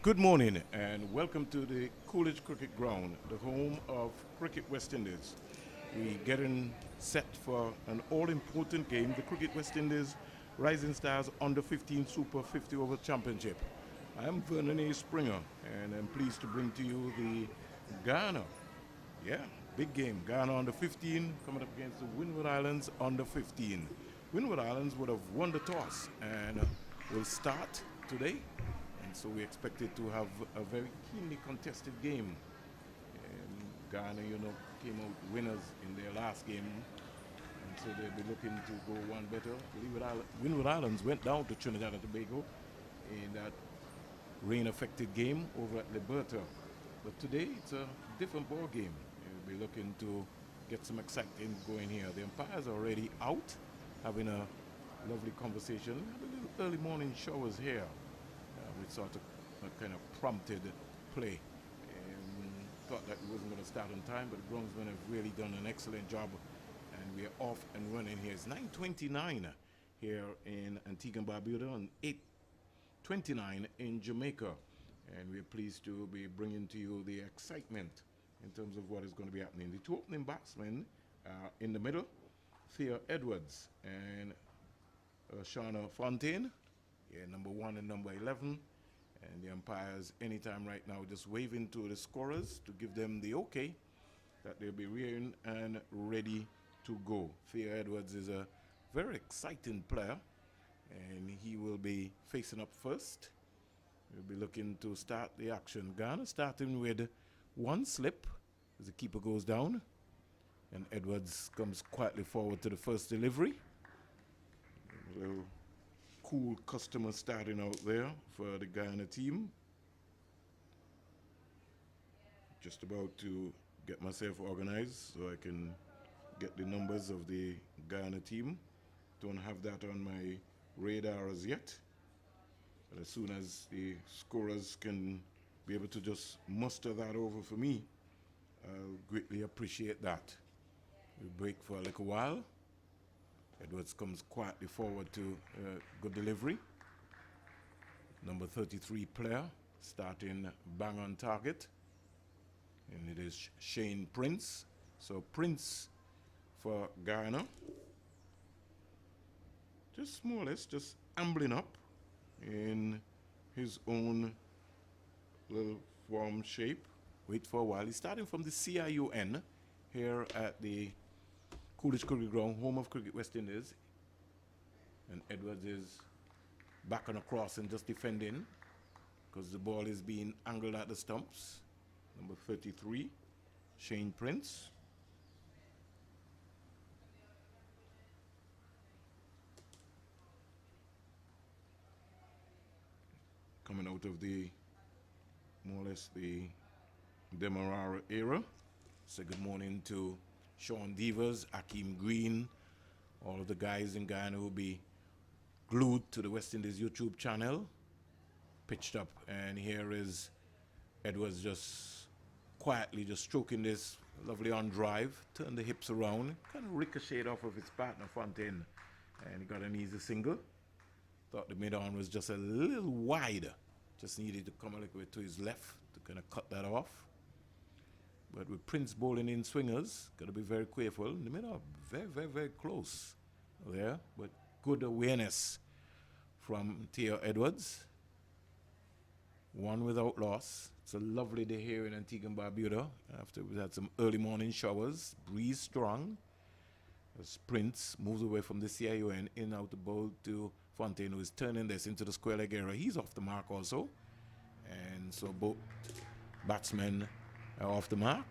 Good morning and welcome to the Coolidge Cricket Ground, the home of Cricket West Indies. We getting set for an all-important game, the Cricket West Indies Rising Stars Under 15 Super 50 Over Championship. I am Vernon A. Springer and I'm pleased to bring to you the Guyana. Yeah, big game. Guyana Under 15 coming up against the Windward Islands Under 15. Windward Islands would have won the toss and will start today. And so we expected to have a very keenly contested game. Guyana, came out winners in their last game. And so they'll be looking to go one better. Windward Islands went down to Trinidad and Tobago in that rain-affected game over at Liberta. But today, it's a different ball game. We'll be looking to get some excitement going here. The umpires are already out, having a lovely conversation. We had a little early morning showers here. Which sort of kind of prompted play. Thought that we wasn't going to start on time, but the groundsmen have really done an excellent job, and we're off and running here. It's 9:29 here in Antigua and Barbuda and 8:29 in Jamaica, and we're pleased to be bringing to you the excitement in terms of what is going to be happening. The two opening batsmen are in the middle, Thea Edwards and Shauna Fontaine. Yeah, number 1 and number 11. And the umpires anytime right now just waving to the scorers to give them the okay that they'll be rearing and ready to go. Thea Edwards is a very exciting player and he will be facing up first. We'll be looking to start the action. Ghana starting with one slip as the keeper goes down and Edwards comes quietly forward to the first delivery. A little cool customer starting out there for the Guyana team. Just about to get myself organized so I can get the numbers of the Guyana team. Don't have that on my radar as yet. But as soon as the scorers can be able to just muster that over for me, I'll greatly appreciate that. We'll break for a little while. Edwards comes quietly forward to good delivery. Number 33 player starting bang on target. And it is Shane Prince. So Prince for Guyana. Just more or less just ambling up in his own little form shape. Wait for a while. He's starting from the CIUN here at the Coolidge Cricket Ground, home of Cricket West Indies. And Edwards is back and across and just defending because the ball is being angled at the stumps. Number 33, Shane Prince. Coming out of the, more or less the Demerara era. Say good morning to Sean Devers, Akeem Green, all of the guys in Guyana will be glued to the West Indies YouTube channel, pitched up. And here is Edwards just quietly just stroking this lovely on drive, turn the hips around, kind of ricocheted off of his partner Fontaine, and he got an easy single. Thought the mid-on was just a little wide, just needed to come a little bit to his left to kind of cut that off. But with Prince bowling in swingers, got to be very careful. In the middle, very, very, very close there. But good awareness from Thea Edwards. One without loss. It's a lovely day here in Antigua and Barbuda. After we had some early morning showers, breeze strong. As Prince moves away from the CIUN, in out the bowl to Fontaine, who is turning this into the square leg area. He's off the mark also. And so both batsmen off the mark.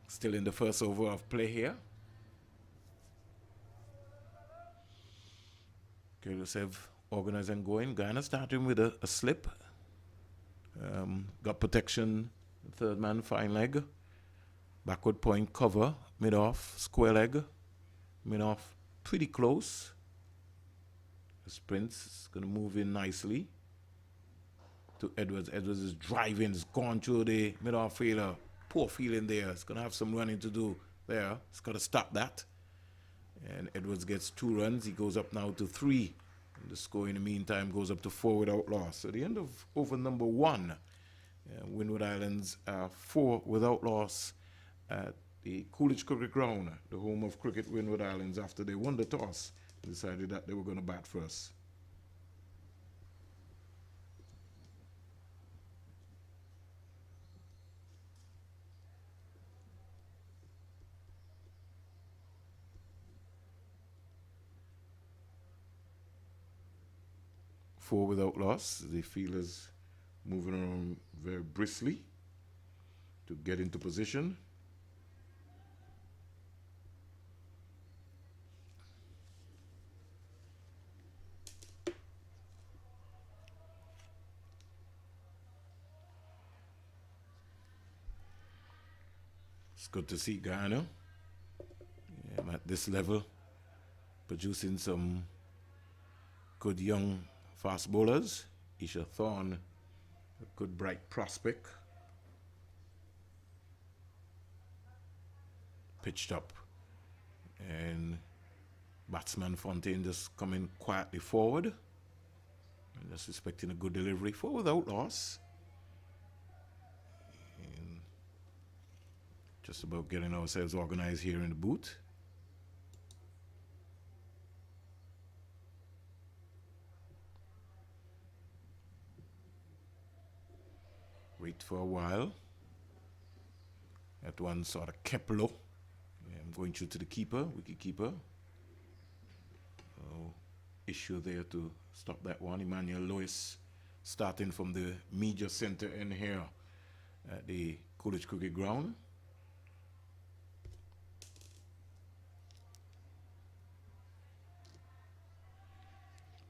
Still in the first over of play here. Okay, let's have organized and going. Guyana starting with a slip. Got protection, third man, fine leg. Backward point cover, mid off, square leg. Mid off, pretty close. The Prince is going to move in nicely to Edwards. Edwards is driving, it's gone through the mid-off fielder. Poor feeling there. It's going to have some running to do there. It's got to stop that. And Edwards gets 2 runs. He goes up now to 3 The score in the meantime goes up to 4 without loss. So the end of over number 1, Windward Islands 4 without loss at the Coolidge Cricket Ground, the home of cricket Windward Islands, after they won the toss and decided that they were going to bat first. Four without loss. The fielders moving around very briskly to get into position. It's good to see Guyana at this level producing some good young fast bowlers. Isha Thorne, a good bright prospect. Pitched up. And batsman Fontaine just coming quietly forward. And just expecting a good delivery. 4 without loss. And just about getting ourselves organized here in the booth. Wait for a while. That one sort of kept low. I'm going through to the keeper, wicket keeper. Issue there to stop that one. Emmanuel Lewis starting from the media center in here at the Coolidge Cricket Ground.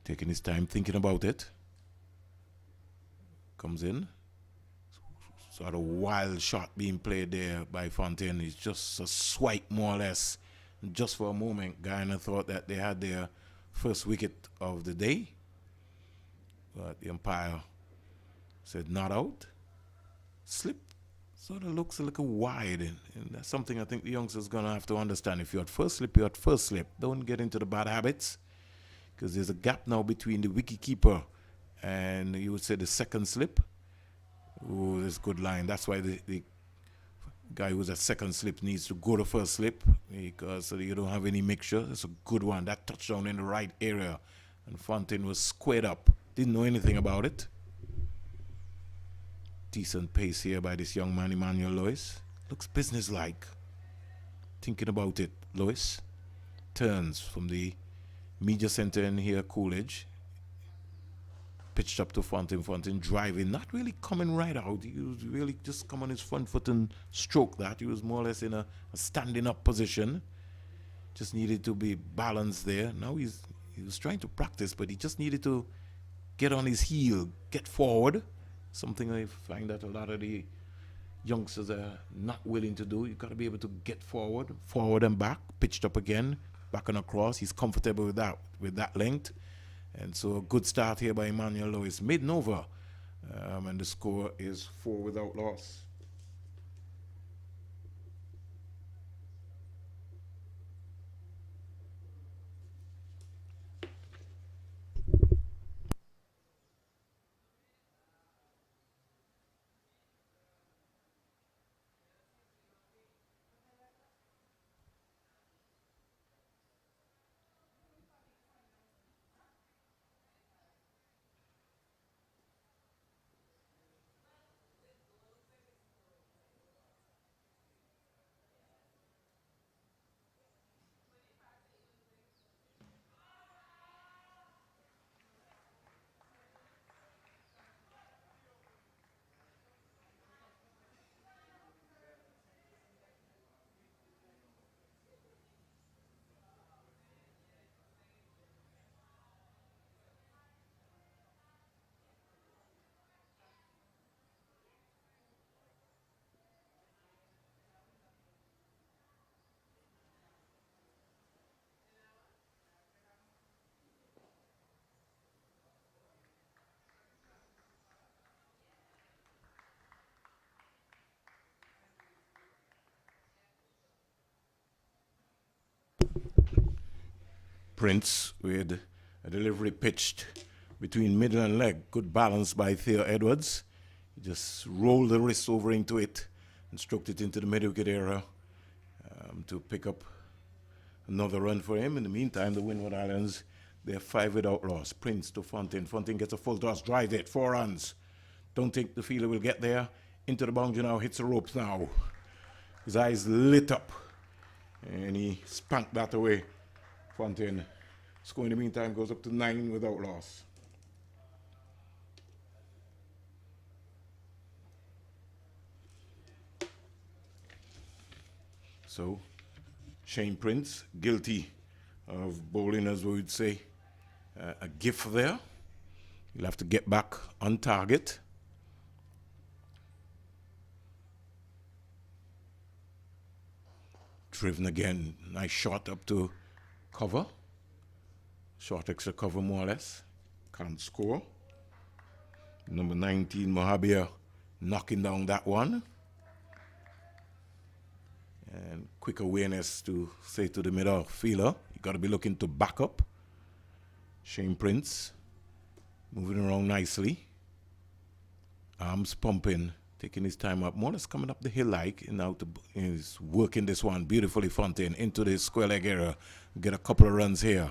Taking his time thinking about it. Comes in. Sort of wild shot being played there by Fontaine. It's just a swipe more or less. And just for a moment, Guyana thought that they had their first wicket of the day. But the umpire said not out. Slip sort of looks a little wide. And that's something I think the youngsters going to have to understand. If you're at first slip, you're at first slip. Don't get into the bad habits. Because there's a gap now between the wicketkeeper and you would say the second slip. Oh, this good line. That's why the guy who's at second slip needs to go to first slip, because so you don't have any mixture. That's a good one. That touchdown in the right area. And Fontaine was squared up. Didn't know anything about it. Decent pace here by this young man, Emmanuel Lewis. Looks businesslike. Thinking about it, Lewis. Turns from the media center in here, Coolidge. Pitched up to Fontaine. Fontaine driving, not really coming right out. He was really just come on his front foot and stroke that. He was more or less in a standing up position. Just needed to be balanced there. Now he was trying to practice, but he just needed to get on his heel, get forward. Something I find that a lot of the youngsters are not willing to do. You got to be able to get forward and back. Pitched up again, back and across. He's comfortable with that length. And so a good start here by Emmanuel Lewis. Made over. And the score is 4 without loss. Prince with A delivery pitched between middle and leg. Good balance by Theo Edwards. He just rolled the wrist over into it and stroked it into the mid-wicket area to pick up another run for him. In the meantime, the Windward Islands, they're 5 without loss. Prince to Fontaine. Fontaine gets a full toss, drives it, 4 runs. Don't think the fielder will get there. Into the boundary now, hits the ropes now. His eyes lit up. And he spanked that away. Fontaine. Score in the meantime goes up to 9 without loss. So, Shane Prince, guilty of bowling, as we would say, a gift there. He'll have to get back on target. Driven again, nice shot up to cover. Short extra cover more or less. Can't score. Number 19, Mohabir, knocking down that one. And quick awareness to say to the middle fielder, you got to be looking to back up. Shane Prince moving around nicely. Arms pumping, taking his time up. More or less coming up the hill like, and now he's working this one beautifully. Fontaine into the square leg area. Get a couple of runs here.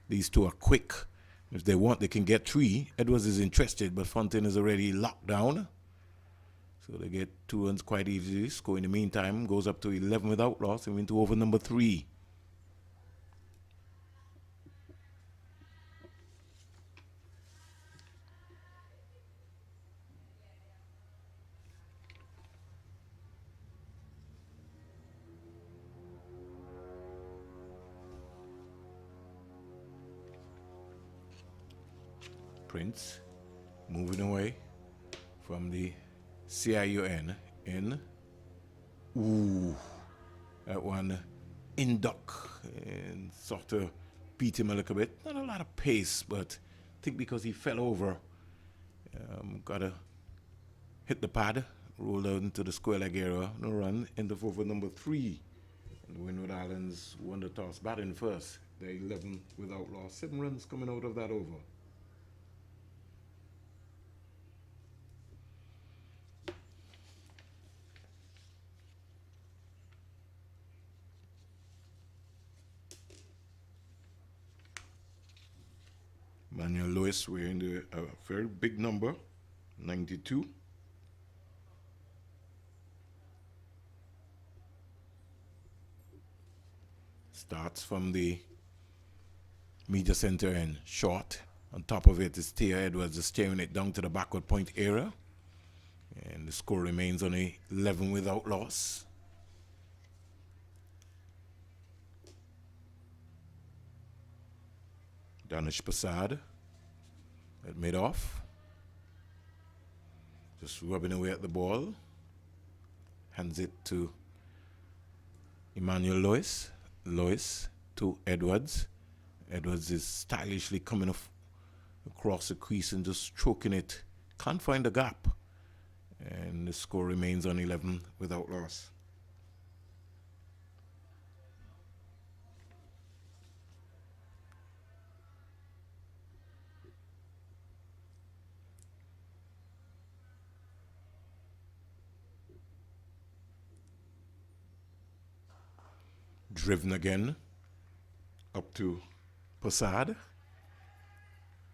These two are quick. If they want, they can get 3. Edwards is interested, but Fontaine is already locked down. So they get 2 runs quite easily. Score in the meantime goes up to 11 without loss and into over number 3. Prince moving away from the CIUN in. Ooh, that one in duck and sort of beat him a little bit. Not a lot of pace, but I think because he fell over, gotta hit the pad, rolled out into the square leg area, no run, end of over number 3. And the Windward Islands won the toss, batting first. They're 11 without loss. 7 runs coming out of that over. Manuel Lewis wearing the very big number, 92. Starts from the media center and short. On top of it is Theo Edwards steering it down to the backward point area. And the score remains on a 11 without loss. Danish Prasad at mid-off. Just rubbing away at the ball. Hands it to Emmanuel Lewis. Lewis to Edwards. Edwards is stylishly coming across the crease and just stroking it. Can't find the gap. And the score remains on 11 without loss. Driven again up to Prasad.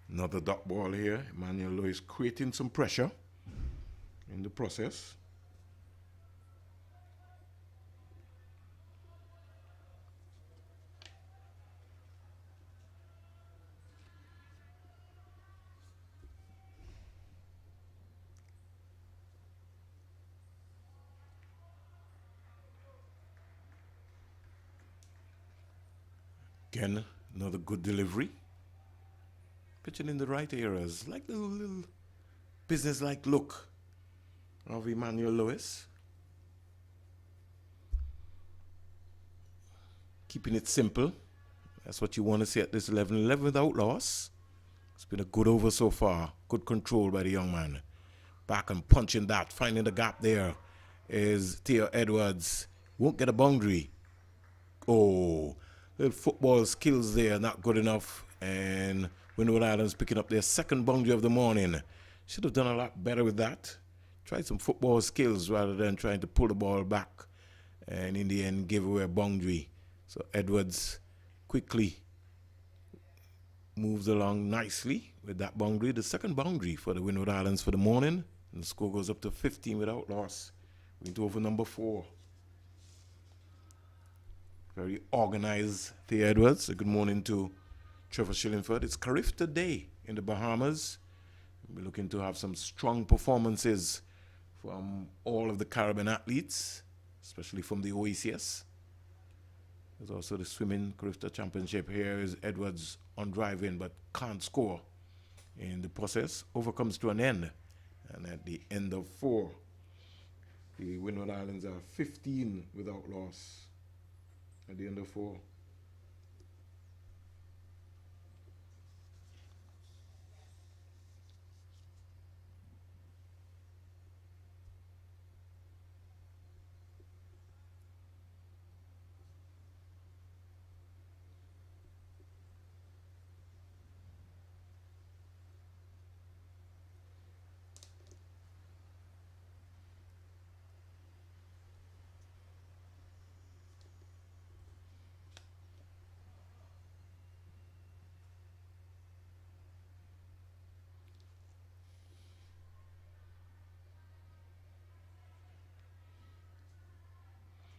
Another dot ball here. Emmanuel Lewis creating some pressure in the process. Again, another good delivery. Pitching in the right areas. Like the little business-like look of Emmanuel Lewis. Keeping it simple. That's what you want to see at this 11. 11 without loss. It's been a good over so far. Good control by the young man. Back and punching that. Finding the gap there is Theo Edwards. Won't get a boundary. Oh, little football skills there, not good enough. And Windward Islands picking up their second boundary of the morning. Should have done a lot better with that. Tried some football skills rather than trying to pull the ball back. And in the end, gave away a boundary. So Edwards quickly moves along nicely with that boundary. The second boundary for the Windward Islands for the morning. And the score goes up to 15 without loss. We're into over number 4. Very organized Thea Edwards. A good morning to Trevor Shillingford. It's Carifta Day in the Bahamas. We're looking to have some strong performances from all of the Caribbean athletes, especially from the OECS. There's also the Swimming Carifta Championship. Here is Edwards on driving but can't score. In the process, over comes to an end. And at the end of 4, the Windward Islands are 15 without loss. At the end of 4.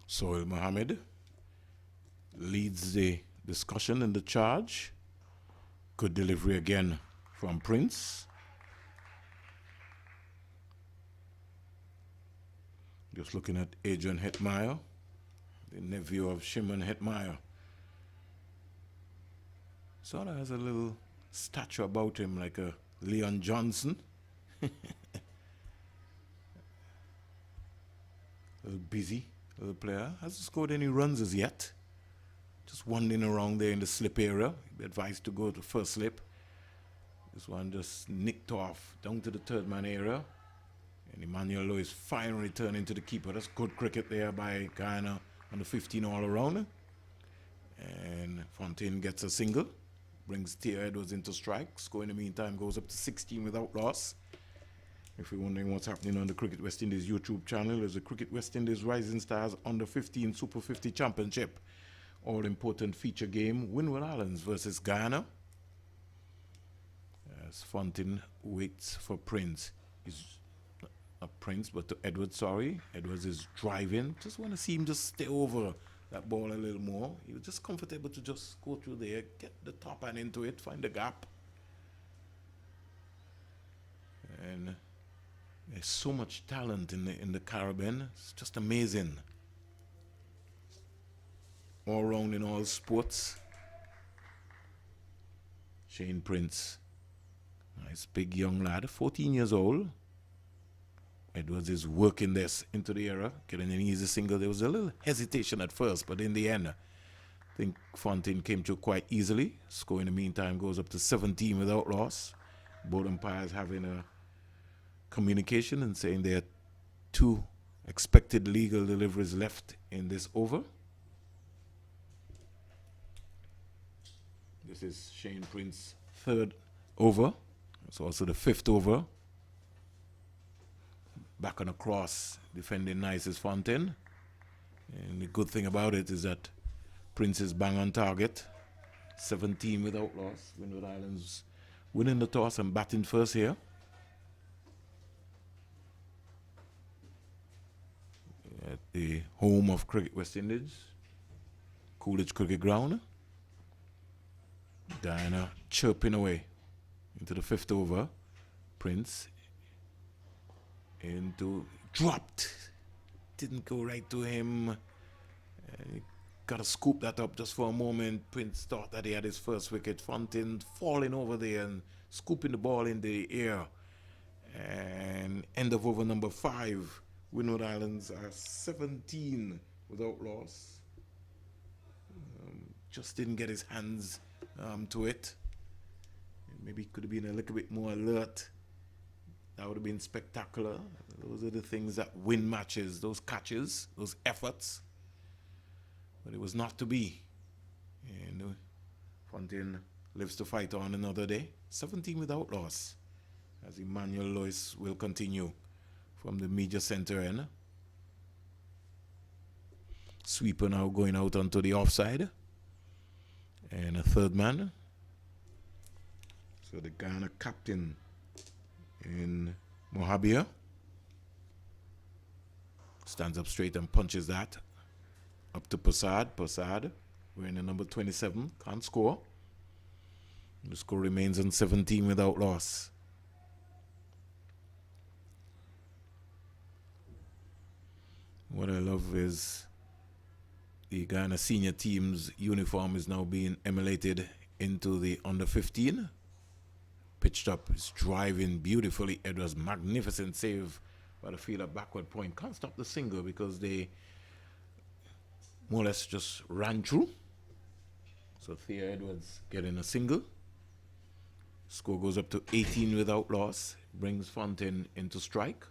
Sohail Mohammed leads the discussion and the charge. Good delivery again from Prince. Just looking at Adrian Hetmeyer, the nephew of Shimon Hetmeyer. Sort of has a little stature about him like a Leon Johnson. A little busy. The player hasn't scored any runs as yet. Just wandering around there in the slip area. He'd be advised to go to first slip. This one just nicked off down to the third man area. And Emmanuel Lewis fine return into the keeper. That's good cricket there by Guyana on the 15 all around. And Fontaine gets a single. Brings Thea Edwards into strike. Score in the meantime goes up to 16 without loss. If you're wondering what's happening on the Cricket West Indies YouTube channel, there's the Cricket West Indies Rising Stars Under 15 Super 50 Championship. All-important feature game, Windward Islands versus Guyana. As Fontaine waits for Prince. He's not Prince, but to Edwards, sorry. Edwards is driving. Just want to see him just stay over that ball a little more. He was just comfortable to just go through there, get the top hand into it, find the gap. And there's so much talent in the Caribbean. It's just amazing. All round in all sports. Shane Prince. Nice big young lad, 14 years old. Edwards is working this into the era, getting an easy single. There was a little hesitation at first, but in the end, I think Fontaine came through quite easily. Score in the meantime goes up to 17 without loss. Both umpires having a communication and saying there are 2 expected legal deliveries left in this over. This is Shane Prince's 3rd over. It's also the 5th over. Back on a cross, defending nice is Fontaine. And the good thing about it is that Prince is bang on target. 17 without loss. Windward Islands winning the toss and batting first here. At the home of Cricket West Indies, Coolidge Cricket Ground. Guyana chirping away into the 5th over. Prince into dropped. Didn't go right to him. Got to scoop that up just for a moment. Prince thought that he had his first wicket. Fontaine falling over there and scooping the ball in the air. And end of over number 5. Windward Islands are 17 without loss. Just didn't get his hands to it. Maybe could have been a little bit more alert. That would have been spectacular. Those are the things that win matches, those catches, those efforts. But it was not to be. And Fontaine lives to fight on another day. 17 without loss, as Emmanuel Lewis will continue from the media center end. Sweeper now going out onto the offside. And a third man. So the Guyana captain in Mohabia stands up straight and punches that up to Passad. Passad wearing the number 27, can't score. The score remains on 17 without loss. What I love is the Guyana senior team's uniform is now being emulated into the under 15. Pitched up, is driving beautifully. Edwards, magnificent save by the fielder, backward point. Can't stop the single because they more or less just ran through. So Thea Edwards getting a single. Score goes up to 18 without loss. Brings Fontaine into strike.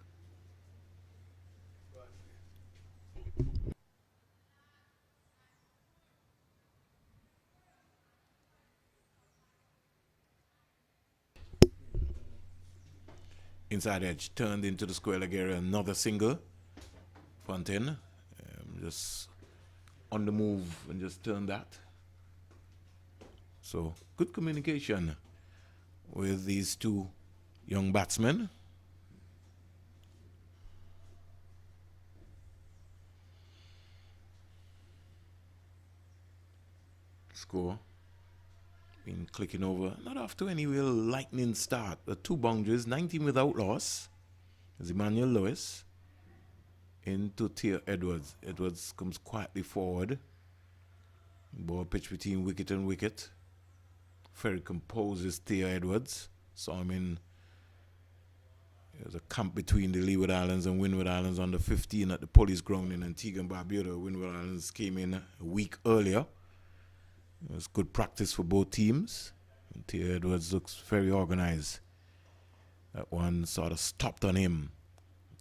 Inside edge turned into the square leg area. Another single. Fontaine just on the move and just turned that. So good communication with these two young batsmen. Score been clicking over, not after any real lightning start. The 2 boundaries, 19 without loss. Is Emmanuel Lewis into Thea Edwards. Edwards comes quietly forward. Ball pitch between wicket and wicket. Very composed is Thea Edwards. Saw him in, there's a camp between the Leeward Islands and Windward Islands under 15 at the Police Ground in Antigua and Barbuda. Windward Islands came in a week earlier. It was good practice for both teams. And Thea Edwards looks very organized. That one sort of stopped on him.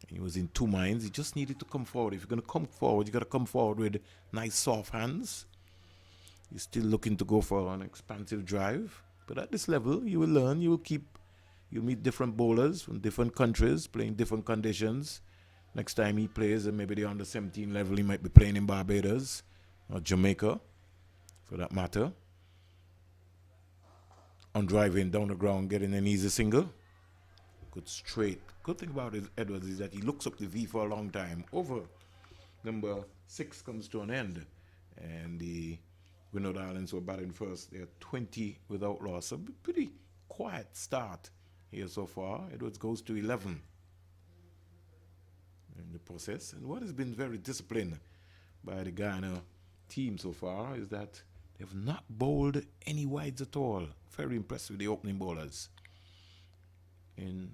He was in two minds. He just needed to come forward. If you're going to come forward, you got to come forward with nice soft hands. He's still looking to go for an expansive drive. But at this level, you will learn. You'll meet different bowlers from different countries, playing different conditions. Next time he plays at maybe the under 17 level, he might be playing in Barbados or Jamaica, for that matter. On driving down the ground, getting an easy single. Good straight. Good thing about Edwards is that he looks up the V for a long time. Over number 6 comes to an end. And the Windward Islands were batting first. They're 20 without loss. A pretty quiet start here so far. Edwards goes to 11 in the process. And what has been very disciplined by the Guyana team so far is that they've not bowled any wides at all. Very impressed with the opening bowlers. In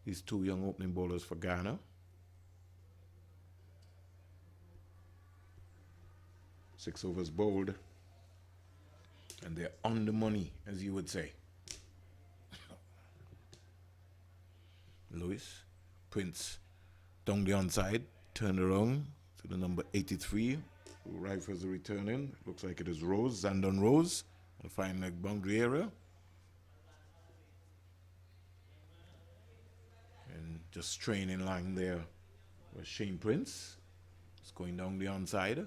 these two young opening bowlers for Guyana. 6 overs bowled. And they're on the money, as you would say. Lewis, Prince, down the onside, turned around to the number 83. Rifles are returning. Looks like it is Rose, Zandon Rose, on the fine leg boundary area. And just training line there was Shane Prince. It's going down the onside.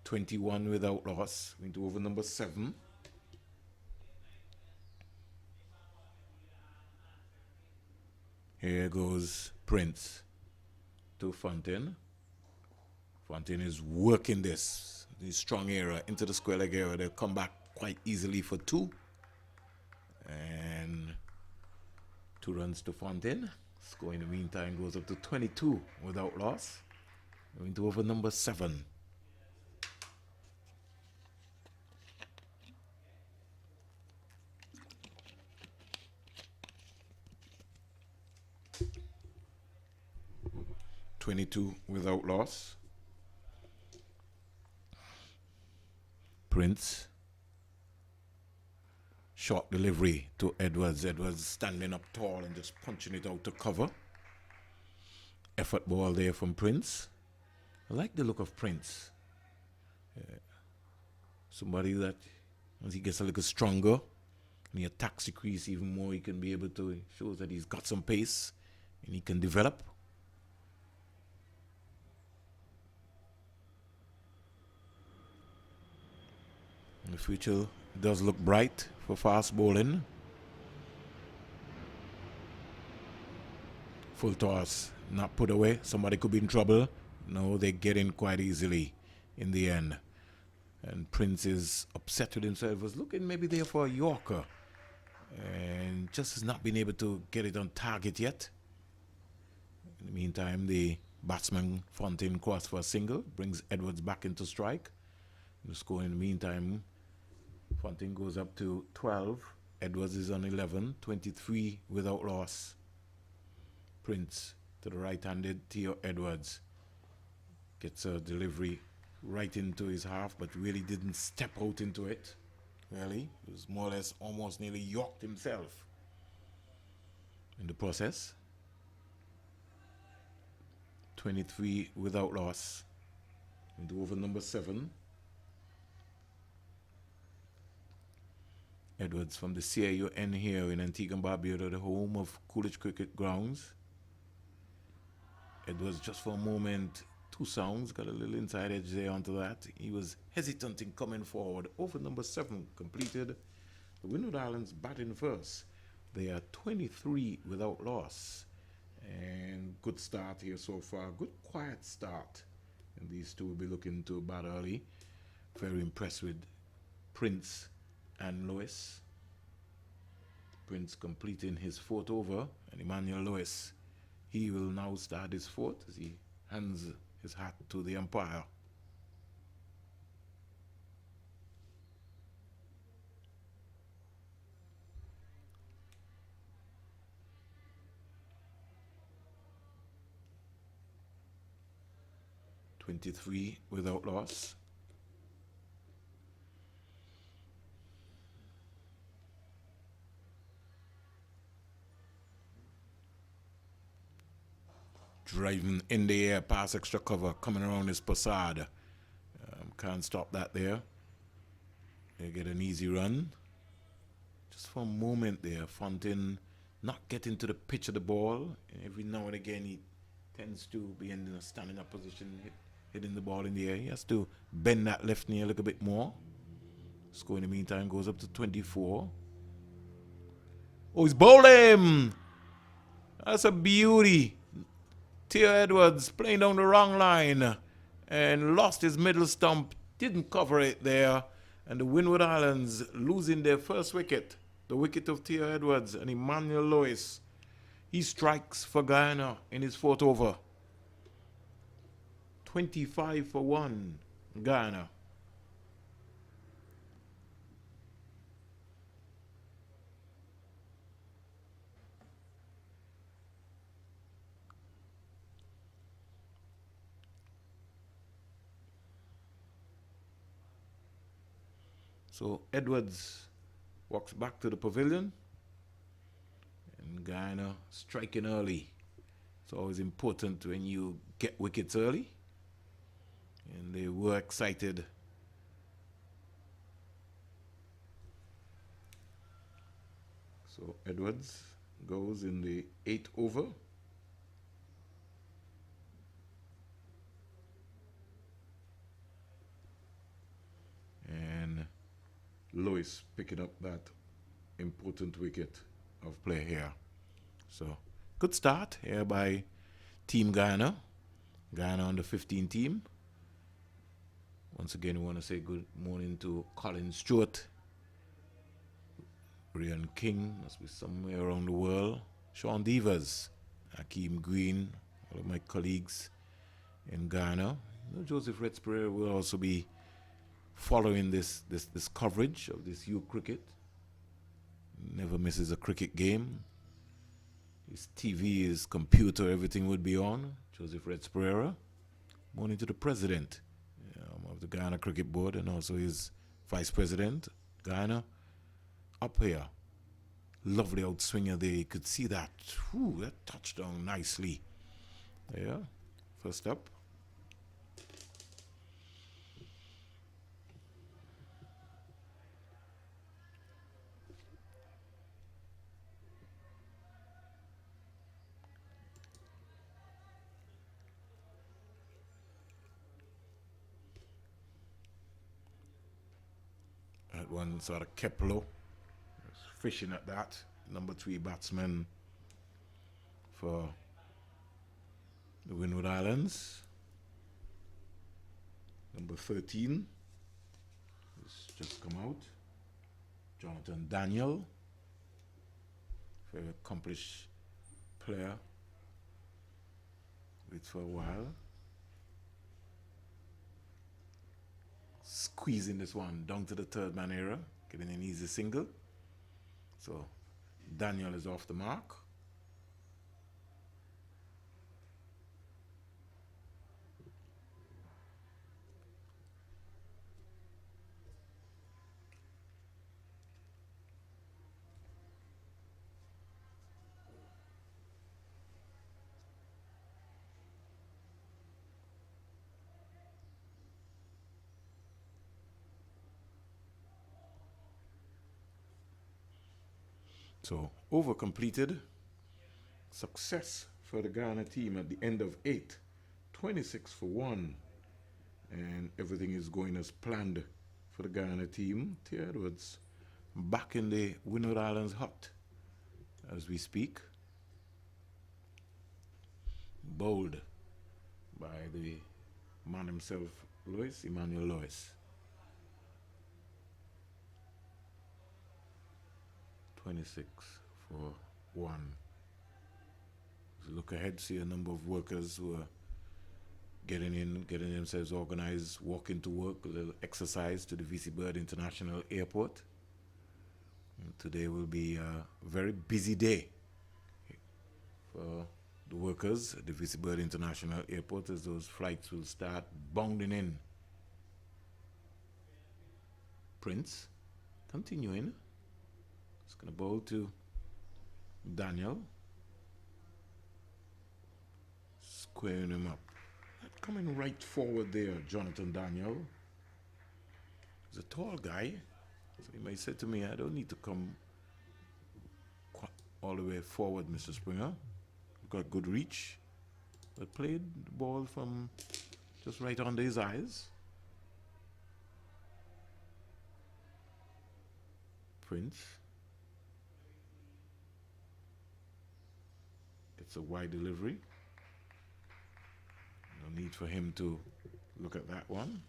21 without loss. Into over number 7. Here goes Prince to Fontaine. Fontaine is working the strong area into the square leg area. They'll come back quite easily for 2. And 2 runs to Fontaine. Score in the meantime goes up to 22 without loss. Into over number 7. Without loss. Prince. Short delivery to Edwards. Edwards standing up tall and just punching it out to cover. Effort ball there from Prince. I like the look of Prince. Somebody that, as he gets a little stronger, and he attacks the crease even more, he can be able to, shows that he's got some pace and he can develop. The future does look bright for fast bowling. Full toss, not put away. Somebody could be in trouble. No, they get in quite easily in the end. And Prince is upset with himself. Was looking maybe there for a Yorker. And just has not been able to get it on target yet. In the meantime, the batsman Fontaine crossed for a single. Brings Edwards back into strike. The score in the meantime, Fontaine goes up to 12. Edwards is on 11. 23 without loss. Prince to the right-handed Theo Edwards. Gets a delivery right into his half, but really didn't step out into it. Really, he was more or less almost nearly yorked himself in the process. 23 without loss. Into over number 7. Edwards from the CIUN here in Antigua and Barbuda, the home of Coolidge Cricket Grounds. Edwards just for a moment, 2 sounds, got a little inside edge there onto that. He was hesitant in coming forward. Over number 7 completed. The Windward Islands batting first. They are 23 without loss. And good start here so far. Good quiet start. And these two will be looking to bat early. Very impressed with Prince and Lewis. Prince completing his 4th over. And Emmanuel Lewis, he will now start his 4th as he hands his hat to the umpire. .23 without loss. Driving in the air past extra cover, coming around his Passad. Can't stop that there. They get an easy run. Just for a moment there, Fontaine not getting to the pitch of the ball. Every now and again he tends to be in a standing up position, hitting the ball in the air. He has to bend that left knee a little bit more. Score in the meantime goes up to 24. Oh, he's bowled him! That's a beauty. Theo Edwards playing down the wrong line and lost his middle stump. Didn't cover it there. And the Windward Islands losing their first wicket. The wicket of Theo Edwards and Emmanuel Lewis. He strikes for Guyana in his 4th over. 25 for 1, Guyana. So Edwards walks back to the pavilion. And Guyana striking early. It's always important when you get wickets early. And they were excited. So Edwards goes in the 8th over. And Lewis picking up that important wicket of play here. So good start here by Team Guyana. Guyana on the 15 team. Once again, we want to say good morning to Colin Stewart. Rian King must be somewhere around the world. Sean Devers, Hakeem Green, all of my colleagues in Ghana. Joseph Retz Pereira will also be following this coverage of this youth cricket. Never misses a cricket game. His TV, his computer, everything would be on. Joseph Retz Pereira. Morning to the president of the Guyana Cricket Board and also his vice president, Guyana. Up here. Lovely outswinger there. You could see that. Whew, that touchdown nicely. There. First up. That one sort of kept low. Fishing at that. Number 3 batsman for the Windward Islands. Number 13 has just come out. Jonathan Daniel, very accomplished player. Wait for a while. Squeezing this one down to the third man area, getting an easy single. So Daniel is off the mark. So over completed. Success for the Guyana team at the end of 8. 26 for 1. And everything is going as planned for the Guyana team. T. Edwards back in the Windward Islands hut as we speak. Bowled by the man himself, Emmanuel Lewis. 26 for 1. As we look ahead, see a number of workers who are getting in, getting themselves organized, walking to work, a little exercise to the VC Bird International Airport. And today will be a very busy day for the workers at the VC Bird International Airport as those flights will start bounding in. Prince continuing. It's going to bowl to Daniel. Squaring him up. Coming right forward there, Jonathan Daniel. He's a tall guy. So he might say to me, I don't need to come all the way forward, Mr. Springer. You've got good reach. But played the ball from just right under his eyes. Prince. It's a wide delivery. No need for him to look at that one.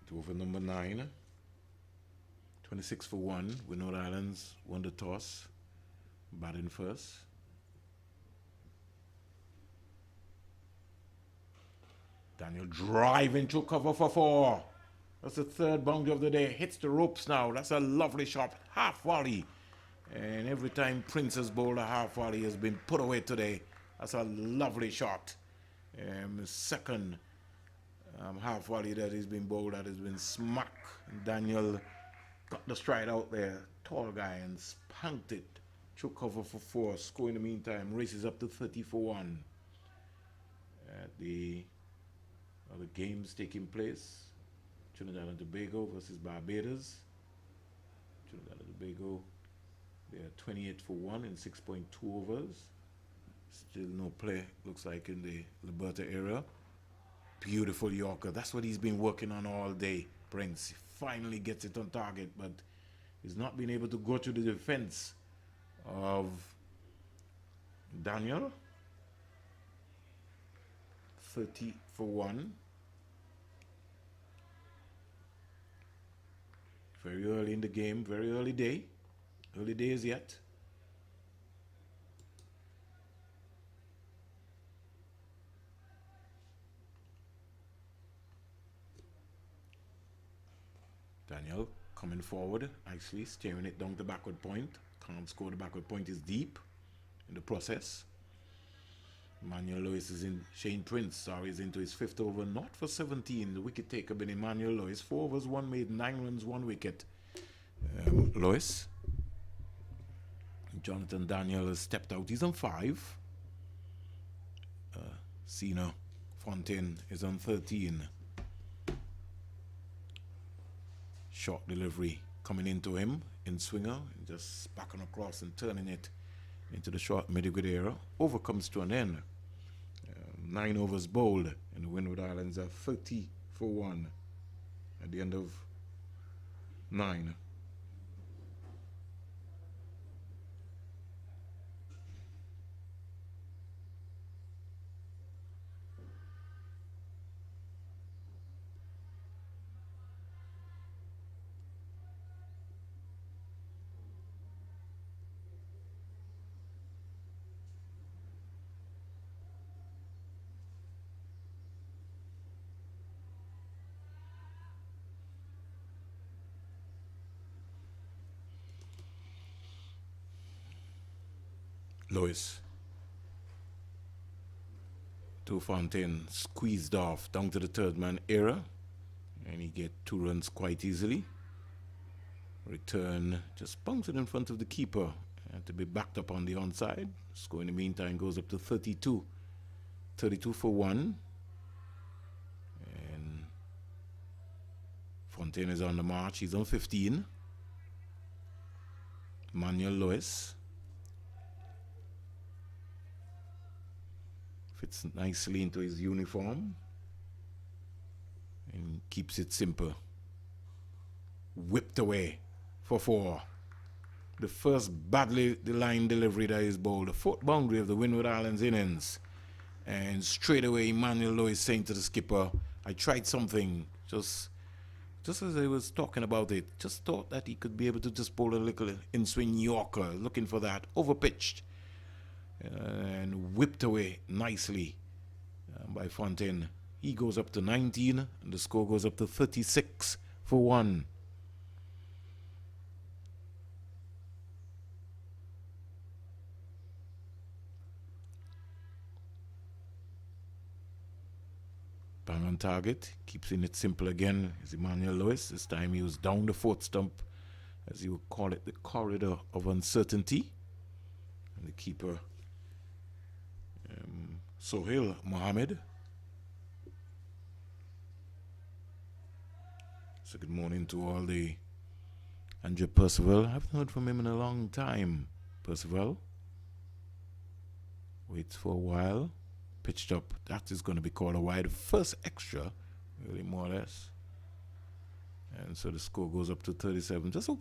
To over number 9. 26 for 1. Windward Islands won the toss. Batting first. Daniel driving to cover for 4. That's the third boundary of the day. Hits the ropes now. That's a lovely shot. Half volley. And every time Prince has bowled a half volley has been put away today. That's a lovely shot. Second half volley that has been bowled that has been smack. Daniel got the stride out there. Tall guy and spanked it. To cover for 4. Score in the meantime. Races up to 30 for 1. At the other games taking place. Trinidad and Tobago versus Barbados. Trinidad and Tobago, they are 28 for 1 in 6.2 overs. Still no play, looks like, in the Liberta area. Beautiful Yorker. That's what he's been working on all day. Prince finally gets it on target, but he's not been able to go to the defense of Daniel. 30 for 1. Very early in the game, very early day. Early days yet. Daniel coming forward, nicely, steering it down the backward point. Can't score, the backward point is deep in the process. Emmanuel Lewis is in, Shane Prince, sorry, is into his 5th over, not for 17. The wicket taker been Emmanuel Lewis. 4 overs, 1 made, 9 runs, 1 wicket. Lewis. Jonathan Daniel has stepped out. He's on 5. Sina Fontaine is on 13. Short delivery coming into him in swinger, just backing across and turning it into the short middle era. Over comes to an end. 9 overs bowled, and the Windward Islands are 30 for 1 at the end of 9. Lewis to Fontaine, squeezed off down to the third man era, and he get 2 runs quite easily. Return just bouncing in front of the keeper and to be backed up on the onside. Score in the meantime goes up to 32 for 1, and Fontaine is on the march. He's on 15. Manuel Lewis fits nicely into his uniform and keeps it simple. Whipped away for 4. The first badly line delivery that is bowled, the 4th boundary of the Windward Islands innings. And straight away, Emmanuel Lewis saying to the skipper, I tried something, just as I was talking about it. Just thought that he could be able to just bowl a little in-swing Yorker, looking for that, overpitched. And whipped away nicely by Fontaine. He goes up to 19, and the score goes up to 36 for 1. Bang on target, keeping it simple again is Emmanuel Lewis. This time he was down the 4th stump, as you would call it, the corridor of uncertainty. And the keeper, Sohail Mohammed. So good morning to all the Andrew Percival. I haven't heard from him in a long time. Percival waits for a while. Pitched up. That is going to be called a wide. First extra, really, more or less. And so the score goes up to 37. Just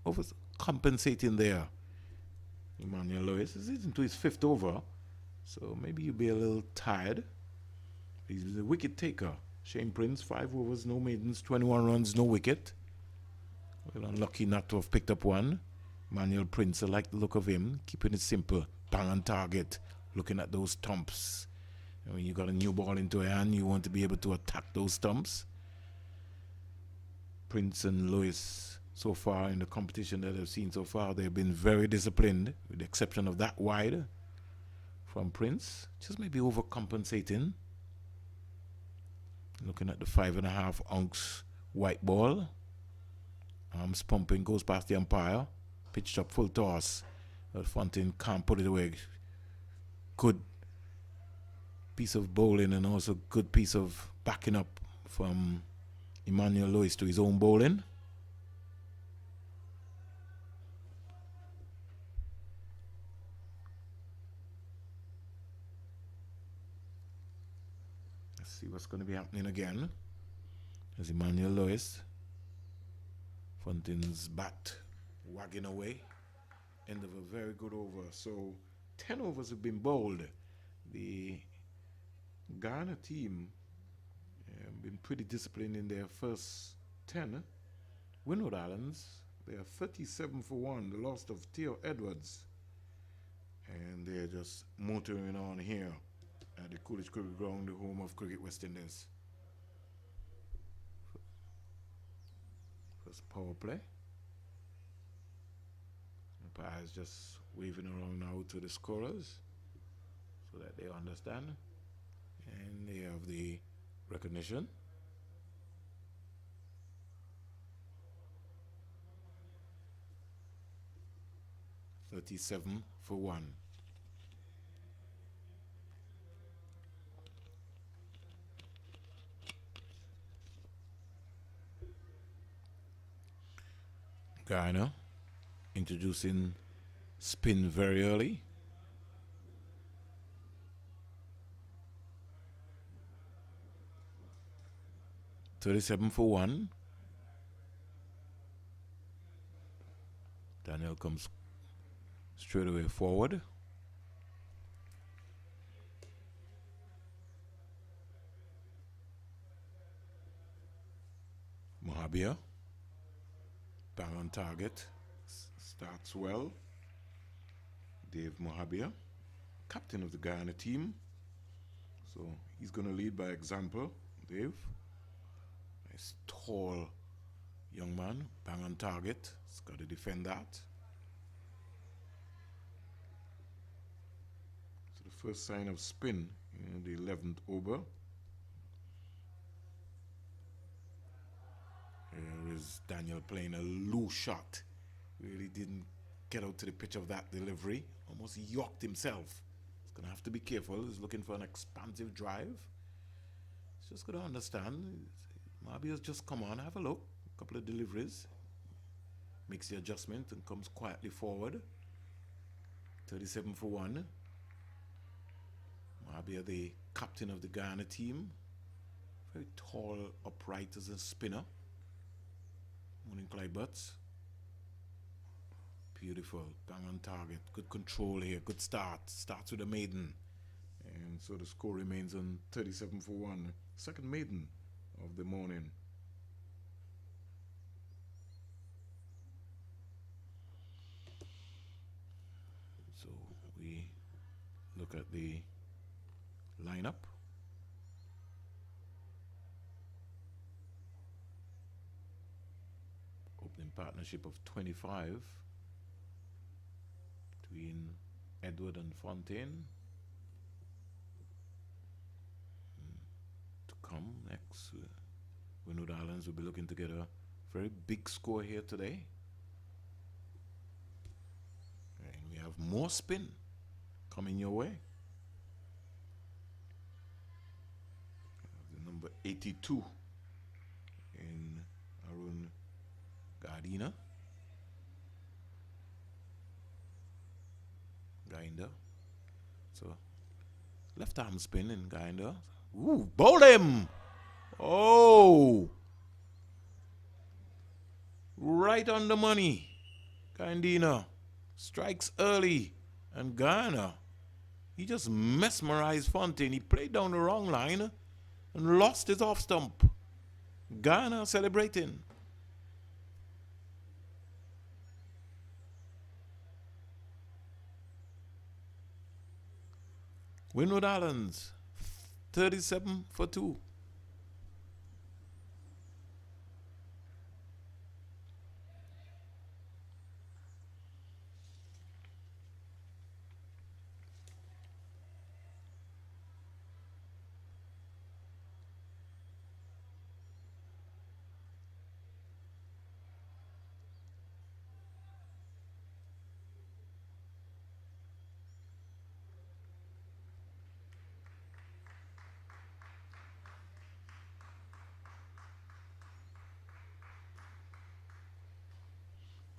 over compensating there. Emmanuel Lewis is into his 5th over. So maybe you'll be a little tired. He's a wicket taker. Shane Prince, 5 overs, no maidens, 21 runs, no wicket. Well, unlucky not to have picked up one. Emmanuel Prince, I like the look of him. Keeping it simple. Bang on target. Looking at those stumps. And when you got a new ball into your hand, you want to be able to attack those stumps. Prince and Lewis, so far in the competition that I've seen so far, they've been very disciplined, with the exception of that wide from Prince. Just maybe overcompensating. Looking at the 5.5 ounce white ball. Arms pumping, goes past the umpire. Pitched up full toss. But Fontaine can't put it away. Good piece of bowling and also good piece of backing up from Emmanuel Lewis to his own bowling. Let's see what's going to be happening again. As Emmanuel Lewis, Fontaine's bat wagging away. End of a very good over. So 10 overs have been bowled. The Guyana team been pretty disciplined in their first 10. Windward Islands, they are 37 for 1, the loss of Theo Edwards. And they're just motoring on here at the Coolidge Cricket Ground, the home of Cricket West Indies. First power play. Umpire is just waving around now to the scorers so that they understand. And they have the recognition. $37 for 1. Guyana introducing spin very early. $37 for 1. Daniel comes straight away forward. Mohabia, bang on target, starts well. Dave Mohabia, captain of the Guyana team. So he's going to lead by example. Dave, nice tall young man, bang on target. He's got to defend that. So the first sign of spin in the 11th over. Here is Daniel playing a loose shot. Really didn't get out to the pitch of that delivery. Almost yoked himself. He's going to have to be careful. He's looking for an expansive drive. He's just going to understand. Maybe he's just come on, have a look. A couple of deliveries. Makes the adjustment and comes quietly forward. 37 for 1. Mabia, the captain of the Guyana team. Very tall, upright as a spinner. Morning Clyde Butts. Beautiful, bang on target, good control here, good start. Starts with a maiden. And so the score remains on 37 for 1. Second maiden of the morning. So we look at the lineup. Opening partnership of 25 between Edward and Fontaine. To come next, Windward Islands will be looking to get a very big score here today. And we have more spin coming your way. The number 82 in Arun Gardina. Guyana. So left arm spin in Guyana. Ooh, bowl him! Oh! Right on the money. Guyana strikes early. And Guyana, he just mesmerized Fontaine. He played down the wrong line and lost his off stump. Guyana celebrating. Windward Islands, 37 for 2.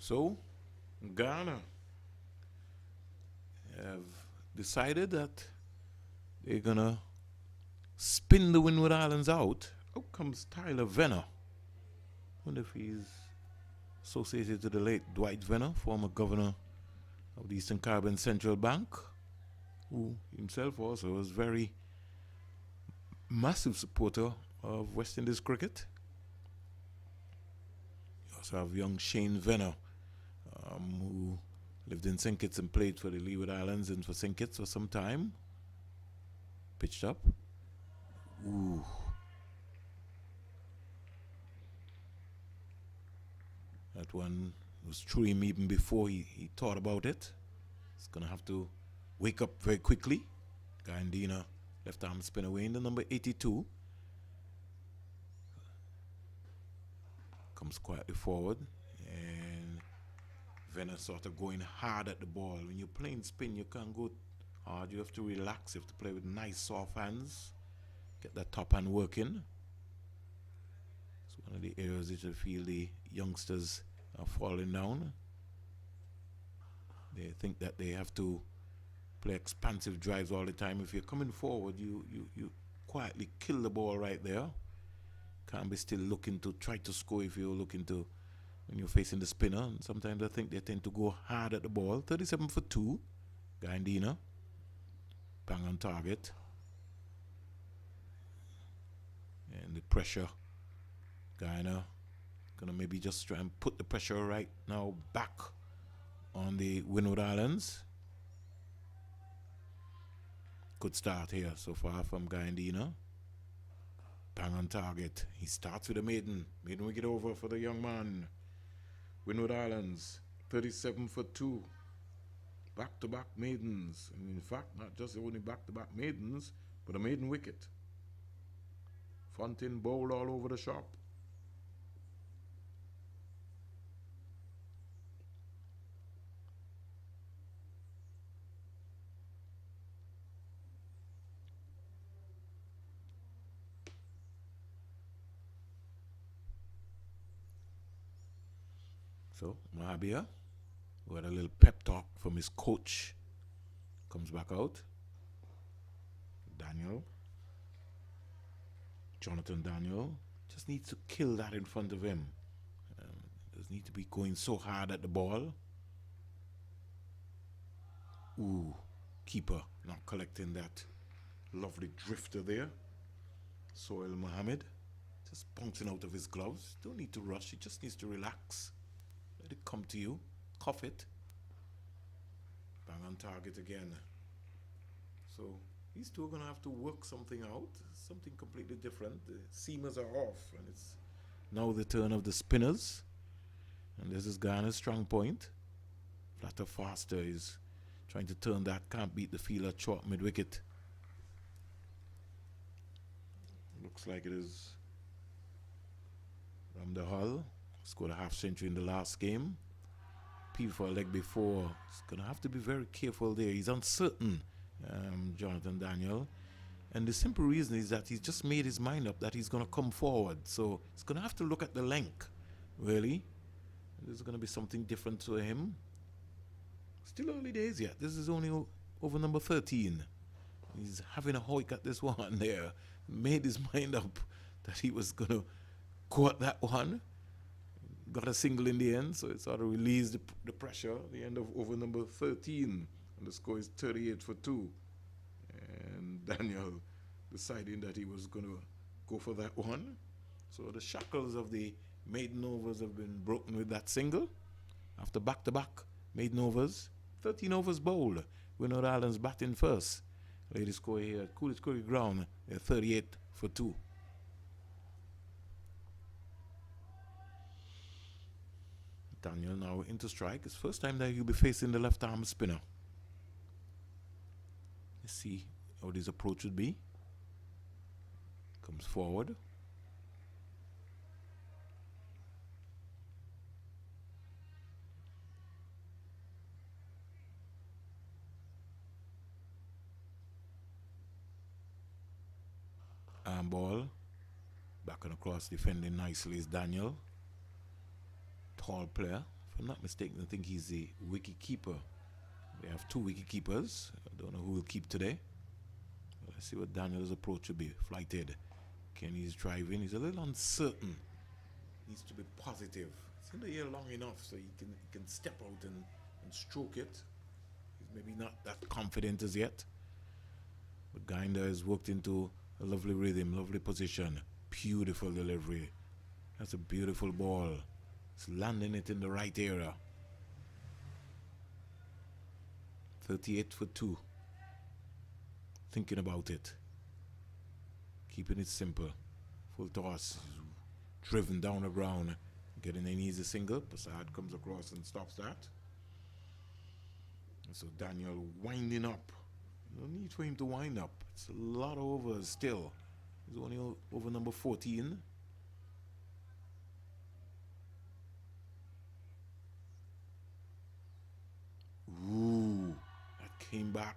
So, Ghana have decided that they're going to spin the Windward Islands out. Out comes Tyler Venner. Wonder if he's associated to the late Dwight Venner, former governor of the Eastern Caribbean Central Bank, who himself also was very massive supporter of West Indies cricket. You also have young Shane Venner, who lived in St. Kitts and played for the Leeward Islands and for St. Kitts for some time. Pitched up. Ooh. That one was through him even before he thought about it. He's going to have to wake up very quickly. Guyana left arm spin away in the number 82. Comes quietly forward. And Venner sort of going hard at the ball. When you're playing spin, you can't go hard. You have to relax. You have to play with nice soft hands. Get that top hand working. It's one of the areas that you feel the youngsters are falling down. They think that they have to play expansive drives all the time. If you're coming forward, you quietly kill the ball right there. Can't be still looking to try to score if you're looking to when you're facing the spinner. And sometimes I think they tend to go hard at the ball. 37 for 2. Guyana. Bang on target. And the pressure. Guyana gonna maybe just try and put the pressure right now back on the Windward Islands. Good start here so far from Guyana. Bang on target. He starts with a maiden. Maiden wicket over for the young man. Windward Islands, 37 for 2. Back-to-back maidens. And in fact, not just only back-to-back maidens, but a maiden wicket. Fontaine bowled all over the shop. So, Mahabir, who had a little pep talk from his coach, comes back out. Daniel. Jonathan Daniel just needs to kill that in front of him. Doesn't need to be going so hard at the ball. Ooh, keeper not collecting that lovely drifter there. Soil Mohammed just bouncing out of his gloves. Don't need to rush, he just needs to relax. Let it come to you. Cough it. Bang on target again. So these two are going to have to work something out. Something completely different. The seamers are off. And it's now the turn of the spinners. And this is Guyana's strong point. Flatter faster is trying to turn that. Can't beat the fielder short mid-wicket. Looks like it is Ramda Hull. Scored a half century in the last game. P for a leg before. He's going to have to be very careful there. He's uncertain, Jonathan Daniel. And the simple reason is that he's just made his mind up that he's going to come forward. So he's going to have to look at the length, really. There's going to be something different to him. Still early days yet. This is only over number 13. He's having a hoik at this one there. Made his mind up that he was going to go at that one. Got a single in the end, so it sort of released the pressure at the end of over number 13. And the score is 38 for 2. And Daniel deciding that he was going to go for that one. So the shackles of the maiden overs have been broken with that single. After back-to-back maiden overs, 13 overs bowled. Windward Islands batting first. Ladies score here at Coolidge Cricket Ground, 38 for 2. Daniel now into strike. It's first time that he'll be facing the left arm spinner. Let's see how this approach would be. Comes forward. Arm ball. Back and across, defending nicely is Daniel. Tall player. If I'm not mistaken, I think he's the wicket keeper. They have 2 wicket keepers. I don't know who will keep today. Let's see what Daniel's approach will be. Flighted. Kenny's driving. He's a little uncertain. Needs to be positive. He's in the air long enough so he can step out and stroke it. He's maybe not that confident as yet. But Guyana has worked into a lovely rhythm, lovely position. Beautiful delivery. That's a beautiful ball. It's landing it in the right area. 38 for 2. Thinking about it. Keeping it simple. Full toss. Driven down the ground. Getting an easy single. Prasad comes across and stops that. And so Daniel winding up. No need for him to wind up. It's a lot of overs still. He's only over number 14. Ooh, that came back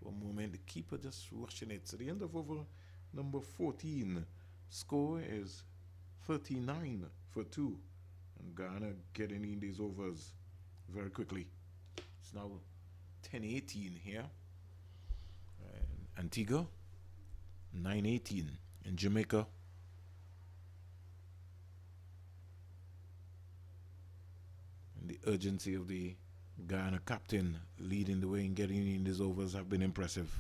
for a moment. The keeper just rushing it. So the end of over number 14. Score is 39 for 2. And Guyana getting in these overs very quickly. It's now 10-18 here. Antigua 9-18 in Jamaica. And the urgency of the Guyana captain leading the way in getting in these overs have been impressive.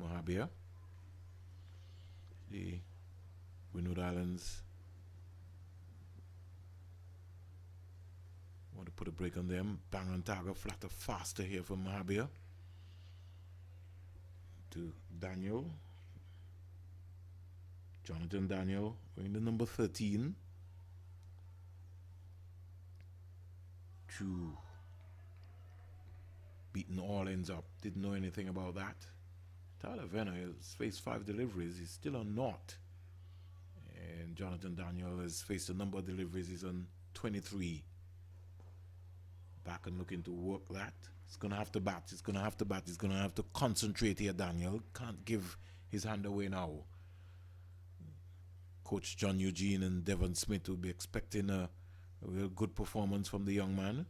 Mohabia, the Windward Islands want to put a break on them. Bang on target, flatter faster here from Mohabia to Daniel. Jonathan Daniel wearing the number 13. 2 beating all ends up. Didn't know anything about that. Tyler Venner has faced 5 deliveries. He's still on 0. And Jonathan Daniel has faced a number of deliveries. He's on 23. Back and looking to work that. He's going to have to bat. He's going to have to bat. He's going to have to concentrate here, Daniel. Can't give his hand away now. Coach John Eugene and Devon Smith will be expecting a real good performance from the young man.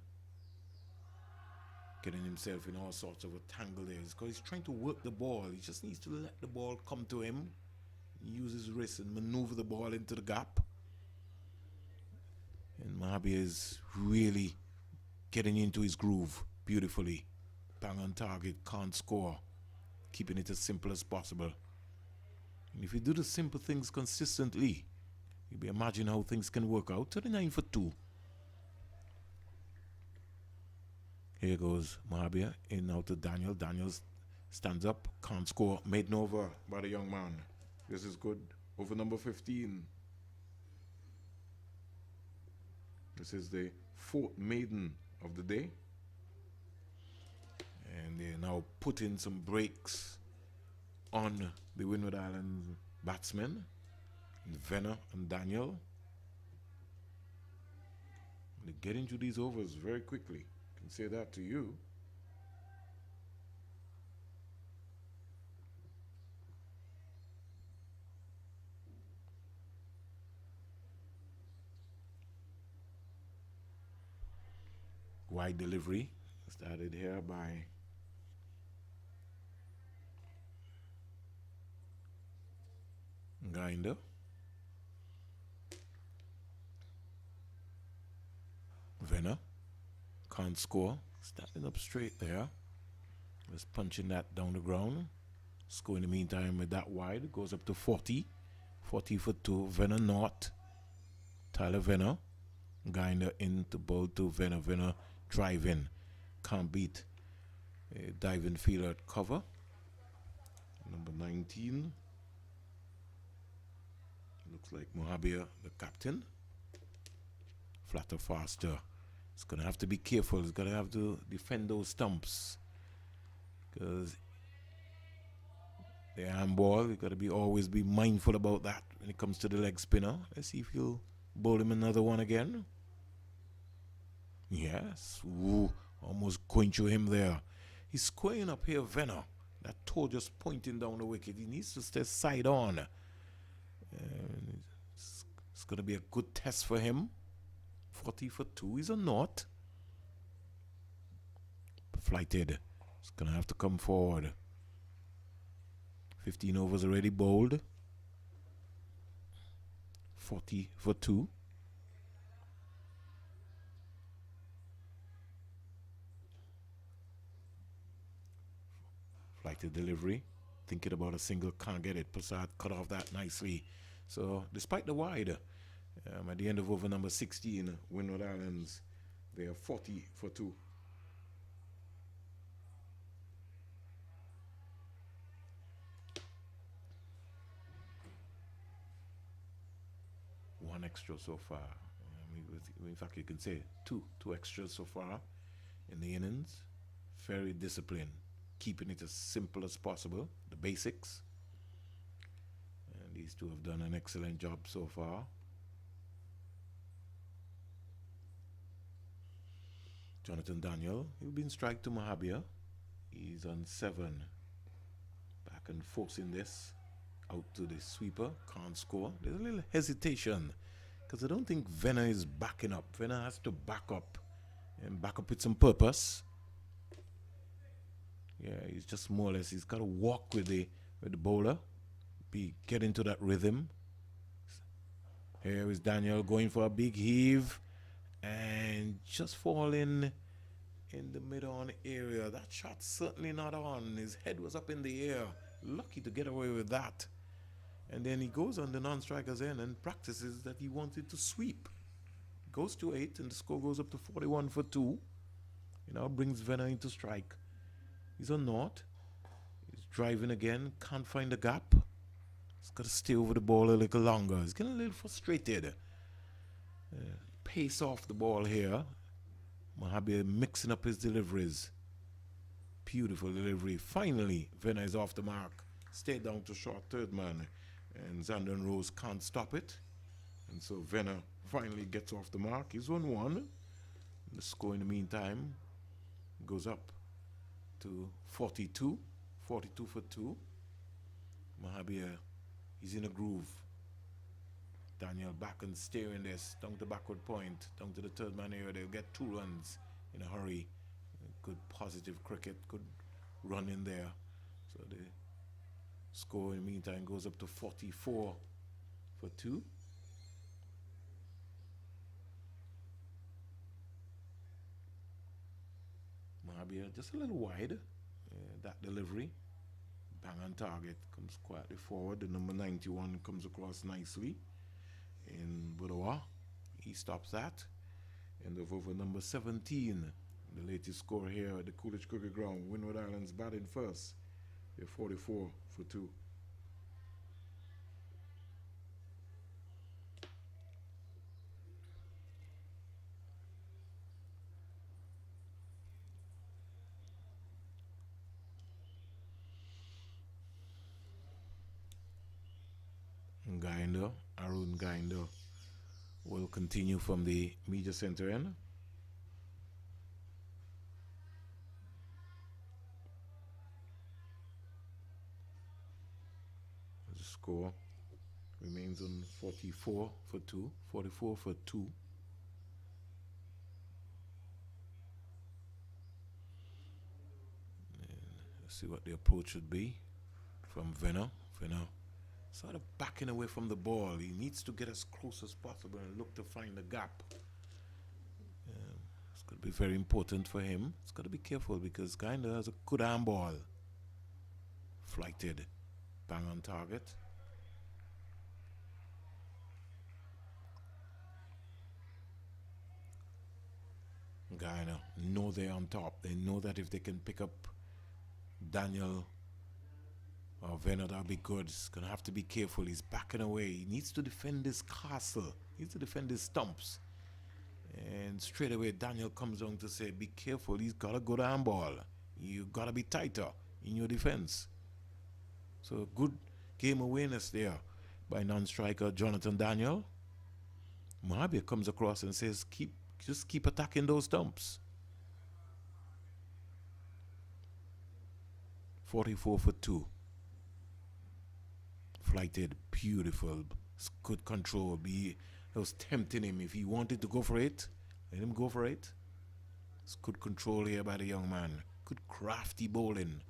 Getting himself in all sorts of a tangle there. Because he's trying to work the ball. He just needs to let the ball come to him. Use his wrist and maneuver the ball into the gap. And Mohabia is really getting into his groove beautifully. Bang on target, can't score. Keeping it as simple as possible. And if you do the simple things consistently, you'll be imagining how things can work out. 39 for 2. Here goes Mohabia in now to Daniel. Daniel stands up, can't score. Made no over by the young man. This is good. Over number 15. This is the 4th maiden of the day. And they're now putting some breaks on the Windward Islands batsmen. Venner and Daniel. They get into these overs very quickly. I can say that to you. Wide delivery started here by Guyana. Venner can't score. Standing up straight there. Just punching that down the ground. Score in the meantime with that wide. Goes up to 40. 40 for 2. Venner not. Tyler Venner. Guyana into ball to Venner. Venner driving. Can't beat a diving fielder at cover. Number 19. Looks like Mohabia, the captain. Flatter faster. He's going to have to be careful. He's going to have to defend those stumps. Because the handball, you've got to be always be mindful about that when it comes to the leg spinner. Let's see if he'll bowl him another one again. Yes. Ooh, almost going through him there. He's squaring up here, Venner. That toe just pointing down the wicket. He needs to stay side on. It's going to be a good test for him. 40 for 2 is a knot. Flighted. It's going to have to come forward. 15 overs already bowled. 40 for 2. Flighted delivery. Thinking about a single, can't get it. Prasad cut off that nicely. So, despite the wide, at the end of over number 16, Windward Islands, they are 40 for 2. One extra so far. In fact, you can say two extras so far in the innings. Very disciplined, keeping it as simple as possible, the basics. And these two have done an excellent job so far. Jonathan Daniel, he'll be in strike to Mohabia. He's on 7. Back and forcing this out to the sweeper. Can't score. There's a little hesitation because I don't think Venner is backing up. Venner has to back up and back up with some purpose. Yeah, he's just more or less, he's got to walk with the bowler, get into that rhythm. Here is Daniel going for a big heave and just falling in the mid-on area. That shot's certainly not on. His head was up in the air. Lucky to get away with that. And then he goes on the non-striker's end and practices that he wanted to sweep. Goes to 8 and the score goes up to 41 for 2. You know, brings Venner into strike. He's on naught. He's driving again. Can't find the gap. He's got to stay over the ball a little longer. He's getting a little frustrated. Pace off the ball here. Mohabi mixing up his deliveries. Beautiful delivery. Finally, Venner is off the mark. Stay down to short third man. And Xander and Rose can't stop it. And so Venner finally gets off the mark. He's 1-1. The score in the meantime goes up to 42. 42 for 2. Mohabi, he's in a groove. Daniel back and steering this down to backward point, down to the third man area. They'll get 2 runs in a hurry. Good positive cricket, good run in there. So the score in the meantime goes up to 44 for 2. Mohabi just a little wide. That delivery. Bang on target. Comes quietly forward. The number 91 comes across nicely. In Budawa, he stops that. And over number 17, the latest score here at the Coolidge Cricket Ground. Windward Islands batting first. They're 44 for 2. Arun Guyana will continue from the media center end. The score remains on 44 for 2. 44 for 2. And let's see what the approach should be from Venner. Sort of backing away from the ball. He needs to get as close as possible and look to find the gap. It's going to be very important for him. He's got to be careful because Guyana has a good arm ball. Flighted. Bang on target. Guyana know they're on top. They know that if they can pick up Daniel or Venner, that'll be good. He's going to have to be careful. He's backing away. He needs to defend his castle. He needs to defend his stumps. And straight away, Daniel comes on to say, be careful. He's got a good arm ball. You got to be tighter in your defense. So good game awareness there by non-striker Jonathan Daniel. Mohabi comes across and says, just keep attacking those stumps. 44 for 2. Flighted, beautiful, good control. It was tempting him. If he wanted to go for it, let him go for it. It's good control here by the young man. Good crafty bowling.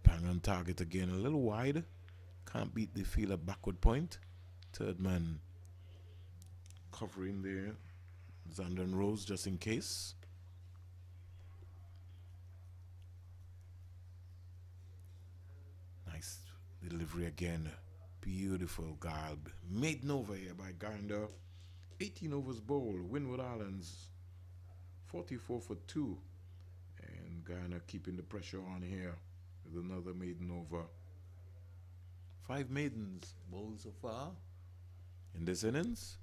Bang on target again, a little wide. Can't beat the fielder backward point. Third man covering there. Xander and Rose just in case. Nice delivery again. Beautiful garb. Maiden over here by Guyana. 18 overs bowled. Windward Islands 44 for 2. And Guyana keeping the pressure on here with another maiden over. 5 maidens bowled so far in this innings.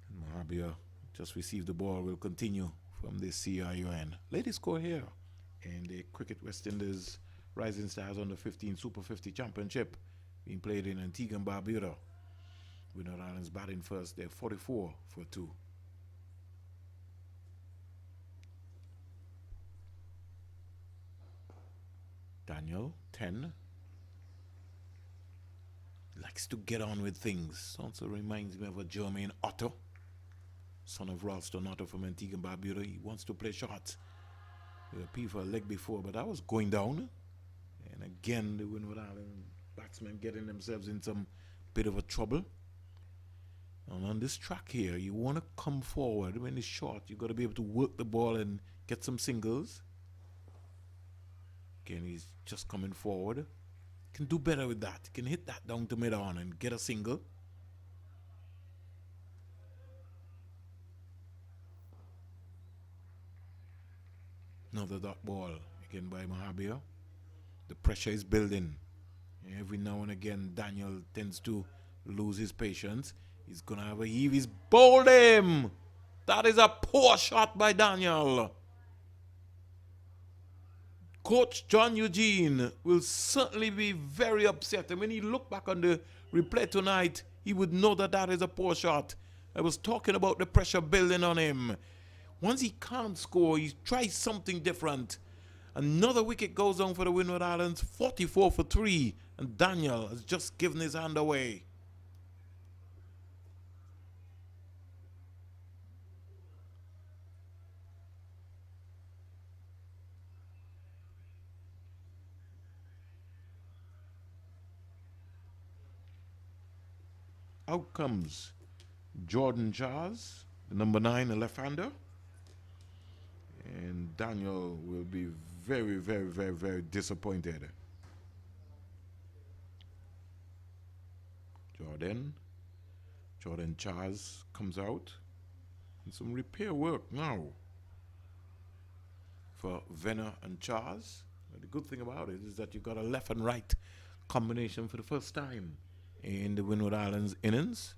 And Mohabia just received the ball. Will continue from the CRUN. Latest score here in the Cricket West Indies Rising Stars Under 15 Super 50 Championship being played in Antigua and Barbuda. Windward Islands batting first. They're 44 for 2. Daniel 10. likes to get on with things. Also reminds me of a Jermaine Otto, son of Ralston Otto from Antigua and Barbuda. He wants to play shots. A P for a leg before, but that was going down. And again, the Windward Island batsmen getting themselves in some bit of a trouble. And on this track here, you want to come forward when it's short. You got to be able to work the ball and get some singles. Again, he's just coming forward. Can do better with that. Can hit that down to mid-on and get a single. Another dot ball again by Mahabir. The pressure is building. Every now and again, Daniel tends to lose his patience. He's going to have a heave. He's bowled him. That is a poor shot by Daniel. Coach John Eugene will certainly be very upset. And when he looked back on the replay tonight, he would know that that is a poor shot. I was talking about the pressure building on him. Once he can't score, he tries something different. Another wicket goes down for the Windward Islands, 44 for 3. And Daniel has just given his hand away. Out comes Jordan Charles, the number 9, a left-hander. And Daniel will be very, very, very, very disappointed. Jordan Charles comes out. And some repair work now for Venner and Charles. But the good thing about it is that you got a left and right combination for the first time in the Windward Islands innings.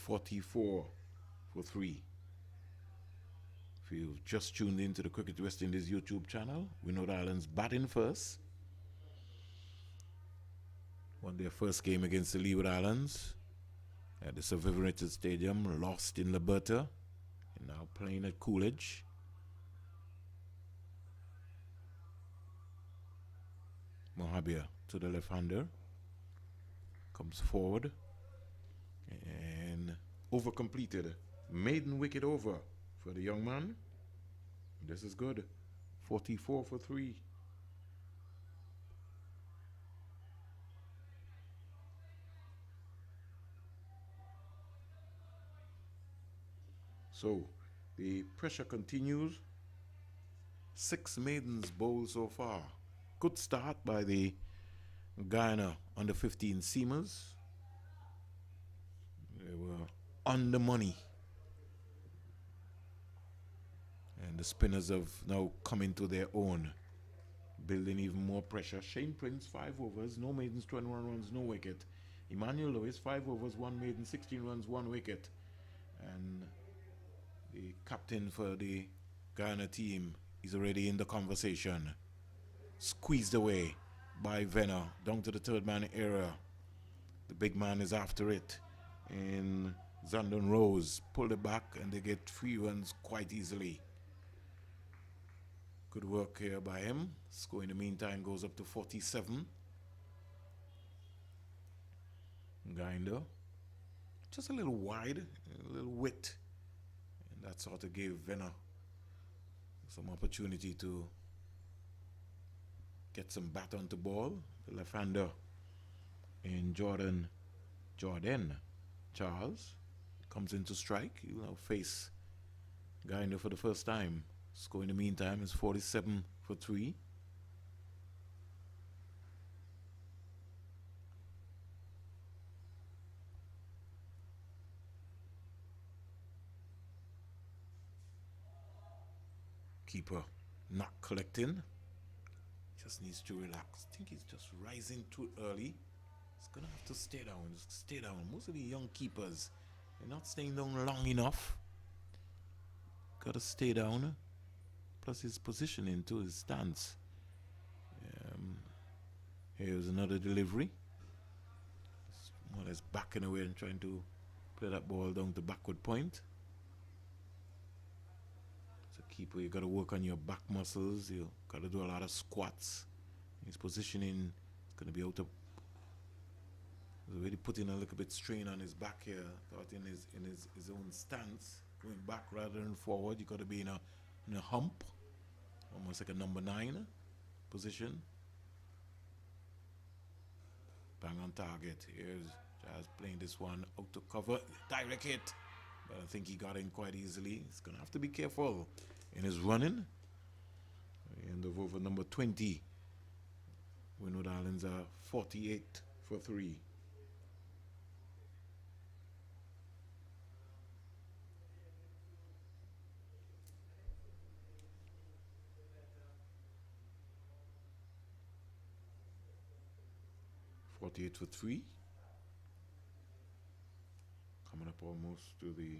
.44 for 3. If you've just tuned into the Cricket West Indies YouTube channel, Windward Islands batting first. Won their first game against the Leeward Islands at the Sir Vivian Richards Stadium, lost in Liberta, and now playing at Coolidge. Mohabia to the left-hander, comes forward and over-completed. Maiden wicket over for the young man. This is good. 44 for 3. So the pressure continues. 6 maidens bowled so far. Good start by the Guyana under 15 seamers. They were on the money. And the spinners have now come into their own, building even more pressure. Shane Prince, 5 overs, no maidens, 21 runs, no wicket. Emmanuel Lewis, 5 overs, 1 maiden, 16 runs, 1 wicket. And the captain for the Guyana team is already in the conversation. Squeezed away by Venner down to the 3rd man area. The big man is after it. And Zandon Rose pulled it back and they get 3 runs quite easily. Good work here by him. Score in the meantime goes up to 47. Guyana just a little wide, a little width. And that sort of gave Venner some opportunity to get some bat onto ball. The left-hander in Jordan Charles comes into strike. He will now face Guyana for the first time. Score in the meantime is 47 for 3. Keeper not collecting. Just needs to relax. I think he's just rising too early. He's gonna have to stay down. Just stay down. Most of the young keepers, they're not staying down long enough. Gotta stay down. Plus his positioning to his stance. Here's another delivery. more or less backing away and trying to play that ball down to backward point. As a keeper, you got to work on your back muscles. You got to do a lot of squats. His positioning is going to be out of. He's already putting a little bit strain on his back here. Thought in his own stance, going back rather than forward. You got to be in a hump, almost like a number 9 position. Bang on target. Here's Jazz playing this one out to cover. Direct hit. But I think he got in quite easily. He's going to have to be careful in his running. End of over number 20. Windward Islands are 48 for 3. For 3. Coming up almost to the.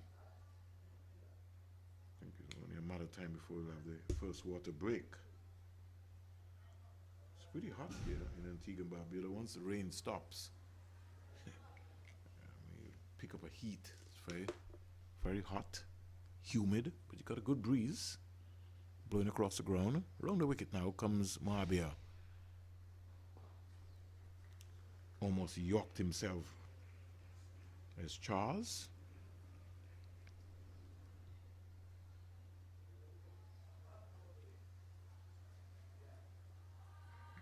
I think it's only a matter of time before we have the first water break. It's pretty hot here in Antigua and Barbuda. Once the rain stops, you pick up a heat. It's very, very hot, humid, but you got a good breeze blowing across the ground. Around the wicket now comes Mahabir. Almost yorked himself. There's Charles.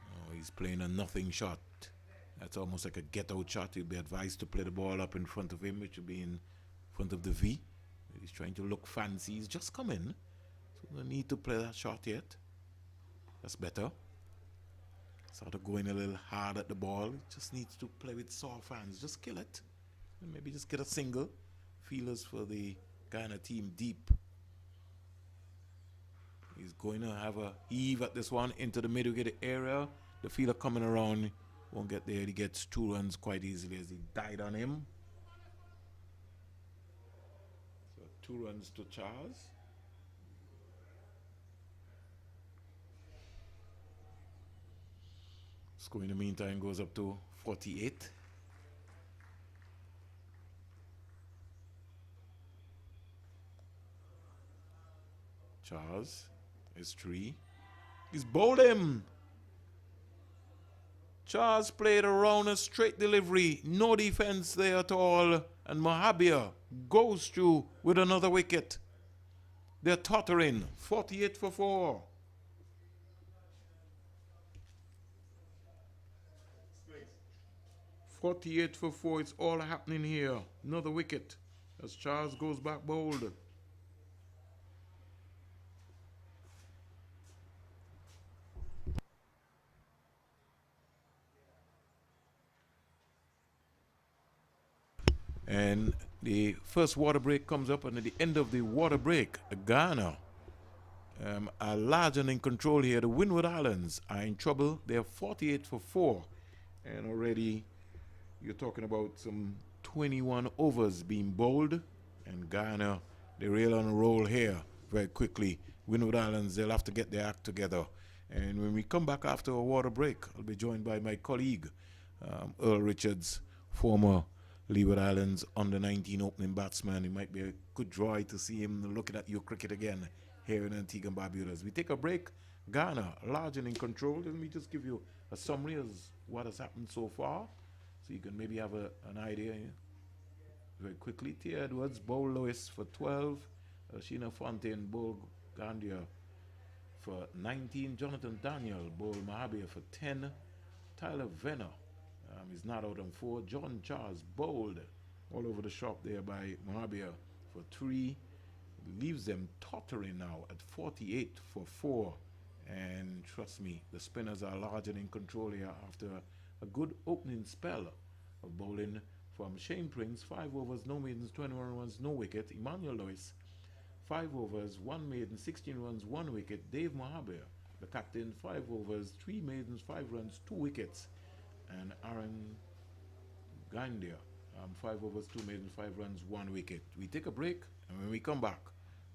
Oh, he's playing a nothing shot. That's almost like a get-out shot. He'll be advised to play the ball up in front of him, which will be in front of the V. He's trying to look fancy. He's just come in, so no need to play that shot yet. That's better. Sort of going a little hard at the ball. Just needs to play with soft hands. Just kill it. And maybe just get a single. Feelers for the Guyana team deep. He's going to have a heave at this one into the mid-wicket area. The fielder coming around won't get there. He gets 2 runs quite easily as he died on him. So 2 runs to Charles. Score in the meantime goes up to 48. Charles is 3. He's bowled him. Charles played around a straight delivery. No defense there at all. And Mahabir goes through with another wicket. They're tottering. 48 for 4. 48 for 4. It's all happening here. Another wicket as Charles goes back bowled. And the first water break comes up, and at the end of the water break, Guyana are large and in control here. The Windward Islands are in trouble. They're 48 for 4. And already you're talking about some 21 overs being bowled, and Guyana, they reel on a roll here very quickly. Windward Islands, they'll have to get their act together. And when we come back after a water break, I'll be joined by my colleague, Earl Richards, former Leeward Islands under-19 opening batsman. It might be a good joy to see him looking at your cricket again here in Antigua and Barbuda. As we take a break, Ghana, large and in control. Let me just give you a summary of what has happened so far, so you can maybe have an idea very quickly. Tia Edwards bowled Lewis for 12. Sheena Fontaine bowled Gandia for 19. Jonathan Daniel bowled Mahabir for 10. Tyler Venner is not out on 4. John Charles bowled all over the shop there by Mahabir for 3. Leaves them tottering now at 48 for 4. And trust me, the spinners are large and in control here after a good opening spell of bowling from Shane Prince. 5 overs, no maidens, 21 runs, no wicket. Emmanuel Lewis, 5 overs, 1 maiden, 16 runs, 1 wicket. Dave Mahabir, the captain, 5 overs, 3 maidens, 5 runs, 2 wickets. And Aaron Gandia, 5 overs, 2 maidens, 5 runs, 1 wicket. We take a break, and when we come back,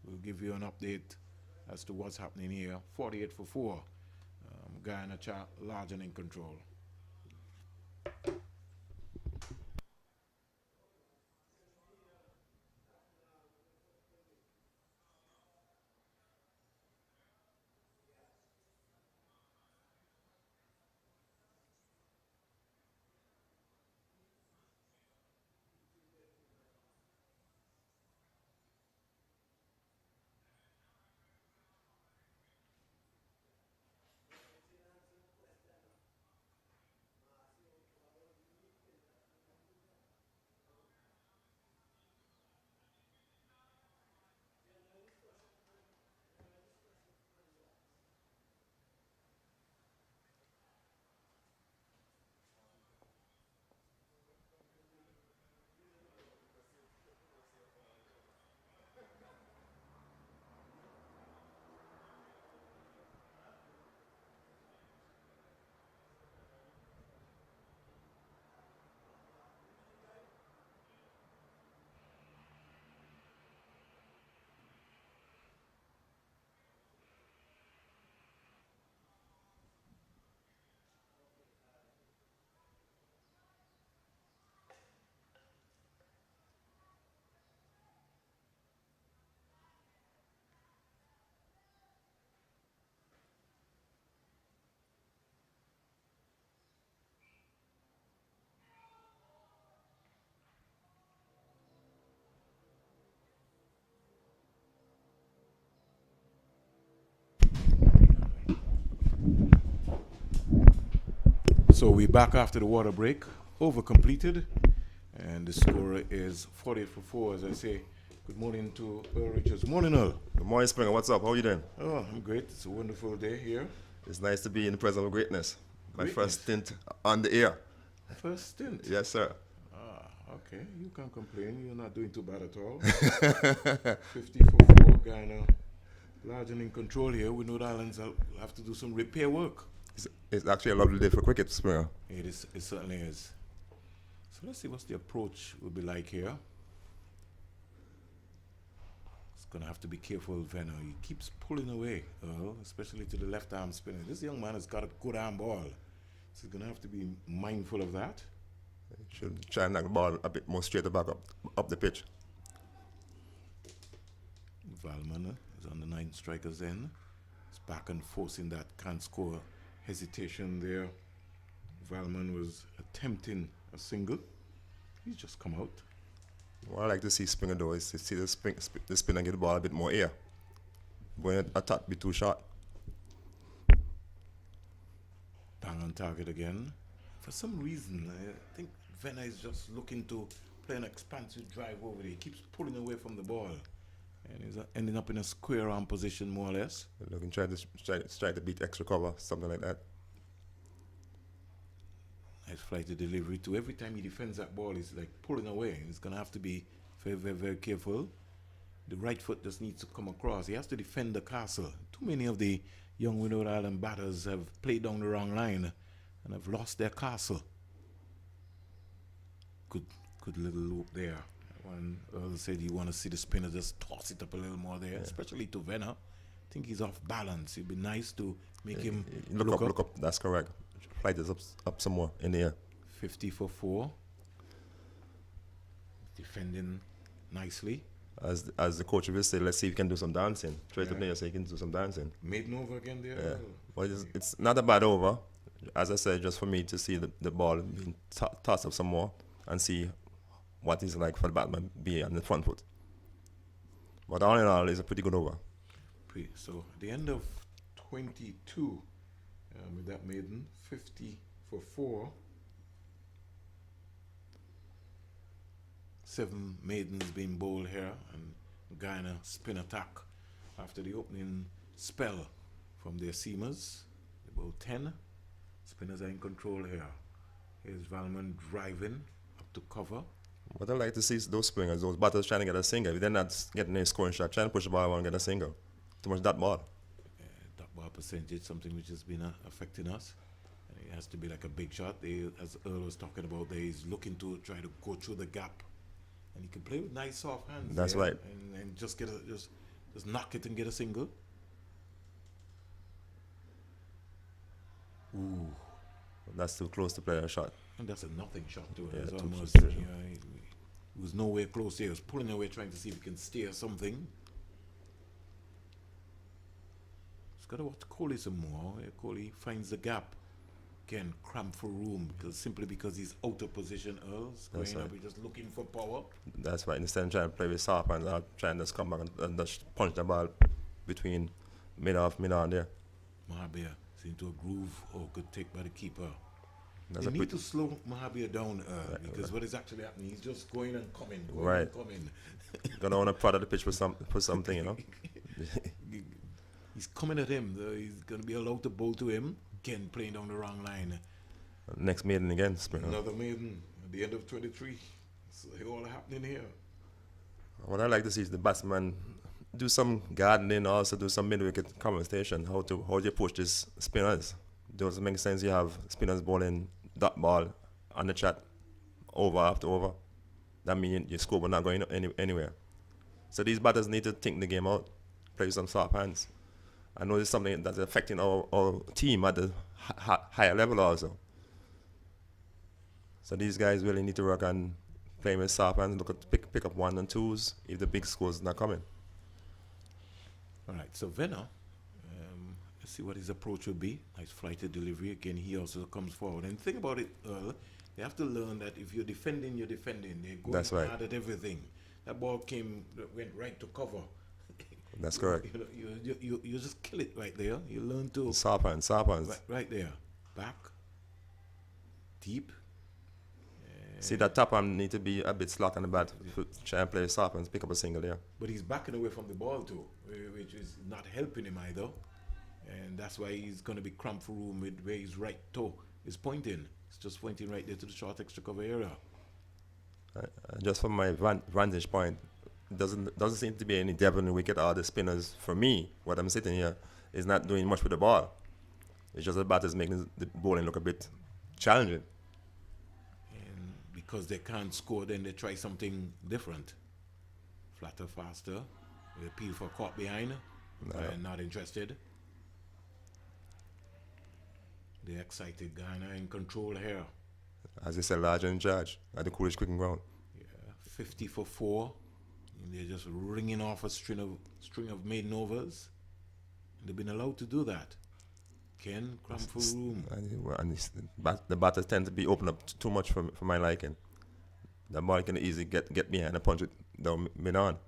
we'll give you an update as to what's happening here. 48 for 4. Guyana large and in control. So we're back after the water break, over completed, and the score is 48 for 4. As I say, good morning to Earl Richards. Morning, Earl. Good morning, Springer. What's up? How are you doing? Oh, I'm great. It's a wonderful day here. It's nice to be in the presence of greatness. My Greatness. first stint on the air. First stint. Yes, sir. Ah, okay. You can't complain. You're not doing too bad at all. 50 for 4, Guyana. Large and in control here. Windward Islands will have to do some repair work. It's actually a lovely day for cricket, Springer. It certainly is. So let's see what the approach will be like here. It's going to have to be careful, Venner. He keeps pulling away, Earl, especially to the left arm spinner. This young man has got a good arm ball. So he's going to have to be mindful of that. Should try and knock the ball a bit more straight back up the pitch. Valman is on the 9 strikers end. It's back and forcing that can't score. Hesitation there. Valman was attempting a single. He's just come out. What I like to see Springer do is to see the spinner get the ball a bit more air. When attack be too short. Bang on target again. For some reason, I think Venner is just looking to play an expansive drive over there. He keeps pulling away from the ball. And he's ending up in a square arm position, more or less. Looking try to beat extra cover, something like that. Nice flight to delivery too. Every time he defends that ball, he's like pulling away. He's going to have to be very, very, very careful. The right foot just needs to come across. He has to defend the castle. Too many of the young Windward Island batters have played down the wrong line and have lost their castle. Good little loop there. When Earl said you want to see the spinner just toss it up a little more there, especially to Venner. I think he's off balance. It'd be nice to make him look up. That's correct. Flight is up some more in the air. 50 for 4. Defending nicely. As the coach will say, let's see if he can do some dancing. Try to play so he can do some dancing. Maiden over again there. Yeah. Well, it's not a bad over. As I said, just for me to see the ball being tossed up some more and see what it's like for the batsman be on the front foot. But all in all, it's a pretty good over. So at the end of 22 with that maiden, 50 for 4. 7 maidens being bowled here, and Guyana spin attack after the opening spell from their seamers. They bowl 10. Spinners are in control here. Here's Valman driving up to cover. What I like to see is those springers, those batters trying to get a single. If they're not getting a scoring shot, trying to push the ball and get a single. Too much dot ball. Dot ball percentage, something which has been affecting us. It has to be like a big shot. As Earl was talking about, he's looking to try to go through the gap. And he can play with nice soft hands. That's right. And just get just knock it and get a single. Ooh. That's too close to play a shot. And that's a nothing shot to it. Yeah, It's almost, true. he was nowhere close here. He was pulling away trying to see if he can steer something. He's got to watch Coley some more. Coley finds the gap. Again, cramp for room simply because he's out of position. Earl's going up, he's just looking for power. That's right. Instead of trying to play with soft hands, I'll try and just come back and just punch the ball between mid on there. Mahabir is into a groove good take by the keeper. That's they need to slow Mahabir down because what is actually happening, he's just going and coming. Gonna want to prod of the pitch for something, you know. He's coming at him. He's going to be allowed to bowl to him. Again, playing down the wrong line. Next maiden again, Springer. Another maiden at the end of 23. So all happening here. What I like to see is the batsman do some gardening, also do some mid-wicket conversation. How you approach these spinners. Does it make sense? You have spinners bowling dot ball on the chat, over after over. That means your score will not going anywhere. So these batters need to think the game out, play with some soft hands. I know it's something that's affecting our team at the higher level also. So these guys really need to work on playing with soft hands, look at pick up 1 and 2s if the big score's not coming. All right, so Venner, let's see what his approach will be. Nice flighted delivery. Again, he also comes forward. And the thing about it, Earl, you have to learn that if you're defending, you're defending. They're going hard at everything. That ball went right to cover. That's correct. You just kill it right there. You learn to soft hands. Right there. Back. deep. See, that top arm need to be a bit slack on the bat. Try and play soft and pick up a single there. But he's backing away from the ball too, which is not helping him either. And that's why he's going to be cramped for room with where his right toe is pointing. It's just pointing right there to the short extra cover area. Just from my vantage point, doesn't seem to be any depth in the wicket or the spinners. For me, what I'm sitting here is not doing much with the ball. It's just the batters making the bowling look a bit challenging. And because they can't score, then they try something different. Flatter, faster. They appeal for caught behind. Not interested. The excited Guyana in control here. As they said, larger in charge at the Coolidge cricket ground. Yeah, 50 for 4. And they're just ringing off a string of maiden overs. And they've been allowed to do that. Ken, cramp for room. And the batters tend to be open up too much for my liking. The ball can easily get behind and punch it down mid-on.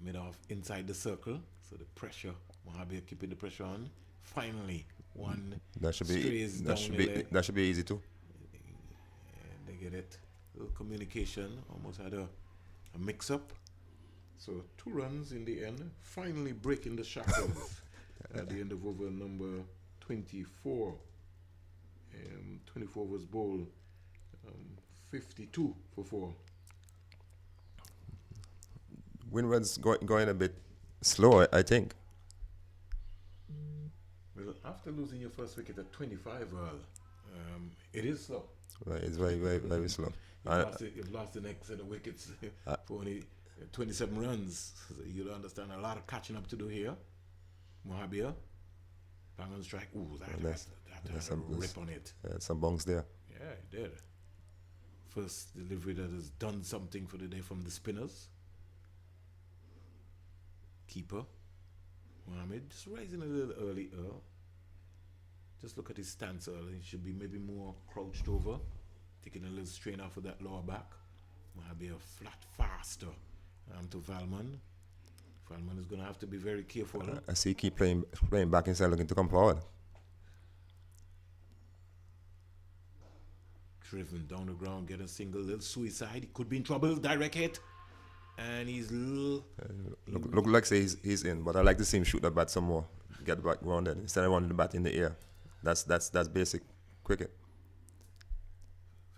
Mid-off inside the circle. So the pressure, Mohabi keeping the pressure on. Finally, one that should be easy too. And they get it. A little communication, almost had a mix-up. So 2 runs in the end, finally breaking the shackles at the end of over number 24. 24 was bowled, 52 for 4. Windwards going a bit slow, I think. Well, after losing your first wicket at 25, Earl, it is slow. Right, it's very, very, very slow. You've lost the next set of wickets for only 27 runs. So you'll understand a lot of catching up to do here. Mohabir, bang on strike. Ooh, that had a rip on it. Some bunks there. Yeah, it did. First delivery that has done something for the day from the spinners. Keeper, Mohammed, just rising a little early. Just look at his stance early. He should be maybe more crouched over, taking a little strain off of that lower back. Mohabir flat faster. To Valman. Valman is going to have to be very careful. I see he keep playing back inside, looking to come forward. Driven down the ground, get a single, little suicide. He could be in trouble, direct hit. And he's look like he's in, but I like to see him shoot the bat some more. Get back grounded instead of running the bat in the air. That's basic cricket.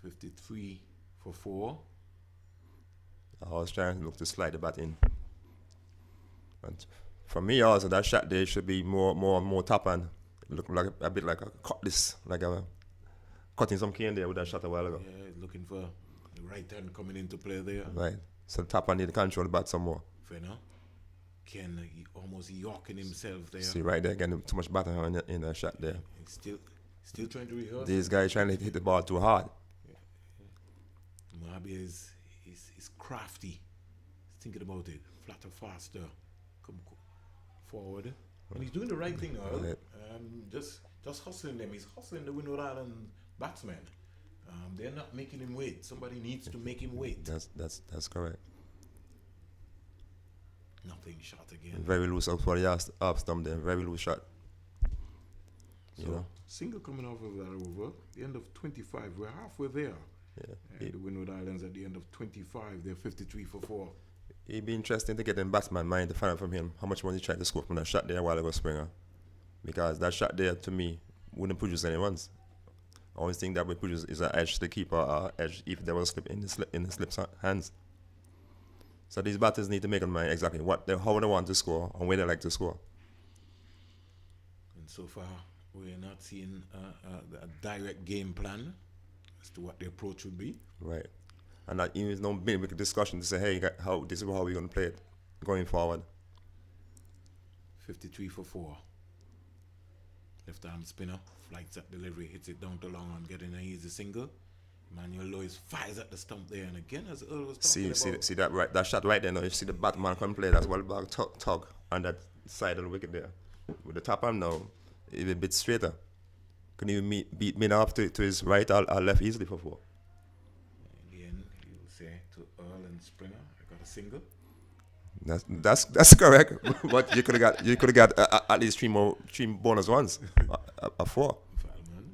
53 for 4. I was trying to look to slide the bat in. And for me also, that shot there should be more top and look like a bit like a cutlass, like a cutting some cane there with that shot a while ago. Yeah, looking for the right hand coming into play there. Right. So the top and need to control the bat some more. Fena. Ken almost yorking himself there. See right there, getting too much batter in that shot there. He's still trying to rehearse. These guys trying to hit the ball too hard. Mohabi is crafty. He's thinking about it. Flatter, faster. Come forward. And he's doing the right thing, Earl. Right. Just hustling them. He's hustling the Windward Island batsmen. They're not making him wait. Somebody needs to make him wait. That's correct. Nothing shot again. Very loose out for the off stump there. Very loose shot. So, single coming off of that over. The end of 25. We're halfway there. Yeah. And the Windward Islands at the end of 25. They're 53 for 4. It'd be interesting to get in batsman mind to find out from him how much money he tried to score from that shot there a while ago, Springer. Because that shot there, to me, wouldn't produce any runs. Only thing that would produce is an edge to the keeper or edge if there was a slip in the slip's hands. So these batters need to make up mind exactly how they want to score and where they like to score. And so far, we're not seeing a direct game plan as to what the approach would be. Right. And that even no big discussion to say, hey, this is how we're going to play it going forward. 53 for 4. Left arm spinner, flights at delivery, hits it down to long on, getting an easy single. Manuel Lewis fires at the stump there, and again, as Earl was talking about. See that right? That shot right there. Now you see the Batman come play that well back tug on that side of the wicket there. With the top arm now, it's a bit straighter. Can you beat me off to his right or left easily for 4? In the end, he will say to Earl and Springer, I got a single. That's correct. But you could have got at least three bonus ones, a 4. Valman,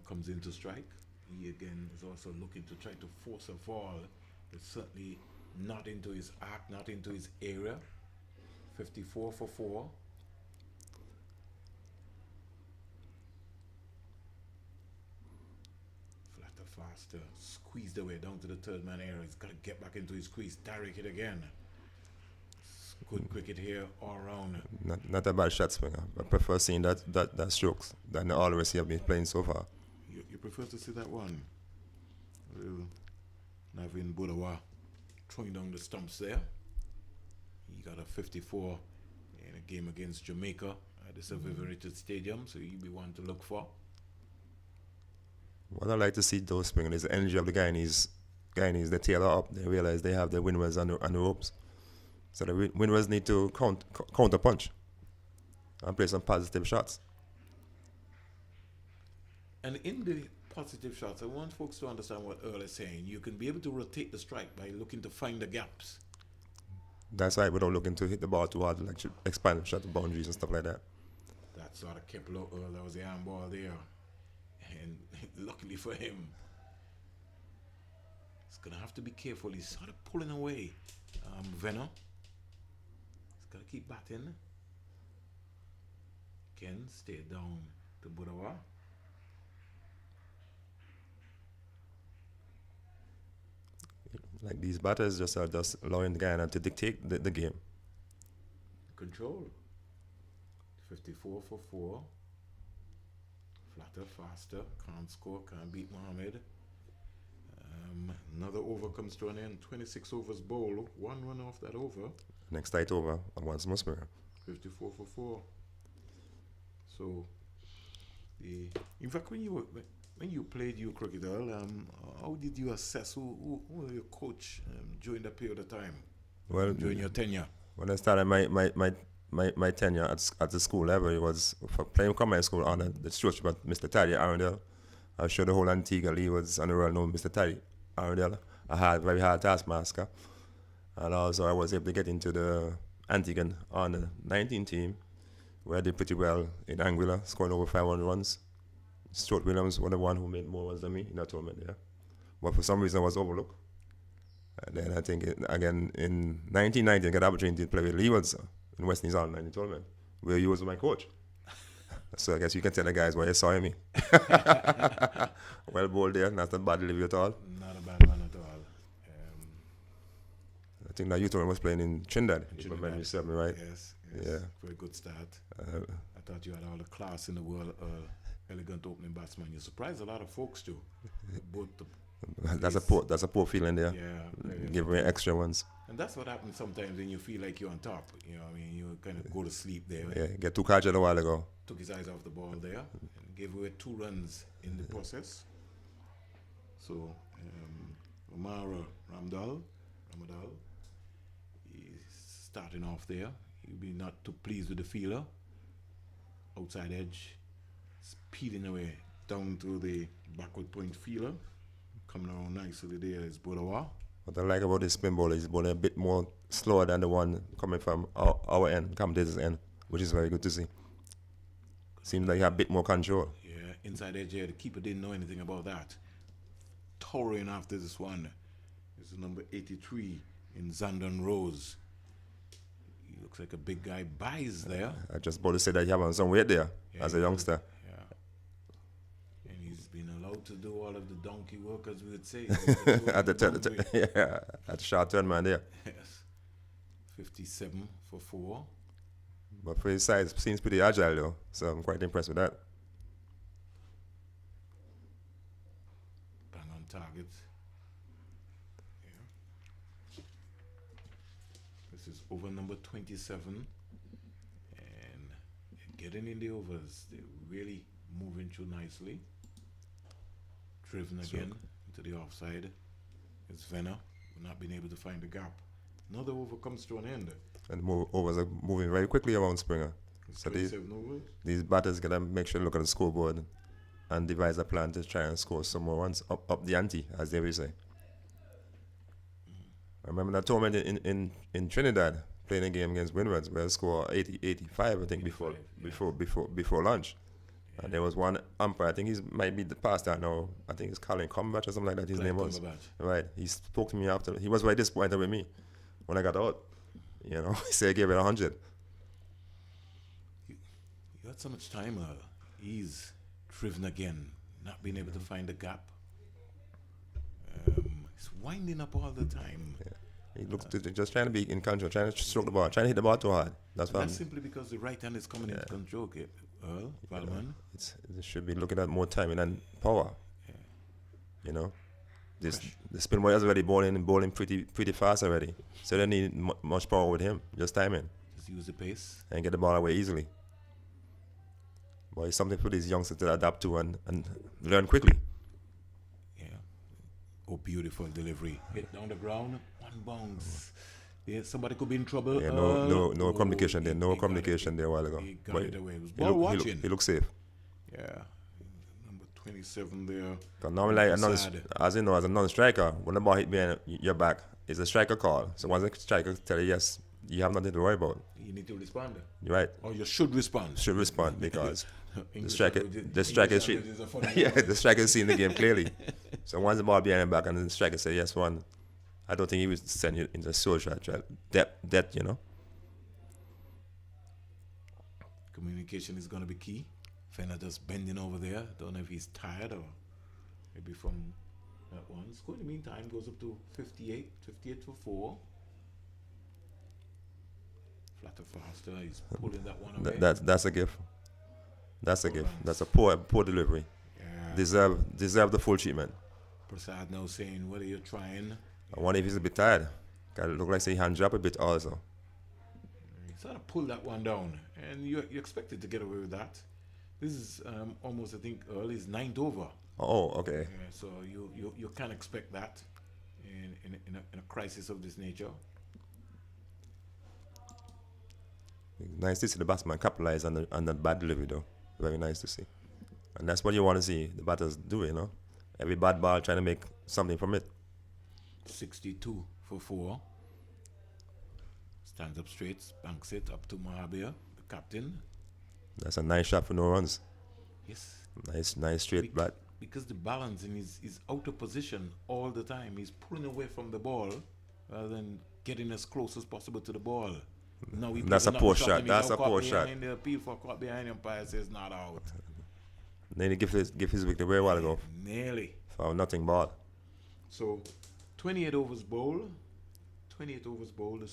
comes in to strike. He again is also looking to try to force a ball. It's certainly not into his arc, not into his area. 54 for 4. Flatter, faster. Squeezed away down to the third man area. He's got to get back into his crease. Direct it again. Good cricket here all around. Not a bad shot swinger. I prefer seeing that strokes than all the rest you have been playing so far. You prefer to see that one? Well, Navin Budawa throwing down the stumps there. He got a 54 in a game against Jamaica at the Survivorited Stadium, so he'll be one to look for. What I like to see those springers is the energy of the Guyanese, they tailor up. They realize they have the Windwards on the ropes. So the Windwards need to counter punch and play some positive shots. And in the positive shots, I want folks to understand what Earl is saying. You can be able to rotate the strike by looking to find the gaps. That's right, without looking to hit the ball too hard, like expand shot the boundaries and stuff like that. That sort of kept low Earl. That was the arm ball there. And luckily for him, he's going to have to be careful. He's sort of pulling away. Venner. He's got to keep batting. Again, stay down to Budawa. Like these batters just are just allowing Guyana to dictate the game. Control. 54 for 4. Flatter, faster. Can't score, can't beat Mohammed. Another over comes to an end. 26 overs bowl. 1 run off that over. Next tight over, once more springer. 54 for 4. So, in fact, when you played your cricket, how did you assess who was your coach during that period of time? Well, during your tenure. When I started my tenure at the school level, it was for playing common school under the stewardship of Mr. Taddy Arundel. I'm sure the whole Antigua League was on the world known Mr. Taddy Arundel. I had very hard taskmaster. And also I was able to get into the Antiguan on the 19 team, where I did pretty well in Anguilla, scoring over 500 runs. Stuart Williams was the one who made more runs than me in that tournament, yeah. But for some reason I was overlooked. And then I think, again, in 1990, I got the opportunity to play with Windwards in West Indies All 90 tournament, where you was my coach. So I guess you can tell the guys why you saw me. Well bowled there, not a bad delivery at all. Not a bad one at all. I think that youth tournament was playing in Trinidad, if my memory serves me right. Yes. Yeah. Very good start. I thought you had all the class in the world. Elegant opening batsman. You surprised a lot of folks too. Both that's a poor feeling there. Yeah. Give me extra ones. And that's what happens sometimes when you feel like you're on top. You know what I mean? You kind of go to sleep there. Yeah, get too casual a while ago. Took his eyes off the ball there and gave away 2 runs in the process. So, Omara Ramadal, he's starting off there. He'll be not too pleased with the fielder. Outside edge, speeding away down to the backward point fielder. Coming around nicely there is Budawa. What I like about this spin bowler is he's bowling a bit more slower than the one coming from our end, commentator's end, which is very good to see. Seems like he had a bit more control. Yeah, inside edge here, the keeper didn't know anything about that. Towering after this one. This is number 83 in Zandon Rose. He looks like a big guy. Buys there. I just about to say that you have some weight there as a youngster. Yeah. And he's been allowed to do all of the donkey work, as we would say. at the short turn man there. Yes. 57 for 4. But for his size, seems pretty agile though, so I'm quite impressed with that. Bang on target. Yeah. This is over number 27. And getting in the overs, they're really moving through nicely. Driven again into the offside. It's Venner. We're not being able to find the gap. Another over comes to an end. And overs are moving very quickly around Springer. So these batters gotta make sure to look at the scoreboard and devise a plan to try and score some more runs, up the ante, as they will say. I remember that tournament in Trinidad, playing a game against Windwards, where I scored 85, I think, before lunch. And there was one umpire, I think he might be the past that now. I think it's Colin Cumberbatch or something like that. His name was. Right. He spoke to me after. He was very disappointed with me when I got out. You know, he said I gave it 100. You had so much time, he's driven again, not being able to find the gap. He's winding up all the time. Yeah. He looks just trying to be in control, trying to stroke the ball, trying to hit the ball too hard. That's simply because the right hand is coming into control, okay, Earl, Valman. They should be looking at more timing than power. Yeah. You know, the spin boy is already bowling pretty fast already. So they need much power with him, just timing. Just use the pace. And get the ball away easily. But it's something for these youngsters to adapt to and learn quickly. Yeah. Oh, beautiful delivery. Hit down the ground, one bounce. Yeah, somebody could be in trouble. Yeah, no communication there. No communication there a while ago. He got it away. It was ball watching. He looked safe. Yeah. Number 27 there. Normally, as you know, as a non-striker, when the ball hit behind your back, it's a striker call. So once the striker tell you yes, you have nothing to worry about. You need to respond. You're right. Or you should respond. Should respond because the striker is seeing the game clearly. So once the ball behind your back and the striker say yes one, I don't think he would send you into social depth, you know. Communication is going to be key. Fenner just bending over there. Don't know if he's tired or maybe from that one. Score in the meantime goes up to 58 for 4. Flatter faster. He's pulling that one away. That's a gift. That's a gift. That's a poor delivery. Yeah. Deserve the full treatment. Prasad now saying, what are you trying? I wonder if he's a bit tired. It look like say he hand drop a bit also. He sort of pulled that one down, and you expected to get away with that. This is almost, I think, Earl's 9th over. Oh, okay. Yeah, so you can't expect that in a crisis of this nature. Nice to see the batsman capitalize on that bad delivery though. Very nice to see. And that's what you want to see the batters do, you know. Every bad ball trying to make something from it. 62 for 4. Stands up straight, banks it up to Mahabir, the captain. That's a nice shot for no runs. Yes. Nice straight bat. Because the balance in his out of position all the time. He's pulling away from the ball rather than getting as close as possible to the ball. Now that's a poor shot. That's a poor shot. The appeal for caught behind umpire says not out. Then he give his victory a while ago. Nearly. For nothing ball. So 28 overs bowl. 28 overs bowl. The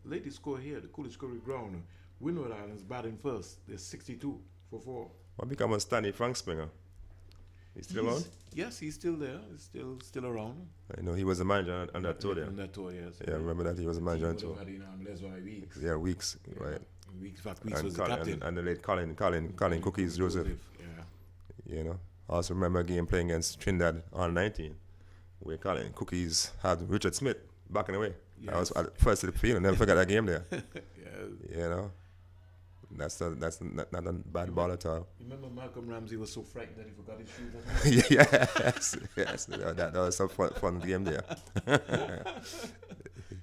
latest score here, the Coolidge Cricket Ground. Windward Islands batting first. They're 62 for 4. What become of Stanley Frank Springer? He's still on? Yes, he's still there. He's still around. I know he was a manager on that tour there. On that tour, yes. Yeah, I remember that he was a manager on tour. Weeks. Yeah, Weeks, right. Weeks, in fact, Weeks was the captain. And the late Colin Cookies Joseph. Yeah. You know, I also remember a game playing against Trinidad on 19, where Colin Cookies had Richard Smith backing away. Yes. I was at first to the field and never forgot that game there. Yeah. You know, that's not a bad ball at all. Remember Malcolm Ramsey was so frightened that he forgot his shoes? yes, that was some fun game there.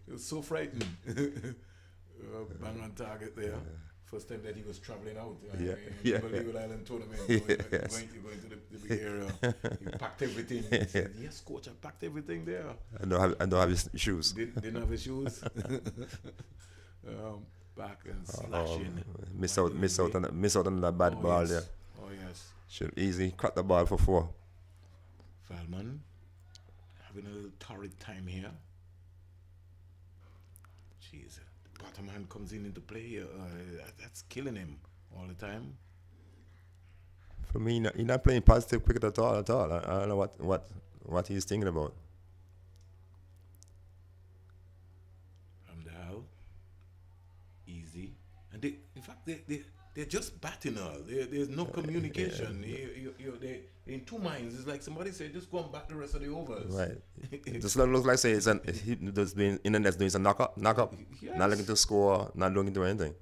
He was so frightened. Bang on target there. First time that he was traveling out. Leeward Island tournament. You're going to the big area. He packed everything. He said, yes, coach, I packed everything there. I don't have his shoes. Didn't have his shoes. Back and slashing. Miss out on that bad ball there. Oh yes. Should easily cut the ball for 4. Valman having a little torrid time here. Jeez, the bottom hand comes into play here. That's killing him all the time. For me, he's not playing positive cricket at all. I don't know what he's thinking about. Easy, and in fact they're just batting all. There's no communication. They're in two minds. It's like somebody said, just go and bat the rest of the overs. Right. It just looks like say he's doing in the net doing a knock up, yes. Not looking to score, not looking to anything.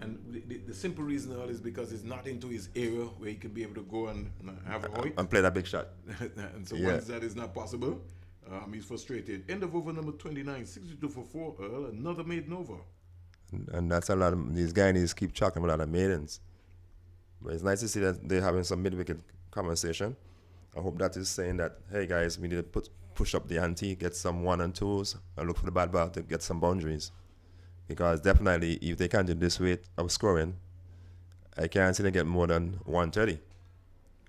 And the simple reason is because it's not into his area where he can be able to go and have a hoik. And play that big shot. And so once that is not possible, he's frustrated. End of over number 29, 62 for 4, Earl. Another maiden over. And that's a lot of, these Guyanese keep chalking a lot of maidens. But it's nice to see that they're having some mid-wicket conversation. I hope that is saying that, hey guys, we need to push up the ante, get some 1 and 2s, and look for the bad ball to get some boundaries. Because definitely, if they can't do this rate of scoring, I can't see them get more than 130.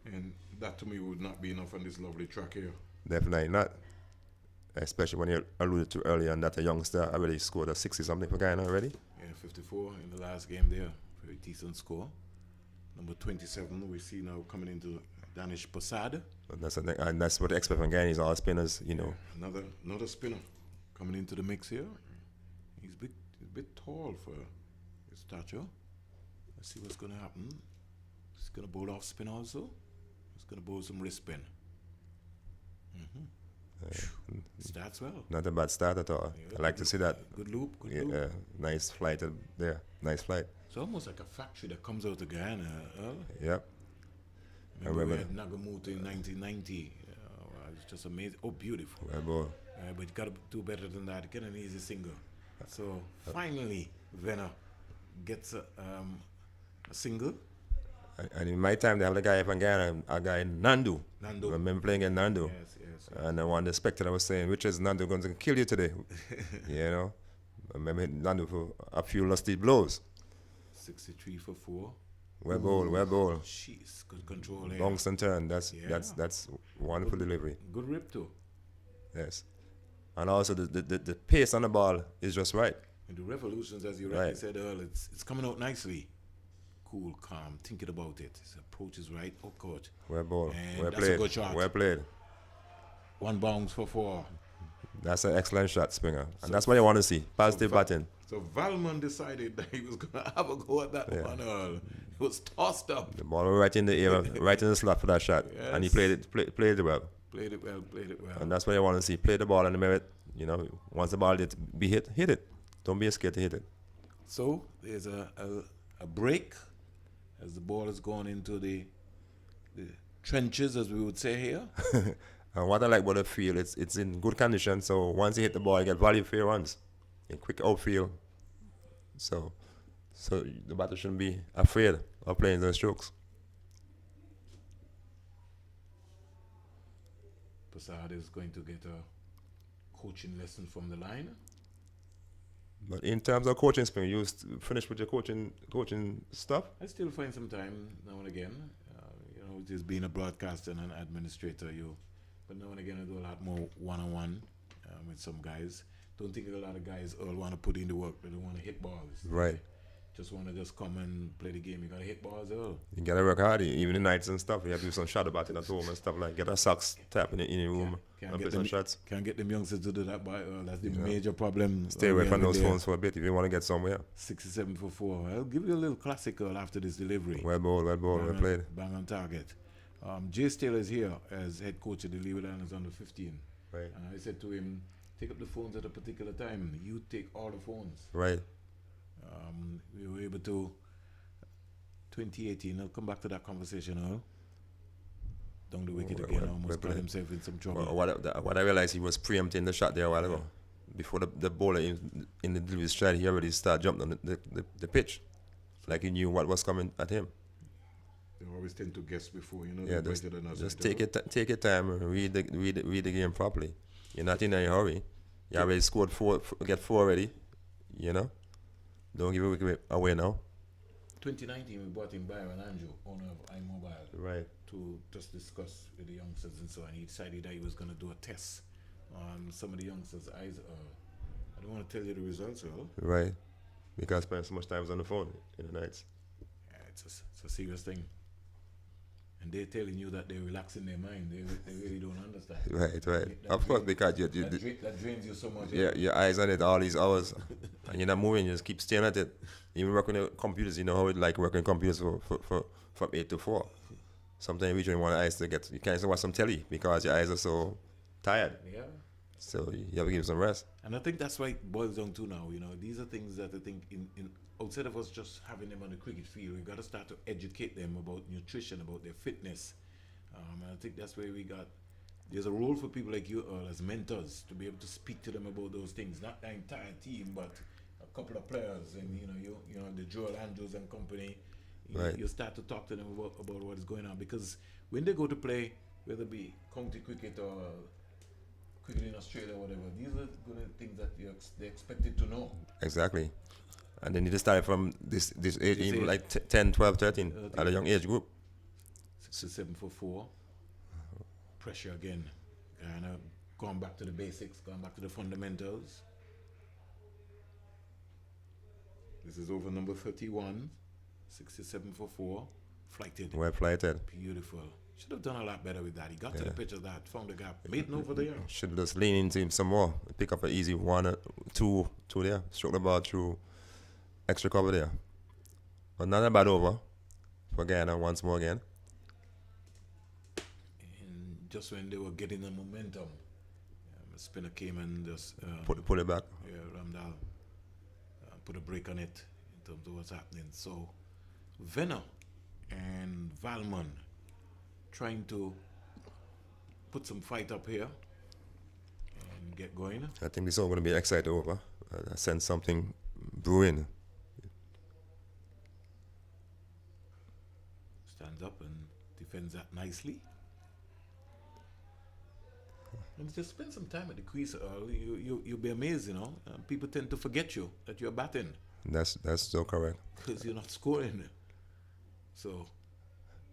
And that to me would not be enough on this lovely track here. Definitely not. Especially when you alluded to earlier on that a youngster already scored a 60-something for Guyana already. Yeah, 54 in the last game there. Very decent score. Number 27 we see now coming into Danish Posada. And that's what I expect from Guyanese, all spinners, you know. Yeah, another spinner coming into the mix here. He's a bit tall for his stature. Let's see what's going to happen. He's going to bowl off spin also. He's going to bowl some wrist spin. Starts well. Not a bad start at all. Yeah, I like to see that. Good loop, good loop. Nice flight there. Nice flight. It's almost like a factory that comes out of Guyana. Yep. Remember we had Nagamuto in 1990. It's just amazing. Oh, beautiful. Well, boy. But you got to do better than that. Get an easy single. So finally, Venner gets a single. And in my time, they have the guy from Guyana, a guy Nandu. I remember playing against Nandu. Yes. And the one the spectator was saying, which is Nandu going to kill you today? You know? I remember hitting Nandu for a few lusty blows. 63 for 4. Well ball. Jeez, good control here. Bonks and turn. That's wonderful delivery. Good rip too. Yes. And also the pace on the ball is just right. And the revolutions, as you rightly said earlier, it's coming out nicely. Cool, calm, thinking about it. His approach is right. Oh, coach. Well ball. And well that's played. a good shot. Well played. 1 bounce for 4. That's an excellent shot, Springer. And that's what you want to see. Positive batting. So Valmont decided that he was going to have a go at that one. It was tossed up. The ball right in the air, right in the slot for that shot. Yes. And he played it well. Played it well. And that's what you want to see. Play the ball in the merit. You know, once the ball be hit it. Don't be scared to hit it. So there's a break as the ball is going into the trenches, as we would say here. And what I like about the field, it's in good condition. So once you hit the ball, you get value for your runs. In quick outfield. So the batter shouldn't be afraid of playing those strokes. Posada is going to get a coaching lesson from the line. But in terms of coaching, Spring, you finished with your coaching stuff? I still find some time now and again. Just being a broadcaster and an administrator, but now and again I do a lot more one-on-one with some guys. Don't think a lot of guys all want to put in the work. They don't want to hit balls. Right. Just want to come and play the game. You got to hit balls all. You got to work hard, even the nights and stuff. You have to do some shadow batting at home and stuff like get a socks tap in your room and play some shots. Can't get them youngsters to do that by that's the major problem. Stay away from those phones for a bit if you want to get somewhere. 67 for 4. I'll give you a little classical after this delivery. Well played. Bang on target. Jay Taylor is here as head coach of the Leeward Islands under 15. Right. And I said to him, take up the phones at a particular time. You take all the phones. Right. We were able to 2018. I'll come back to that conversation now. Down the wicket again, almost got himself in some trouble. What I realized, he was preempting the shot there a while ago. Before the bowler in the delivery stride, he already started jumping on the pitch. Like he knew what was coming at him. They always tend to guess before, just take your time and read the game properly. You're not in a hurry. You already scored 4, get 4 already. You know? Don't give it away now. 2019, we brought in Byron Andrew, owner of iMobile, right, to just discuss with the youngsters and so on. He decided that he was going to do a test on some of the youngsters' eyes. I don't want to tell you the results, right, because I spend so much time on the phone in the nights. Yeah, it's a serious thing. And they're telling you that they're relaxing their mind. They really don't understand. Right. Of course, because that drains you so much. Yeah, your eyes on it all these hours, and you're not moving. You just keep staring at it. Even working with computers, you know how it like working computers for from 8 to 4. Sometimes you really want your eyes to get. You can't even watch some telly because your eyes are so tired. Yeah. So you have to give them some rest. And I think that's why it boils down to now. These are things that I think in outside of us just having them on the cricket field, we've got to start to educate them about nutrition, about their fitness. And I think that's where there's a role for people like you as mentors to be able to speak to them about those things. Not the entire team, but a couple of players, and you know the Joel Andrews and company. Right. You start to talk to them about what is going on, because when they go to play, whether it be county cricket or cricket in Australia or whatever, these are good things that they're expected to know. Exactly. And they need to start from this age, even age. like 10, 12, 13, at a young age group. 67 for 4. Pressure again. Guyana going back to the basics, going back to the fundamentals. This is over number 31. 67 for 4. Flighted. Well flighted. Beautiful. Should have done a lot better with that. He got to the pitch of that, found the gap, made it over there. Should just lean into him some more. Pick up an easy 1 or 2 there. Stroke the ball through extra cover there. But not a bad over for Guyana once more again. And just when they were getting the momentum, spinner came and just Pull it back. Yeah, Ramdal put a break on it in terms of what's happening. So Venner and Valmon trying to put some fight up here and get going. I think this is all going to be an exciting over. I sense something brewing. Stands up and defends that nicely. And just spend some time at the crease, Earl. You'll be amazed, people tend to forget you, that you're batting. That's so correct. Because you're not scoring. So,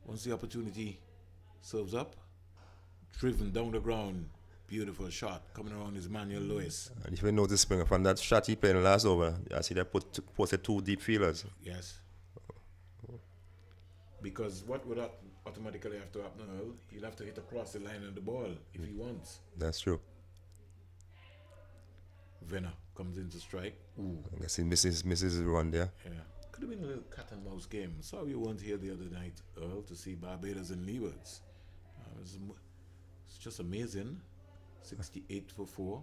once the opportunity serves up, driven down the ground, beautiful shot coming around is Manuel Lewis. And if you notice, Springer, from that shot he played in the last over, I see they posted 2 deep fielders. Yes. Because what would automatically have to happen, Earl? He'll have to hit across the line of the ball if he wants. That's true. Venner comes in to strike. Ooh. I guess he misses his run there. Yeah. Could have been a little cat and mouse game. Sorry you weren't here the other night, Earl, to see Barbados and Leewards. It's just amazing. 68 for 4.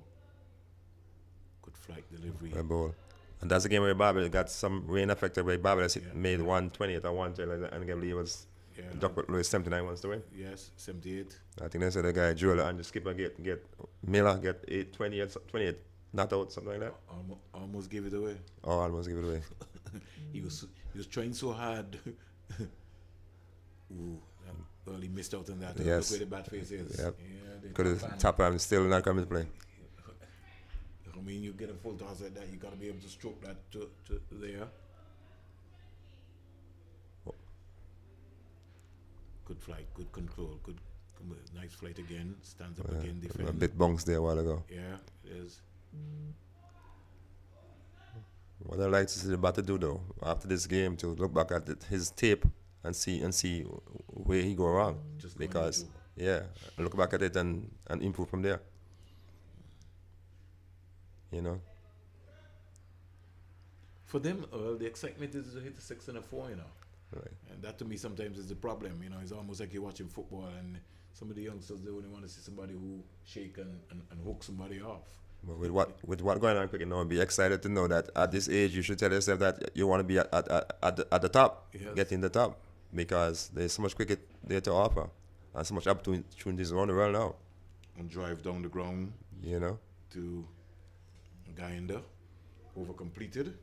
Good flight delivery. A ball. And that's the game where Barbados got some rain affected, where Barbados made 128 or 110, and gave Leewards. Duckworth Lewis 79 wants to win. Yes, 78. I think they said the guy Joel and the skipper get Miller get 28 not out, something like that. Almost gave it away. Oh, almost give it away. He was trying so hard. Ooh, well, he missed out on that. Yes. Look where the bat face is. Yep. Yeah, Could have tapped him, still not coming to play. I mean, you get a full toss like that, you got to be able to stroke that to there. Good flight, good control, good, nice flight again. Stands up again, defends. A bit bunks there a while ago. Yeah, it is. What I like to see the batter do though, after this game, to look back at his tape and see where he go wrong. Because look back at it and improve from there. For them, the excitement is to hit a 6 and a 4, Right. And that to me sometimes is the problem. It's almost like you're watching football and some of the youngsters, they only want to see somebody who shake and hook somebody off. But with what going on in cricket now, be excited to know that at this age you should tell yourself that you want to be at the top, get in the top, because there's so much cricket there to offer and so much opportunities around the world now. And drive down the ground, to Guyana, over completed.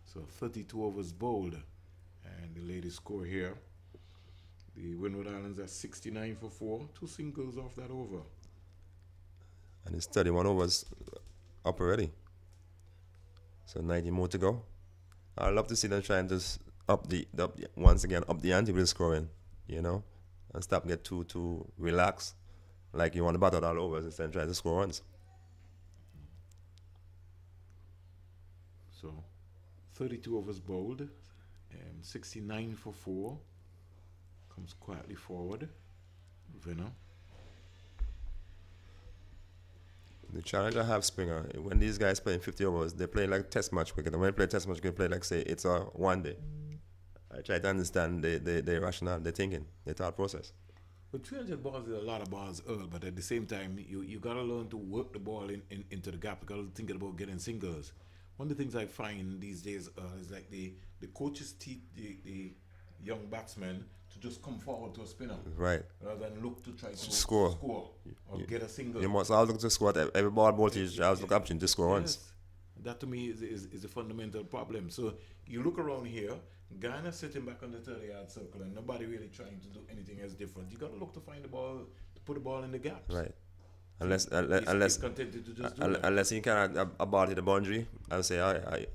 So 32 overs bowled, and the latest score here, the Windward Islands are 69 for 4, 2 singles off that over. And it's 31 overs up already. So 90 more to go. I'd love to see them trying to up the ante with the scoring, and stop get too relaxed, like you want to battle all overs instead of trying to score runs. So 32 overs bowled, 69 for 4. Comes quietly forward. Venner. The challenge I have, Springer, when these guys playing 50 overs, they play like test match cricket. And when they play test match cricket, play like, say, it's a one day. I try to understand the rationale, the thinking, the thought process. But 300 balls is a lot of balls, Earl, but at the same time, you got to learn to work the ball into the gap. You got to think about getting singles. One of the things I find these days is like the coaches teach the young batsmen to just come forward to a spinner. Right. Rather than look to try to score or get a single. You must always look to score. Every ball teach, always look option to score runs. That to me is a fundamental problem. So you look around here, Guyana sitting back on the 30-yard circle, and nobody really trying to do anything else different. You got to look to find the ball, to put the ball in the gaps. Right. He's contented to just do that. Unless he can a ball hit the boundary, I would say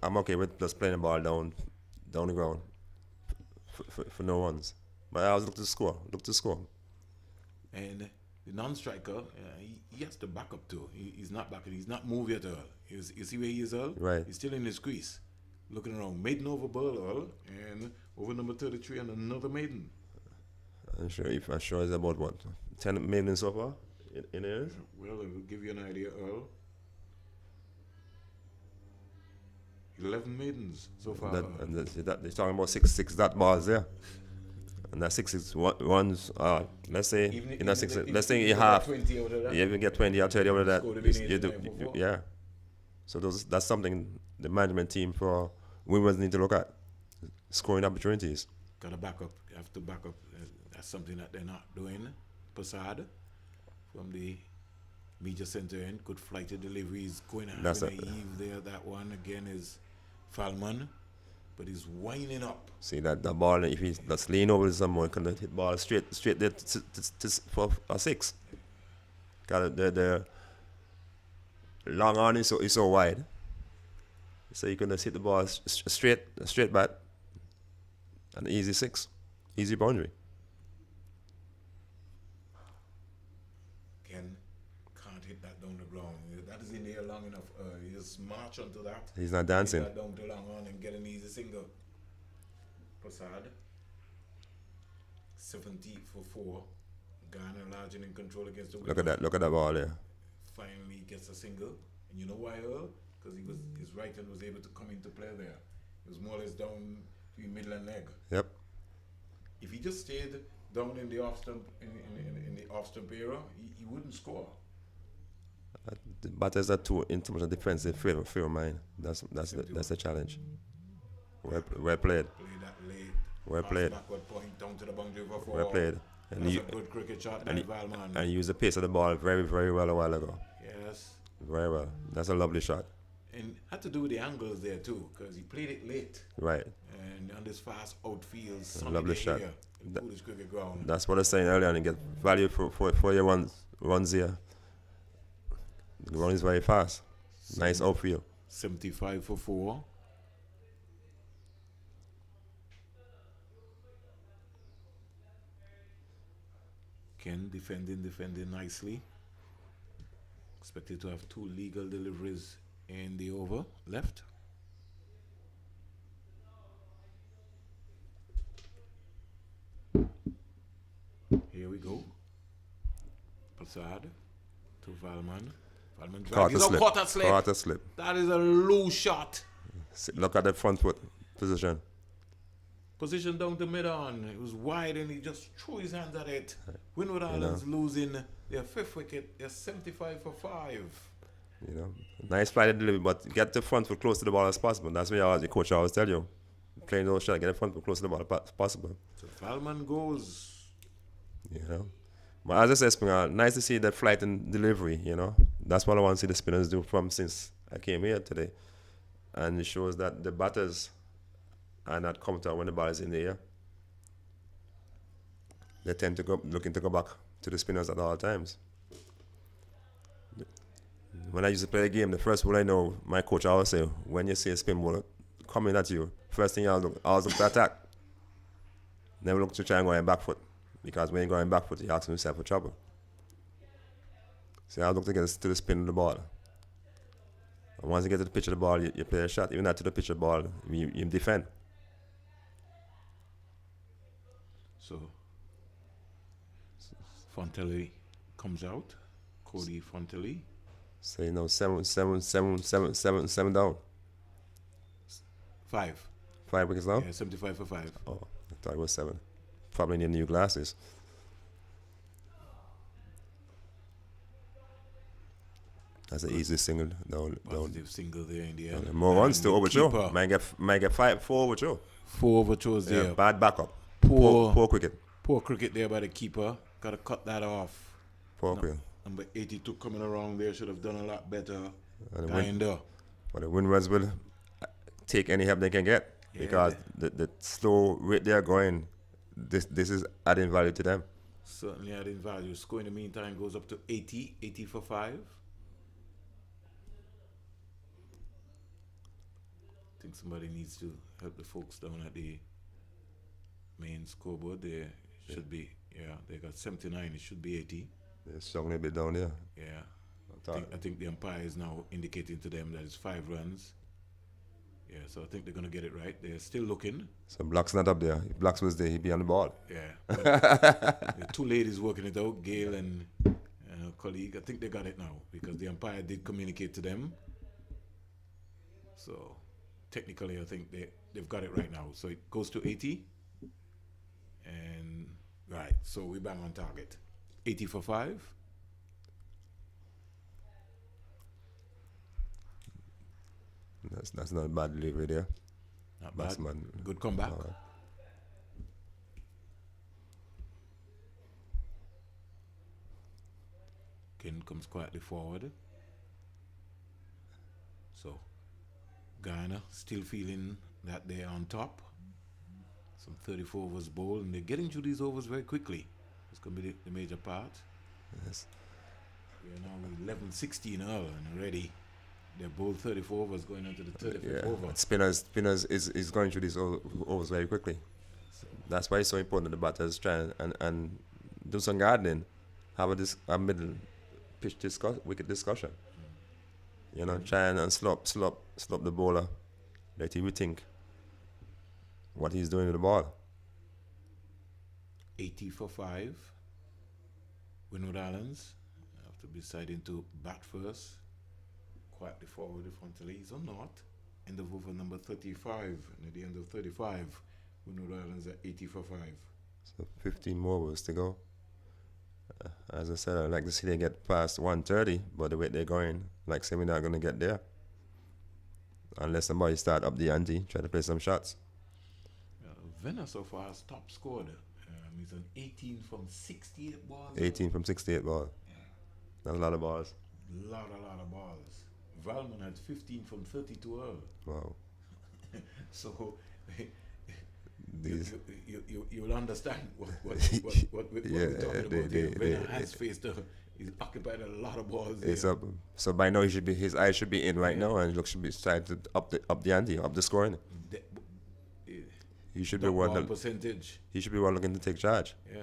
I'm okay with just playing the ball down the ground for no runs. But I always look to score. And the non-striker, he has to back up too. He's not backing. He's not moving at all. You see where he is, Earl? Right. He's still in his crease, looking around. Maiden over ball, Earl, and over number 33 and another maiden. I'm sure it's about what 10 maidens so far in there. Well, it will give you an idea, Earl. 11 maidens so far. They're talking about six dot balls there. And that 6 is runs. Let's say let's say you have. You even get 20 or 30 out of that. You do, yeah. So that's something the management team for Windwards need to look at. Scoring opportunities. Got to back up. You have to back up. That's something that they're not doing. Passad from the media center end. Good flighted deliveries. Going to have a Eve there. That one again is Falman. But he's winding up. See that ball, if he's just lean over someone, can hit ball straight there for a 6. Got the long on is so wide. So you can just hit the ball straight back. An easy 6. Easy boundary. Ken can't hit that down the ground. That is in the air long enough. He just march onto that. He's not dancing. Hit that down to long on and get an easy single. Prasad. 70 for 4. Guyana large and in control against the wind. Look at that ball there. Finally gets a single. And you know why, Earl? Because his right hand was able to come into play there. It was more or less down between middle and leg. Yep. If he just stayed down in the off stump in the off stump era, he wouldn't score. But as a two in terms of defensive frame of mind, that's the challenge. Well played. Played that late. Well played. Backward point down to the boundary for 4. Well played. And that's a good cricket shot by Valman. And use the pace of the ball very, very well a while ago. Yes. Very well. That's a lovely shot. And had to do with the angles there too, because he played it late. Right. And on this fast outfield, lovely shot. Here, the Coolidge cricket ground. That's what I was saying earlier, and you get value for your runs here. The ground is very fast. Nice outfield. 75 for 4. Ken defending nicely. Expected to have 2 legal deliveries in the over left. Here we go. Prasad to Valman. Valman drags. Quarter slip. That is a low shot. Look at the front foot position. Position down to mid-on. It was wide and he just threw his hands at it. Windward Islands losing their 5th wicket. They're 75 for 5. You know, nice flight delivery, but get the front foot close to the ball as possible. That's what the coach always tell you. Playing those shots, get the front foot close to the ball as possible. So Falman goes. You know. But as I said, Springer, nice to see that flight and delivery, you know. That's what I want to see the spinners do since I came here today. And it shows that the batters are not comfortable when the ball is in the air. They tend to go looking to go back to the spinners at all times. When I used to play a game, the first rule I know, my coach always say, when you see a spin ball coming at you, first thing I always look to attack. Never look to try and go in back foot. Because when you're going back foot, you're asking yourself for trouble. So I look to get to the spin of the ball. And once you get to the pitch of the ball, you play a shot. Even not to the pitch of the ball, you defend. So Fontelli comes out. Cody Fontelli. So you know, seven down. 5. 5 wickets down? Yeah, 75 for 5. Oh, I thought it was 7. Probably need new glasses. That's an easy single down. Positive single there in the end. More runs to overthrow. Might get 4 overthrow. 4 overthrows there. Bad backup. Poor cricket. Poor cricket there by the keeper. Got to cut that off. Poor cricket. Number 82 coming around there should have done a lot better. Kinda. But the Windwards will take any help they can get because the slow rate they are going, this is adding value to them. Certainly adding value. Score in the meantime goes up to 80 for 5. I think somebody needs to help the folks down at the main scoreboard. They should be, they got 79. It should be 80. They're struggling a bit down there. Yeah. I think the umpire is now indicating to them that it's 5 runs. Yeah, so I think they're going to get it right. They're still looking. So Black's not up there. If Black's was there, he'd be on the ball. Yeah. The two ladies working it out, Gail and a colleague, I think they got it now because the umpire did communicate to them. So technically, I think they've got it right now. So it goes to 80. And right, so we bang on target. 80 for 5. That's not a bad delivery there. Not bad. Good comeback. Ken comes quietly forward. So Guyana still feeling that they're on top. Some 34 overs bowled, and they're getting through these overs very quickly. It's going to be the major part. Yes. We are now 11-16 and already they're bowled 34 overs going into the 35th over. Spinners is going through these overs very quickly. So that's why it's so important that the batters try and do some gardening, have a middle pitch wicket discussion. You know, try and slop the bowler, let him rethink what he's doing with the ball. 80 for 5. Windward Islands have to be deciding to bat first. Quietly forward in front of Leeds or not. End of over number 35. And at the end of 35, Windward Islands are 80 for 5. So 15 more overs to go. As I said, I'd like to see they get past 130, but the way they're going, like say we're not going to get there. Unless somebody start up the ante, try to play some shots. Venner so far has top scored. He's on 18 from 68 balls. 18 from 68 balls. Yeah. That's a lot of balls. Lot of balls. Valmon had 15 from 32 early. Wow. So you'll understand what we're talking about here. Venner has faced he's occupied a lot of balls. So by now his eyes should be in right now, and should be trying to up the ante, up the scoring. He should be one percentage. He should be one looking to take charge. Yeah.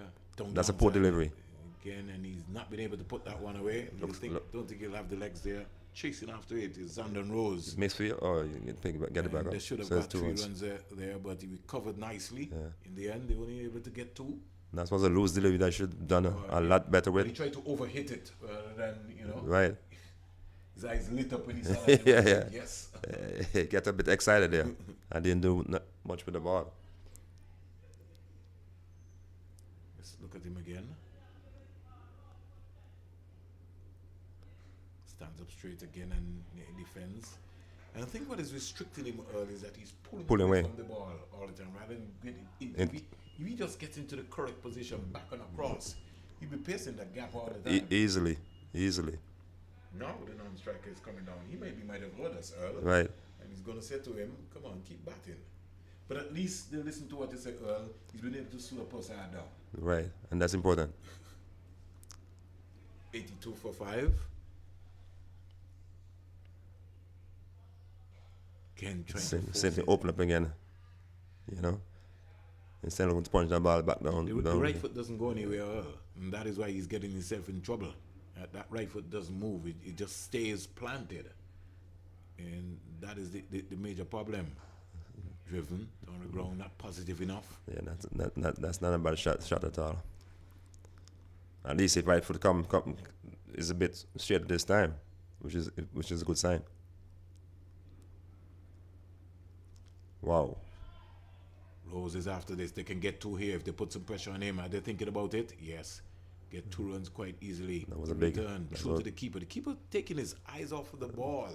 That's a poor delivery. Again, and he's not been able to put that one away. Don't think he'll have the legs there. Chasing after it is Zandon Rose. Misfield, or you get it back up. They should have got 3 runs there, but he recovered nicely. Yeah. In the end, they were only able to get 2. That was a loose delivery that should have done a lot better with. He tried to overhit it rather than, Right. His eyes lit up when he saw that. Yeah. Yes. Get a bit excited there. I didn't do much with the ball. Let's look at him again. Stands up straight again and defends. And I think what is restricting him early is that he's pulling away from the ball all the time rather than getting if he just gets into the correct position back and across, he'll be pacing that gap all the time. Easily. Now the non-striker is coming down. He might have heard us Earl. Right. And he's going to say to him, come on, keep batting. But at least they'll listen to what he said, Earl. He's been able to slow Persad down. Right, and that's important. 82 for 5. Ken trying to open up again, instead of punch that ball back down. The right foot doesn't go anywhere, and that is why he's getting himself in trouble. That right foot doesn't move; it just stays planted, and that is the major problem. Driven on the ground, not positive enough. Yeah, that's not a bad shot at all. At least if right foot come is a bit straight this time, which is a good sign. Wow. Rose is after this. They can get 2 here if they put some pressure on him. Are they thinking about it? Yes. Get 2 runs quite easily. That was a big turn. True to the keeper. The keeper taking his eyes off of the ball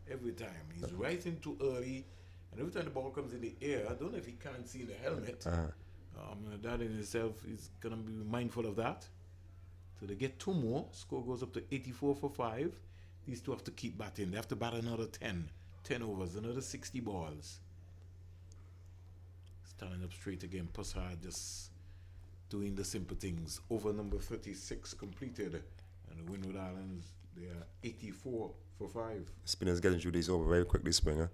every time. He's rising too early, and every time the ball comes in the air, I don't know if he can't see the helmet. That in itself is gonna be mindful of that. So they get 2 more. Score goes up to 84 for 5. These 2 have to keep batting. They have to bat another 10 10 overs, another 60 balls. Standing up straight again. Passard just doing the simple things. Over number 36 completed. And the Windward Islands, they are 84 for 5. Spinners getting through these over very quickly, Springer.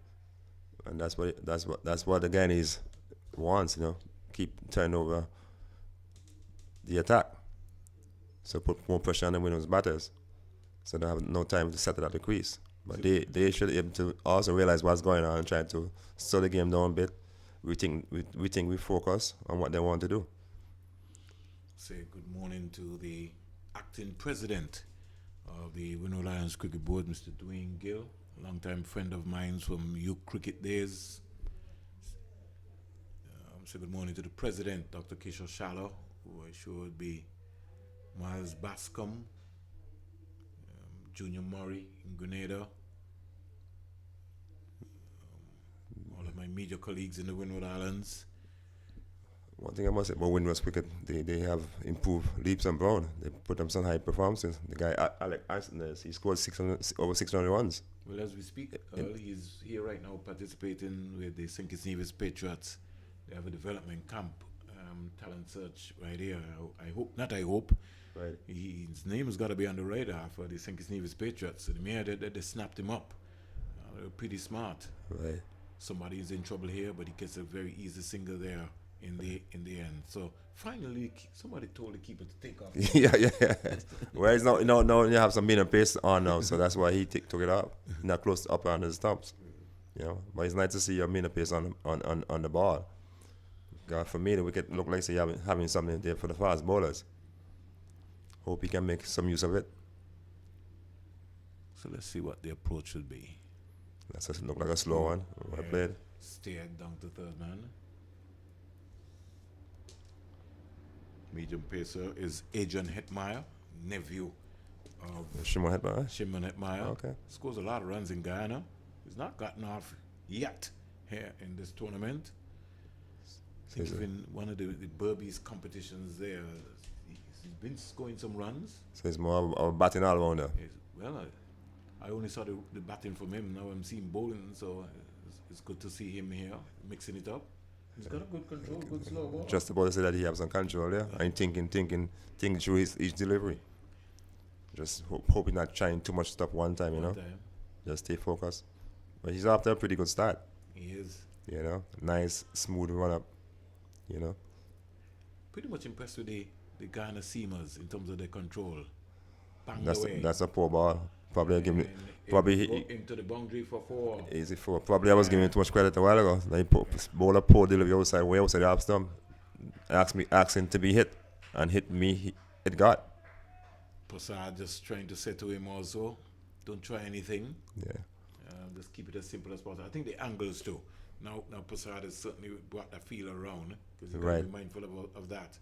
And that's what the Guyanese wants, you know. Keep turning over the attack. So put more pressure on the Windward's batters. So they have no time to settle at the crease. But they should be able to also realize what's going on and try to slow the game down a bit. We think we focus on what they want to do. Say good morning to the acting president of the Windward Islands Cricket Board, Mr. Dwayne Gill, a long-time friend of mine from youth cricket days. Say good morning to the president, Dr. Kishore Shallow, who I sure would be Miles Bascom, Junior Murray in Grenada, all of my media colleagues in the Windward Islands. One thing I must say about Windwards cricket, they have improved leaps and bounds. They put them some high performances. The guy Alec Ashton, he scored over 600 runs. Well, as we speak, he's here right now participating with the St. Kitts Nevis Patriots. They have a development camp, talent search right here. I hope. Right. His name has got to be on the radar for the St. Kitts Nevis Patriots. So the mere they snapped him up. They're pretty smart. Right. Somebody is in trouble here, but he gets a very easy single there in the end. So finally, somebody told the keeper to take off. yeah. Well, it's not, no, you have some mean and pace on now, so that's why he took it up. Not close up on his stumps. You know, but it's nice to see your mean and pace on the ball. God, for me, the wicket look like having something there for the fast bowlers. Hope he can make some use of it. So let's see what the approach should be. That's just look like a slow one. Well played. Steered down to third man. Medium pacer is Adrian Hetmeyer, nephew of Shimon Hetmeyer. Hetmeyer. Okay. Scores a lot of runs in Guyana. He's not gotten off yet here in this tournament. I think in one of the Burbies competitions there, he's been scoring some runs. So he's more of a batting all-rounder. Well, I only saw the batting from him. Now I'm seeing bowling, so it's good to see him here, mixing it up. He's got a good control, good slow ball. Just about to say that he has some control there. I'm thinking through his delivery. Just hoping not trying too much stuff one time, you know. Just stay focused. But he's after a pretty good start. He is. You know, nice, smooth run-up, you know. Pretty much impressed with the Guyana seamers in terms of their control. Bang away. That's a poor ball. Probably into the boundary for 4. Easy 4. Probably I was giving him too much credit a while ago. Like bowler a poor delivery outside, way outside the half stump. Asking to be hit, and hit me. It got. Passard just trying to say to him also, don't try anything. Yeah. Just keep it as simple as possible. I think the angles too. Now Passard has certainly brought that feel around because you got to be mindful of that.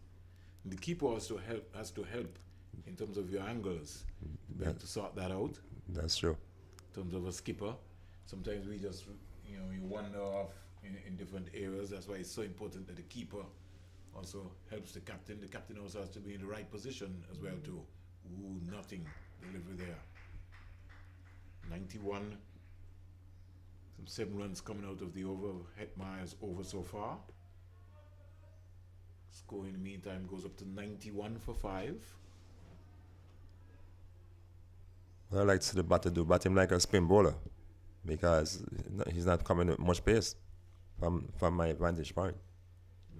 And the keeper has to help in terms of your angles. You have to sort that out. That's true. In terms of a skipper, sometimes we just you wander off in different areas. That's why it's so important that the keeper also helps the captain. The captain also has to be in the right position as well too. Nothing delivery there. 91. Some 7 runs coming out of the over. Hetmeyer's over so far. Score in the meantime goes up to 91 for 5. What I like to see the batter do, bat him like a spin bowler, because he's not coming with much pace from my vantage point.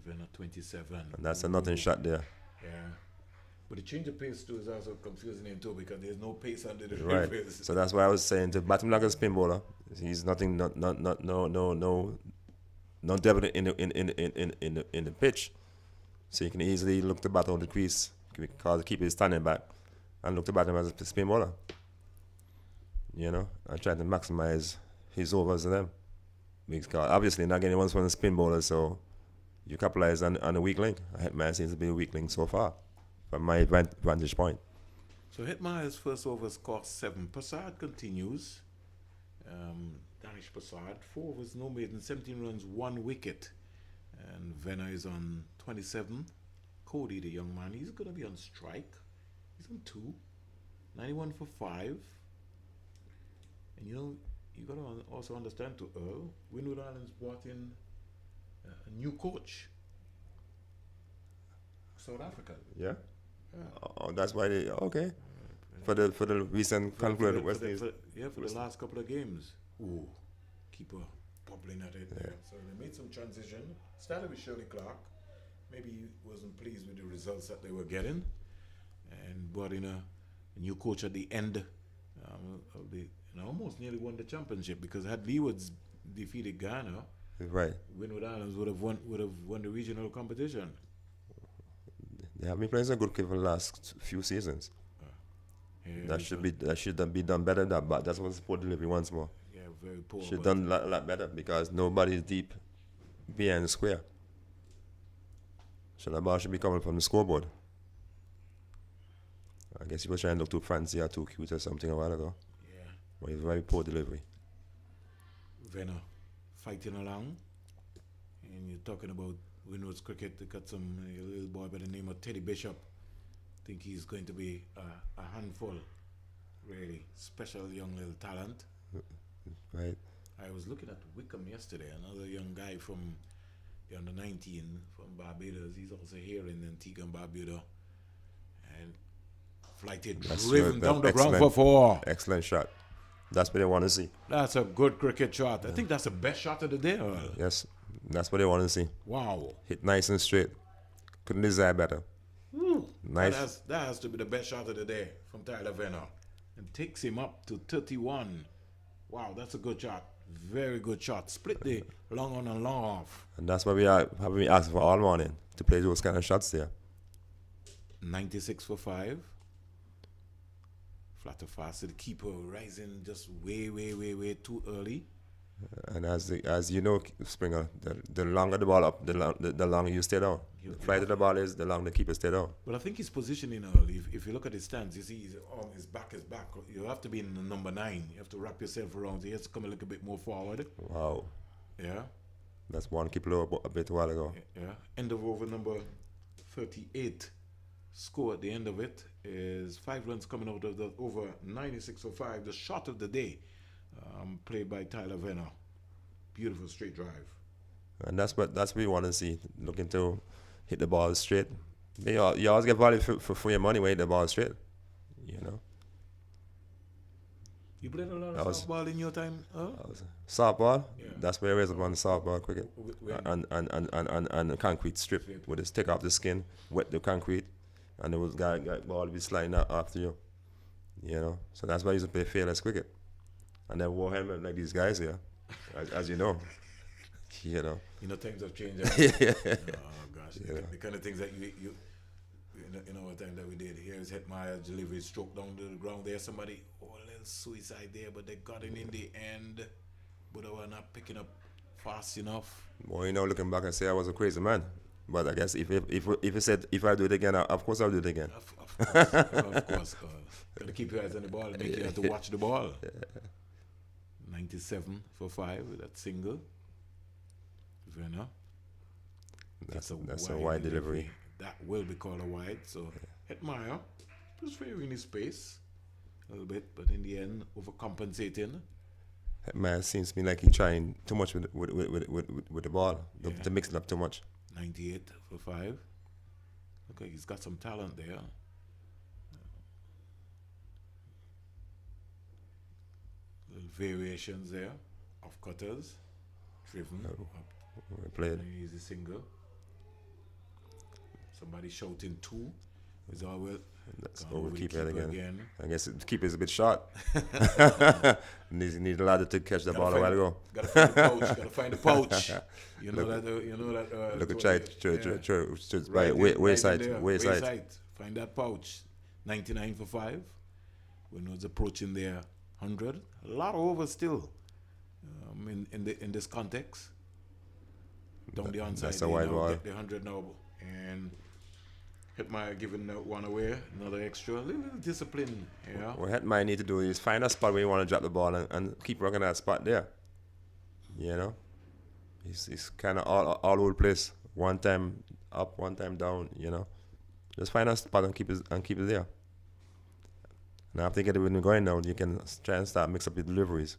We're at 27. And that's a nothing shot there. Yeah. But the change of pace too is also confusing him too, because there's no pace under the right. pace. So that's why I was saying to bat him like a spin bowler. He's nothing, no devil in the pitch. So you can easily look to bat on the crease because the keeper is standing back, and look to bat him as a spin bowler. You know, and try to maximize his overs to them. Because obviously not getting ones from the spin bowler, so you capitalize on a weak link. Hetmeyer seems to be a weak link so far, from my vantage point. So Hetmeyer's first overs cost 7. Passard continues. Danish Passard, 4 overs, no maiden, 17 runs, 1 wicket. And Venner is on 27. Cody, the young man, he's going to be on strike. He's on 2. 91 for 5. And you got to also understand to Earl, Windward Islands brought in a new coach, South Africa. Yeah. Yeah. Oh, that's why they okay. For the recent concluded West Indies. For the last couple of games. Ooh, keeper bubbling at it there. So they made some transition. Started with Shirley Clark. Maybe he wasn't pleased with the results that they were getting, and brought in a new coach at the end of the. Almost nearly won the championship, because had Leewards defeated Guyana, Right. Windward Islands would have won the regional competition. They have been playing some good cricket for the last few seasons. That should have been done better than that, but that's what's poor delivery once more. Yeah, very poor. Should have done a lot better, because nobody's deep behind the square. So the ball should be coming from the scoreboard. I guess he was trying to look too fancy or too cute or something a while ago. Yeah. But it's very poor delivery. Venner fighting along, and you're talking about Windwards cricket. They got some little boy by the name of Teddy Bishop. Think he's going to be a handful. Really special young little talent. Right. I was looking at Wickham yesterday, another young guy from the under 19 from Barbados. He's also here in Antigua and Barbuda, and flighted driven down the ground for 4. Excellent shot. That's what they want to see. That's a good cricket shot. I think that's the best shot of the day. Earl. Yes, that's what they want to see. Wow. Hit nice and straight. Couldn't desire better. Nice. That has to be the best shot of the day from Tyler Venner. And takes him up to 31. Wow, that's a good shot. Very good shot. Split the long on and long off. And that's why we have been asking for all morning, to play those kind of shots there. 96 for 5. Flatter fast to the keeper, rising just way too early. And as you know, Springer, the longer the ball up, the longer you stay down. The flighter the ball is, the longer the keeper stay down. But I think his positioning early, if you look at his stance, you see his arm, his back is back. You have to be in the number 9. You have to wrap yourself around. So he has to come a little bit more forward. Wow. Yeah. That's one keeper low a bit while ago. Yeah. End of over number 38. Score at the end of it is 5 runs coming out of the over 96 for 5. The shot of the day, played by Tyler Venner. Beautiful straight drive. And that's what we want to see. Looking to hit the ball straight. You always get value for your money when you hit the ball straight. You know. You played a lot of softball in your time, huh? Softball. Yeah. That's where I raised up on the softball cricket. And the concrete strip with it take off the skin, wet the concrete, and there was guy ball be sliding out after you. You know. So that's why I used to play fearless cricket. And then wore helmet like these guys here, as you know. You know. You know, times have changed. Yeah. Oh gosh, the kind of things that you what time that we did. Here is Hetmeyer delivery, stroke down to the ground. There's somebody, a little suicide there, but they got it in the end. But they were not picking up fast enough. Well, looking back and say I was a crazy man. But I guess if you said if I do it again, of course I'll do it again. Of course. Gotta keep your eyes on the ball and make you have to watch the ball. 97 for 5 with that single. Venner. That's a wide delivery. That will be called a wide. So Hetmeyer was favoring his space a little bit, but in the end, overcompensating. Man, seems to me like he's trying too much with the ball, to mix it up too much. 98 for 5. Okay, he's got some talent there. Little variations there of cutters, driven. We played. Easy single. Somebody shouting 2. Is all well. That's over keeper again. I guess the keeper is a bit short. Need a ladder to catch the ball a while ago. Gotta find the pouch. Gotta find the pouch. You know that. Look at right wayside. Find that pouch. 99 for 5. Windwards approaching their 100. A lot over still. In this context. Down the onside. That's a wide ball. Get the 100 now, and Hetmeyer giving one away, another extra. A little discipline, yeah. What Hetmeyer need to do is find a spot where you want to drop the ball and keep working that spot there. You know, he's kind of all over the place. One time up, one time down. You know, just find a spot and keep it there. Now after you get it when you're going down, you can try and start mix up your deliveries.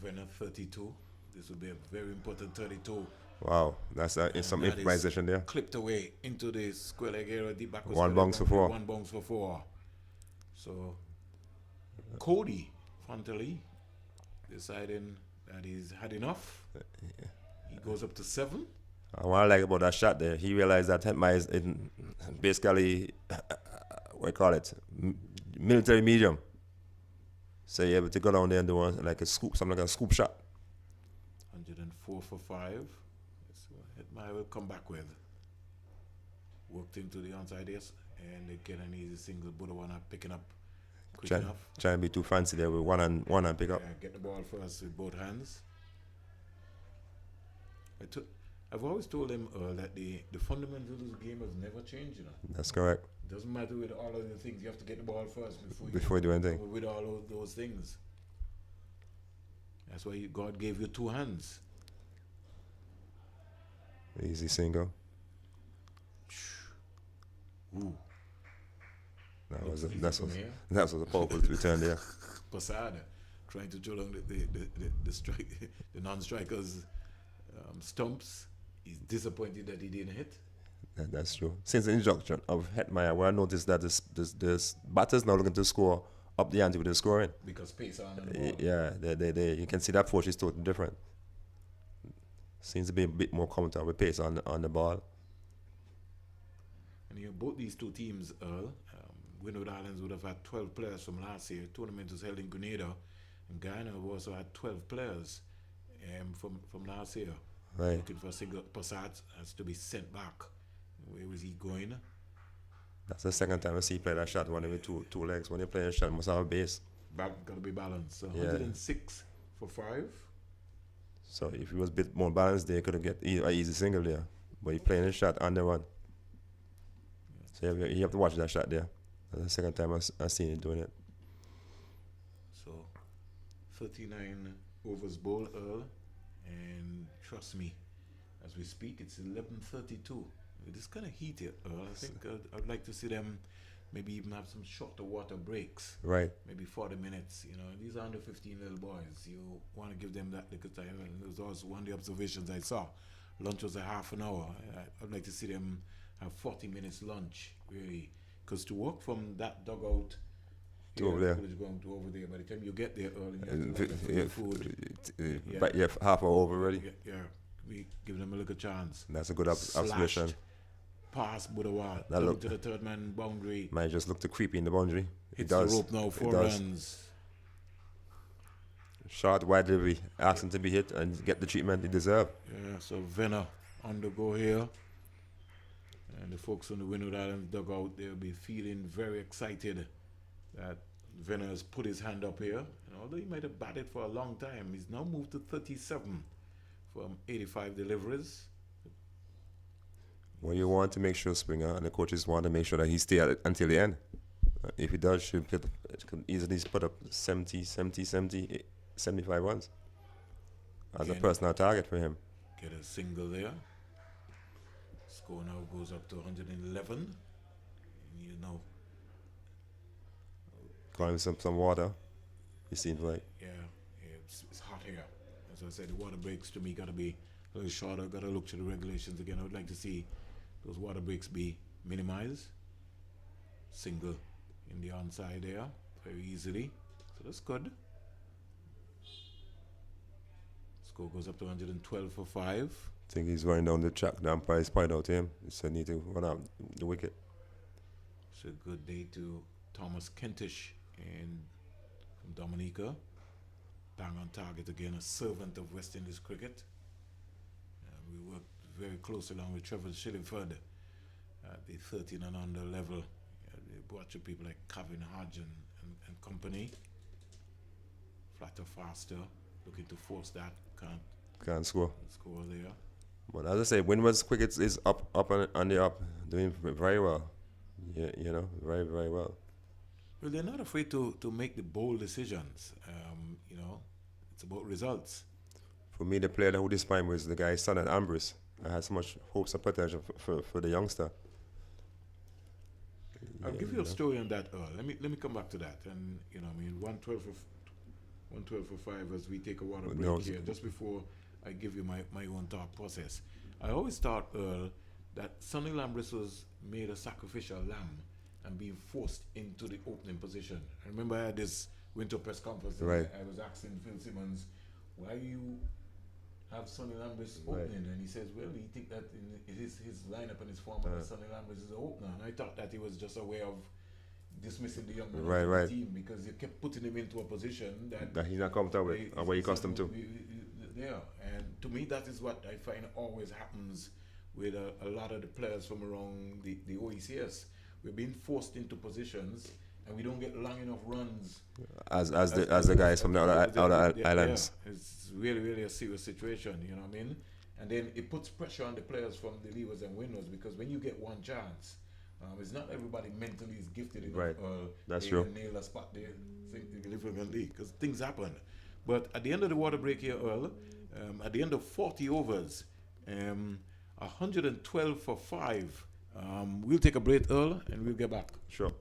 Venner 32. This will be a very important 32. Wow, that's some That is improvisation there. clipped away into the square leg area, deep back. One bounce for 4. One bounce for 4. So Cody Frontally deciding that he's had enough. He goes up to 7. What I like about that shot there, he realized that Hetmai is in basically, what you call it, military medium. So you're able to go down there and do like a scoop, something like a scoop shot. 104 for 5. That's what Hetmai will come back with. Worked into the onside yes, and they get an easy single. Budawana picking up quick enough. Try and be too fancy there with one and pick up. Yeah, get the ball first with both hands. I've always told him that the fundamentals of the game has never changed. That's correct. It doesn't matter with all of the things. You have to get the ball first before you do anything. With all of those things. That's why God gave you 2 hands. Easy single. Ooh. That was a powerful return there. Posada trying to throw down the non-strikers stumps. He's disappointed that he didn't hit. That's true. Since the introduction of Hetmaier, what I noticed that this batters now looking to score up the ante with the scoring. Because pace on the ball. Yeah, you can see that approach is totally different. Seems to be a bit more counter with pace on the ball. And both these two teams, Earl, Windward Islands would have had 12 players from last year. Tournament was held in Grenada, and Guyana have also had 12 players from last year. Right. Looking for a single. Passat has to be sent back. Where was he going? That's the second time I see play that shot, one with two legs. When you play a shot, must have a base. Gotta be balanced. So Yeah. 106 for 5. So if he was a bit more balanced, they could have get an easy single there. But he playing a shot on the run. So you have to watch that shot there. That's the second time I seen him doing it. So 39 overs bowl, Earl, and trust me, as we speak, it's 11:32. It is kind of heated, Earl. I think I'd like to see them maybe even have some shorter water breaks. Right. Maybe 40 minutes. These are under 15 little boys. You want to give them that little time. And it was also one of the observations I saw. Lunch was a half an hour. I'd like to see them have 40 minutes lunch, really. Because to walk from that dugout to over there, going to over there, by the time you get there early, you have to food. But you have half hour over already. Yeah, we give them a little chance. That's a good observation. Pass Budawa to the third man boundary. Might just look too creepy in the boundary. Hits the rope now, 4 runs. Short, wide delivery. Ask him to be hit and get the treatment he deserves. Yeah, so Venner on the go here. And the folks on the Windward Islands dugout, they'll be feeling very excited that Venner has put his hand up here. And although he might have batted for a long time, he's now moved to 37 from 85 deliveries. Well, you want to make sure, Springer, and the coaches want to make sure that he stays until the end. If he does, he could easily put up 70, 75 runs as a personal target for him. Get a single there. Score now goes up to 111. Call him some water. It seems like. Yeah, it's hot here. As I said, the water breaks to me got to be a little shorter. Got to look to the regulations again. I would like to see those water breaks be minimized. Single in the onside there, very easily. So that's good. Score goes up to 112 for 5. I think he's running down the track. The umpire's pointed out to him. He said, need to run out the wicket. It's a good day to Thomas Kentish from Dominica. Bang on target again, a servant of West Indies cricket. We worked very close along with Trevor Shillingford at the 13 and under level. They watch people like Kevin Hodge and company. Flatter, faster, looking to force that. Can't score. Score there. But as I say, Windwards cricket is up and the up, doing very well. Yeah, very, very well. Well, they're not afraid to make the bold decisions. It's about results. For me, the player who this time was the guy's son at Ambrose. I had so much hopes and potential for the youngster. I'll give you a story on that, Earl. Let me come back to that. And 112 112 for 5 as we take a water break No. here. Just before I give you my own thought process. I always thought, Earl, that Sonny Lambris was made a sacrificial lamb and being forced into the opening position. I remember I had this winter press conference. And Right. I was asking Phil Simmons, why you have Sonny Lambris Right. opening? And he says, well, he think that in his lineup and his form, Sonny Lambris is an opener. And I thought that he was just a way of dismissing the young man Right, of right. the team because you kept putting him into a position that he's not comfortable with, or what he accustomed to. Yeah, and to me, that is what I find always happens with a lot of the players from around the OECS. We're being forced into positions, and we don't get long enough runs. As the guys from the other islands. Yeah, it's really a serious situation. You know what I mean? And then it puts pressure on the players from the Leewers and Windwards because when you get one chance, it's not everybody mentally is gifted enough. Right. That's they true. can nail a spot there significantly because things happen. But at the end of the water break here, Earl, at the end of 40 overs, 112 for 5. We'll take a break, Earl, and we'll get back. Sure.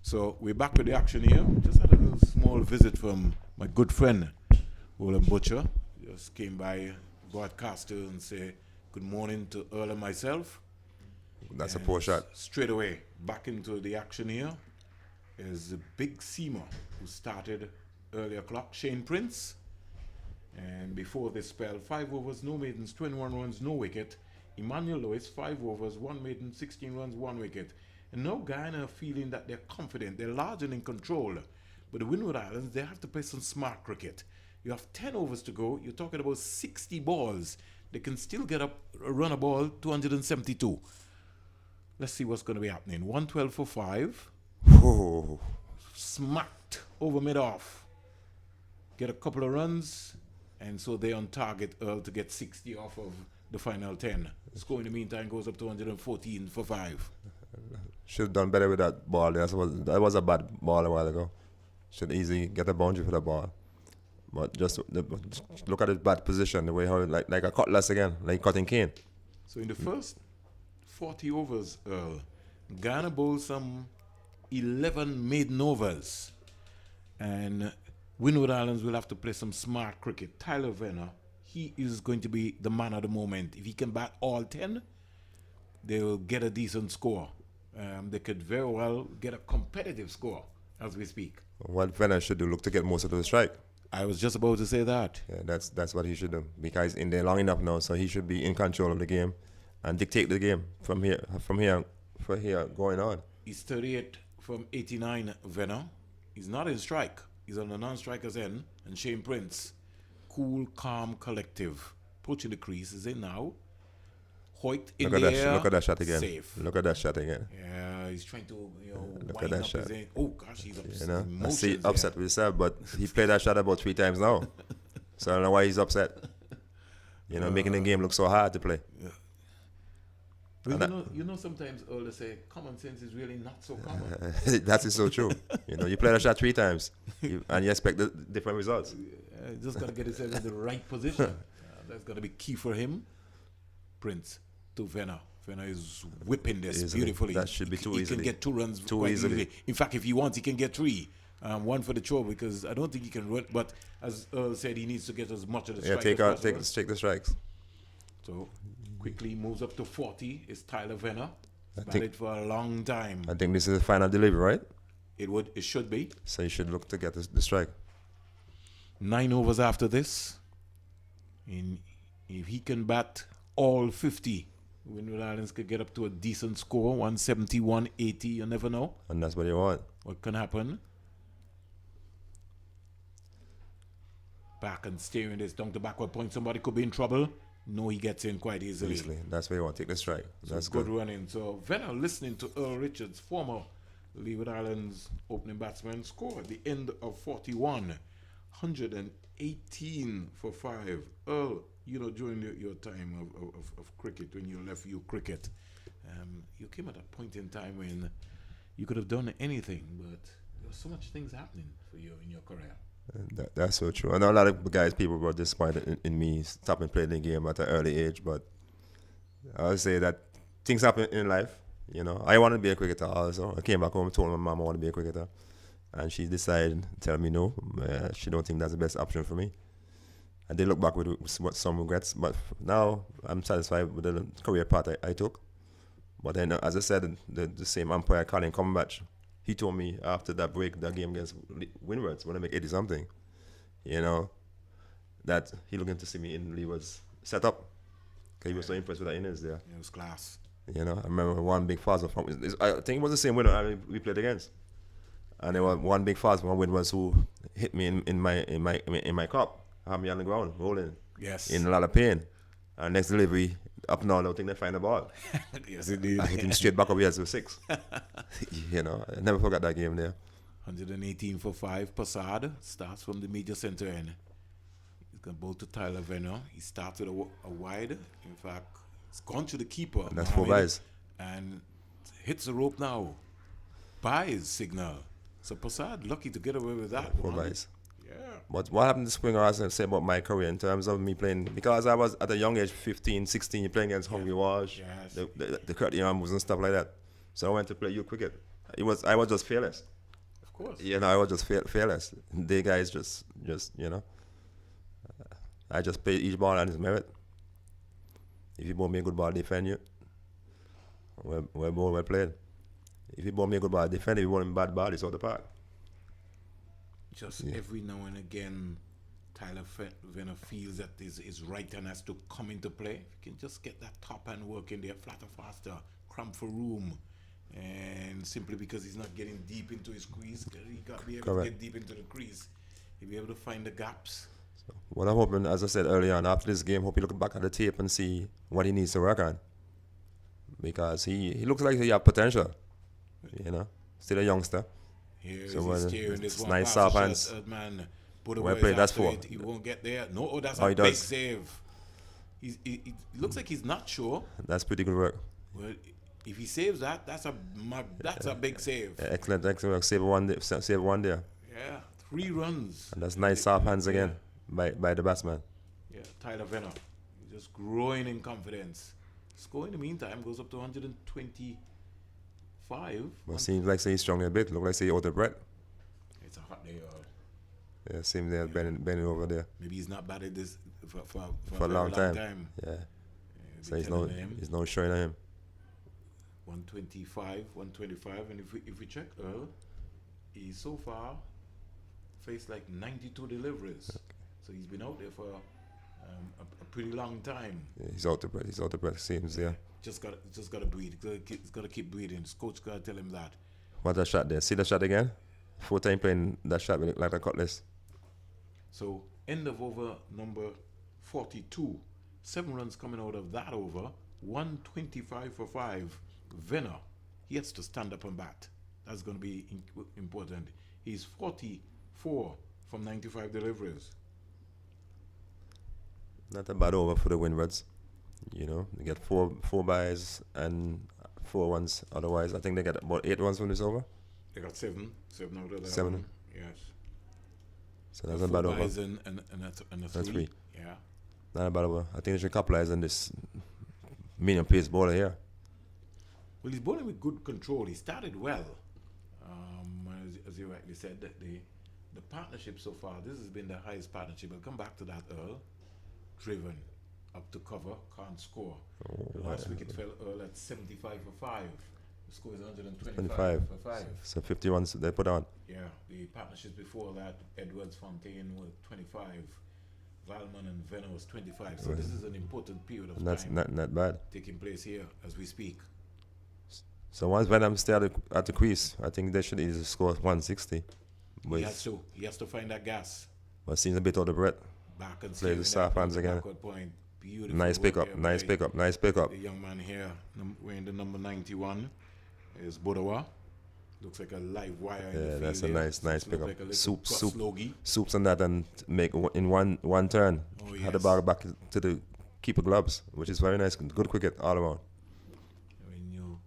So we're back with the action here. Just had a little small visit from my good friend, Roland Butcher. Just came by broadcaster and say good morning to Earl and myself. That's a poor shot. Straight away, back into the action here is the big seamer who started early o'clock, Shane Prince. And before this spell, 5 overs, no maidens, 21 runs, no wicket. Emmanuel Lewis, 5 overs, 1 maiden, 16 runs, 1 wicket. And now Guyana are feeling that they're confident, they're large and in control. But the Windward Islands, they have to play some smart cricket. You have 10 overs to go, you're talking about 60 balls. They can still get up, run a ball 272. Let's see what's going to be happening. 112 for 5. Whoa. Smacked over mid-off. Get a couple of runs, and so they're on target, Earl, to get 60 off of the final 10. Score in the meantime goes up to 114 for 5. Should have done better with that ball. That was a bad ball a while ago. Should easily get a boundary for the ball. But just look at his bad position, the way how like a cutlass again, like cutting cane. So in the first 40 overs, Earl, Guyana bowled some 11 maiden overs. And Windward Islands will have to play some smart cricket. Tyler Venner, he is going to be the man of the moment. If he can bat all 10, they will get a decent score. They could very well get a competitive score as we speak. What Venner should do, look to get most of the strike. I was just about to say that. Yeah, that's what he should do, because in there long enough now, so he should be in control of the game and dictate the game from here going on. He's 38 from 89, Venner. He's not in strike. He's on the non-striker's end. And Shane Prince, cool, calm, collective. Approaching the crease is in now. Hoyt in the air. Look at that shot again. Safe. Look at that shot again. Yeah, he's trying to, Look at wind that up shot. his end. Oh gosh, he's upset. I see upset with himself, but he played that shot about 3 times now. So I don't know why he's upset. Making the game look so hard to play. Yeah. But sometimes Earl, they say common sense is really not so common. That is so true. You play that shot 3 times and you expect the different results. Just got to get himself in the right position. That's got to be key for him. Prince to Venner. Venner is whipping this Easily. beautifully. That should be too easily. He can get 2 runs Too quite easily. In fact, if he wants, he can get 3. 1 for the throw, because I don't think he can run. But as Earl said, he needs to get as much of the strike as possible. Take the strikes. So quickly moves up to 40. Is Tyler Venner. Batted for a long time. I think this is the final delivery, right? It should be. So you should look to get the strike. 9 overs after this. If he can bat all 50, Windward Islands could get up to a decent score, 170, 180, you never know. And that's what you want. What can happen? Back and steering this down to backward point. Somebody could be in trouble. No, he gets in quite easily. That's where you want. Take the strike. That's good running. So Venner, listening to Earl Richards, former Leeward Islands opening batsman, score at the end of 41, 118 for 5. Earl, during your time of cricket, when you left cricket, you came at a point in time when you could have done anything, but there were so much things happening for you in your career. That's so true. I know a lot of people were disappointed in me stopping playing the game at an early age, but I would say that things happen in life. I wanted to be a cricketer also. I came back home and told my mom I want to be a cricketer, and she decided to tell me no. She don't think that's the best option for me. I did look back with some regrets, but now I'm satisfied with the career path I took. But then, as I said, the same umpire, Colin Cumberbatch, he told me after that break, that game against Windwards, when I make 80-something, that he looking to see me in Leeward's setup. He was so impressed with that innings there. It was class. I remember one big fast from, I think it was the same winner we played against. And there was one big fast from Windwards who hit me in my cup. Had me on the ground, rolling. Yes. In a lot of pain. And next delivery, up and all, I don't think they find the ball. Yes, indeed. I hit him straight back up here to 6. I never forgot that game there. 118 for 5. Passad starts from the media center end. He's going to bowl to Tyler Venner. He starts with a wide. In fact, it's gone to the keeper. And that's 4 byes. And hits the rope now. Byes signal. So Passad lucky to get away with that. 4 byes. Yeah. But what happened to Springer, as I say about my career in terms of me playing, because I was at a young age, 15, 16, you're playing against Hungry Wash, Yes. the Curtin Arms and stuff like that. So I went to play youth cricket. I was just fearless. Of course. I was just fearless. They guys just I just play each ball on its merit. If you bowl me a good ball, defend you. Well played. If you bowl me a good ball, defend. If you bowl me a bad ball, it's out the park. Just every now and again, Tyler Venner feels that his right hand has to come into play. If you can just get that top hand working there, flatter, faster, cramp for room. And simply because he's not getting deep into his crease, he got to be able to get deep into the crease. He'll be able to find the gaps. So what I'm hoping, as I said earlier on, after this game, hope you look back at the tape and see what he needs to work on. because he looks like he have potential. You know, still a youngster. Here So is when he steering this it's one nice past soft the hands. shut, man. But Well played, that's four. He won't get there. No, that's Oh, a he big does. save. He looks like he's not sure. That's pretty good work. Well, if he saves that, that's a big save. Excellent work. Save one there. Yeah, 3 runs. And that's nice soft hands again by the batsman. Yeah, Tyler Venner. He's just growing in confidence. Score in the meantime goes up to 125. But seems like he's strong a bit. Look like he's out of breath. It's a hot day. Yeah, seems they're bending over there. Maybe he's not batted this for For a long time. Yeah, Yeah. So he's no showing at him. 125, and if we check Earl, he's so far faced like 92 deliveries. Okay. So he's been out there for a pretty long time. Yeah, he's out of breath. Seems Just gotta breathe. He's gotta keep breathing. His coach gotta tell him that. What a shot there! See the shot again? 4 time playing that shot with like a cutlass. So end of over number 42. 7 runs coming out of that over. 125 for 5. Venner, he has to stand up and bat. That's going to be important. He's 44 from 95 deliveries. Not a bad over for the Windwards. You know, they get 4 byes and 4 ones. Otherwise, I think they get about 8 ones from this over. They got 7 out of that. 7. Yes. So that's a bad over. And a 3. Yeah. Not a bad over. I think they should capitalize on this medium pace bowler here. Well, he's bowling with good control. He started well. As you rightly said, that the partnership so far, this has been the highest partnership. I'll come back to that, Earl. Driven up to cover, can't score. Last week it fell Earl at 75 for 5. The score is 125 for 5. So 51 they put on. Yeah, the partnerships before that, Edwards Fontaine was 25. Valman and Venner was 25. So this is an important period of time. That's not bad. Taking place here as we speak. So once Venom stay at the crease, I think they should easily score 160. But He has to find that gas. But seems a bit out of breath. Back and play the soft hands again. Point. Beautiful. Nice pickup. Nice pickup. The young man here wearing the number 91 is Bodawa. Looks like a live wire. Yeah, that's a nice pickup. Like Soups and that, and make in one turn. Oh, yes. Had the ball back to the keeper gloves, which is very nice. Good cricket all around. When you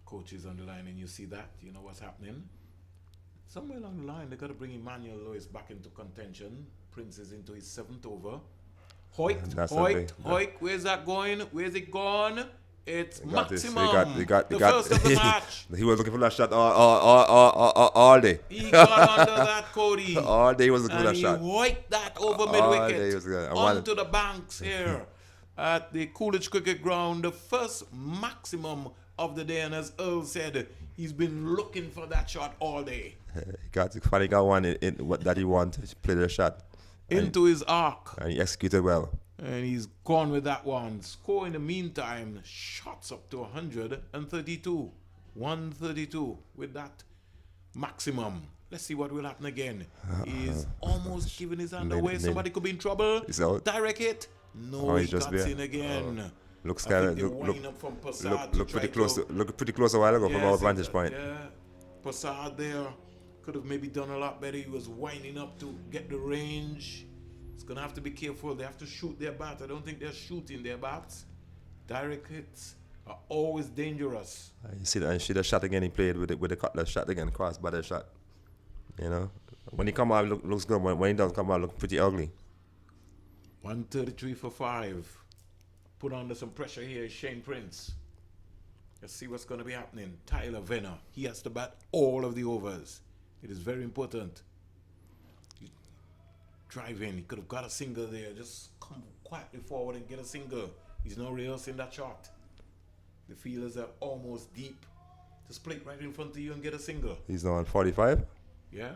coaches on the line and you see that, you know what's happening. Somewhere along the line, they got to bring Emmanuel Lewis back into contention. Prince is into his 7th over. Hoik, where's that going? Where's it gone? It's maximum. The first of the match. He was looking for that shot all day. He got under that, Cody. All day he was looking for that and shot. He hoiked that over mid-wicket onto the banks here at the Coolidge Cricket Ground. The first maximum of the day, and as Earl said, he's been looking for that shot all day. Finally got one that he wanted to play the shot. Into his arc. And he executed well. And he's gone with that one. Score in the meantime, shots up to 132. 132 with that maximum. Let's see what will happen again. He's almost giving his hand away. Somebody could be in trouble. Direct hit. No, he cuts in again. Looks kind of look pretty close. Look pretty close a while ago from our vantage point. Yeah, Passad there could have maybe done a lot better. He was winding up to get the range. It's gonna have to be careful. They have to shoot their bat. I don't think they're shooting their bats. Direct hits are always dangerous. You see the shot again. He played with the cutlass shot again, cross by the shot. You know, when he come out, looks good. When he doesn't come out, look pretty ugly. 133 for 5. Put under some pressure here is Shane Prince. Let's see what's going to be happening. Tyler Venner. He has to bat all of the overs. It is very important. Drive in. He could have got a single there. Just come quietly forward and get a single. He's no rehearsing that shot. The fielders are almost deep. Just play it right in front of you and get a single. He's now on 45. Yeah.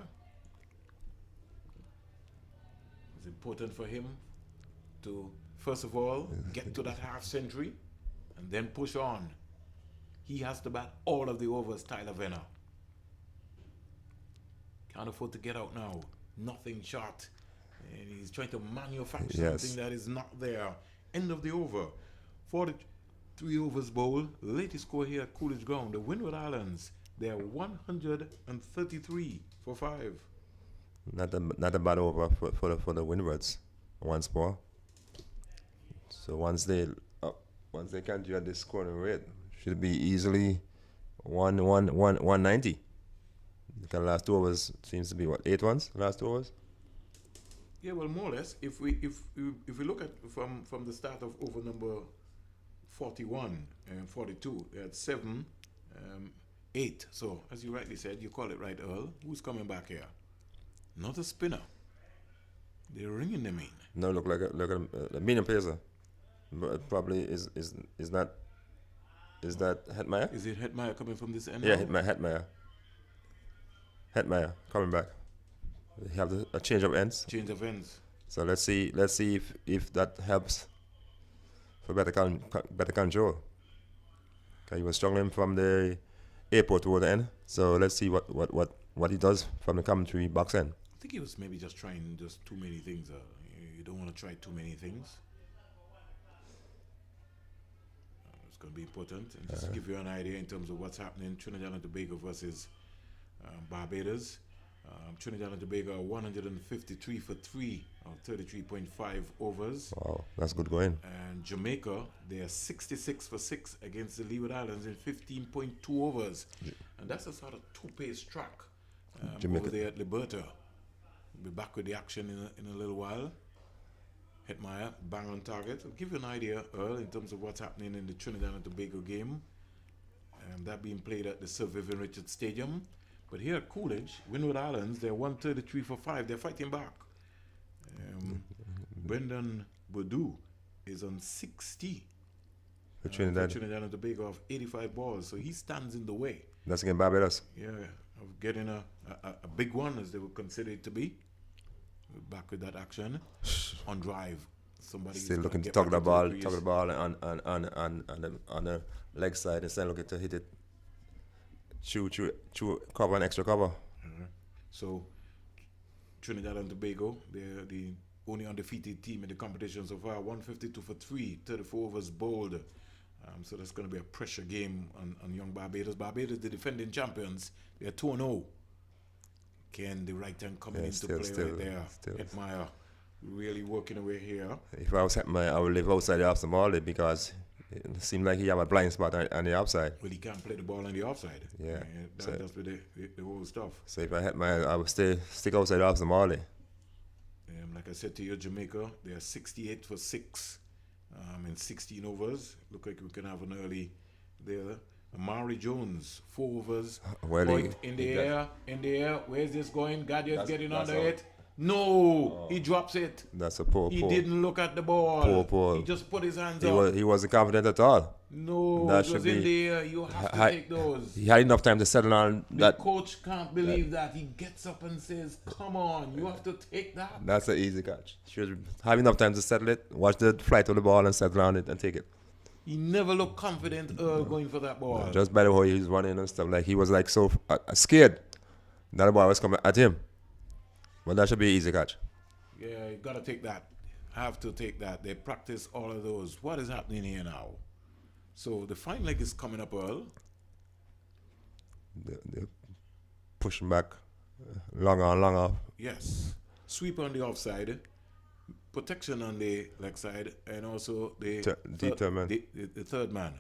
It's important for him to, first of all, get to that half century and then push on. He has to bat all of the overs, Tyler Venner. Can't afford to get out now. Nothing shot. And he's trying to manufacture something that is not there. End of the over. 3 overs bowl. Latest score here at Coolidge Ground. The Windward Islands, they are 133 for 5. Not a bad over for the Windwards. One score. So once they can't do at this scoring rate, should be easily 190. The last 2 overs seems to be what, 8 ones? Last 2 overs? Yeah, well, more or less. If we look at from the start of over number 41 and 42, they had 7, 8. So as you rightly said, you call it right, Earl. Who's coming back here? Not a spinner. They're ringing them in. No, look like a medium pacer. But it probably is that Hetmeyer? Is it Hetmeyer coming from this end? Yeah, now? Hetmeyer coming back. They have a change of ends. Change of ends. So let's see if that helps for better control. Cause he was struggling from the airport toward the end. So let's see what he does from the commentary box end. I think he was maybe just trying too many things. You don't want to try too many things. It's going to be important. And just to give you an idea in terms of what's happening, Trinidad and Tobago versus Barbados. Trinidad and Tobago are 153 for 3 or 33.5 overs. Wow, that's good going. And Jamaica, they are 66 for 6 against the Leeward Islands in 15.2 overs. And that's a sort of two-pace track over there at Liberta. We'll be back with the action in a little while. Hetmeyer, bang on target. I'll give you an idea, Earl, in terms of what's happening in the Trinidad and Tobago game. That being played at the Sir Vivian Richards Stadium. But here at Coolidge, Windward Islands, they're 133 for 5. They're fighting back. Brendan Boudou is on 60. For Trinidad and Tobago of 85 balls. So he stands in the way. That's against Barbados. Yeah, of getting a big one, as they would consider it to be. We're back with that action. On drive. Somebody still looking to tug the ball on the leg side instead of looking to hit it. Chew cover and extra cover. So Trinidad and Tobago, they're the only undefeated team in the competition so far. 152 for 3, 34 overs bowled. So that's going to be a pressure game on young Barbados. Barbados, the defending champions, they're 2-0. Can the right hand coming into play right there? Hetmeyer really working away here. If I was Hetmeyer, I would live outside the off Somali because it seemed like he have a blind spot on the outside. Well, he can't play the ball on the offside. Yeah. That's with the whole stuff. So if I Hetmeyer, I would stick outside the off Somali. Like I said to you, Jamaica, they are 68 for 6 in 16 overs. Look like we can have an early there. Amari Jones, 4 overs. Point in the air. Where's this going? Gadia's getting under it. No, he drops it. That's a poor. He didn't look at the ball. Poor. He just put his hands up. He wasn't confident at all. No, that it was in the air. You have to take those. He had enough time to settle on that. The coach can't believe that. He gets up and says, come on, you have to take that. That's an easy catch. Should have enough time to settle it, watch the flight of the ball and settle on it and take it. He never looked confident going for that ball. Just by the way he was running and stuff, like he was like so scared that the ball was coming at him. But that should be an easy catch. Yeah, you got to take that. Have to take that. They practice all of those. What is happening here now? So the fine leg is coming up, Earl. They're pushing back, long off. Yes. Sweep on the offside, protection on the leg side, and also the third man.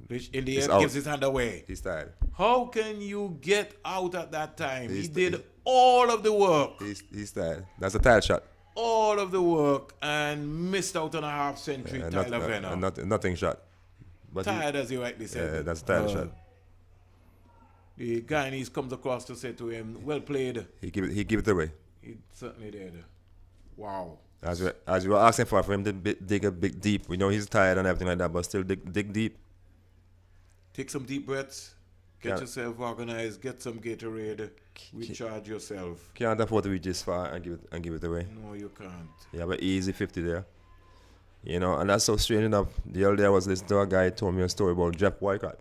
Which in the air gives his hand away. He's tired. How can you get out at that time? He did all of the work. He's tired. That's a tired shot. All of the work and missed out on a half century. Tyler Venner. Nothing shot. But tired, as you rightly said. Yeah, that's a tired shot. The Guyanese comes across to say to him, "Well played." He give it away. He certainly did. Wow. As we were asking for him to dig a big deep. We know he's tired and everything like that, but still dig deep. Take some deep breaths. Get yourself organized. Get some Gatorade. Recharge yourself. Can't afford to reach this far and give it away. No, you can't. You have an easy 50 there. You know, and that's so strange enough. The other day I was listening to a guy told me a story about Jeff Boycott.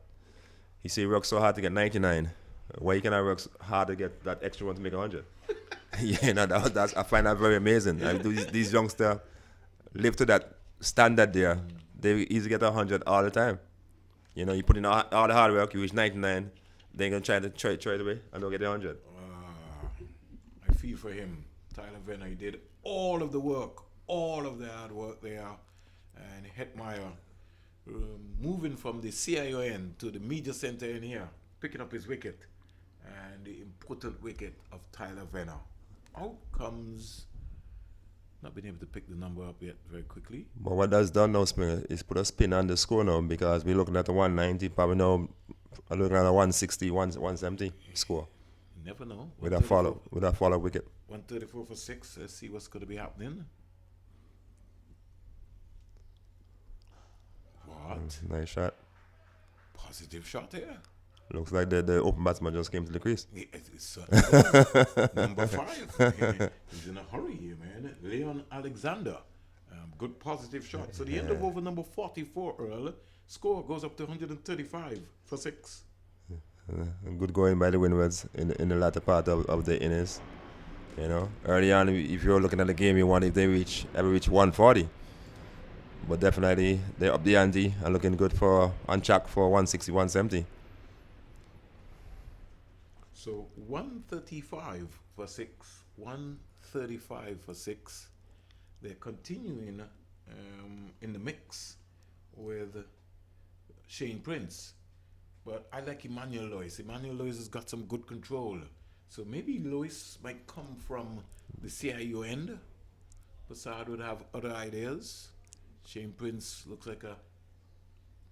He said he worked so hard to get 99. Why can I work hard to get that extra one to make 100? Yeah, no, I find that very amazing. And these youngsters live to that standard there. they easily get 100 all the time. You know, you put in all the hard work, you reach 99, then you're going to trade away and don't get the 100. I feel for him. Tyler Venner, he did all of the work, all of the hard work there. And Hetmeyer, moving from the CION to the media center in here, picking up his wicket. And the important wicket of Tyler Venner. Out comes, not being able to pick the number up yet very quickly. But what that's done now, Springer, is put a spin on the score now because we're looking at the 190, probably now looking at a 160, 170 score. You never know. With that follow wicket. 134 for 6. Let's see what's going to be happening. What? Nice shot. Positive shot here. Looks like the open batsman just came to the crease. It's number 5. He's in a hurry here, man. Leon Alexander. Good positive shot. So the end of over number 44, Earl. Score goes up to 135 for 6. Good going by the Windwards in the latter part of the innings. You know, early on, if you're looking at the game, you want if they ever reach 140. But definitely, they're up the ante and looking good on track for 160, 170. So 135 for 6, 135 for 6. They're continuing in the mix with Shane Prince. But I like Emmanuel Lewis. Emmanuel Lewis has got some good control. So maybe Lewis might come from the CIU end. Bassard would have other ideas. Shane Prince looks like a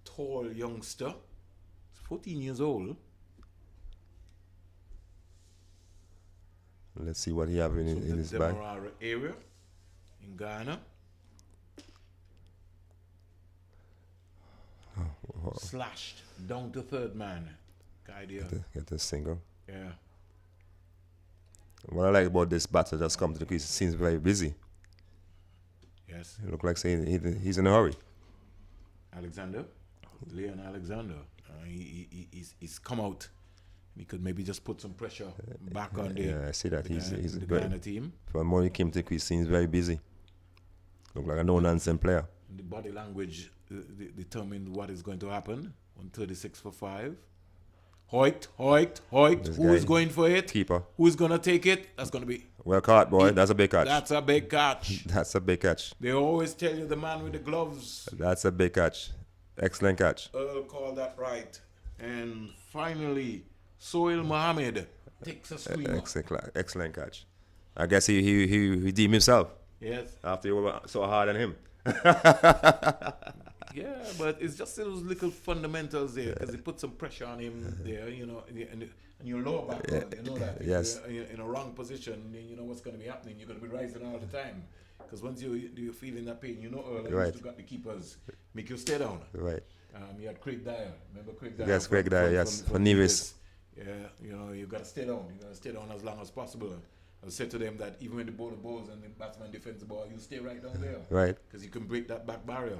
tall youngster. He's 14 years old. Let's see what he have in his bag. Demerara area in Guyana. Slashed down to third man. Idea. Get the single. Yeah. What I like about this batter just come to the crease, seems very busy. Yes. It looks like he's in a hurry. Alexander, Leon Alexander. He's come out. He could maybe just put some pressure back on the I see that he's the very, Guyana team. from the moment he came to the crease, seems very busy. Look like a no-nonsense player. The body language determined what is going to happen. 136 for 5. Hoyt. This Who is guy, going for it? keeper. Who is going to take it? That's going to be... Well caught, boy. That's a big catch. That's a big catch. That's a big catch. They always tell you the man with the gloves. That's a big catch. Excellent catch. Earl called that right. And finally, Sohail Mohammed takes a screamer. Excellent catch. I guess he redeemed himself Yes. after you were so hard on him. Yeah, but it's just those little fundamentals there because they put some pressure on him there, you know, and your lower back, you know that. If Yes. you're in a wrong position, then you know what's going to be happening. You're going to be rising all the time because once you're feeling that pain, you know, Right. you got the keepers make you stay down. Right. You had Craig Dyer. Remember Craig Dyer? Yes, Craig Dyer, yes, for Nevis. Yeah, you know, you got to stay down. You got to stay down as long as possible. I said to them that even when the bowler bowls and the batsman defends the ball, you stay right down there. Right. Because you can break that back barrier.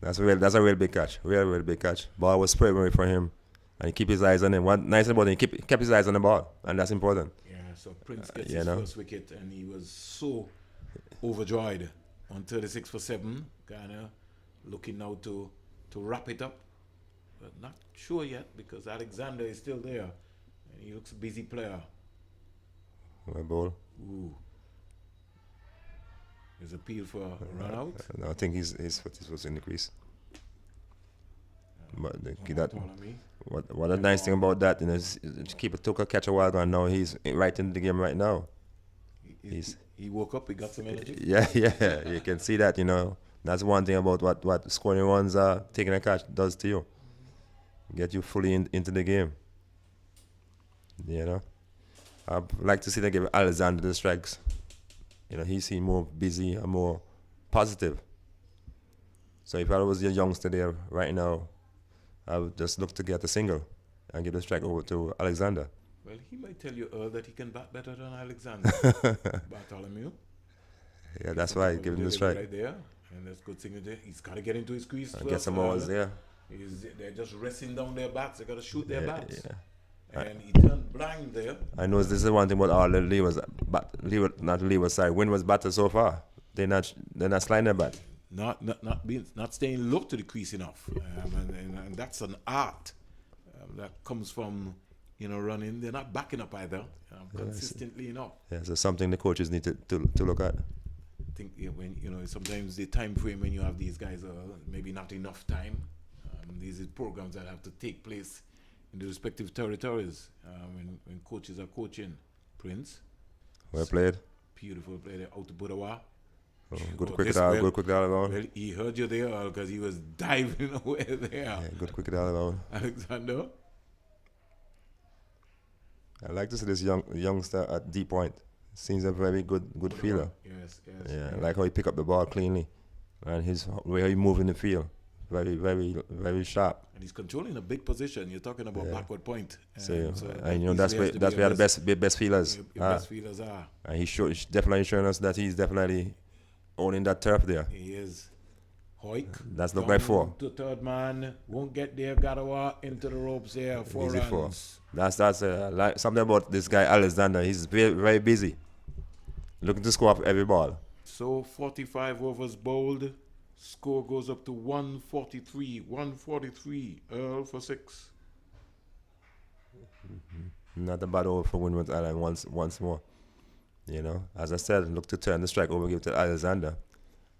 That's a real big catch. Real big catch. Ball was spread away from him. And he keep his eyes on him. What nice about it, he kept his eyes on the ball. And that's important. Yeah, so Prince gets his first wicket and he was so overjoyed on 36 for 7. Guyana looking now to wrap it up. But not sure yet because Alexander is still there. And he looks a busy player. Well, ball. Ooh. There's appeal for a run out. No, I think his foot was in the crease. But what a nice thing about that, you know, is keeper took a catch a while ago and now he's right into the game right now. He woke up, he got some energy. Yeah, you can see that, you know. That's one thing about what scoring runs taking a catch does to you. Get you fully into the game. You know. I'd like to see them give Alexander the strikes. You know, he seemed more busy and more positive. So if I was a youngster there right now, I would just look to get a single and give the strike over to Alexander. Well, he might tell you, Earl, that he can bat better than Alexander. Bartholomew. Yeah, that's why I give him the strike. Right there. And that's good thing there. He's got to get into his crease. Get some hours there. They're just resting down their backs. They got to shoot their bats. Yeah. And he turned blind there. I know this is one thing about all the Windwards batters so far. They're not sliding their bat. not staying low to the crease enough, and that's an art that comes from running. They're not backing up either consistently enough. Yeah, so something the coaches need to look at. I think when sometimes the time frame when you have these guys maybe not enough time. These are programs that have to take place in the respective territories when coaches are coaching. Prince, Well played. beautiful play there out to Budawa. Good quick all around. Well, he heard you there because he was diving away there. Yeah, good quick all around. Alexander. I like to see this youngster at deep point. Seems a very good fielder. Yes. Yeah, I like how he pick up the ball cleanly, and his way he move in the field, very sharp. And he's controlling a big position. You're talking about backward point. That's where the best fielders Your best fielders are. And he's definitely showing us that he's definitely owning that turf there. He is. Hoik. That's look like 4. The third man won't get there. Gadawa into the ropes here. 4 Easy runs. 4. That's like something about this guy Alexander. He's very busy, looking to score off every ball. So 45 overs bowled. Score goes up to 143. 143. Earl for 6. Not a bad over for Windwards Island once more. As I said, look to turn the strike over, give it to Alexander.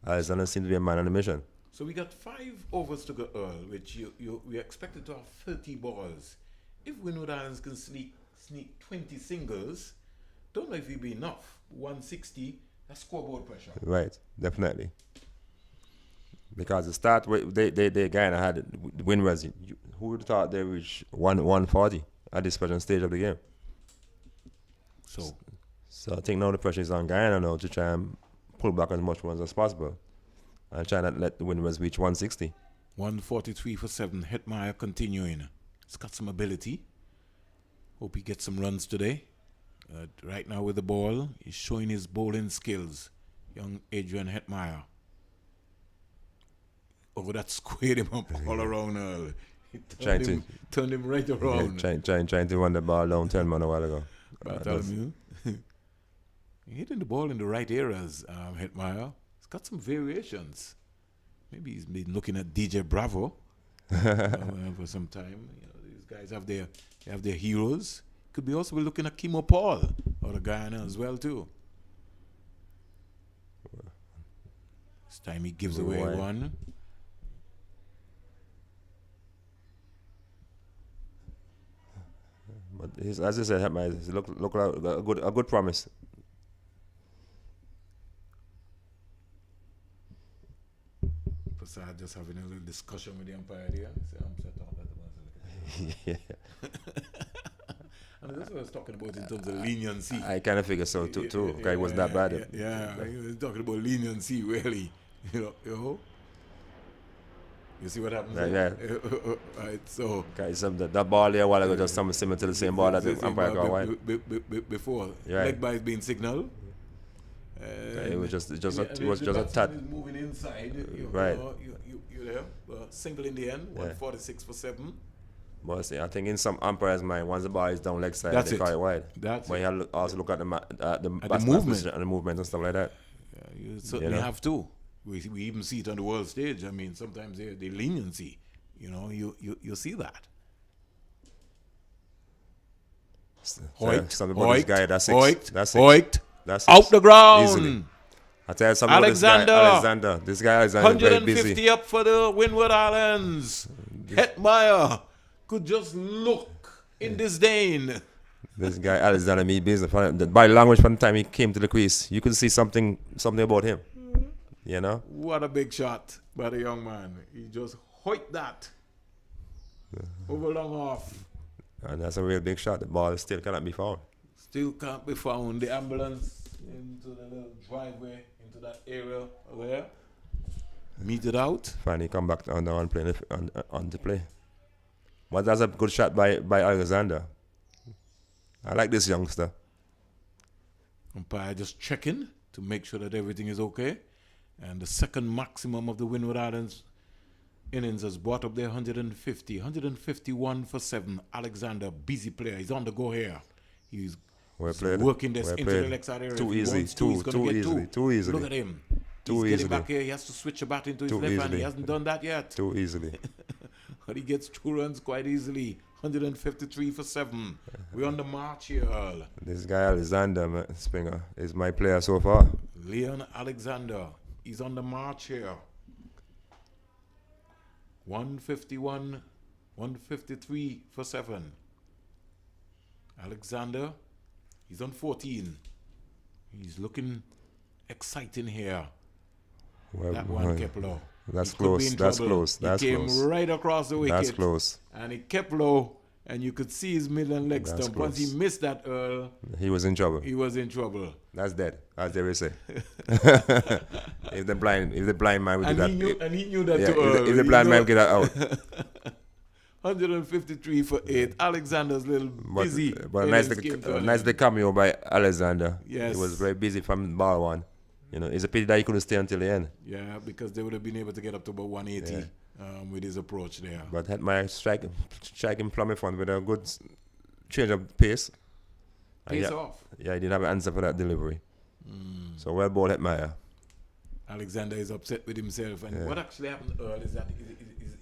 Alexander seems to be a man on a mission. So we got 5 overs to go, Earl, which we expected to have 30 balls. If Windward Islands can sneak 20 singles, don't know if it'll be enough. 160, that's scoreboard pressure. Right, definitely. Because the start, they Guyana had Windwards. Who would have thought they reached 140 at this present stage of the game? So I think now the pressure is on Guyana now to try and pull back as much runs as possible and try not let the Windwards reach 160. 143 for 7. Hetmeyer continuing. He's got some ability. Hope he gets some runs today. Right now with the ball, he's showing his bowling skills. Young Adrian Hetmeyer. Oh, that squared him up all around. He turned him right around. Yeah, trying to run the ball down 10 man a while ago. Bartholomew. He hitting the ball in the right areas, Hetmeyer. He's got some variations. Maybe he's been looking at DJ Bravo for some time. These guys have their heroes. Could be also looking at Kimo Paul out of Guyana as well too. This time he gives away one. But as I said, Hetmeyer look like a good promise. Prasad just having a little discussion with the umpire there. Yeah. And that's what I was talking about in terms of leniency. I kind of figure so too. Guy wasn't that bad. Yeah, he was talking about leniency, really. You see what happens? Right, so. Guys, that ball there a while ago just something similar to the same ball that the umpire got wide. Before leg by being signaled. It was just a tad. Moving inside, right. You there? Single in the end, 146 for 7. But see, I think in some umpires' mind, once the ball is down leg side, they call it wide. But you have to also look at the movement and the movement and stuff like that. Yeah, you certainly have to. We even see it on the world stage. I mean, sometimes the leniency, you see that. That's out the ground. Easily. I tell you something Alexander. This guy is very busy. 150 up for the Windward Islands. Hetmeyer could just look in disdain. This guy Alexander me business. Body language from the time he came to the crease, you could see something about him. What a big shot by the young man. He just hoiked that over long off. And that's a real big shot. The ball still cannot be found. Still can't be found. The ambulance into the little driveway, into that area there. Meet it out. Finally come back on the play. But that's a good shot by Alexander. I like this youngster. Umpire just checking to make sure that everything is okay. And the second maximum of the Windward Islands innings has brought up their 150. 151 for 7. Alexander, busy player. He's on the go here. He's working this into the leg side area. Too easy. Too easy. Look at him. Too He's easily. getting back here. He has to switch the bat into his Too left hand. He easily. hasn't done that yet. Too easily. But he gets 2 runs quite easily. 153 for 7. We're on the march here, Earl. This guy Alexander, man, Springer, is my player so far. Leon Alexander. He's on the march here. 151, 153 for 7. Alexander, he's on 14. He's looking exciting here. Well, That one, Kepler. That's He could be close. in That's trouble. close. He That's came close. right across the wicket. That's close. And he kept low, and you could see his middle and leg That's stump. Once he close. missed that, Earl, He was in trouble. he was in trouble. That's dead, as they will say. if the blind man would do that. And he knew that Yeah, too, Earl. if the You blind know, man would get that out. 153 for 8. Alexander's little busy. But in nice his game the, turn. nice the cameo by Alexander. Yes. He was very busy from ball one. You know, it's a pity that he couldn't stay until the end. Yeah, because they would have been able to get up to about 180 with his approach there. But had my striking plumb in front with a good change of pace. And Pace yeah, off. Yeah, he didn't have an answer for that delivery. So well ball Hetmeyer. Alexander is upset with himself. And what actually happened, Earl, is that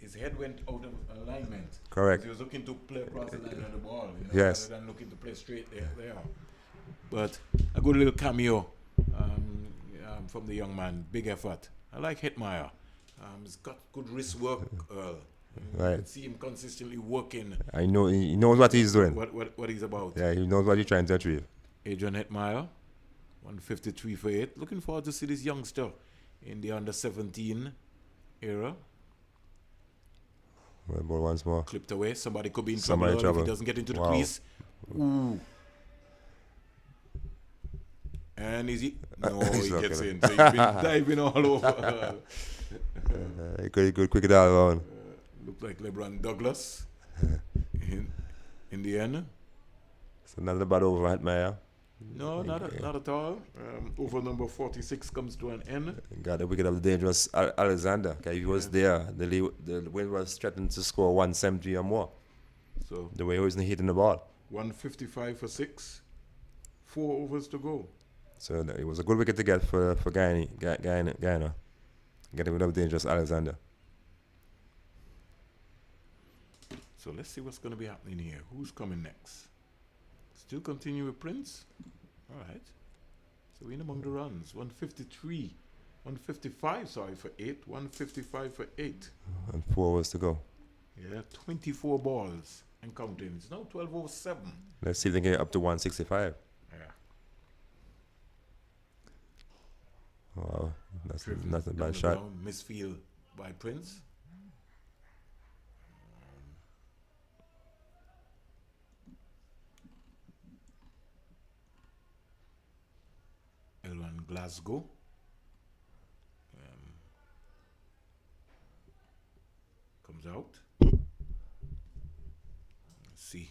his head went out of alignment. Correct. He was looking to play across the line of the ball, Yes. rather than looking to play straight there. But a good little cameo from the young man. Big effort. I like Hetmeyer. He's got good wrist work, Earl. You Right. can see him consistently working I know he knows what he's doing. what he's about. Yeah, he knows what he's trying to achieve. Adrian Hetmeyer, 153 for 8. Looking forward to see this youngster in the under 17 era. Well ball once more. Clipped away. Somebody could be in Somebody trouble, in if he trouble. doesn't get into the Wow. crease. Ooh. And is he? No, He's he not gets gonna- in. So he's been diving all over. He could quick it all around. Looked like LeBron Douglas in the end. So another bad over Hetmeyer. No, not at all. Over number 46 comes to an end. Got the wicket of the dangerous Alexander. Okay, he was there. The wind was threatened to score 170 or more. So The way he was hitting the ball. 155 for 6. 4 overs to go. So it was a good wicket to get for Guyana. Getting rid of dangerous Alexander. So let's see what's going to be happening here. Who's coming next? Still continue with Prince. All right. So we're in among the runs. 153. 155, sorry, for 8. 155 for 8. And 4 overs to go. Yeah, 24 balls and counting. It's now 12 over 7. Let's see if they can get up to 165. Yeah. Wow, that's Driven not a down bad the shot. ground, misfield by Prince. L1 Glasgow. Comes out. Let's see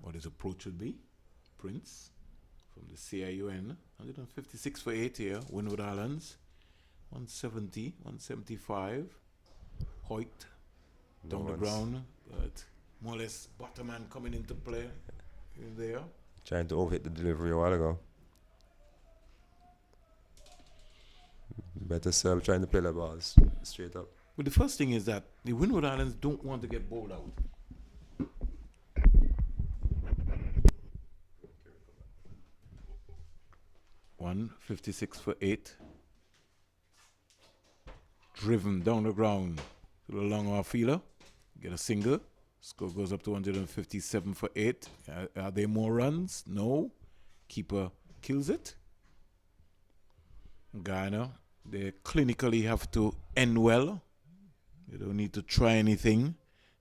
what his approach would be. Prince from the CIUN. 156 for 8 here. Windward Islands. 170, 175. Hoyt down the ground. But more or less bottom man coming into play in there. Trying to overhit the delivery a while ago. Better serve trying to play the balls straight up. But the first thing is that the Windward Islands don't want to get bowled out. $156 for 8. Driven down the ground to the long off fielder. Get a single. Score goes up to 157 for 8. Are there more runs? No. Keeper kills it. Guyana, they clinically have to end well. They don't need to try anything.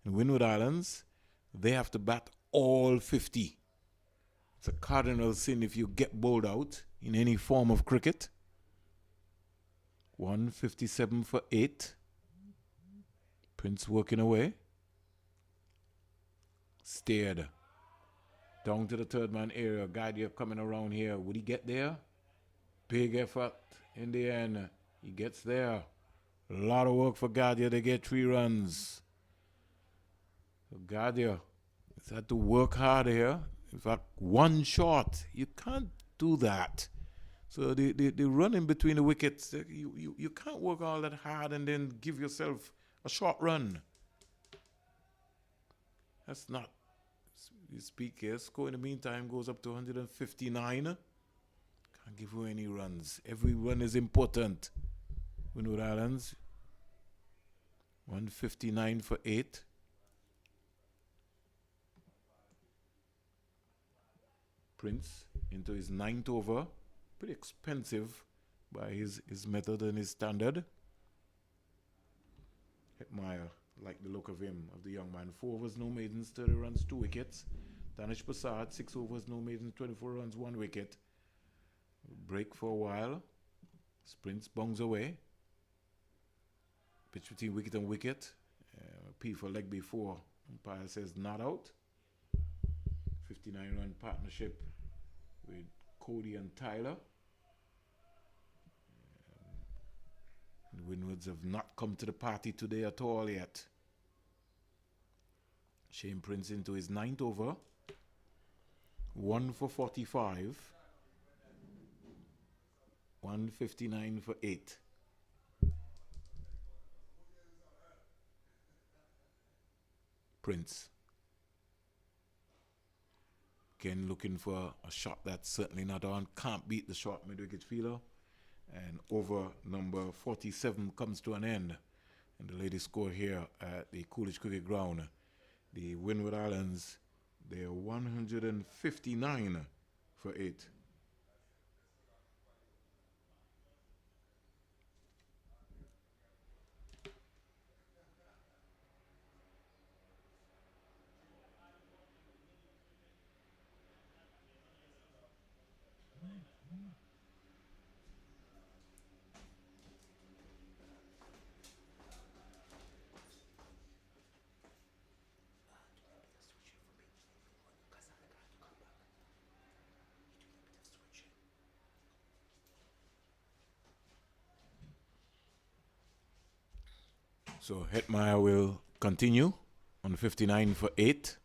In Windward Islands, they have to bat all 50. It's a cardinal sin if you get bowled out in any form of cricket. 157 for 8. Prince working away. Steered down to the third man area. Guardia coming around here. Would he get there? Big effort in the end. He gets there. A lot of work for Guardia. They get 3 runs. So Guardia has had to work hard here. In fact, 1 shot. You can't do that. So the running between the wickets, you can't work all that hard and then give yourself a short run. That's not. You speak here. Score in the meantime goes up to 159. Can't give you any runs. Every run is important. Windward Islands. 159 for 8. Prince into his 9th over. Pretty expensive by his method and his standard. Hetmeyer, like the look of him, of the young man. 4 overs, no maidens, 30 runs, 2 wickets. Danish Prasad, 6 overs, no maidens, 24 runs, 1 wicket. Break for a while. Sprints bongs away. Pitch between wicket and wicket. P for leg before. Umpire says not out. 59-run partnership with Cody and Tyler. The Windwards have not come to the party today at all yet. Shane Prince into his 9th over. 1 for 45. 159 for 8. Prince. Again looking for a shot that's certainly not on. Can't beat the short mid-wicket fielder. And over number 47 comes to an end. And the latest score here at the Coolidge Cricket Ground. The Windward Islands, they're 159 for 8. So Hetmeyer will continue on 59 for 8.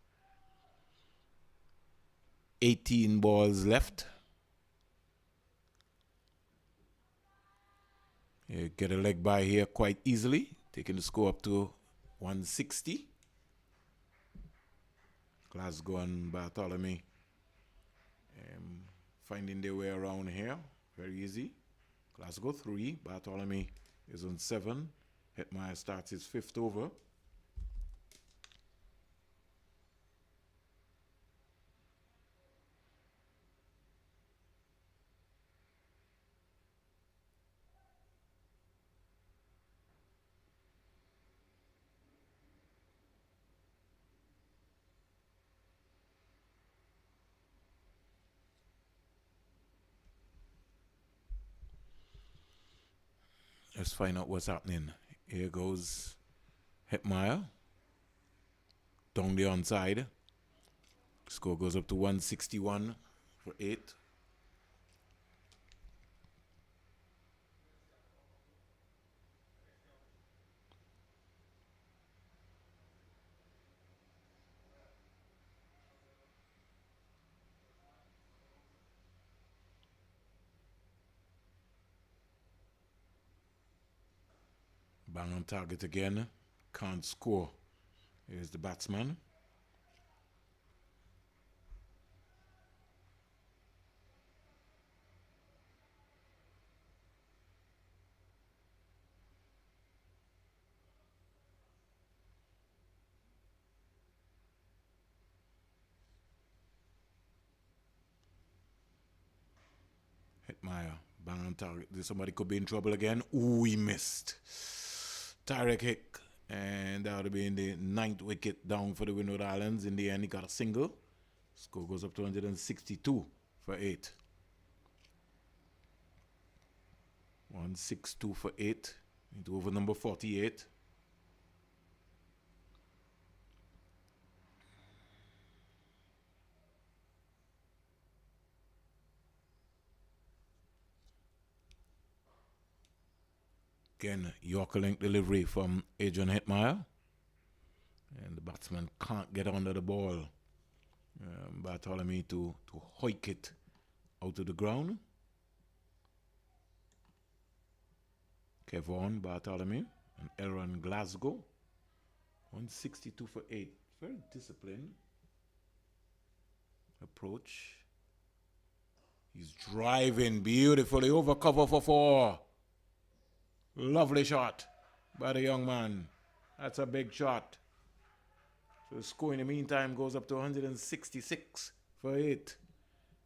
18 balls left. You get a leg by here quite easily, taking the score up to 160. Glasgow and Bartholomew finding their way around here. Very easy. Glasgow 3, Bartholomew is on 7. Hetmeyer starts his 5th over. Let's find out what's happening. Here goes Hetmeyer. Down the onside. Score goes up to 161 for 8. Bang on target again. Can't score. Here's the batsman. Hetmeyer. Bang on target. Somebody could be in trouble again. Ooh, he missed. Tyrek Hick, and that would be in the 9th wicket down for the Windward Islands. In the end, he got a single. Score goes up to 162 for 8. 162 for 8 into over number 48. Again, Yorker link delivery from Adrian Hetmeyer. And the batsman can't get under the ball. Bartholomew to hoik it out of the ground. Kevon Bartholomew and Elron Glasgow. 162 for 8. Very disciplined approach. He's driving beautifully over cover for 4. Lovely shot by the young man. That's a big shot. So the score in the meantime goes up to 166 for 8.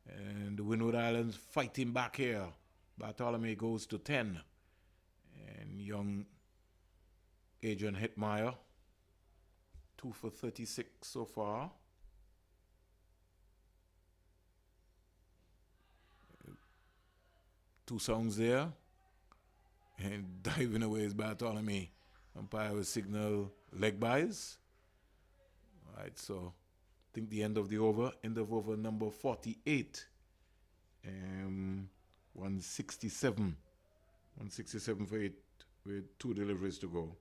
And the Windward Islands fighting back here. Bartholomew goes to 10. And young Adrian Hetmeyer, 2 for 36 so far. Two songs there. And diving away is Bartholomew. Umpire will signal leg buys. All right, so I think the end of over number 48. 167. 167 for 8 with 2 deliveries to go.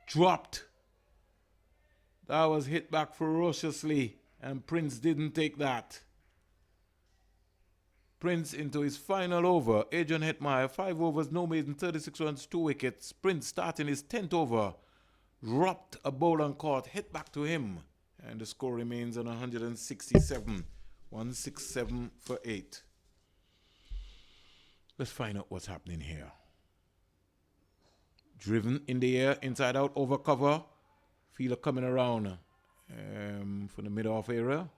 Dropped. That was hit back ferociously, and Prince didn't take that. Prince into his final over. Adrian Hetmeyer, 5 overs, no maiden, 36 runs, 2 wickets. Prince starting his 10th over. Dropped a ball on court, hit back to him. And the score remains on 167. 167 for 8. Let's find out what's happening here. Driven in the air, inside out, over cover. Fielder coming around from the mid-off area.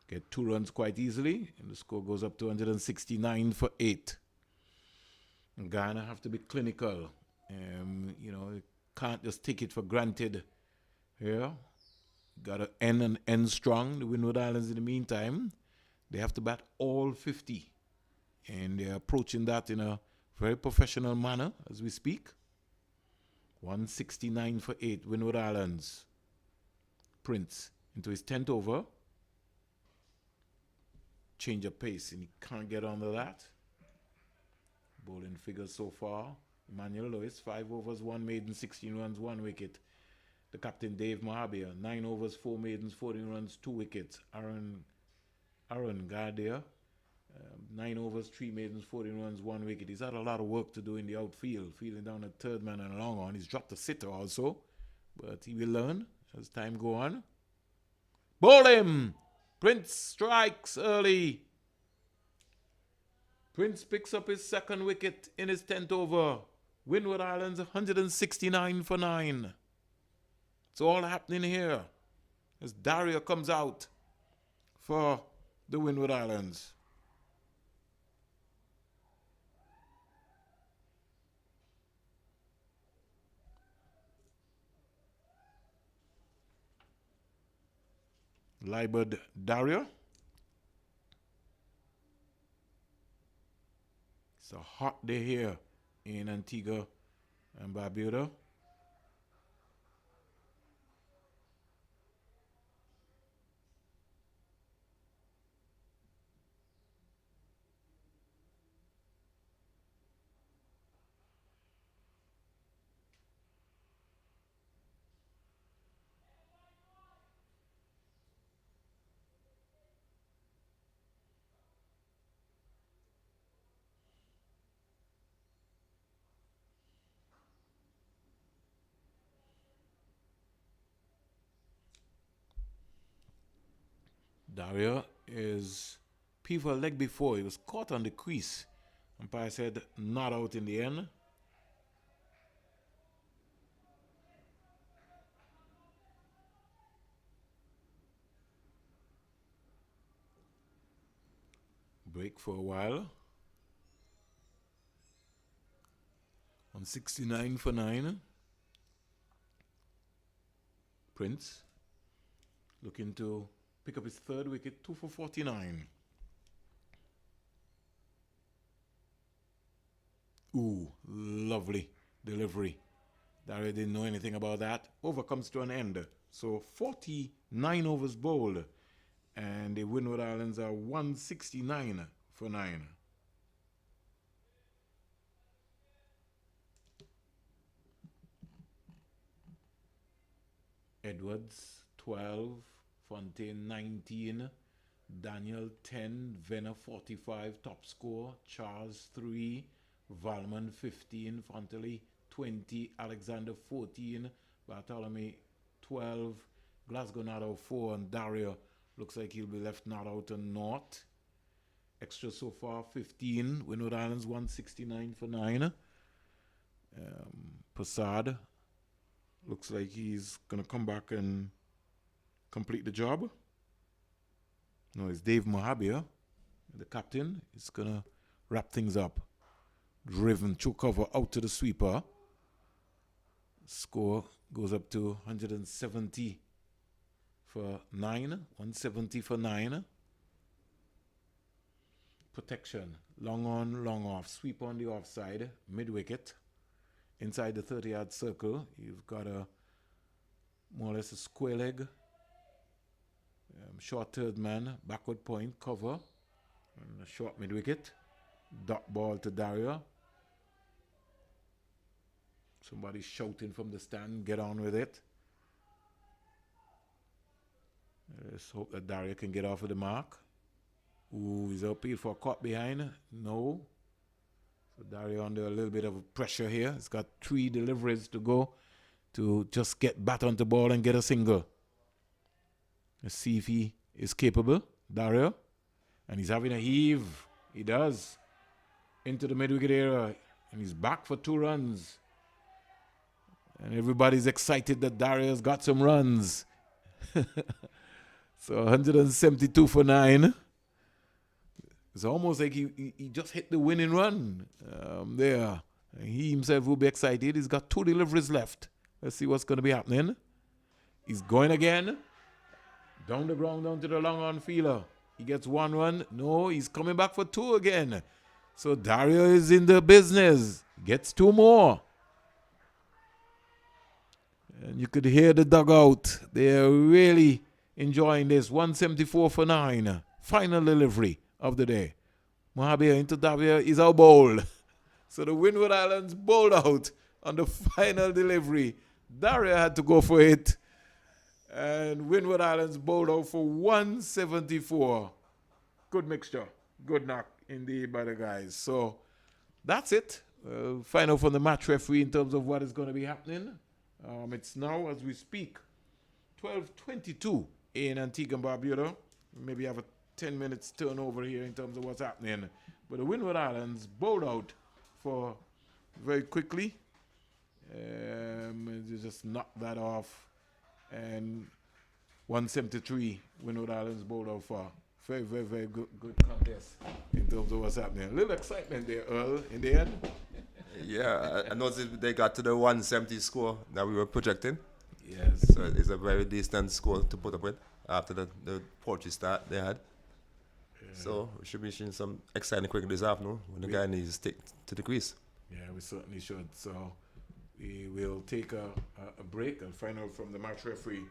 Get 2 runs quite easily, and the score goes up to 169 for 8. And Guyana have to be clinical. You can't just take it for granted here. Got to end and end strong. The Windward Islands, in the meantime, they have to bat all 50. And they're approaching that in a very professional manner as we speak. 169 for 8, Windward Islands. Prince into his 10th over. Change of pace, and he can't get under that. Bowling figures so far. Emmanuel Lewis, 5 overs, 1 maiden, 16 runs, 1 wicket. The captain, Dave Mahabir, 9 overs, 4 maidens, 14 runs, 2 wickets. Aaron Gardner, 9 overs, 3 maidens, 14 runs, 1 wicket. He's had a lot of work to do in the outfield, fielding down a third man and a long on. He's dropped a sitter also, but he will learn as time go on. Bowl him! Prince strikes early. Prince picks up his 2nd wicket in his 10th over. Windward Islands 169 for 9. It's all happening here as Daria comes out for the Windward Islands. Liberd Daria. It's a hot day here in Antigua and Barbuda. Daria is P for a leg before. He was caught on the crease. Umpire said not out in the end. Break for a while. 169 for 9. Prince looking to pick up his third wicket, 2 for 49. Ooh, lovely delivery. Daria didn't know anything about that. Over comes to an end. So 49 overs bowled. And the Windward Islands are 169 for 9. Edwards 12, Fontaine 19, Daniel 10, Venner 45, top score, Charles 3, Valmon 15, Fontelli 20, Alexander 14, Bartholomew 12, Glasgow not out 4, and Dario looks like he'll be left not out and naught. Extra so far 15, Windward Islands 169 for 9. Prasad looks like he's going to come back and complete the job. No, it's Dave Mohabia, the captain. He's going to wrap things up. Driven through cover out to the sweeper. Score goes up to 170 for 9. 170 for 9. Protection. Long on, long off. Sweep on the offside. Mid-wicket. Inside the 30-yard circle, you've got a more or less a square leg. Short third man, backward point, cover. And a short mid-wicket. Dot ball to Daria. Somebody shouting from the stand, get on with it. Let's hope that Daria can get off of the mark. Ooh, he's upfield for a caught behind. No. So Dario under a little bit of pressure here. He's got 3 deliveries to go to just get bat on the ball and get a single. Let's see if he is capable. Dario. And he's having a heave. He does. Into the mid-wicket area. And he's back for 2 runs. And everybody's excited that Dario's got some runs. So 172 for 9. It's almost like he just hit the winning run there. And he himself will be excited. He's got 2 deliveries left. Let's see what's going to be happening. He's going again. Down the ground, down to the long on fielder. He gets 1 run. No, he's coming back for 2 again. So Dario is in the business. Gets 2 more. And you could hear the dugout. They're really enjoying this. 174 for 9. Final delivery of the day. Mohabia into Daria is out bowled. So the Windward Islands bowled out on the final delivery. Daria had to go for it. And Windward Islands bowled out for 174. Good mixture. Good knock indeed by the guys. So that's it. Final from the match referee in terms of what is going to be happening. It's now, as we speak, 12:22 in Antigua and Barbuda. Maybe have a 10 minutes turnover here in terms of what's happening. But the Windward Islands bowled out for very quickly. They just knocked that off. And 173 Windward Islands bowled out for. Very, very, very good contest in terms of what's happening. A little excitement there, Earl, in the end. Yeah, I noticed they got to the 170 score that we were projecting. Yes. So it's a very decent score to put up with after the Portuguese start they had. Yeah. So we should be seeing some exciting cricket this afternoon when the guy needs to stick to the crease. Yeah, we certainly should. So we will take a break and find out from the match referee,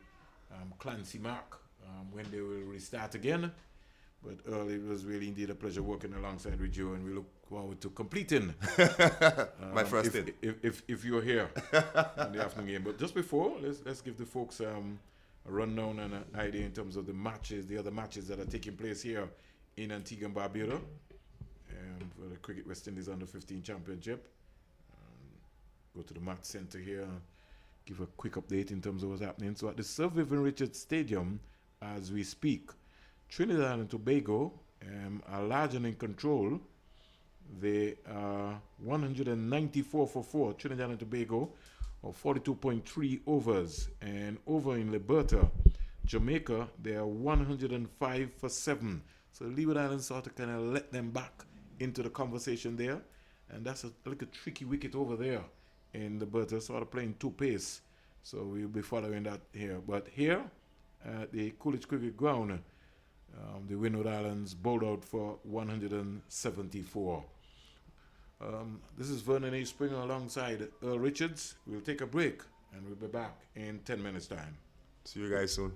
Clancy Mark, when they will restart again. But Earl, it was really indeed a pleasure working alongside with you, and we look forward to completing my first hit. If you're here in the afternoon game. But just before, let's give the folks a rundown and an idea in terms of the matches, the other matches that are taking place here in Antigua and Barbuda, and for the Cricket West Indies Under 15 Championship. Go to the match center here and give a quick update in terms of what's happening. So at the Sir Vivian Richards Stadium, as we speak, Trinidad and Tobago are large and in control. They are 194 for 4. Trinidad and Tobago, or 42.3 overs. And over in Liberta, Jamaica, they are 105 for 7. So Leeward Islands sort of kind of let them back into the conversation there. And that's a little tricky wicket over there. And the birds are sort of playing two pace. So we'll be following that here. But here at the Coolidge Cricket Ground, the Windward Islands bowled out for 174. This is Vernon A. Springer alongside Earl Richards. We'll take a break and we'll be back in 10 minutes' time. See you guys soon.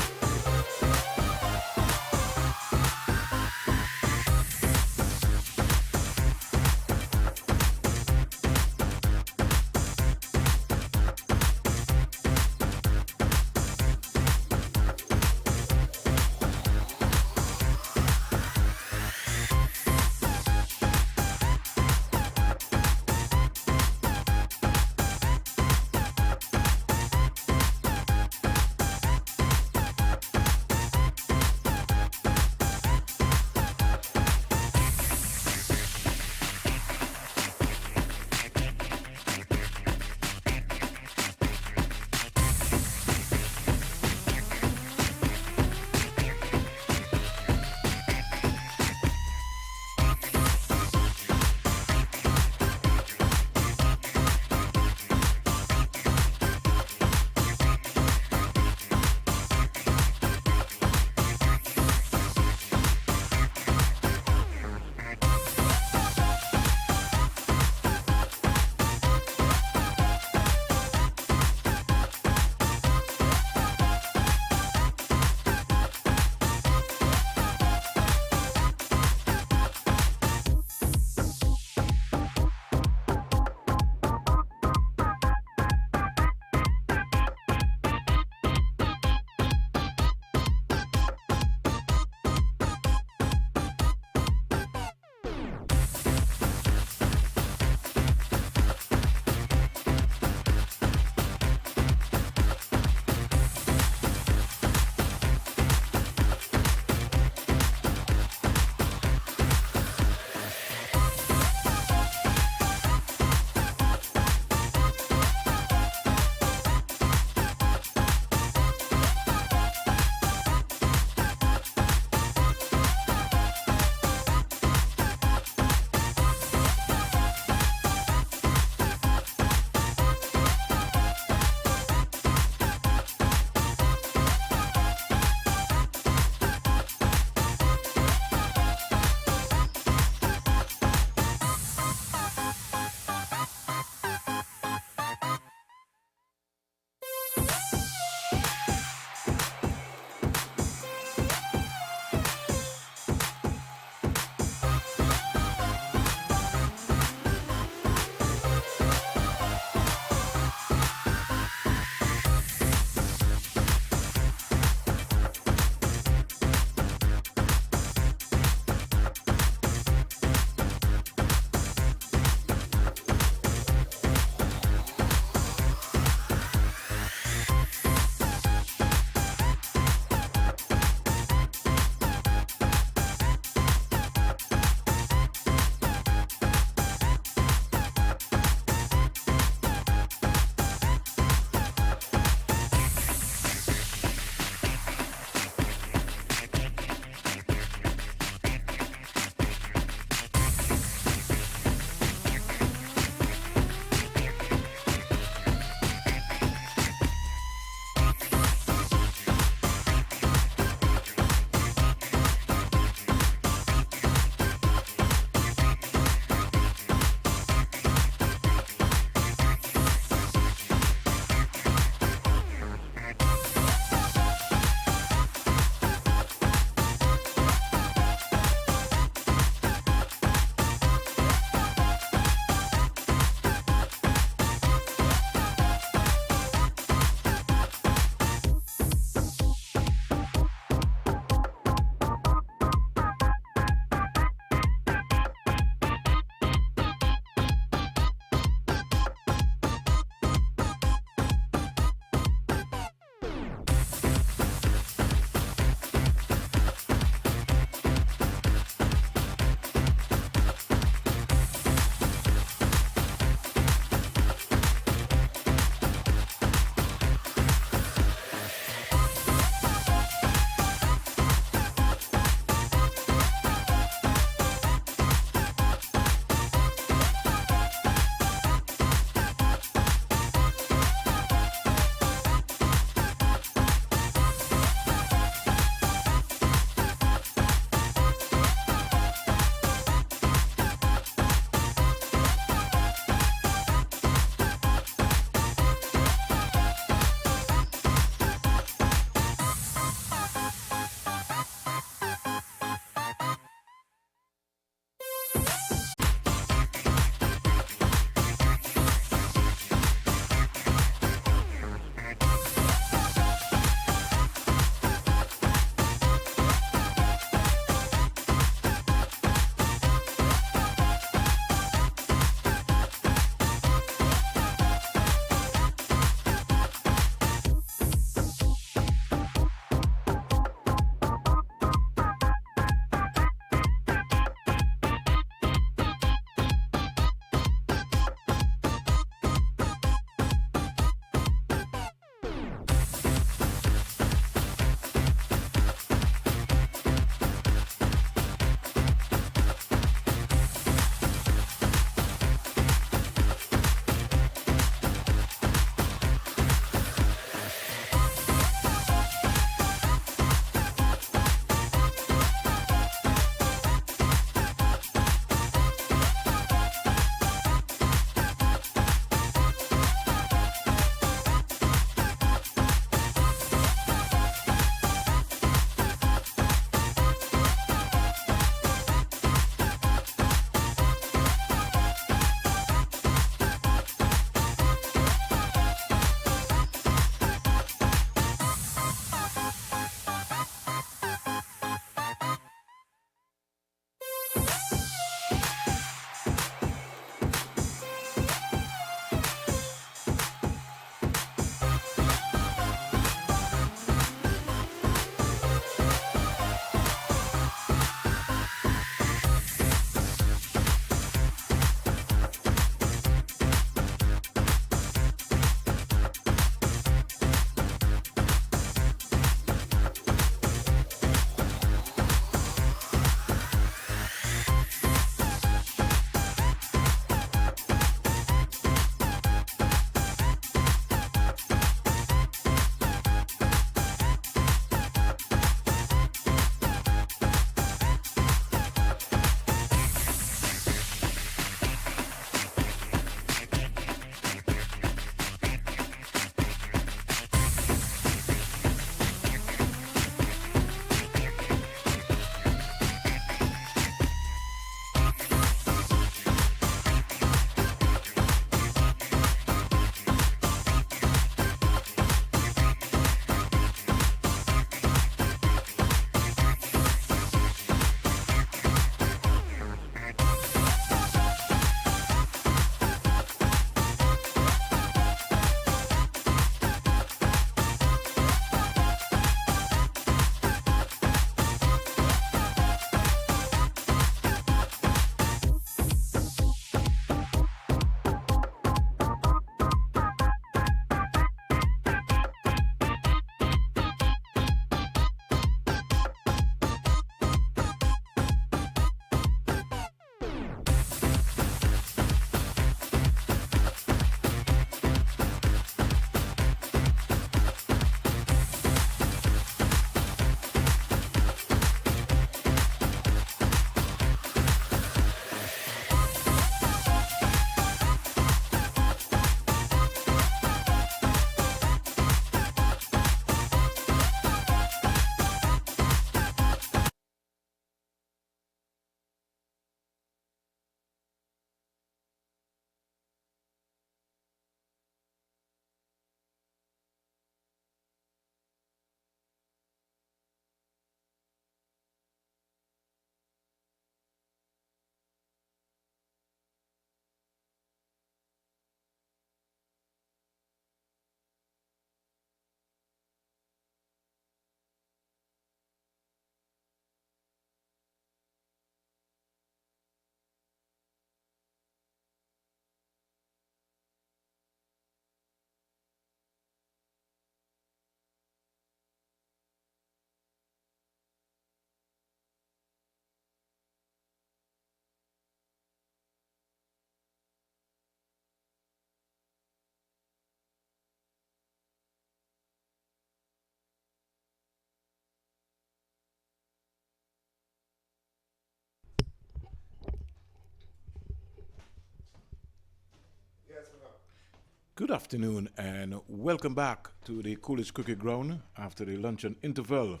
Good afternoon and welcome back to the Coolidge Cricket Ground after the luncheon interval.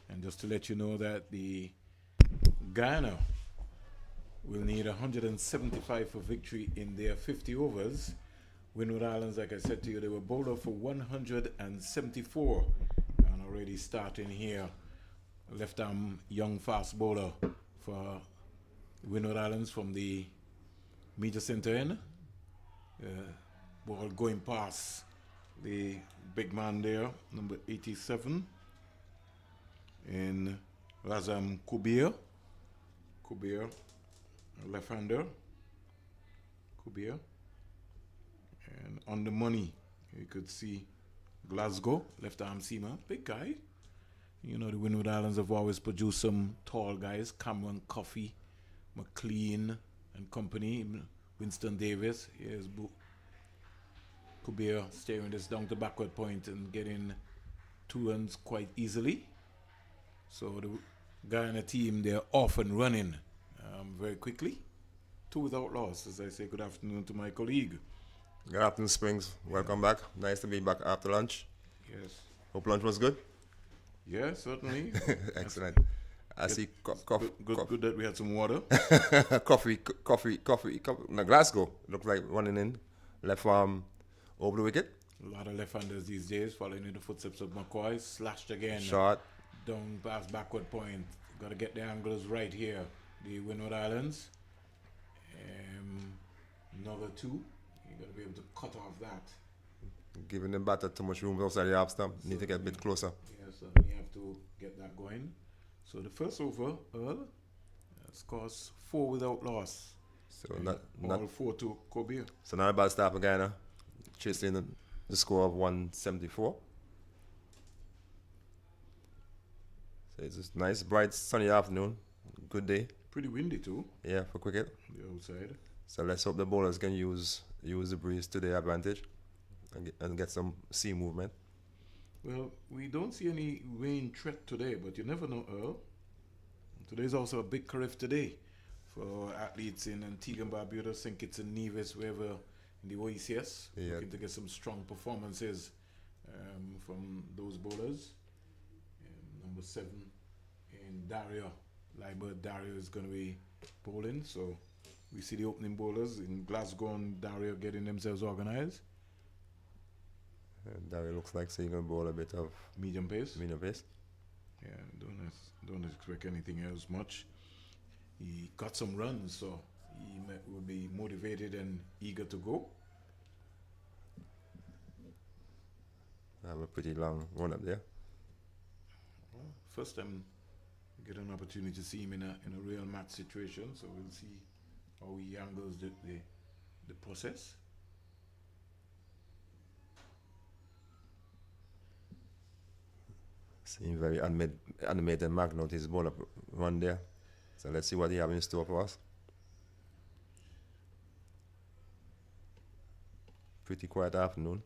And just to let you know that the Guyana will need 175 for victory in their 50 overs. Windward Islands, like I said to you, they were bowled out for 174. And already starting here, left arm young fast bowler for Windward Islands from the media center end. Ball going past the big man there, number 87, in Razam Kubir. Kubir, left-hander. Kubir. And on the money, you could see Glasgow, left-arm seamer, big guy. You know, the Windward Islands have always produced some tall guys, Cameron Coffey, McLean and company, Winston Davis. Here's Kubir steering this down to backward point and getting 2 runs quite easily. So the Guyana team, they're off and running very quickly. 2 without loss, as I say. Good afternoon to my colleague. Good afternoon, Springs. Welcome back. Nice to be back after lunch. Yes. Hope lunch was good. Yeah, certainly. Excellent. I see coffee. Good that we had some water. coffee. Now Glasgow looked like running in left arm over the wicket. A lot of left-handers these days following in the footsteps of McCoy. Slashed again. Shot. Down past backward point. Got to get the angles right here. The Windward Islands. Another 2. You got to be able to cut off that. Giving the batter too much room outside the half stump. Need to get a bit closer. Yeah, so we have to get that going. So the first over, Earl, scores 4 without loss. So all 4 to Kobe. So not a bad start for Guyana. Chasing the score of 174. So it's a nice, bright, sunny afternoon. Good day. Pretty windy too. Yeah, for cricket. The outside. So let's hope the bowlers can use the breeze to their advantage and get some sea movement. Well, we don't see any rain threat today, but you never know, Earl. Today's also a big Carif today for athletes in Antigua and Barbuda, St. Kitts and Nevis, wherever in the OECS. Yeah. Looking to get some strong performances from those bowlers. Number 7 in Dario. Libert Dario is going to be bowling, so we see the opening bowlers in Glasgow and Dario getting themselves organized. And Dario looks like he's going to bowl a bit of medium pace. Yeah, don't expect anything else much. He got some runs, so he will be motivated and eager to go. I have a pretty long run up there. Well, first time we get an opportunity to see him in a real match situation, so we'll see how he handles the process. Seems very animated Magnote his ball up run there. So let's see what he have in store for us. Pretty quiet afternoon.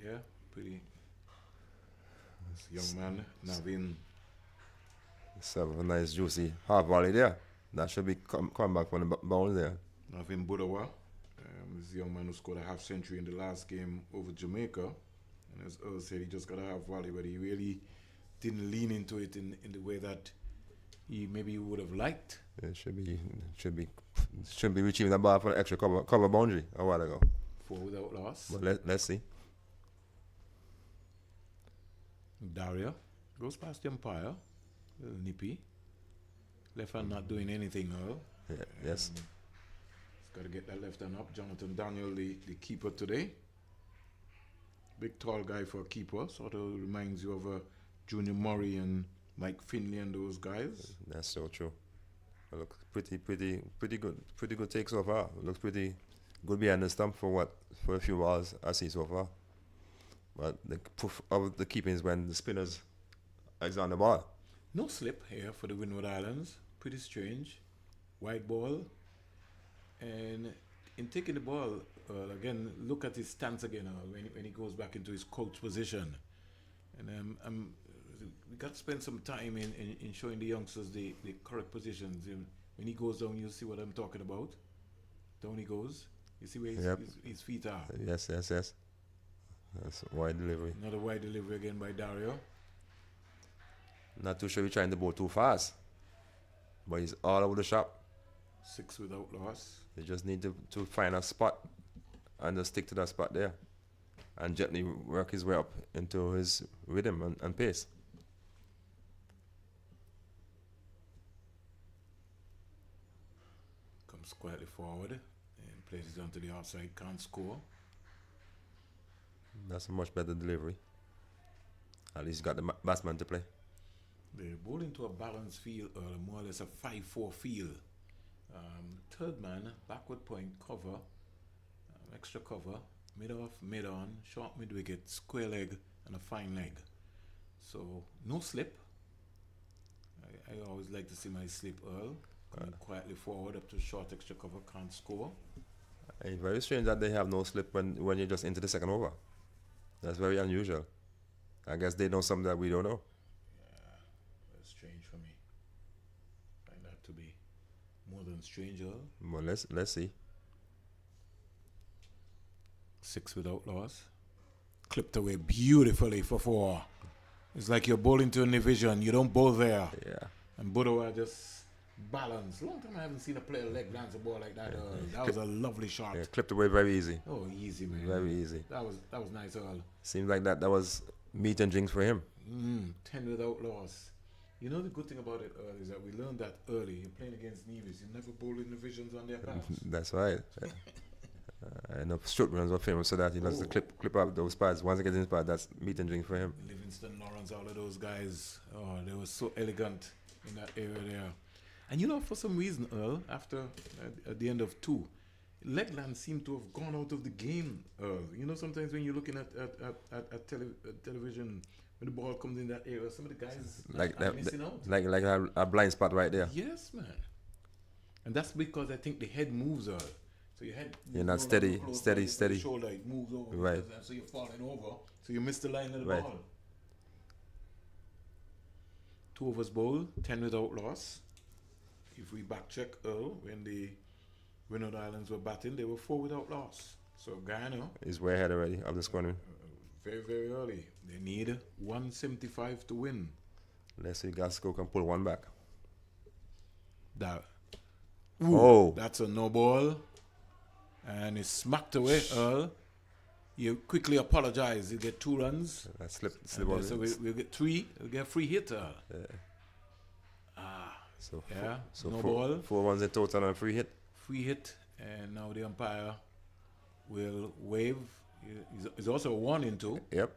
Yeah, pretty. This young man, Navin. So a nice juicy half volley there. That should be come back from the bounce there. Navin Budawa. This young man who scored a half century in the last game over Jamaica. And as Earl said, he just got a half volley, but he really didn't lean into it in the way that he maybe would have liked. It should be reaching the bar for the extra cover boundary a while ago. 4 without loss. But let's see. Daria goes past the umpire. Little nippy. Left hand not doing anything, Earl. Yeah, yes. He's got to get that left hand up. Jonathan Daniel, the keeper today. Big tall guy for a keeper. Sort of reminds you of Junior Murray and Mike Finley and those guys. That's so true. It looks pretty good. Pretty good take so far. It looks pretty good behind the stump for a few balls I see so far. But the proof of the keeping is when the spinners is on the ball. No slip here for the Windward Islands. Pretty strange. White ball. And in taking the ball, again, look at his stance again when he goes back into his coach position. And we got to spend some time in showing the youngsters the correct positions. When he goes down, you'll see what I'm talking about. Down he goes. You see where his feet are? Yes. That's a wide delivery. Another wide delivery again by Dario. Not too sure he's trying to bowl too fast. But he's all over the shop. 6 without loss. They just need to find a spot and just stick to that spot there. And gently work his way up into his rhythm and pace. Comes quietly forward and plays it onto the outside. Can't score. That's a much better delivery. At least got the batsman to play. They bowl into a balanced field, more or less a 5-4 field. Third man, backward point, cover, extra cover, mid off, mid on, short mid wicket, square leg, and a fine leg. So no slip. I always like to see my slip Earl coming quietly forward up to short extra cover, can't score. It's very strange that they have no slip when you're just into the second over. That's very unusual. I guess they know something that we don't know. Yeah, that's strange for me. Find that to be more than strange, Earl. Well, let's see. 6 without loss. Clipped away beautifully for 4. It's like you're bowling to a division. You don't bowl there. Yeah. And Budawa just balanced. Long time I haven't seen a player leg glance a ball like that. That was a lovely shot. Yeah, clipped away very easy. Oh, easy, man. Very easy. That was nice, Earl. Seems like that was meat and drinks for him. 10 without loss. You know the good thing about it, Earl, is that we learned that early. You're playing against Nevis. You never bowl in divisions on their paths. That's right. And the stroke runs were famous for that. He loves to clip up those pads. Once he gets in his pad, that's meat and drink for him. Livingston, Lawrence, all of those guys. Oh, they were so elegant in that area there. And you know, for some reason, Earl, after at the end of 2, Legland seemed to have gone out of the game, Earl. You know, sometimes when you're looking at television, when the ball comes in that area, some of the guys are missing out. Like a blind spot right there. Yes, man. And that's because I think the head moves, Earl. So your head you're not steady. The shoulder, it moves over. Right. And so you're falling over. So you miss the line of the right. ball. 2 overs bowl, 10 without loss. If we back check Earl, when the Windward Islands were batting, they were 4 without loss. So Guyana is way ahead already of the scoring. Very, very early. They need 175 to win. Let's see Gasco can pull one back. That's a no ball. And it's smacked away, Earl. You quickly apologize. You get 2 runs. That slip so we'll get 3. We'll get a free hit, Earl. Yeah. So no ball. 4 runs in total and a free hit. Free hit. And now the umpire will wave. It's also a 1 in 2. Yep.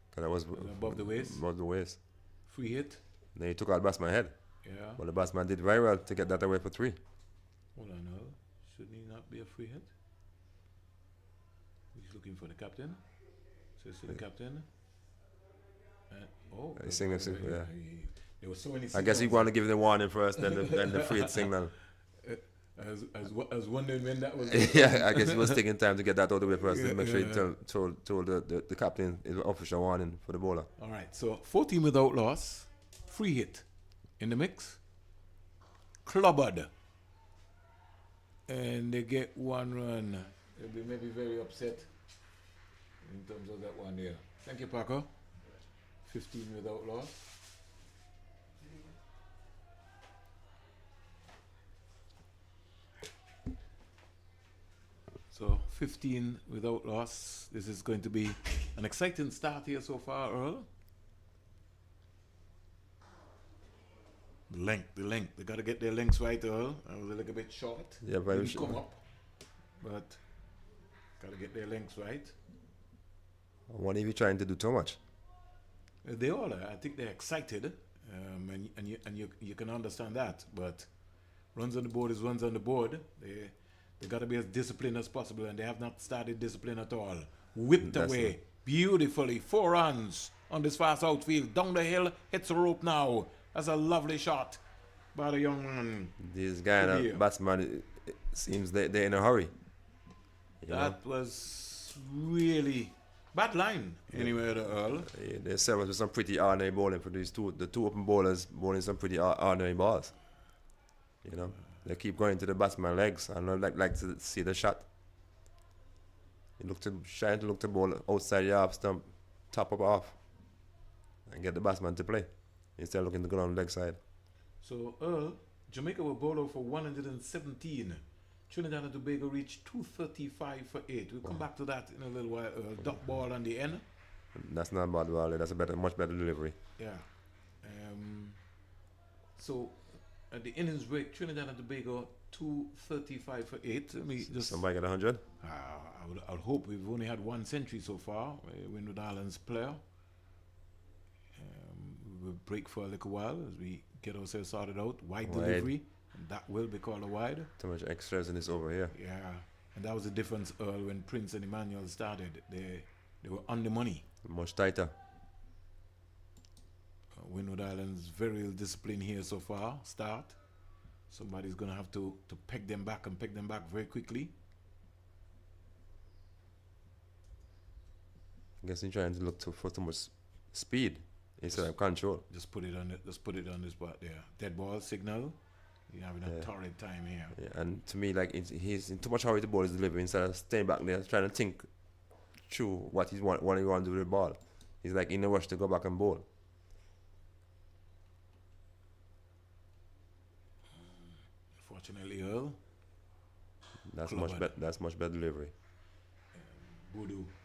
Because that was above the waist. Above the waist. Free hit. Then he took out the batsman's head. Yeah. But the batsman did very well to get that away for 3. Hold on, Earl. Shouldn't he not be a free hit? He's looking for the captain. So it's the captain. There were so many signals. I guess he wanted to give the warning first, then the free hit signal. I was wondering when that was. Yeah, I guess he was taking time to get that out of the way first to make sure he told the captain his official warning for the bowler. All right, so 14 without loss, free hit in the mix, clobbered, and they get 1 run. They'll be maybe very upset in terms of that one there. Thank you, Paco. 15 without loss. So 15 without loss. This is going to be an exciting start here so far, Earl. The length. They got to get their lengths right, Earl. I was a little bit short. Yeah, very short. Come up, but got to get their lengths right. I wonder if you're trying to do too much. They all are. I think they're excited, and you can understand that. But runs on the board is runs on the board. They got to be as disciplined as possible, and they have not started discipline at all. Whipped away beautifully. 4 runs on this fast outfield. Down the hill, hits the rope now. That's a lovely shot by the young man. These Guyana batsmen, it seems they're in a hurry. That was really bad line anyway, the Earl. Yeah, they're serving with some pretty ordinary bowling for these the 2 open bowlers bowling some pretty ordinary balls. You know, they keep going to the batsman legs. I don't like to see the shot. He trying to look the ball outside the half stump, top up off, and get the batsman to play instead of looking to go on the leg side. So Earl, Jamaica were bowled out for 117. Trinidad and Tobago reached 235 for 8. We'll come back to that in a little while. Dot ball on the end. That's not bad ball. That's a much better delivery. Yeah. So at the innings break, Trinidad and Tobago 235 for 8. Let me just. Somebody get 100. I would hope we've only had one century so far. Windward Islands player. We'll break for a little while as we get ourselves sorted out. Wide delivery. And that will be called a wide. Too much extras in this over here. Yeah. And that was the difference, Earl, when Prince and Emmanuel started. They were on the money. Much tighter. Windward Islands very ill disciplined here so far. Start. Somebody's going to have to peg them back and peg them back very quickly. I guess he's trying to look for too much speed instead of control. Just put it on this spot there. Dead ball signal. You're having a torrid time here. Yeah, and to me, like he's in too much hurry to ball his delivery instead of staying back there trying to think through what he want to do with the ball. He's like in a rush to go back and bowl. Fortunately, Earl. That's much better delivery.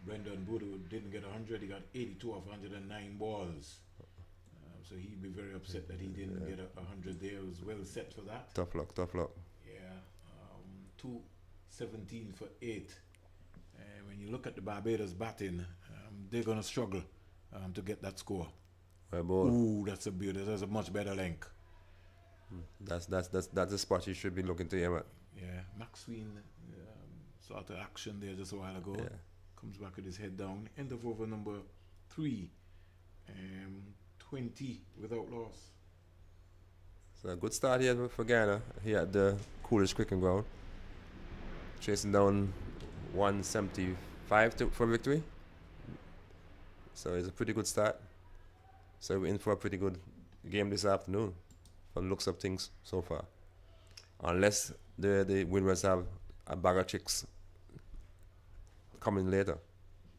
Brendan Boodoo didn't get 100. He got 82 of 109 balls. So he'd be very upset that he didn't get 100 there. It was well set for that. Tough luck. Yeah. 217 for 8. When you look at the Barbados batting, they're going to struggle to get that score. Well, ball. Ooh, that's a much better length. That's the spot you should be looking to aim at. Yeah, Maxwell sort of action there just a while ago. Yeah. Comes back with his head down. End of over number 3. 20 without loss. So a good start here for Guyana. Here at the Coolidge Cricket Ground. Chasing down 175 for victory. So it's a pretty good start. So we're in for a pretty good game this afternoon from the looks of things so far. Unless the Windwards have a bag of tricks coming later.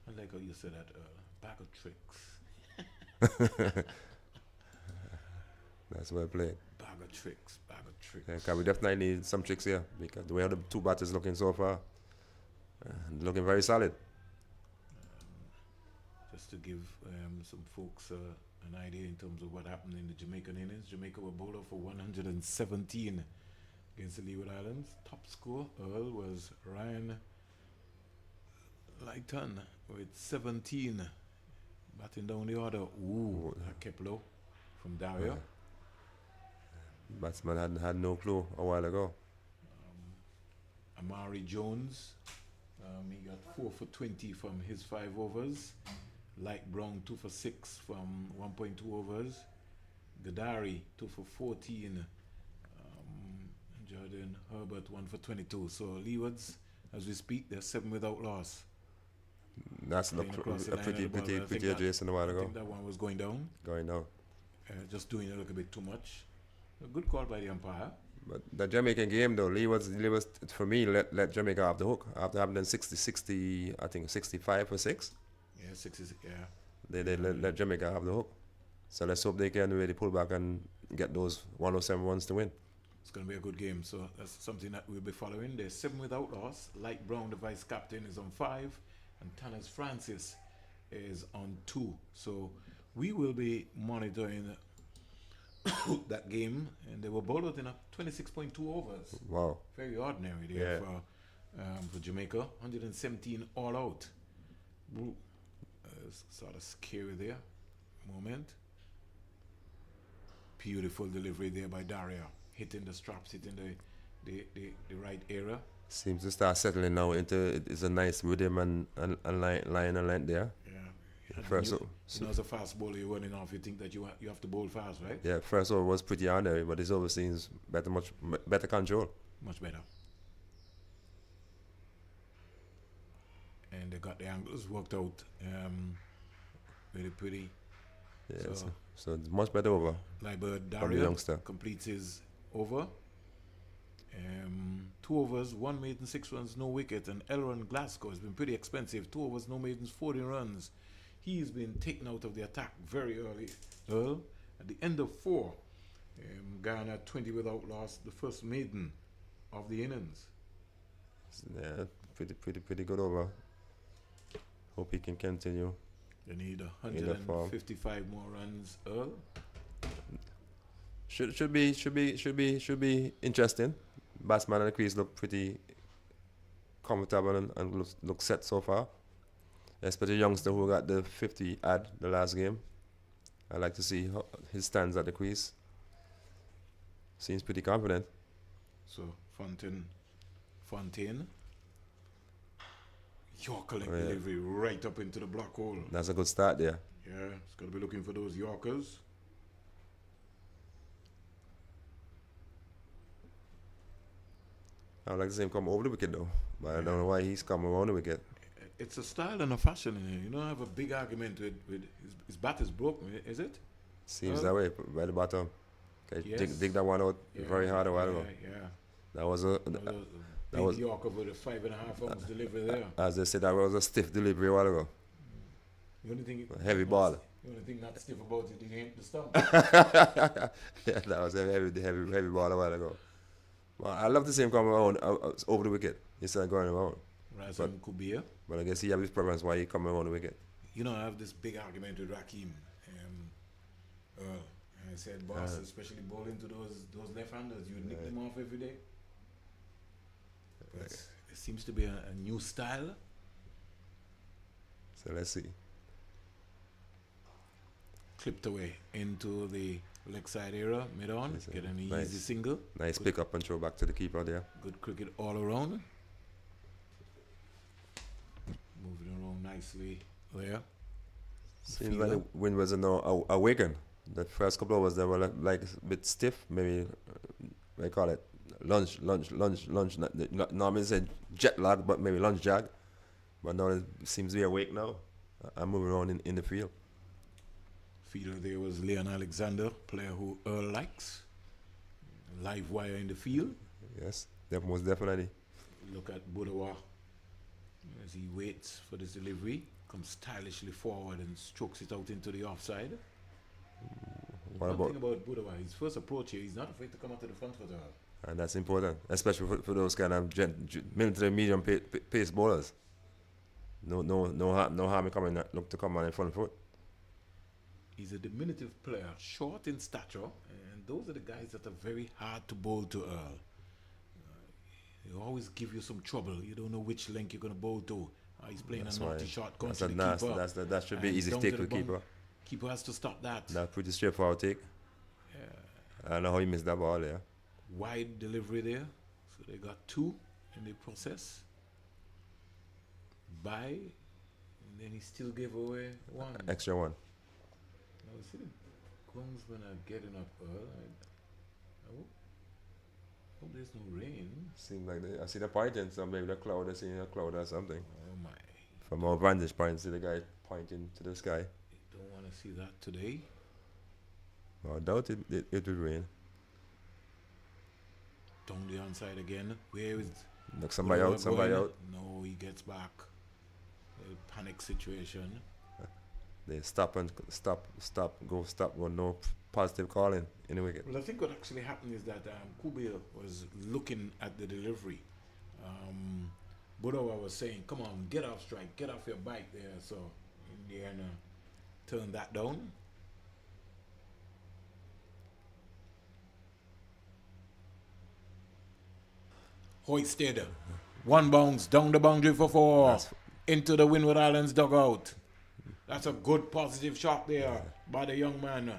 I like how you said that, bag of tricks. That's well played. Bag of tricks. Yeah, 'cause we definitely need some tricks here because the way the two batters looking so far, looking very solid. Just to give some folks an idea in terms of what happened in the Jamaican innings. Jamaica were bowled out for 117 against the Leeward Islands. Top score, Earl, was Ryan Lighton with 17. Batting down the order. Ooh, that kept low from Dario. Batsman had no clue a while ago. Amari Jones, he got 4 for 20 from his 5 overs. Light Brown 2 for 6 from 1.2 overs. Gadari 2 for 14. Jordan Herbert 1 for 22. So Leewards, as we speak, they're 7 without loss. That's a pretty adjacent a while ago. I think that one was going down. Just doing a little bit too much. A good call by the umpire. But the Jamaican game though, Leewards for me let Jamaica off the hook after having done 60, I think 65 for 6. Yeah, 60. Yeah. They let Jamaica have the hook. So let's hope they can really pull back and get those 107 runs to win. It's going to be a good game. So that's something that we'll be following. They're 7 without loss. Light Brown, the vice captain, is on 5. And Tannis Francis is on 2. So we will be monitoring that game. And they were bowled out in a 26.2 overs. Wow. Very ordinary there for Jamaica. 117 all out. Sort of scary there. Moment. Beautiful delivery there by Daria. Hitting the straps, hitting the right area. Seems to start settling now into it's a nice rhythm and line and length there. Yeah. First as a fast bowler, you're running off. You think that you have to bowl fast, right? Yeah. First over was pretty ordinary, but this over seems much better control. Much better. And they got the angles worked out. Really pretty. Yeah. So it's much better over. Libert Daria completes his over. 2 overs, 1 maiden, 6 runs, no wicket. And Elron Glasgow has been pretty expensive. 2 overs, no maidens, 14 runs. He's been taken out of the attack very early. Earl, at the end of 4, Guyana 20 without loss, the first maiden of the innings. Yeah, pretty good over. Hope he can continue. They need 155 more runs. Earl. Should be interesting. Batsman and the crease look pretty comfortable and look set so far. Especially youngster who got the 50 ad the last game. I like to see how his stands at the crease. Seems pretty confident. So Fontaine. Yorker delivery right up into the black hole. That's a good start there. Yeah, it's got to be looking for those Yorkers. I would like to see him come over the wicket though, but I don't know why he's coming around the wicket. It's a style and a fashion in here. You don't have a big argument with his bat is broken, is it? Seems that way, right at the bottom. Okay, Yes. dig that one out very hard a while ago. Yeah. That was a Big was- Yorker with a 5.5 ounce delivery there. as they said, that was a stiff delivery a while ago. The only thing Heavy ball. The only thing not stiff about it ain't the stump. Yeah, that was a heavy ball a while ago. Well, I love to see him come around over the wicket instead of going around. Razan Kubia. But I guess he have his preference why he come around the wicket. You know, I have this big argument with Rakim. I said, boss, especially bowling to those left-handers, you nick them off every day. But it seems to be a new style. So let's see. Clipped away into the leg side area, mid-on, get an easy single. Nice pick up and throw back to the keeper there. Good cricket all around. Moving around nicely there. Seems like the Windwards are now awakened. The first couple of hours they were like a bit stiff, maybe they call it lunch. Not normally say jet lag, but maybe lunch jag. But now it seems to be awake now. I'm moving around in the field. Fielder there was Leon Alexander, player who Earl likes. Live wire in the field. Yes, most definitely. Look at Budawa as he waits for this delivery. Comes stylishly forward and strokes it out into the offside. One thing about Budawa, his first approach here, he's not afraid to come out to the front foot. And that's important, especially for those kind of military medium pace bowlers. No harm in coming look to come on in front foot. He's a diminutive player, short in stature, and those are the guys that are very hard to bowl to Earl. They always give you some trouble. You don't know which length you're going to bowl to. He's playing a naughty shot going to the keeper. That should be easy to take with the keeper. Keeper has to stop that. That's pretty straightforward take. Yeah. I don't know how he missed that ball there. Wide delivery there. So they got 2 in the process. By, and then he still gave away 1. Extra 1. Now see the groundsmen are getting up Earl. I hope there's no rain. Seems like I see the pointing, so maybe the cloud is seeing a cloud or something. Oh my. From our vantage point, see the guy pointing to the sky. Don't want to see that today. I doubt it will rain. Down the onside again. Where is Look, somebody out. No, he gets back. A panic situation. They stop, go, no positive calling in the wicket. Well, I think what actually happened is that Kubia was looking at the delivery. Budawa was saying, come on, get off strike, get off your bike there. So, Indiana turned that down. Hoisted. 1 bounce down the boundary for 4. Into the Windward Islands dugout. That's a good positive shot there by the young man.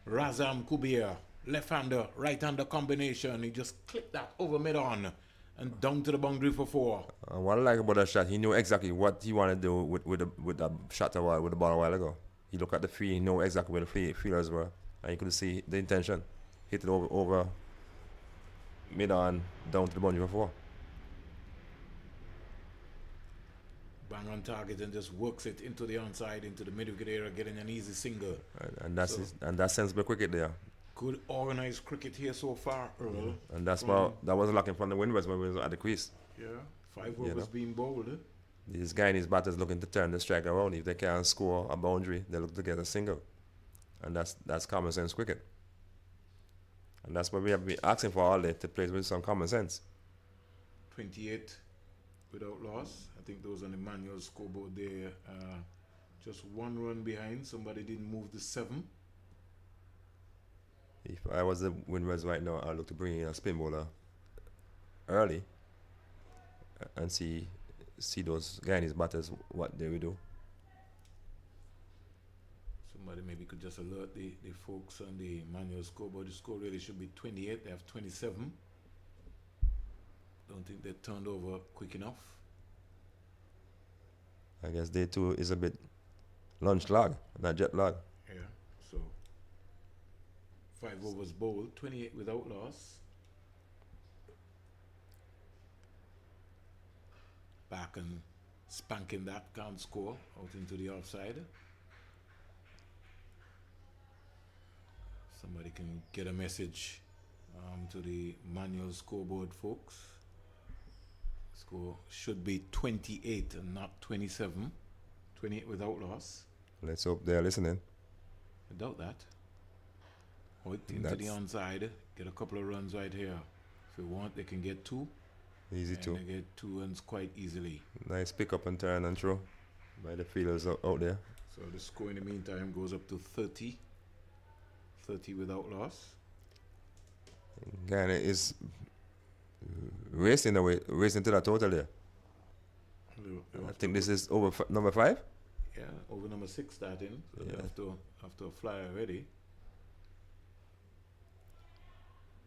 Razam Kubia. Left-hander, right-hander combination. He just clipped that over mid-on and down to the boundary for 4. What I like about that shot, he knew exactly what he wanted to do with that shot with the ball a while ago. He looked at the field, he knew exactly where the fielders were, and you could see the intention. Hit it over mid-on, down to the boundary for 4. Bang on target and just works it into the onside, into the mid-wicket area, getting an easy single. And that's sensible cricket there. Good organized cricket here so far, Earl. And that's From- why that was looking from the Windwards when we was at the crease. Yeah, 5 You overs know. being bowled. These Guyanese batters looking to turn the strike around. If they can't score a boundary, they look to get a single. And that's common sense cricket. And that's what we have been asking for all day, to play with some common sense. 28 without loss. I think those on the manual scoreboard there. Just 1 run behind. Somebody didn't move the 7. If I was the Windwards right now, I'd look to bring in a spin bowler early and see those Guyanese batters what they will do. Somebody maybe could just alert the folks on the manual scoreboard. The score really should be 28. They have 27. Don't think they turned over quick enough. I guess day 2 is a bit lunch lag, not jet lag. Yeah, so 5 overs bowled, 28 without loss. Back and spanking that, can't score, out into the offside. Somebody can get a message to the manual scoreboard folks. Score should be 28 and not 27. 28 without loss. Let's hope they're listening. I doubt that. Out into the onside, get a couple of runs right here. If you want, they can get 2. Easy and too. they get 2 runs quite easily. Nice pick up and turn and throw by the fielders out there. So the score in the meantime goes up to 30. 30 without loss. Guyana is racing to that total there. I think this is over number 5. Yeah, over number 6 starting. So they Yeah. have to fly already.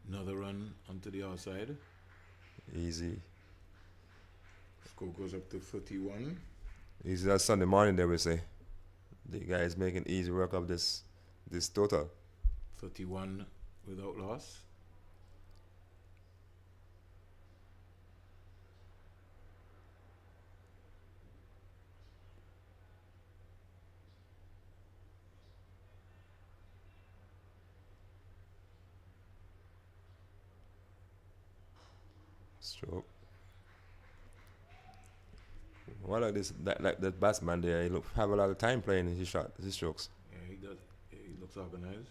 Another run onto the outside. Easy. Score goes up to 31. Easy that Sunday morning, they will say. The guy is making easy work of this total. 31 without loss. Stroke. Well, like that batsman there, he have a lot of time playing his strokes, Yeah, he does. He looks organized.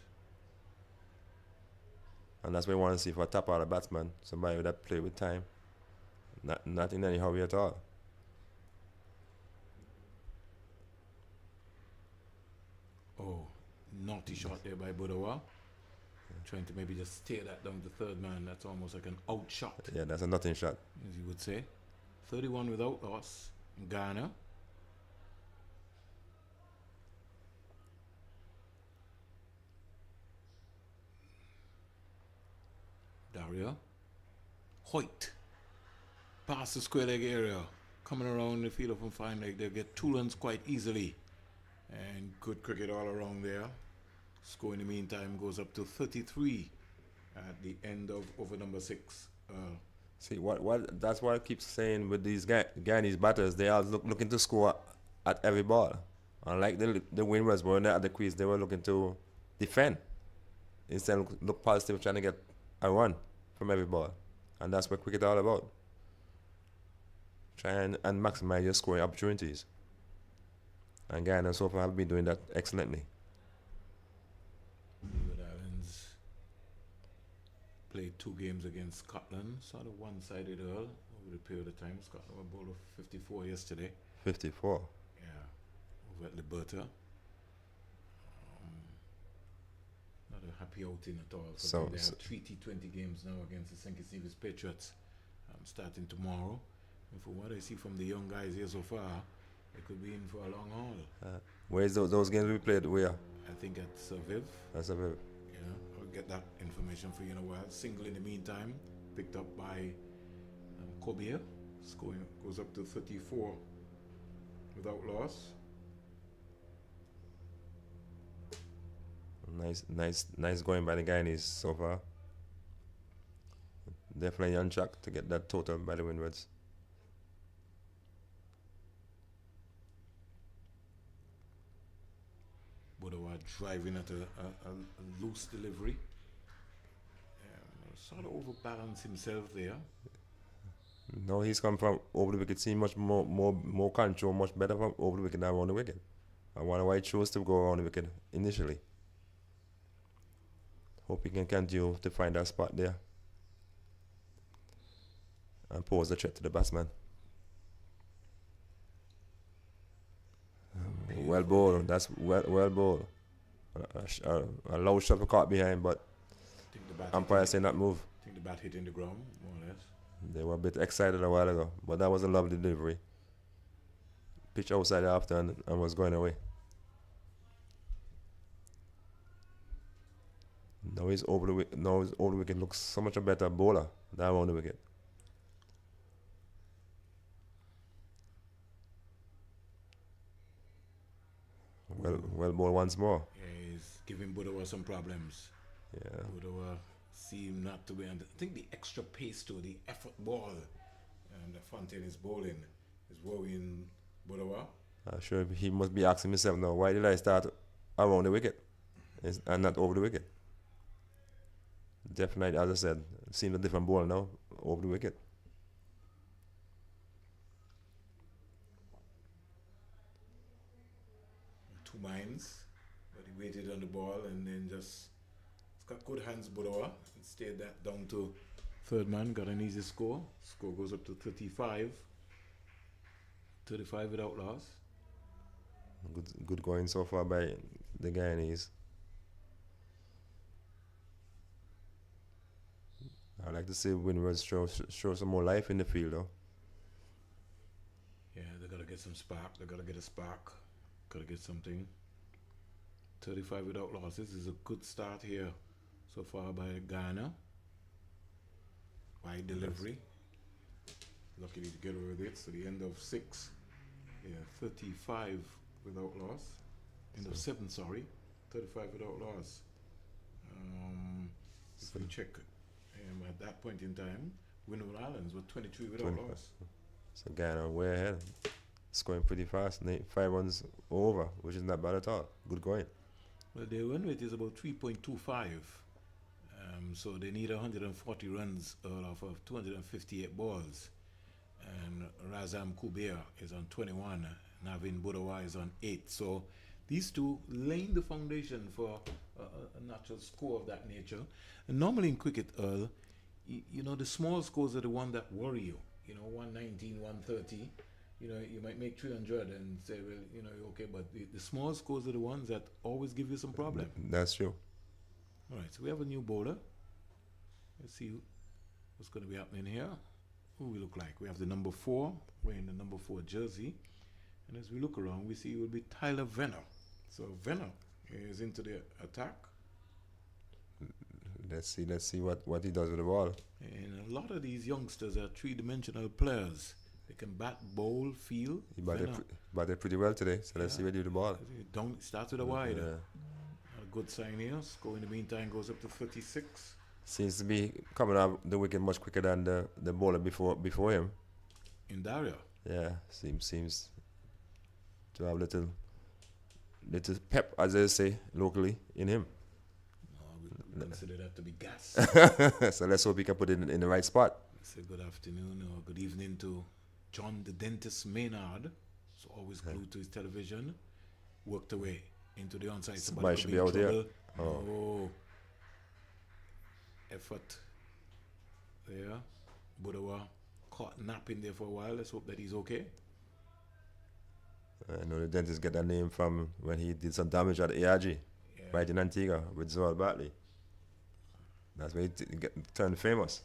and that's what we want to see for a top order batsman, somebody that play with time, not in any hurry at all. Oh, naughty shot there by Budawa. Trying to maybe just steer that down to third man. That's almost like an out shot, Yeah, that's a nothing shot. as you would say. 31 without loss. Ghana. Daria. Hoyt. Past the square leg area. Coming around the field from fine leg. They'll get 2 runs quite easily. And good cricket all around there. Score in the meantime goes up to 33 at the end of over number 6. See what that's what I keep saying with these Guyanese batters. They are looking to score at every ball. Unlike the Windwards were at the crease, they were looking to defend instead of look positive, trying to get a run from every ball, and that's what cricket all about. Try and maximize your scoring opportunities. And Guyana so far have been doing that excellently. Leeward Islands played 2 games against Scotland. Sort of one-sided Earl over the period of time. Scotland were bowled of 54 yesterday. 54. Yeah, over at Liberta. Not a happy outing at all. For them. They have 3 T20 games now against the St. Kitts Patriots starting tomorrow. And from what I see from the young guys here so far, they could be in for a long haul. Where's those games we played? Where? I think at Viv. That's a very Yeah, I'll get that information for you in a while. Single in the meantime, picked up by Kobier. Scoring goes up to 34 without loss. nice going by the Guyanese so far. Definitely on track to get that total by the Windwards. Budawa driving at a loose delivery. sort of overbalanced himself there. No, he's come from over the wicket, seeing much more control, much better from over the wicket than around the wicket. I wonder why he chose to go around the wicket initially. Hope he can continue to find that spot there and pose the threat to the batsman. Well bowled. That's well bowled. A low shot for caught behind, but umpire say not move. I think the bat hit in the ground, more or less. They were a bit excited a while ago, but that was a lovely delivery. Pitch outside after and was going away. Now he's over the wicket. Now his over the wicket looks so much a better bowler than around the wicket. Well bowled once more. Yeah, he's giving Budawa some problems. Yeah. Budawa seem not to be. And I think the extra pace to the effort ball and the Fontaine is bowling is worrying Budawa. I'm sure he must be asking himself now, why did I start around the wicket and not over the wicket? Definitely, as I said, seems a different ball now over the wicket. Two minds, but he waited on the ball and then just. It's got good hands, Budawa. It stayed that down to third man, got an easy score. Score goes up to 35. 35 without loss. Good going so far by the Guyanese. I like to see Windwards show some more life in the field, though. Yeah, they gotta get some spark. They gotta get a spark. Gotta get something. 35 without losses is a good start here so far by Guyana. Wide delivery. Lucky to get away with it. So the end of 6. Yeah, 35 without loss. End of 7, sorry. 35 without loss. If we check at that point in time, Windward Islands were 23 without loss. So Guyana way ahead. Scoring pretty fast. 5 runs over, which is not bad at all. Good going. Well, their run rate is about 3.25. So they need 140 runs out of 258 balls. And Razam Kubeir is on 21. Navin Budawa is on 8. So these two laying the foundation for a natural score of that nature. And normally in cricket, Earl, you know, the small scores are the one that worry you. You know, 119, 130. You know, you might make 300 and say, well, you know, okay, but the small scores are the ones that always give you some problem. That's true. All right, so we have a new bowler. Let's see what's going to be happening here. Who we look like? We have the number 4, wearing the number 4 jersey. And as we look around, we see it will be Tyler Venner. So Venner is into the attack. Let's see what he does with the ball. And a lot of these youngsters are three-dimensional players. They can bat, bowl, field. He batted pretty well today, so let's see what he do with the ball. Starts with a wide. A good sign here. Score in the meantime goes up to 36. Seems to be coming up the wicket much quicker than the bowler before him. In Daria. Yeah, seems to have little pep, as they say locally, in him. We consider that to be gas. So let's hope he can put it in the right spot. Say good afternoon or good evening to John the Dentist Maynard. So always glued to his television. Worked away into the onside. Somebody should be out here. Oh. Effort there. Budawa caught napping there for a while. Let's hope that he's okay. I know the dentist get that name from when he did some damage at ARG, right in Antigua with Zoal Batley. That's where he turned famous.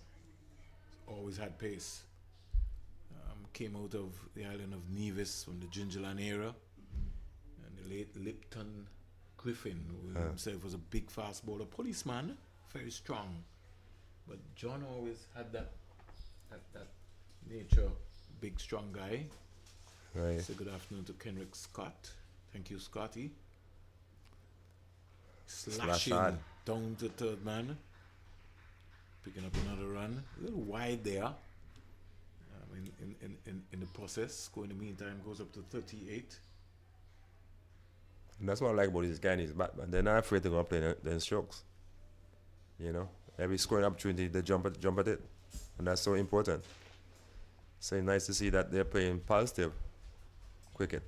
Always had pace. Came out of the island of Nevis from the Gingerland era. And the late Lipton Griffin, who himself was a big fast bowler, policeman, very strong. But John always had that nature, big strong guy. Right. Say good afternoon to Kenrick Scott. Thank you, Scotty. Slashing down to third man. Picking up another run. A little wide there. In the process. Score in the meantime goes up to 38. And that's what I like about these Guyanese batman. They're not afraid to go and play the strokes. You know, Every scoring opportunity, they jump at it, and that's so important. So it's nice to see that they're playing positive cricket.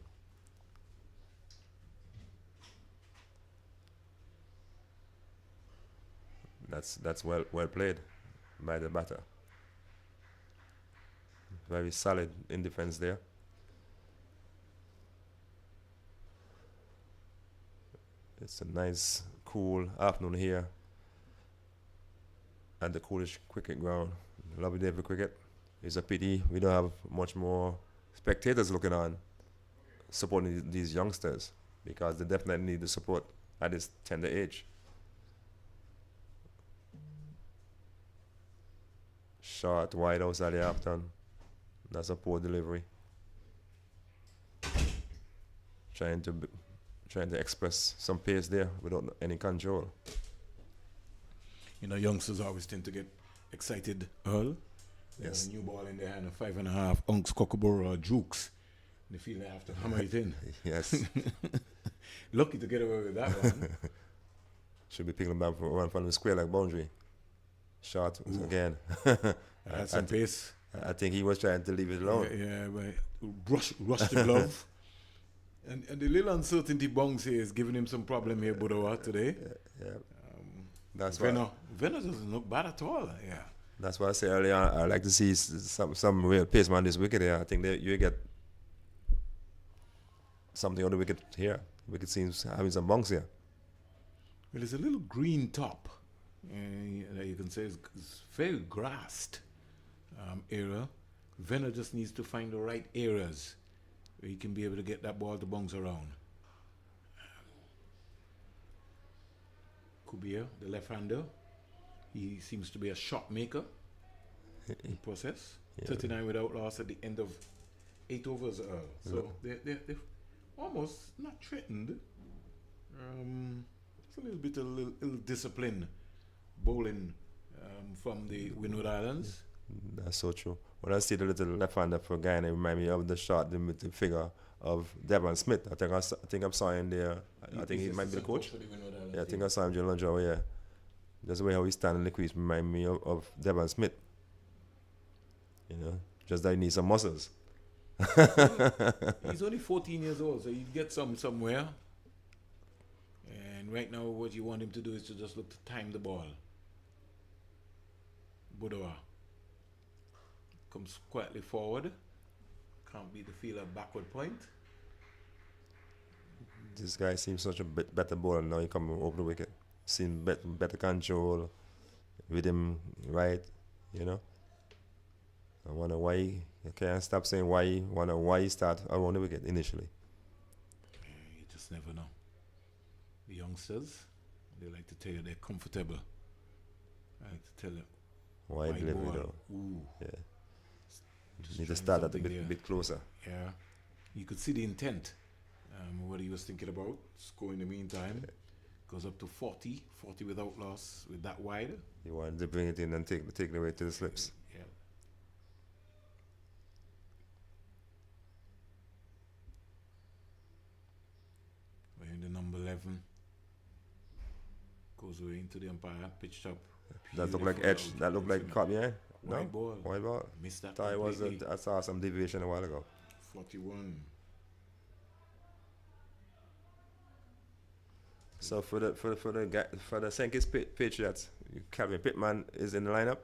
That's well played by the batter. Very solid in defense there. It's a nice, cool afternoon here at the Coolidge cricket ground. Lovely day for cricket. It's a pity we don't have much more spectators looking on, supporting these youngsters, because they definitely need the support at this tender age. Short, wide outside the afternoon. That's a poor delivery. Trying to express some pace there without any control. You know, youngsters always tend to get excited early. Yes. A new ball in their hand, a 5.5 ounce Kookaburra or Jukes. They feel they have to hammer it in. Yes. Lucky to get away with that one. Should be picking back one from the square like boundary. Short again. Had some pace. I think he was trying to leave it alone. Yeah, but rush the glove. And the little uncertainty bounce here is giving him some problem here, Budowa, today. Yeah. That's Venner doesn't look bad at all. Yeah. That's why I said earlier on, I like to see some real pace man this wicket here. I think that you get something on the wicket here. Wicket seems having some bunks here. Well, it's a little green top. You can say it's very grassed area. Venner just needs to find the right areas where he can be able to get that ball to bounce around. Kubia, the left-hander, he seems to be a shot maker in process. Yeah. 39 without loss at the end of 8 overs. So they're almost not threatened. It's a little bit of ill discipline bowling from the Windward Islands. That's so true. When I see the little left-hander for Guyana, it reminds me of the shot, the figure of Devon Smith. I think I saw him there. I think he might be the coach. Yeah, I think I saw him during lunch hour. Yeah, just the way how he stands in the crease remind me of Devon Smith. You know, just that he needs some muscles. He's only 14 years old, so he'd get somewhere. And right now, what you want him to do is to just look to time the ball. Budowa comes quietly forward. Can't beat the fielder backward point. This guy seems such a better bowler now. He coming over the wicket. Seems better control. With him right, you know. I wonder why. I can't stop saying why. Wonder why he start around the wicket initially. You just never know. The youngsters, they like to tell you they're comfortable. I like to tell you. Why delivery though? Ooh. Yeah. Need to start that a bit closer. Yeah. You could see the intent. What he was thinking about. Score in the meantime. Yeah. Goes up to 40 without loss with that wide. You wanted to bring it in and take it away to the slips. Yeah. We're in the number 11. Goes away into the umpire, pitched up. That looked like edge. That looked like caught behind. No? Wide ball. Missed that. I saw some deviation a while ago. 41. So for the St. Kitts Patriots, Calvin Pittman is in the lineup.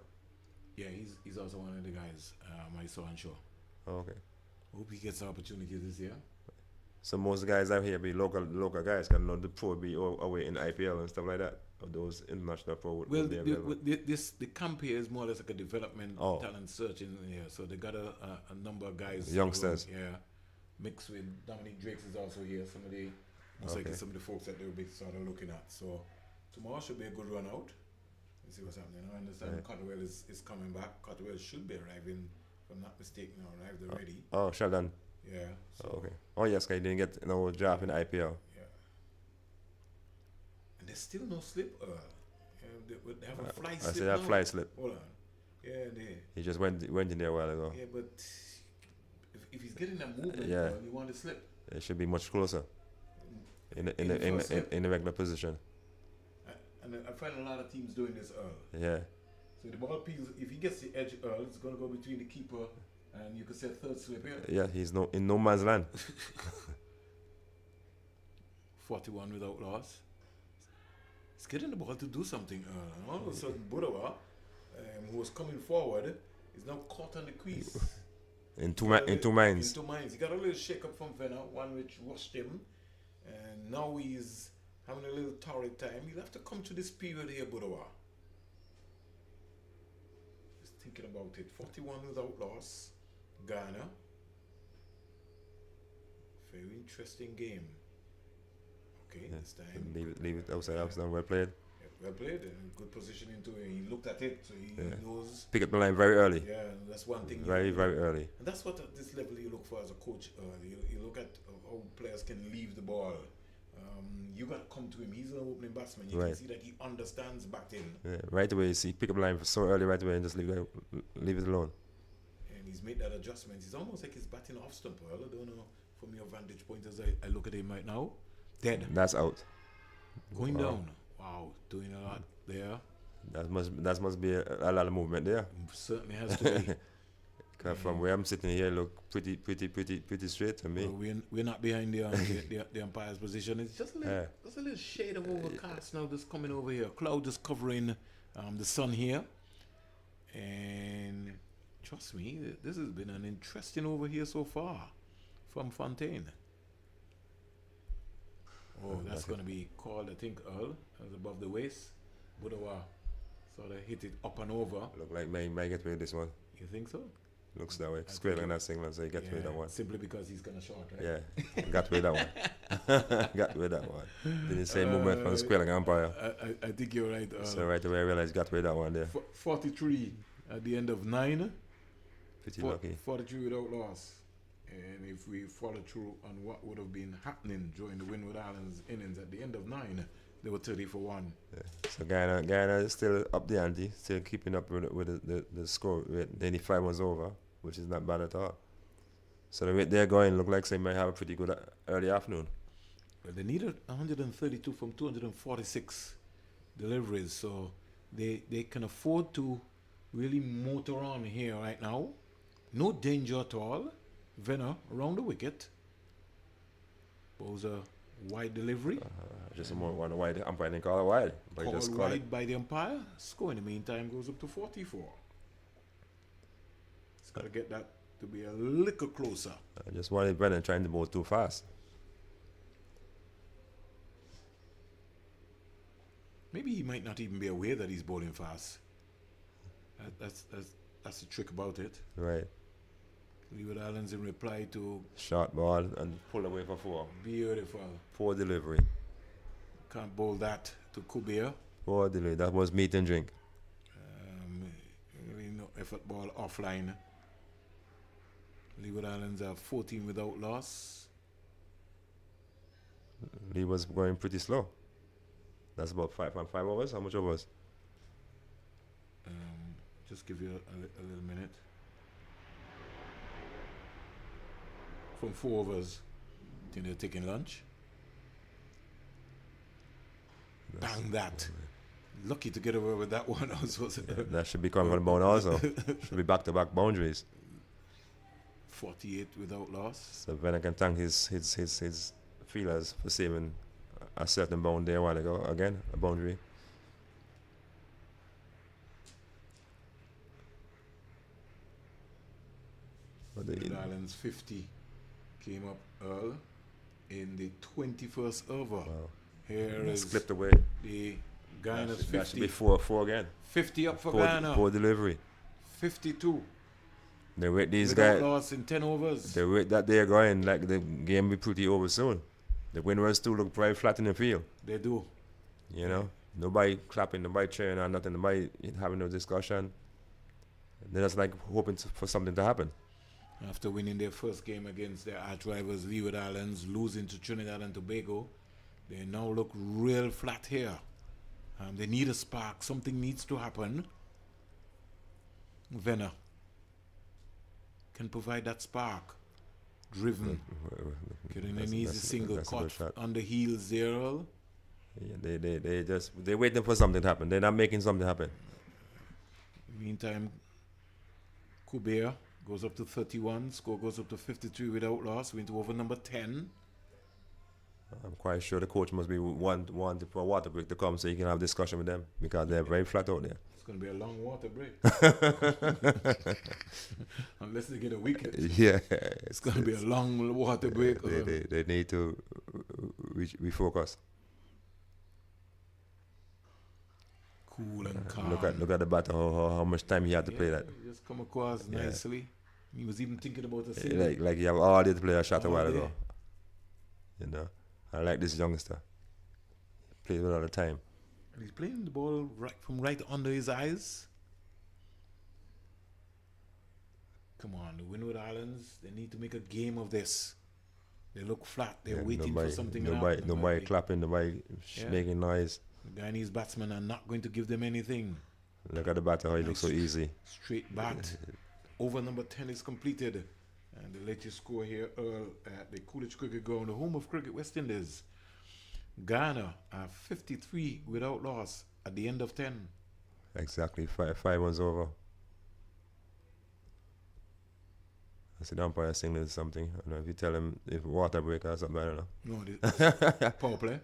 Yeah, he's also one of the guys I saw on show. Oh, okay. Hope he gets the opportunity this year. So most guys out here be local guys, can the pro be away in IPL and stuff like that. Or those international pro. Well, the camp here is more or less like a development talent search in here. So they got a number of guys. Youngsters. Mixed with Dominic Drakes is also here. Some of the folks that they'll be sort of looking at. So tomorrow should be a good run out. Let's see what's happening. I understand Cotterwell is coming back. Cotterwell should be arriving, if I'm not mistaken, arrived already. Oh, Sheldon. Yeah. So okay. Oh yes, he didn't get no draft in the IPL. Yeah. And there's still no slip. They have a fly slip. I said that fly slip. Hold on. Yeah, he just went in there a while ago. Yeah, but if he's getting that movement, you want to slip. It should be much closer. In the regular position. and I find a lot of teams doing this, Earl. Yeah. So the ball peels, if he gets the edge, Earl, it's going to go between the keeper and you could say third slip here. Yeah, he's in no man's land. 41 without loss. He's getting the ball to do something, Earl. And all of a sudden, Budawa, who was coming forward, is now caught on the crease. In two minds. In 2 minds. He got a little shake up from Venner, one which rushed him. And now he's having a little torrid time. He'll have to come to this period here, Budawa. Just thinking about it. 41 without loss. Guyana. Very interesting game. Okay, this time. Leave it outside. Well played. Yeah, well played. Good position into it. He looked at it, so he knows. Pick up the line very early. Yeah, that's one thing. Very early. And that's what at this level you look for as a coach. You look at how players can leave the ball. You got to come to him. He's an opening batsman. You can see that he understands batting. Yeah, right away. See, pick up the line so early right away and just leave it alone. And he's made that adjustment. It's almost like he's batting off stump. I don't know from your vantage point as I look at him right now. Dead. That's out. Going down. Wow, doing a lot there. That must be a lot of movement there. Certainly has to be. Cause from where I'm sitting here, look pretty straight to me. Well, we're not behind the umpire's position. It's just a little shade of overcast now that's coming over here. Cloud is covering the sun here. And trust me, this has been an interesting over here so far from Fontaine. Oh, that's going to be called, I think, Earl, as above the waist. Budawa sort of hit it up and over. Look like may get rid of this one. You think so? Looks that way. Square like that England, so he got rid of that one. Simply because he's kind of short, right? Yeah, got rid of that one. Got rid of that one. Didn't say movement from square like umpire. I think you're right. So right away I realized got rid of that one there. 43 at the end of 9. Pretty lucky. 43 without loss. And if we follow through on what would have been happening during the Windward Islands innings at the end of 9, they were 30 for 1. Yeah. So Guyana is still up the ante, still keeping up with the score rate. 85 was over, which is not bad at all. So the rate they're going look like they might have a pretty good early afternoon. Well, they needed 132 from 246 deliveries, so they can afford to really motor on here right now. No danger at all. Venner around the wicket. Was a wide delivery. Just more one wide. The umpire didn't call it wide. But Called just wide by the umpire. Score in the meantime goes up to 44. It's got to get that to be a little closer. I just wanted Brennan trying to bowl too fast. Maybe he might not even be aware that he's bowling fast. That's the trick about it. Right. Leeward Islands in reply to short ball and pull away for 4. Beautiful. Poor delivery. Can't bowl that to Kubir. Poor delivery. That was meat and drink. Really no effort ball offline. Leeward Islands are 14 without loss. Lee was going pretty slow. That's about 5.5 overs. How much overs? Just give you a little minute. From 4 overs, I think they're taking lunch. Bang that. Lucky to get away with that one. That should be coming bound also. Should be back-to-back boundaries. 48 without loss. So Venner can thank his feelers for saving a certain bound there a while ago. Again, a boundary. The Islands 50 came up Earl in the 21st over. Wow. Here is clipped away. The Guyana's 50. That should be 4 again. 50 up for Guyana. Poor delivery. 52. They rate these without guys. loss in 10 overs. The rate that they're going, like the game be pretty over soon. The Windwards too look very flat in the field. They do. You know, nobody clapping, nobody cheering or nothing, nobody having no discussion. They're just like hoping for something to happen. After winning their first game against their arch rivals, Leeward Islands, losing to Trinidad and Tobago, they now look real flat here. They need a spark. Something needs to happen. Venner can provide that spark. Driven. Getting an easy single caught on the heels there. Yeah, they're waiting for something to happen. They're not making something happen. Meantime, Kubea goes up to 31. Score goes up to 53 without loss. We're into over number 10. I'm quite sure the coach must be want for a water break to come so you can have discussion with them because they're very flat out there. It's going to be a long water break. Unless they get a wicket. Yeah. It's going to be a long water break. They need to refocus. Cool and calm. Look at the batter, how much time he had to play that. He just come across nicely. He was even thinking about a single. Like you have all day to play a shot a while All day. ago. You know, I like this youngster. He plays with all the time. And he's playing the ball right under his eyes. Come on, the Windward Islands, they need to make a game of this. They look flat. They're waiting for something to happen. Nobody clapping, nobody making noise. The Guyanese batsmen are not going to give them anything. Look at the batter, how he looks so easy. Straight bat. Over number 10 is completed. And the latest score here, Earl, at the Coolidge Cricket Ground, the home of Cricket West Indies. Guyana are 53 without loss at the end of 10. Exactly, five ones over. I see the umpire signaling something. I don't know if you tell him if water break or something, I don't know. No, this power play.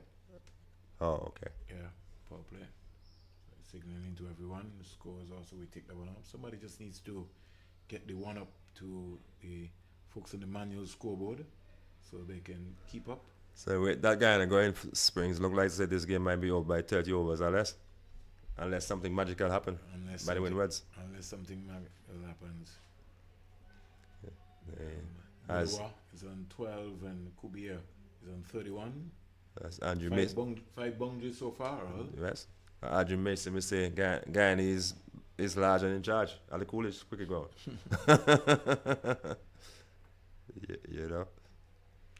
Oh, okay. Yeah, power play. Signaling to everyone. The scores also, we take that one up. Somebody just needs to get the one up to the folks in the manual scoreboard so they can keep up. So wait, that guy in the going Springs look like say this game might be over by 30 overs or less. Unless something magical happen by the Windwards. Unless something magical happens. As is on 12 and Kubia is on 31. That's Andrew Five Mason. Five boundaries so far, huh? Yes. Andrew Mason will say Guyana is large and in charge at the Coolidge Cricket Ground. You know.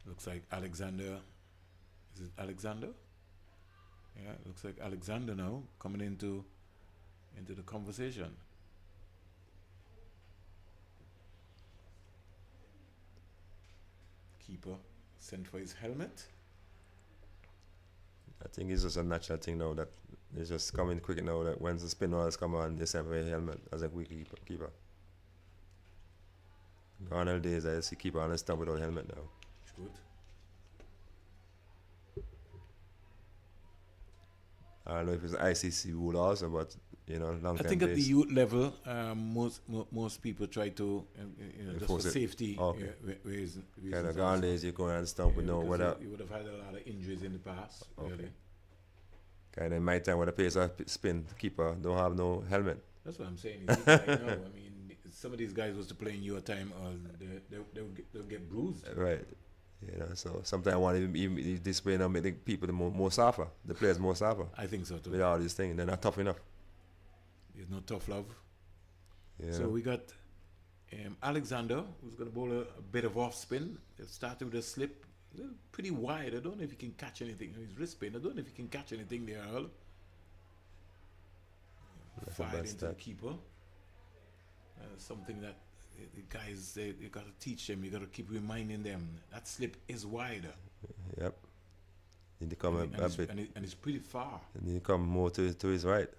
Looks like Alexander. Is it Alexander? Yeah, it looks like Alexander now coming into the conversation. Keeper sent for his helmet. I think it's just a natural thing now that it's just coming quick now that when the spinners come on, they send for a helmet as a quick keeper. Gone are the days I see keeper on the stump without helmet now. Good. I don't know if it's ICC rule also, but you know, long I time think at days. the youth level, most people try to, just for safety, Okay. reasons. Kind of gone days you go on the stump with no because whether you would have had a lot of injuries in the past. Okay. Really. kind of in my time when the pacer spin keeper don't have no helmet. That's what I'm saying. Right now, I mean, some of these guys was to play in your time, or they'll get bruised. Right. You know, so sometimes I want to even this way now make the people more suffer, the players more suffer I think so too. with all these things. They're not tough enough. There's no tough love. Yeah. So we got Alexander, who's going to bowl a bit of off spin. It started with a slip, pretty wide. I don't know if he can catch anything. His wrist spin. I don't know if he can catch anything there, Earl. Fired into the keeper. Something that the guys, you got to teach them. You got to keep reminding them that slip is wide. Yep. Need to come a bit. And it's pretty far. Need to come more to his right.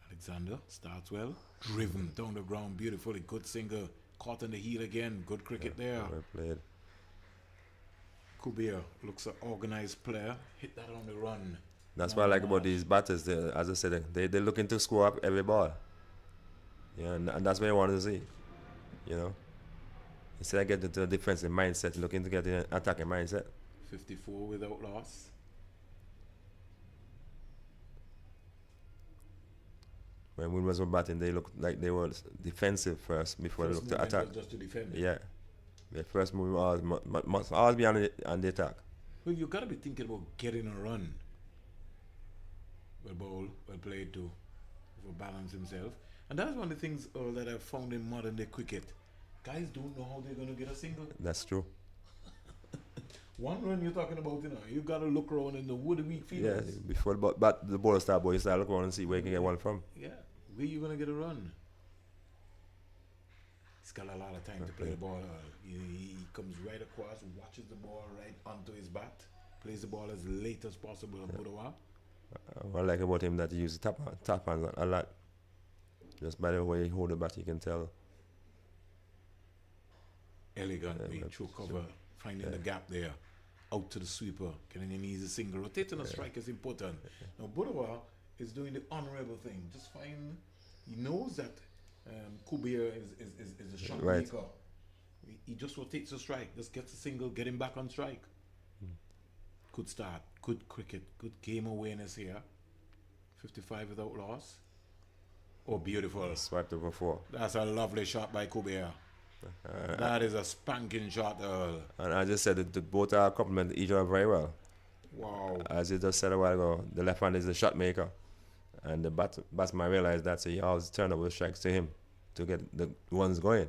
Alexander starts well. Driven down the ground beautifully. Good single. Caught in the heel again. Good cricket there. Well played. Kubia looks an organized player. Hit that on the run. That's what I like about these batters. They, as I said, they're looking to score up every ball. Yeah, and that's what I want to see. You know, instead of getting into a defensive mindset, looking to get in an attacking mindset. 54 without loss. When Windwards were batting, they looked like they were defensive first before they looked to attack. Just to defend. Yeah, their first move must always be on the attack. Well, you got to be thinking about getting a run. Well bowled, well played too, for balance himself. And that's one of the things that I've found in modern day cricket. Guys don't know how they're going to get a single. That's true. One run you're talking about, you got to look around in the woody weak fields. Yeah, before the bowler start, you start looking around and see where you can get one from. Yeah, where you going to get a run? He's got a lot of time to play the ball. He comes right across, watches the ball right onto his bat, plays the ball as late as possible on Budawa. What I like about him that he uses tap hands a lot. Just by the way he hold the bat, you can tell. Elegantly through cover, finding the gap there. Out to the sweeper, getting an easy single. Rotating a strike is important. Now Budawa is doing the honorable thing. Just find, he knows that Kubia is a shot maker. He just rotates the strike, just gets a single, get him back on strike. Good start, good cricket, good game awareness here. 55 without loss. Oh, beautiful. Swiped over 4. That's a lovely shot by Kubia. That is a spanking shot, Earl. And I just said that the both are complement each other very well. Wow. As you just said a while ago, the left hand is the shot maker. And the batsman realized that, so he always turn over the strikes to him to get the ones going.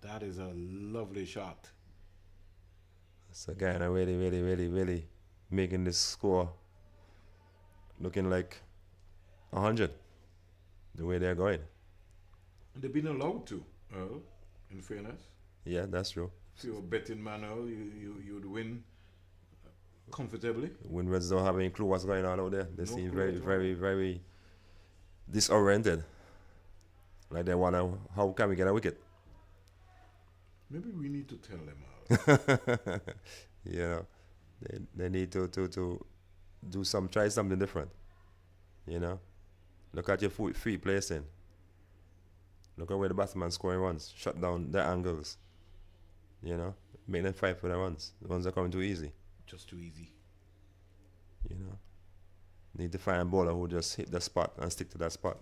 That is a lovely shot. So Guyana really making this score looking like 100 the way they're going. And they've been allowed to, Earl, in fairness. Yeah, that's true. If you're a betting man, Earl, you'd win comfortably. Windwards don't have any clue what's going on out there. They No seem clue very disoriented. Like they wanna, how can we get a wicket? Maybe we need to tell them, Earl. You know, they need to do try something different. You know, look at your feet placing. Look at where the batsman scoring runs. Shut down their angles. You know, make them fight for the runs. The ones are coming too easy. Just too easy. You know, need to find a bowler who just hit the spot and stick to that spot.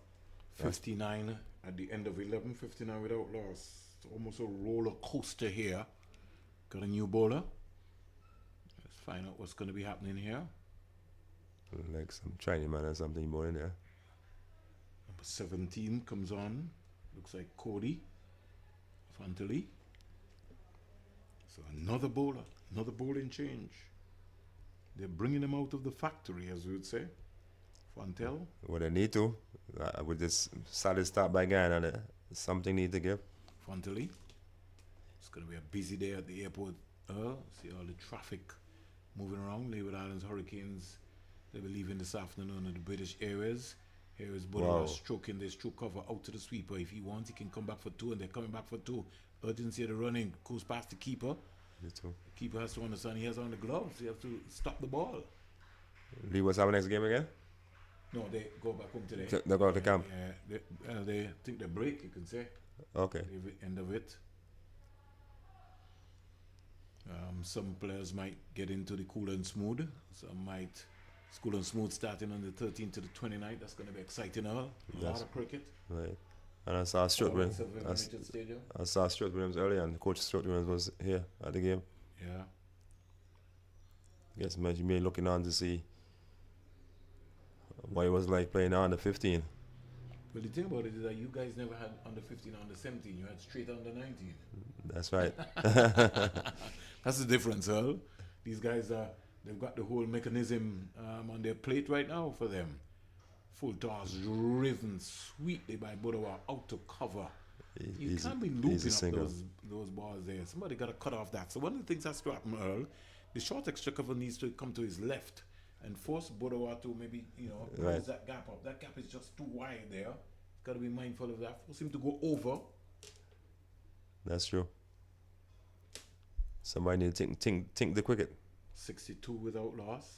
59 at the end of 11, 59 without loss. It's almost a roller coaster here. Got a new bowler. Let's find out what's going to be happening here. Like some Chinese man or something bowling there. Number 17 comes on. Looks like Cody Fantali. So another bowler, another bowling change. They're bringing him out of the factory, as we would say. Fantel. Well, they need to. With this solid start by Guyana, something need to give. Fantali. It's going to be a busy day at the airport. See all the traffic moving around. Leeward Islands Hurricanes. They'll be leaving this afternoon in the British Airways. Here is Budawa stroking this through cover out to the sweeper. If he wants, he can come back for 2, and they're coming back for 2. Urgency of the running goes past the keeper. The keeper has to understand he has on the gloves. He has to stop the ball. Lee, what's our next game again? No, they go back home today. They go to camp. They take the break, you can say. Okay. The end of it. Some players might get into the cool and smooth. Some might. Cool and smooth starting on the 13th to the 29th. That's going to be exciting. A lot of cricket. Right. And I saw Stuart Williams. I saw Stuart Williams earlier, and Coach Stuart Williams was here at the game. Yeah. Guess you may looking on to see what it was like playing under 15. Well, the thing about it is that you guys never had under 15 or under 17. You had straight under 19. That's right. That's the difference, Earl. These guys they've got the whole mechanism on their plate right now for them. Full toss driven sweetly by Budawa out to cover. You can't be looping up those balls there. Somebody got to cut off that. So one of the things that's to happen, Earl, the short extra cover needs to come to his left and force Budawa to maybe, close that gap up. That gap is just too wide there. Got to be mindful of that. Force him to go over. That's true. Somebody need to think the cricket. 62 without loss.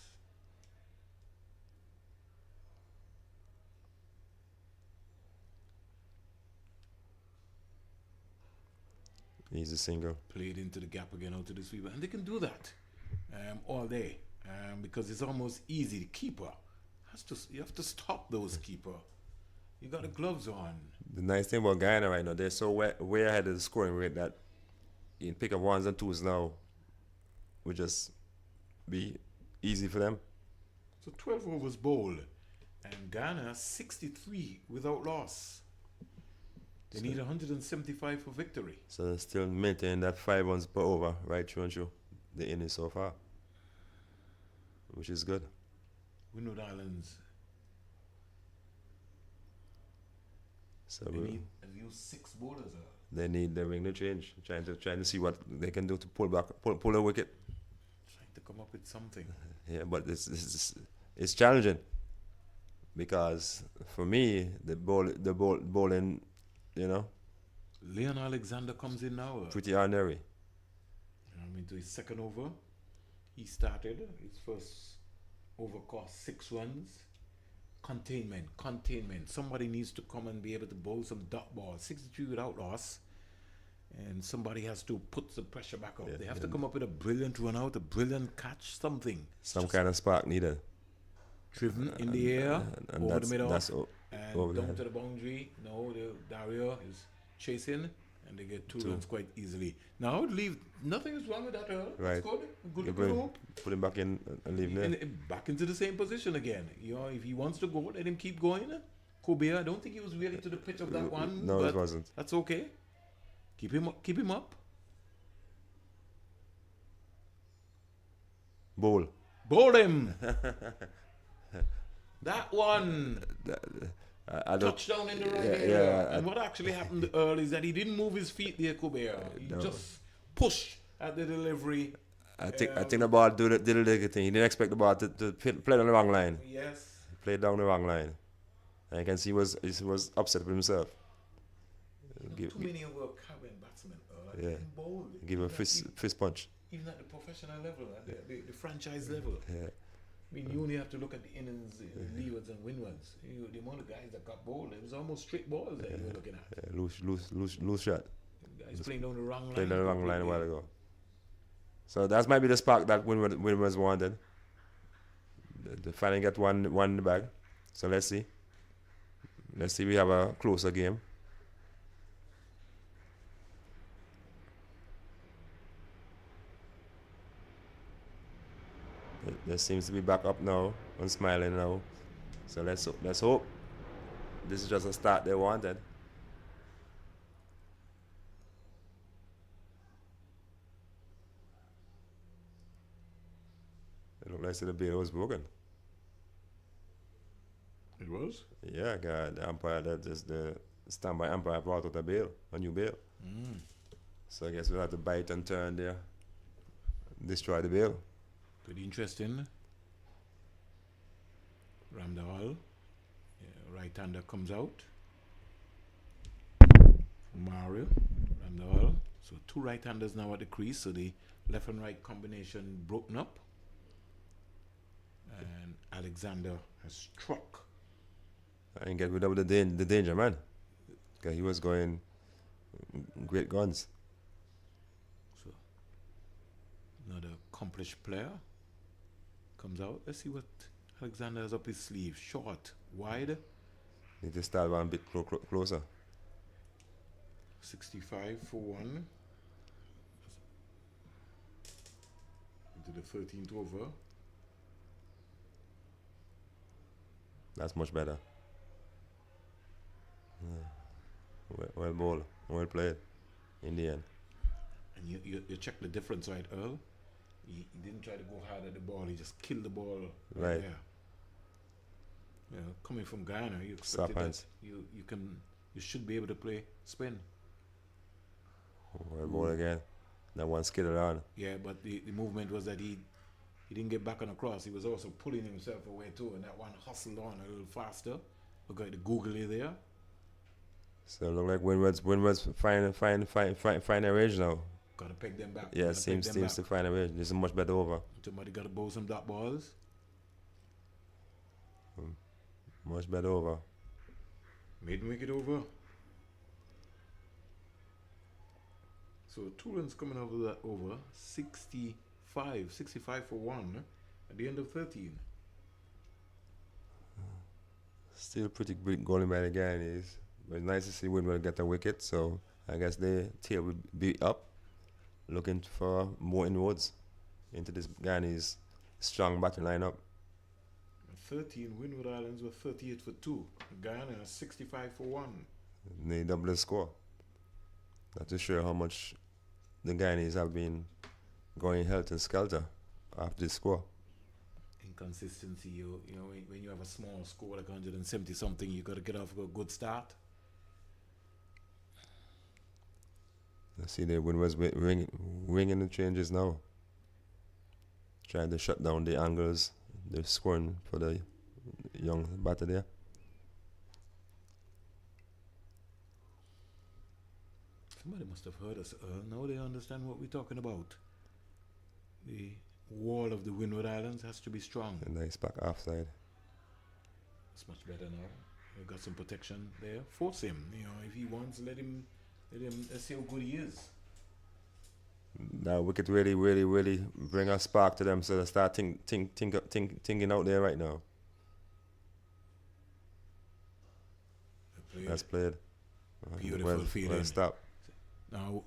He's a single. Played into the gap again out to the sweeper. And they can do that all day because it's almost easy. The keeper you have to stop those keeper. You got the gloves on. The nice thing about Guyana right now, they're so way ahead of the scoring rate that you can pick up 1s and 2s now. Would just be easy for them. So 12 overs bowled, and Ghana 63 without loss. They need 175 for victory. So they're still maintaining that 5 runs per over right through and through the innings so far, which is good. Windward Islands. So they need at least 6 bowlers. They need the ring to change. Trying to see what they can do to pull a wicket. Trying have to come up with something. Yeah, but it's challenging because for me the bowling, you know, Leon Alexander comes in now. pretty ordinary. Into his second over. He started his first over, cost 6 runs. Containment. Somebody needs to come and be able to bowl some dot balls. 63 without loss. And somebody has to put the pressure back up. Yeah, They have to come up with a brilliant run out, a brilliant catch, something. Some kind of spark needed. Driven in the air, And over the middle, that's and over down there. to the boundary. No, the Dario is chasing, and they get 2 runs quite easily. Now I would leave. Nothing is wrong with that, Earl. Right. It's good. Good You to go. put him back in and leave him there. And back into the same position again. You know, if he wants to go, let him keep going. Kobe, I don't think he was really to the pitch of that one. No, but it wasn't. that's okay. Keep him up. Keep him up. Bowl. Bowl him. That one. I don't. Touchdown in the right Yeah, area. yeah, And what actually happened early is that he didn't move his feet there, Kobe. He No. just pushed at the delivery. I think the ball did the thing. He didn't expect the ball to play down the wrong line. Yes. He played down the wrong line. And I can see he was upset with himself. Too many of our cabin batsmen Yeah. can bowl. Give him a fist punch. Even at the professional level, at the franchise level. Yeah. I mean, you only have to look at the innings, Leewards and Windwards. The amount of guys that got bowled, it was almost straight balls that you were looking at. Yeah, loose shot. Guys playing down the wrong line. Played down the wrong line a while ago. So that might be the spark that Windwards wanted. They finally get one in the bag. So let's see. Let's see. We have a closer game. They seems to be back up now and smiling now. So let's hope this is just a start they wanted. It looked like the bail was broken. It was? Yeah, God, the umpire, the standby umpire brought out a new bail. So I guess we'll have to bite and turn there, destroy the bail. Pretty interesting. Ramdawal. Yeah, right-hander comes out. Mario. Ramdawal. So 2 right-handers now at the crease. So the left and right combination broken up. And Alexander has struck. And get rid of the danger, man. Because he was going great guns. So another accomplished player comes out. Let's see what Alexander has up his sleeve. Short, wide, Need to start one bit closer. 65 for 1. Into the 13th over. That's much better. Well ball, well played in the end. And you check the difference, right, Earl? He didn't try to go hard at the ball. He just killed the ball Right. there. You know, coming from Guyana, you Soft expected that hands. you should be able to play spin. Well ball again. That one skidded on. Yeah, but the movement was that he didn't get back on the cross. He was also pulling himself away too, and that one hustled on a little faster. Look at the googly there. So it look like Windwards find a range now. Gotta peg them back. Yeah, Gotta peg seems them to back. find a range. This is much better over. Somebody gotta bowl some dot balls. Much better over. Made make it over. So 2 runs coming over that over. 65 for 1 at the end of 13. Still pretty big goalie by the Guyanese. But it's nice to see Windward get a wicket, so I guess their tail will be up, looking for more inroads into this Guyanese strong batting lineup. 13, Windward Islands were 38 for 2. Guyana 65 for 1. And they double the score. That to show how much the Guyanese have been going helter skelter after this score. Inconsistency, you know, when you have a small score like 170 something, you got to get off to a good start. I see the Windwards ringing the changes now. trying to shut down the angles. They're scoring for the young batter there. Somebody must have heard us. Now they understand what we're talking about. The wall of the Windward Islands has to be strong. And nice back offside. It's much better now. You've got some protection there. Force him. If he wants, let him. Let's see how good he is. That wicket really bring a spark to them, so they start thinking out there right now. That's played. Beautiful feeling. Well stopped. Now,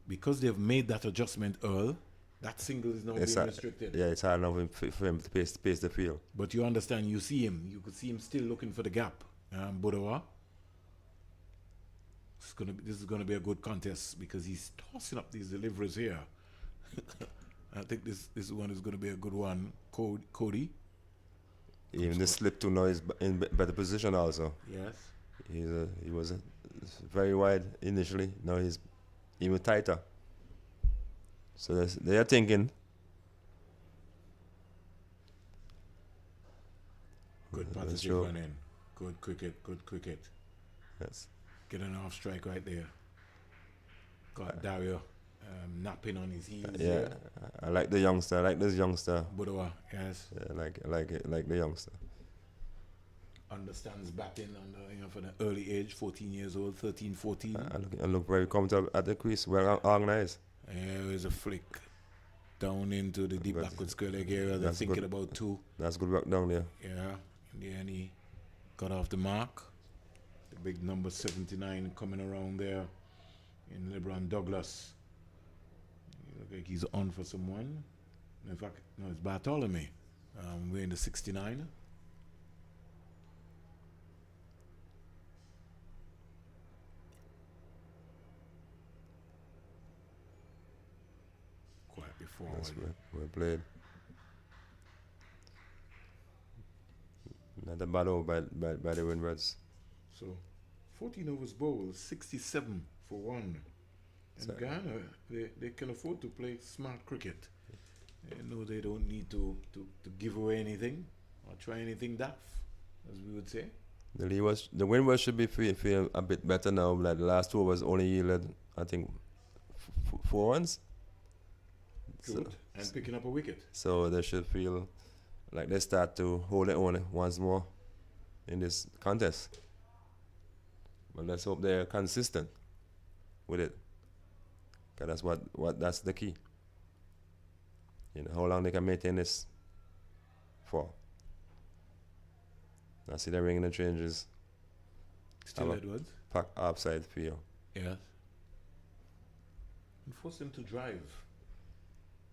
because they've made that adjustment, Earl, that single is now being restricted. Yeah, it's hard enough for him to pace the field. But you understand, you see him. You could see him still looking for the gap. Budawa. This is gonna be a good contest because he's tossing up these deliveries here. I think this one is gonna be a good one. Cody. Even the slip to now is in better position also. Yes. He was very wide initially. Now he's even tighter. So they are thinking. Good partnership run in. Good cricket. Yes. Get an off strike right there. Got Dario napping on his heels. Yeah, there. I like the youngster. I like this youngster. Budawa, yes. Yeah, like the youngster. Understands batting for the early age, 14 years old, 13, 14. I look very comfortable at the crease, well organized. There's a flick down into the deep backward square leg area. They're thinking about two. That's good work down there. Yeah, in the end he got off the mark. The big number 79 coming around there in LeBron Douglas. He looks like he's on for someone. In fact, no, it's Bartholomew. Wearing the 69. Quite before. That's well played. Not a bad over by the Windwards. So, 14 overs bowled, 67 for 1. And Guyana, they can afford to play smart cricket. They know they don't need to give away anything or try anything daft, as we would say. The Windwards should be feel a bit better now. Like the last 2 overs only yielded, I think, 4 runs. Good. And picking up a wicket. So they should feel like they start to hold their own once more in this contest. But let's hope they're consistent with it. Because that's the key. How long they can maintain this for. I see they're ringing the changes. Still Edwards. Pack upside field. Yes. And force them to drive.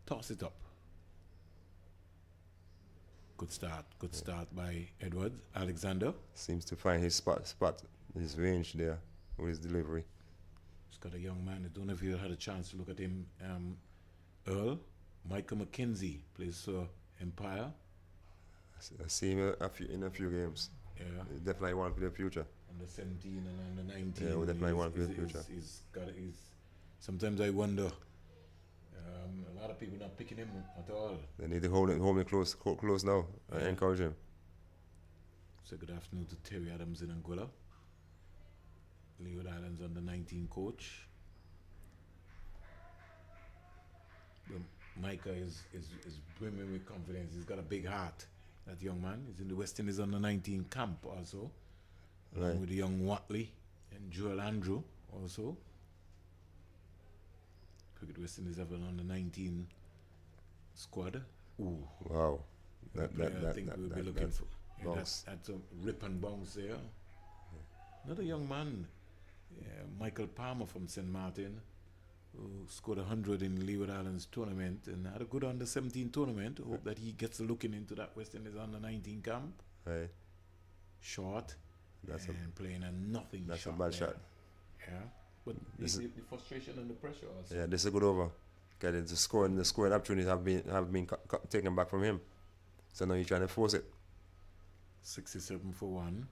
Toss it up. Good start by Edwards. Alexander. Seems to find his spot, his range there with his delivery. He's got a young man. I don't know if you had a chance to look at him. Earl. Michael McKenzie plays for Empire. I see him in a few games. Yeah. He definitely want to play the future. Under 17 and under 19. Yeah, we definitely want to play the future. Sometimes I wonder. A lot of people not picking him at all. They need to hold him close now. I encourage him. So good afternoon to Terry Adams in Anguilla. Leeward Islands under 19 coach. But Micah is brimming with confidence. He's got a big heart, that young man. He's in the West Indies under 19 camp also. Along with the young Watley and Joel Andrew also. Cricket West Indies have an under 19 squad. Ooh. Wow. I think we'll be looking for. Yeah, that's a rip and bounce there. Another young man, Michael Palmer from St. Martin, who scored 100 in Leeward Islands tournament and had a good under 17 tournament. Hope that he gets looking into that West Indies under 19 camp. Right. Short. Playing a nothing that's shot. That's a bad shot. Yeah. But the frustration and the pressure also. Yeah, this is a good over. Because the scoring opportunities have been taken back from him. So now he's trying to force it. 67 for 1.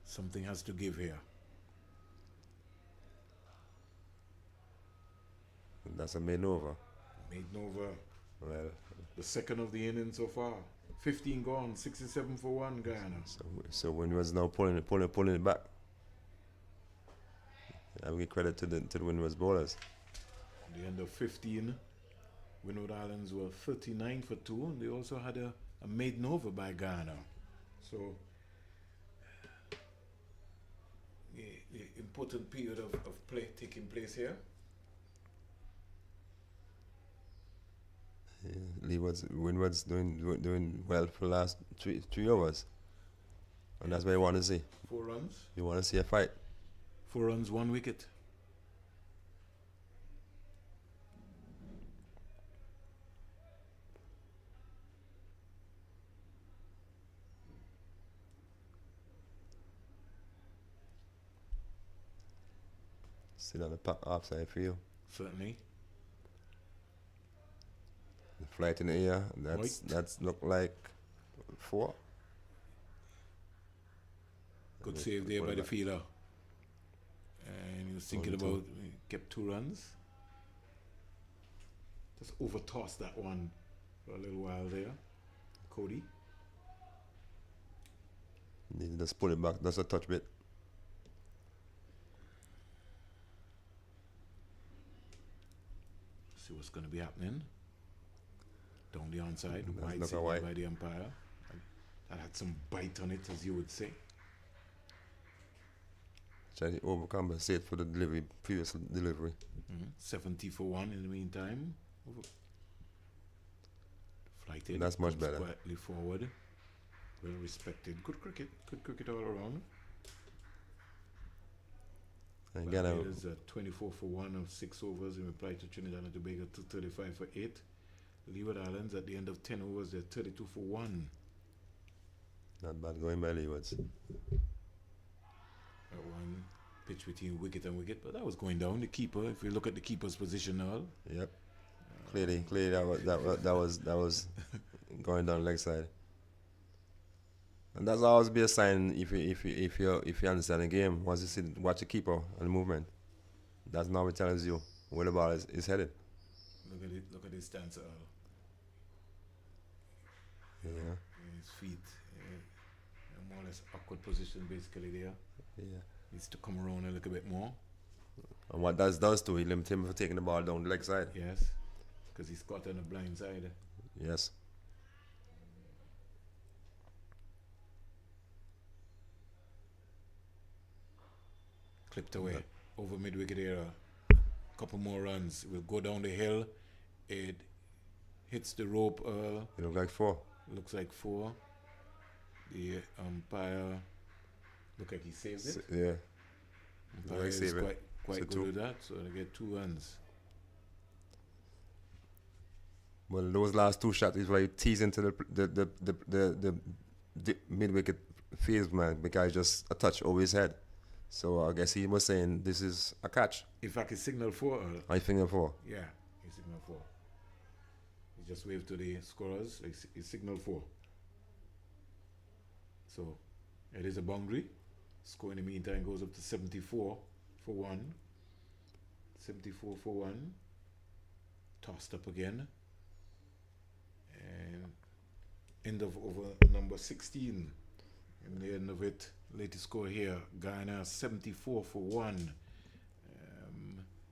Something has to give here. That's a maiden over. Maiden over. Well, The second of the inning so far. 15 gone, 67 for 1, Guyana. so Windwards now pulling it back. I give credit to the Windwards bowlers. At the end of 15, Windward Islands were 39 for 2, and they also had a maiden over by Guyana. So, the important period of play taking place here. Yeah, Windwards doing well for the last three overs, and that's what you want to see. 4 runs. You want to see a fight. 4 runs, 1 wicket. Sit on the offside for you. Certainly. The flight in the air. That's look like 4. Good save there by the fielder. And he was thinking about, kept 2 runs. Just over tossed that one for a little while there. Cody. Need to just pull it back. That's a touch bit. See what's going to be happening. Down the onside. Wide look signal away. by the umpire. That had some bite on it, as you would say. Try to overcompensate for the previous delivery. 70 for 1 in the meantime. Flighted. That's much better. Quietly forward. Well respected. Good cricket all around. And Guyana, Barbados 24 for 1 of 6 overs in reply to Trinidad and Tobago to 35 for 8. Leeward Islands at the end of 10 overs, they're 32 for 1. not bad going by Leewards. That one pitch between wicket and wicket, but that was going down. The keeper, if you look at the keeper's position now. Yep. Clearly that was going down leg side. And that's always be a sign if you understand the game. Once you see watch the keeper and the movement, that's now it tells you where the ball is headed. Look at it. Look at his stance. Yeah. His feet. More or less awkward position basically there. Yeah. Needs to come around a little bit more. And what that does too, he limits him for taking the ball down the leg side. Yes. Because he's caught on the blind side. Yes. Clipped away over mid-wicket area. Couple more runs. We'll go down the hill. It hits the rope. It looked like 4. Looks like 4. The umpire look like he saved it. Yeah. Umpire Like is save it. quite So good 2. with that. So they get 2 runs. Well, those last 2 shots is like teasing to the mid-wicket phase, man, because just a touch over his head. So I guess he was saying this is a catch. In fact, he signaled 4. I think 4. Yeah, he signaled 4. He just waved to the scorers. He signaled 4. So it is a boundary. Score in the meantime goes up to 74 for 1. 74 for 1. Tossed up again. And end of over number 16. In the end of it, latest score here, Guyana 74 for 1.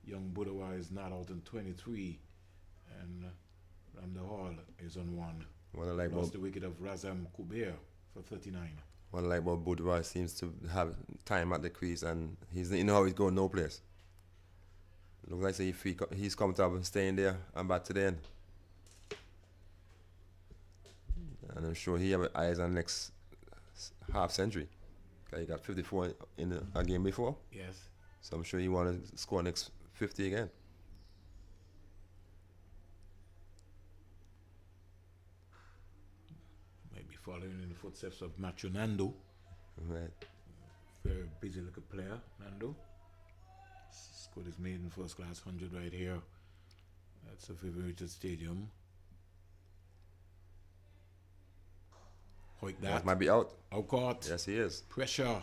Young Budawa is not out on 23. And Ramda Hall is on 1. What I like Lost about the wicket of Razam Kuber for 39. what I like about Boudoir seems to have time at the crease, and you know how he's going no place. Looks like if he's comfortable staying there and back to the end. And I'm sure he have eyes on next half century. He got 54 in a game before. Yes. So I'm sure he want to score next 50 again. Might be following in the footsteps of Macho Nando. Right. Very busy looking player, Nando. Scored his maiden first class 100 right here. That's a Vivian Richards Stadium. Hoik that. Might be out. Out caught. Yes, he is. Pressure.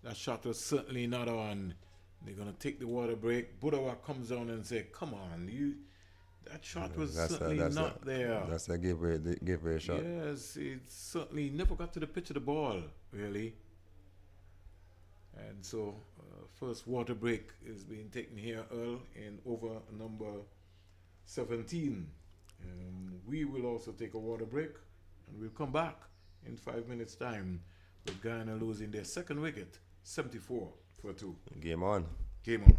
That shot was certainly not on. They're gonna take the water break. Budawa comes down and say, "Come on, that shot was certainly not there." That's a giveaway shot. Yes, it certainly never got to the pitch of the ball, really. And so, first water break is being taken here, Earl, in over number 17. We will also take a water break, and we'll come back in 5 minutes' time with Guyana losing their second wicket, 74-2. Game on. Game on.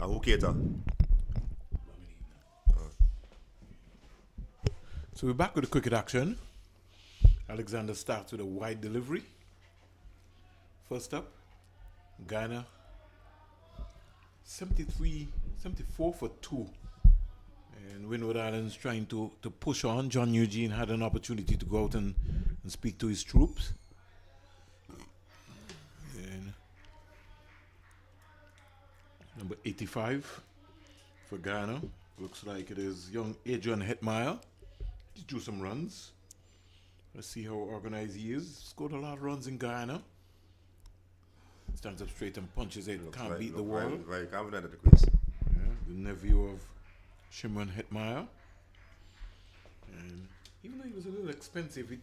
Who cater? So we're back with the cricket action. Alexander starts with a wide delivery. First up, Guyana 74-2. And Windward Islands trying to push on. John Eugene had an opportunity to go out and speak to his troops. And number 85 for Guyana. Looks like it is young Adrian Hetmeyer. He drew some runs. Let's see how organized he is. Scored a lot of runs in Guyana. Stands up straight and punches it. Can't beat the wall. Very confident at the crease. Yeah, the nephew of Shimron Hetmeyer. And even though he was a little expensive, his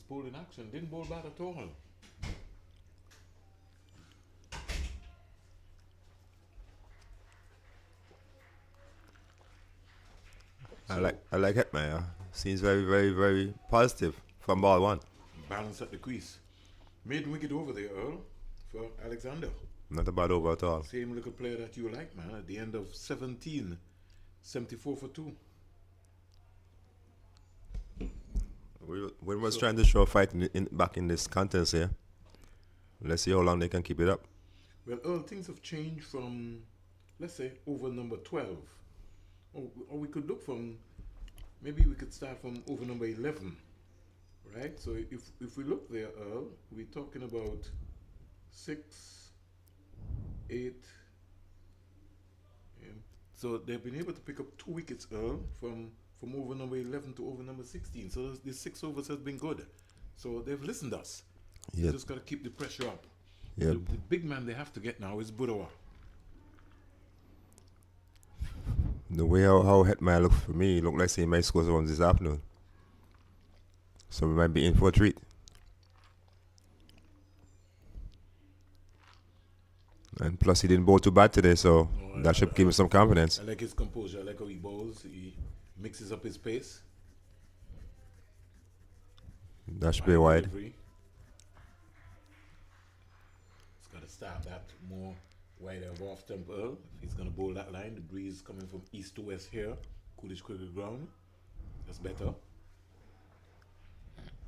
bowling action, didn't bowl bad at all. I like Hetmeyer. Seems very, very, very positive from ball one. Balance at the crease. Made wicket over there, Earl, for Alexander. Not a bad over at all. Same little player that you like, man. At the end of 17, 74-2. Windwards trying to show fight back in this contest here. Let's see how long they can keep it up. Well, Earl, things have changed from, let's say, over number 12. Or we could look from maybe we could start from over number 11, right? So if we look there, Earl, we're talking about 6, 8. Yeah. So they've been able to pick up 2 wickets, Earl, from over number 11 to over number 16. So the 6 overs has been good. So they've listened to us. Yep. Just got to keep the pressure up. Yep. The big man they have to get now is Budawa. The way how Hetman look for me, look like he might score runs this afternoon. So we might be in for a treat. And plus he didn't bowl too bad today, so that should give him some confidence. I like his composure. I like how he bowls. He mixes up his pace. That should be wide. Delivery. He's got to start that more wider of off tempo. If he's going to bowl that line, the breeze coming from east to west here. Coolidge cricket ground. That's better.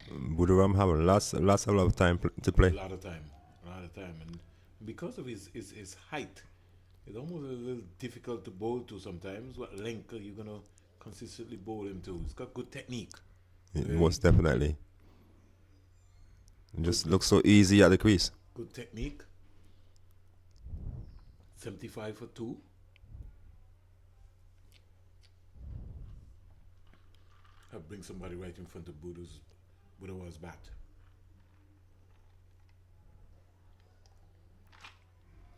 Budaram have lots of time to play. A lot of time. And because of his height, it's almost a little difficult to bowl to sometimes. What length are you going to consistently bowl him to? He's got good technique. Most definitely. It just looks so easy at the crease. Good technique. 75 for 2. I'll bring somebody right in front of Budawa's bat.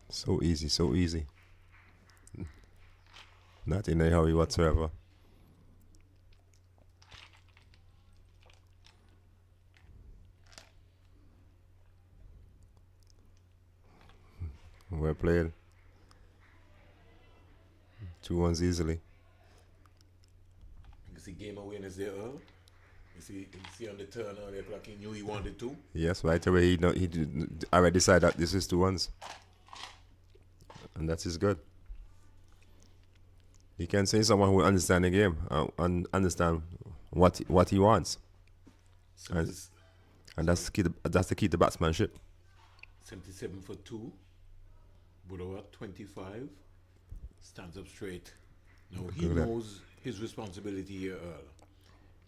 So easy. Not in a hurry whatsoever. Well played. 2 runs easily. You see game awareness there, Earl. You see on the turn earlier clock, he knew he wanted to. Yes, right away he already decided that this is 2 runs. And that is good. You can say someone who understands the game and understand what he wants. And that's the key to batsmanship. 77 for 2. Budawa 25. Stands up straight. Now he knows his responsibility here, Earl.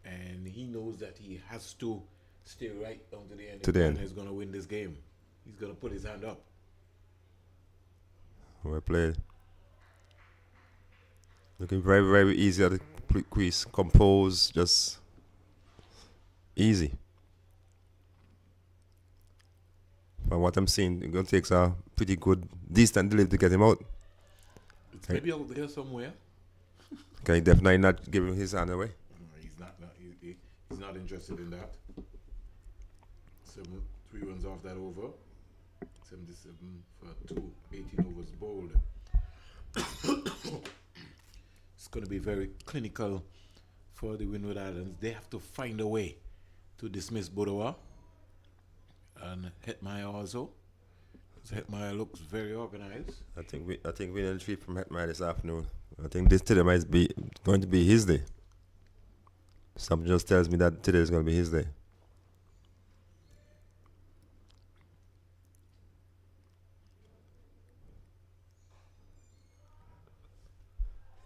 And he knows that he has to stay right down to the end. If Guyana is going to win this game. He's going to put his hand up. Well played. Looking very, very easy at the crease. Composed, just easy. From what I'm seeing, it's going to take a pretty good, decent delivery to get him out. It's maybe out there somewhere. Can he definitely not give him his hand away? No, he's not interested in that. 3 runs off that over. 77 for 2. 18 overs bowled. It's going to be very clinical for the Windward Islands. They have to find a way to dismiss Budawa and Hetmeyer also. Hetmeyer looks very organized. I think we need a treat from Hetmeyer this afternoon. I think this today might be going to be his day. Something just tells me that today is going to be his day.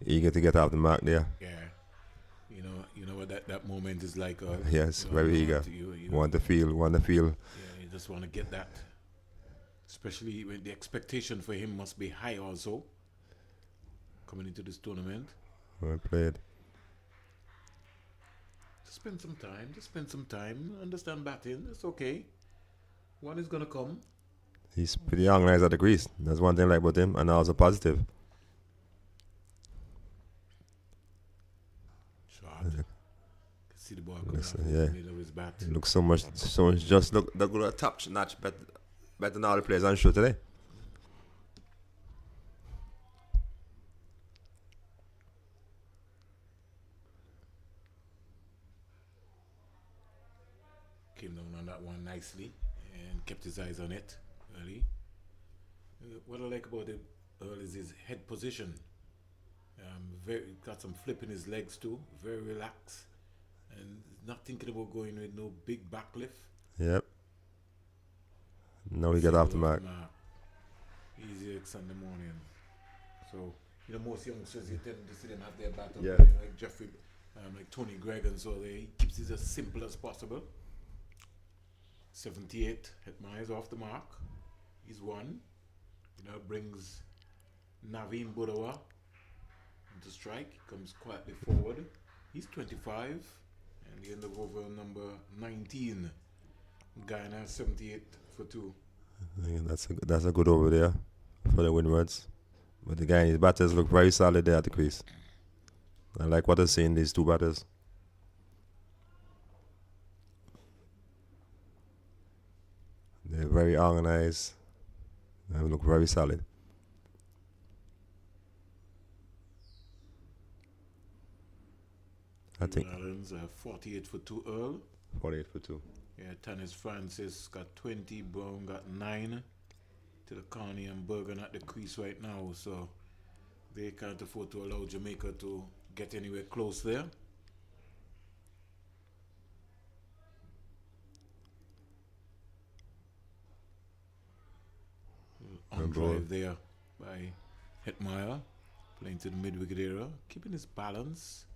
Eager to get off the mark there. Yeah. You know what that moment is like. Yes, very eager. Want to feel. Yeah, you just want to get that. Especially when the expectation for him must be high also. Coming into this tournament. Well played. Just spend some time. Understand batting. It's okay. One is going to come. He's pretty organized at the crease. That's one thing I like about him, and also positive. See the ball coming out in the middle of his bat. It looks so much just look a top notch better than all the players on show today. Came down on that one nicely and kept his eyes on it early. What I like about him early is his head position. Got some flip in his legs too. Very relaxed. And not thinking about going with no big back lift. Yep. Now we get off the mark. Easy like Sunday morning. So, most youngsters, you tend to see them have their bat up. Yeah. Like Jeffrey like Tony Gregg, and so he keeps it as simple as possible. 78, Hetmeyer's off the mark. He's one. Brings Naveen Budawa into strike. He comes quietly forward. He's 25. And the end of over number 19. Guyana 78 for 2. I think that's a good over there for the Windwards. But the Guyanese batters look very solid there at the crease. I like what I see in these two batters. They're very organized. They look very solid. I think Islands 48 for 2 Earl. 48 for 2. Yeah, Tanis Francis got 20, Brown got 9. To the Carney and Bergen at the crease right now, so they can't afford to allow Jamaica to get anywhere close there. On drive there by Hetmeyer, playing to the mid-wicket area, keeping his balance.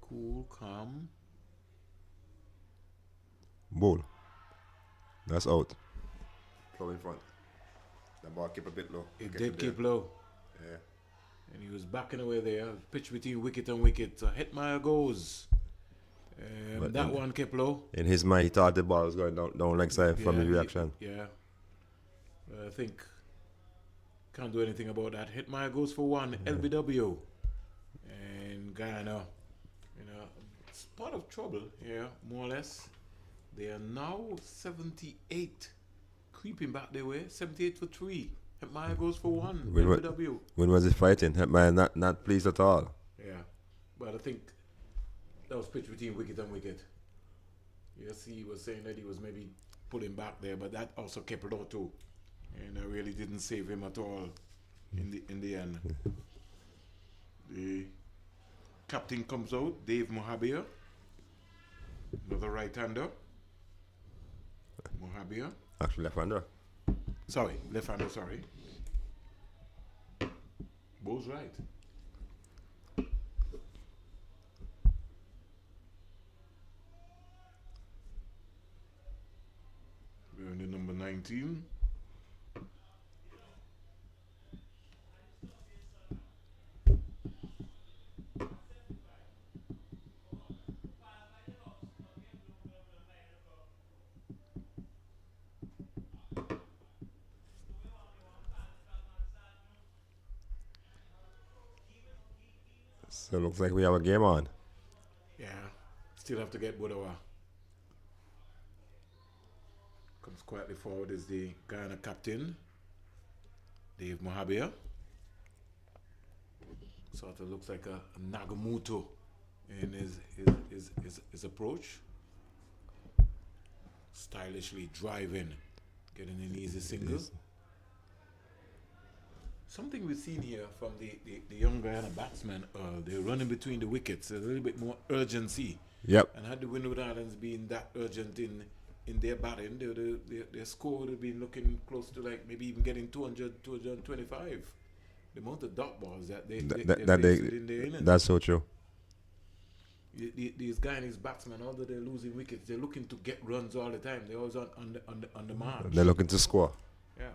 Cool, calm. Ball. That's out. Throw in front. The ball keep a bit low. It did keep low. Yeah. And he was backing away there. Pitch between wicket and wicket. So Hetmeyer goes. That one kept low. In his mind, he thought the ball was going down leg side from the reaction. I think can't do anything about that. Hetmeyer goes for 1. LBW. And Guyana, it's part of trouble here, more or less. They are now 78. Creeping back their way. 78 for 3. Hetmeyer goes for 1. LBW. When was he fighting? Hetmeyer not pleased at all. Yeah. But I think that was pitch between wicket and wicket. Yes, he was saying that he was maybe pulling back there, but that also kept low too. And I really didn't save him at all in the end. The captain comes out, Dave Mohabir. Another right-hander. Mohabir. Actually left-hander. Left-hander, sorry. Both right. We're in the number 19. So it looks like we have a game on. Yeah, still have to get Budawa. Comes quietly forward is the Guyana captain, Dave Mohabir. Sort of looks like a Nagamuto in his approach. Stylishly driving, getting an easy single. Yes. Something we've seen here from the young Guyana batsmen, they're running between the wickets. There's a little bit more urgency. Yep. And had the Windward Islands been that urgent in their batting, their score would have been looking close to like maybe even getting 200, 225. The amount of dot balls that they faced in their innings. That's so true. These Guyanese batsmen, although they're losing wickets, they're looking to get runs all the time. They're always on the march. They're looking to score. Yeah.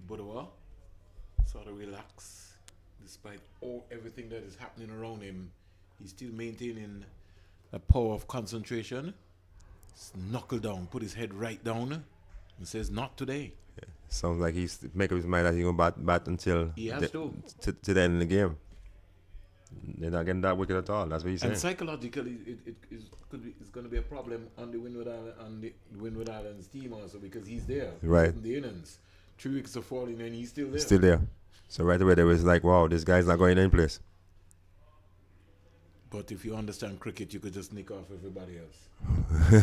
Budawa sort of relax despite everything that is happening around him. He's still maintaining a power of concentration. Knuckle down, put his head right down, and says, "Not today." Yeah. Sounds like he's making up his mind that he's going to bat until He has to the end of the game. They're not getting that wicket at all. That's what he's saying. And psychologically, it's going to be a problem on the Windward Islands team also, because he's there Right. in the innings. 3 weeks are falling and he's still there. Still there. So right away they was like, wow, this guy's not going any place. But if you understand cricket, you could just nick off everybody else.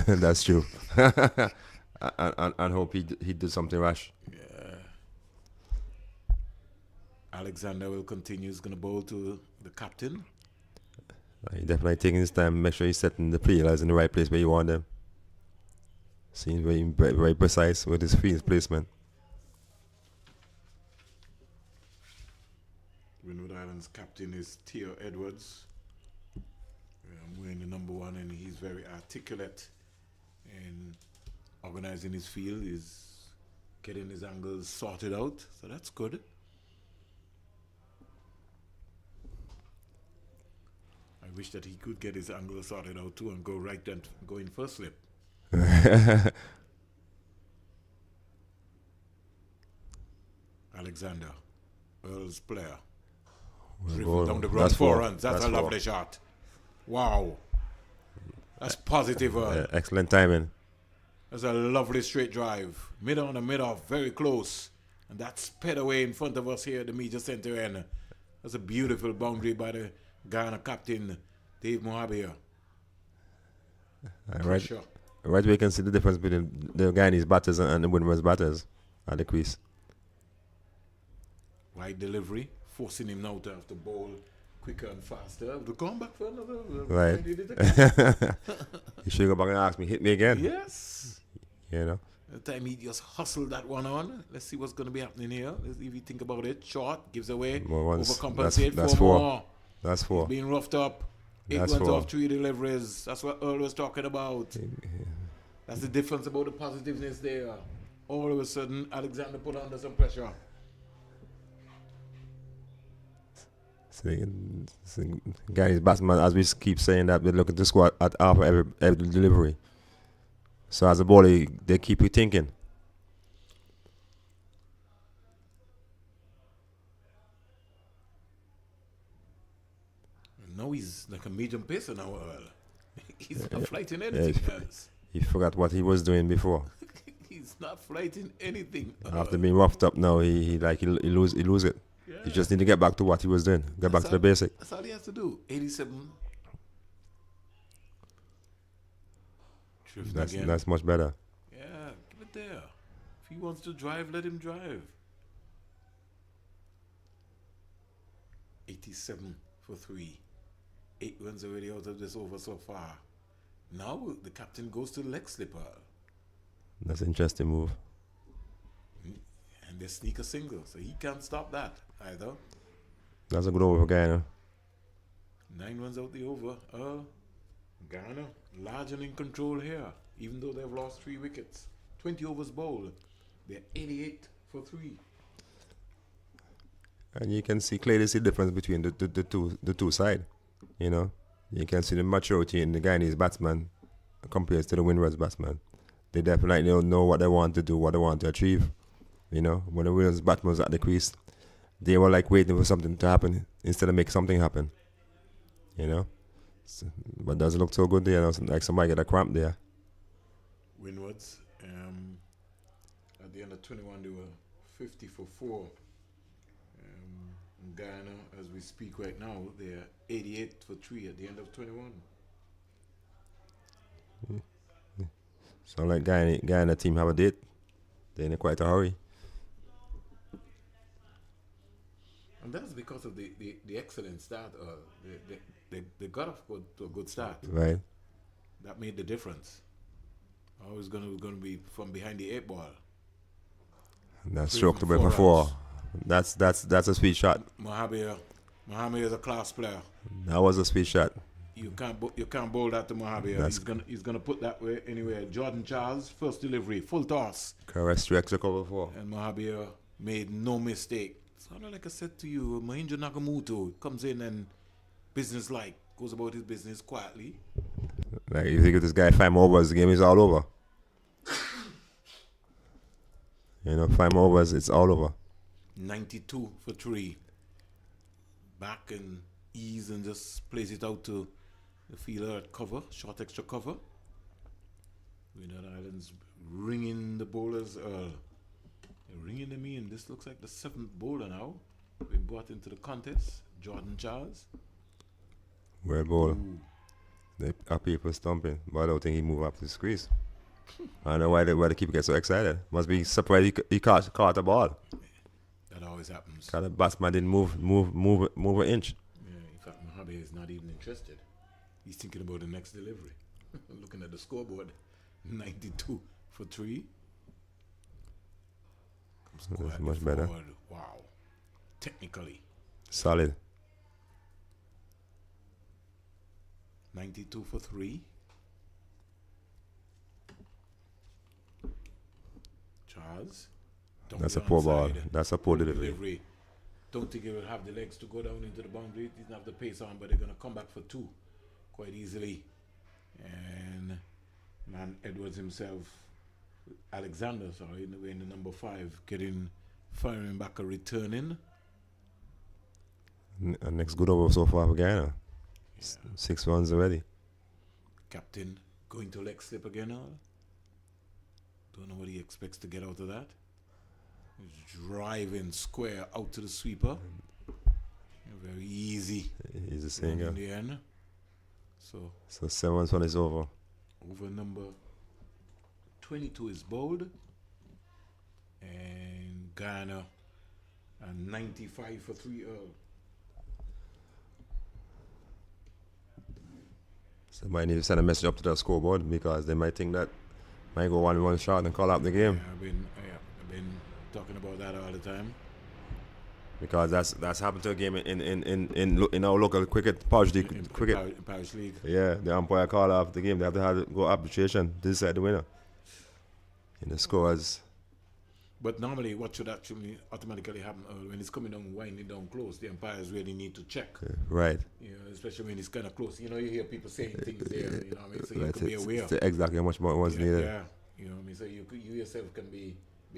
That's true. and hope he did something rash. Yeah. Alexander will continue. He's going to bowl to the captain. He definitely taking his time, make sure he's setting the players in the right place where you want them. Seems very precise with his field placement. Windward Island's captain is Theo Edwards. I'm wearing the number 1, and he's very articulate in organizing his field. He's getting his angles sorted out, so that's good. I wish that he could get his angles sorted out too and go right and go in first slip. Alexander, Earl's player. Drifting down the ground, 4 runs. That's a lovely shot. Wow. That's positive, Earl. Excellent timing. That's a lovely straight drive. Mid on and mid off, very close. And that sped away in front of us here at the media center end. That's a beautiful boundary by the Guyana captain, Dave Mohabir. Right where you can see the difference between the Guyanese batters and the Windwards batters at the crease. Wide delivery, forcing him now to have to bowl quicker and faster. To come back for another. Right. You should go back and ask me, hit me again. Yes. You know. The time he just hustled that one on. Let's see what's going to be happening here. Let's see if you think about it. Short, gives away, overcompensate. That's 4. That's 4. He's being roughed up. 8 runs off 3 deliveries. That's what Earl was talking about. That's the difference about the positiveness there. All of a sudden, Alexander put under some pressure. Guys, batsman, as we keep saying that, we're looking to score at half every delivery. So as a bowler, they keep you thinking. Now he's like a medium pacer now, Earl. He's not flighting anything else. He forgot what he was doing before. He's not flighting anything. After being roughed up now, he lose it. Yeah. He just need to get back to what he was doing. Get back to the basic. That's all he has to do. 87. That's much better. Yeah, give it there. If he wants to drive, let him drive. 87 for 3. 8 runs already out of this over so far. Now the captain goes to the leg slipper. That's an interesting move. And they sneak a single, so he can't stop that either. That's a good over for Guyana. 9 runs out the over. Guyana large and in control here, even though they've lost 3 wickets. 20 overs bowled. They're 88 for 3. And you can clearly see the difference between the two sides. You know, you can see the maturity in the Guyanese batsman compared to the Windwards batsman. They definitely don't know what they want to do, what they want to achieve. You know, when the Windwards batsman was at the crease, they were like waiting for something to happen instead of make something happen. You know, but it doesn't look so good there. You know, like somebody get a cramp there. Windwards, at the end of 21, they were 50 for 4. Guyana, as we speak right now, they're 88 for 3 at the end of 21. So like Guyana team have a date. They're in quite a hurry. And that's because of the excellent start. They got off to a good start. Right. That made the difference. Always going to be from behind the 8 ball. And that stroke to break for 4. That's a sweet shot. Mohabir is a class player. That was a sweet shot. You can't bowl that to Mohabir. He's gonna put that way anywhere. Jordan Charles, first delivery, full toss. Correct, strike to cover 4. And Mohabir made no mistake. Sort of like I said to you, Mahendra Nagamuto comes in and business-like, goes about his business quietly. Like if you give this guy 5 more overs, the game is all over. You know, 5 more overs, it's all over. 92 for 3. Back and ease and just plays it out to the fielder at cover, short extra cover. Windward Islands ringing the bowlers. They're ringing them in. This looks like the 7th bowler now. Been brought into the contest. Jordan Charles. Well ball. The people stomping, but I don't think he moved up to the crease. I don't know why the keeper gets so excited. Must be surprised he caught the ball. That always happens. Because the batsman didn't move an inch. Yeah, in fact, Mohabir is not even interested. He's thinking about the next delivery. Looking at the scoreboard, 92 for 3. That's much better. Wow. Technically. Solid. 92 for 3. Charles. That's a poor ball. That's a poor delivery. Don't think he will have the legs to go down into the boundary. He doesn't have the pace on, but they're going to come back for 2 quite easily. And man, Edwards himself, Alexander, sorry, in the number 5, firing back a returning. Next good over so far for Guyana. Yeah. 6 runs already. Captain going to leg slip again. Don't know what he expects to get out of that. He's driving square out to the sweeper. Very easy. He's a singer. In the end. So 7 runs when it's over. Over number 22 is bowled. And Guyana and 95 for 3 Earl. Somebody needs to send a message up to the scoreboard because they might think that might go 1-1 shot and call out the game. Yeah, I've been talking about that all the time. Because that's happened to a game in our local parish league cricket. Parish league. Yeah, the umpire called off the game. They have to go arbitration to decide the winner. And the scores. But normally, what should actually automatically happen when it's coming down, winding down close, the umpires really need to check. Right. You know, especially when it's kind of close. You know, you hear people saying things there. You know what I mean? So you can be aware. Exactly how much more was needed. Yeah. You know what I mean? So you yourself can be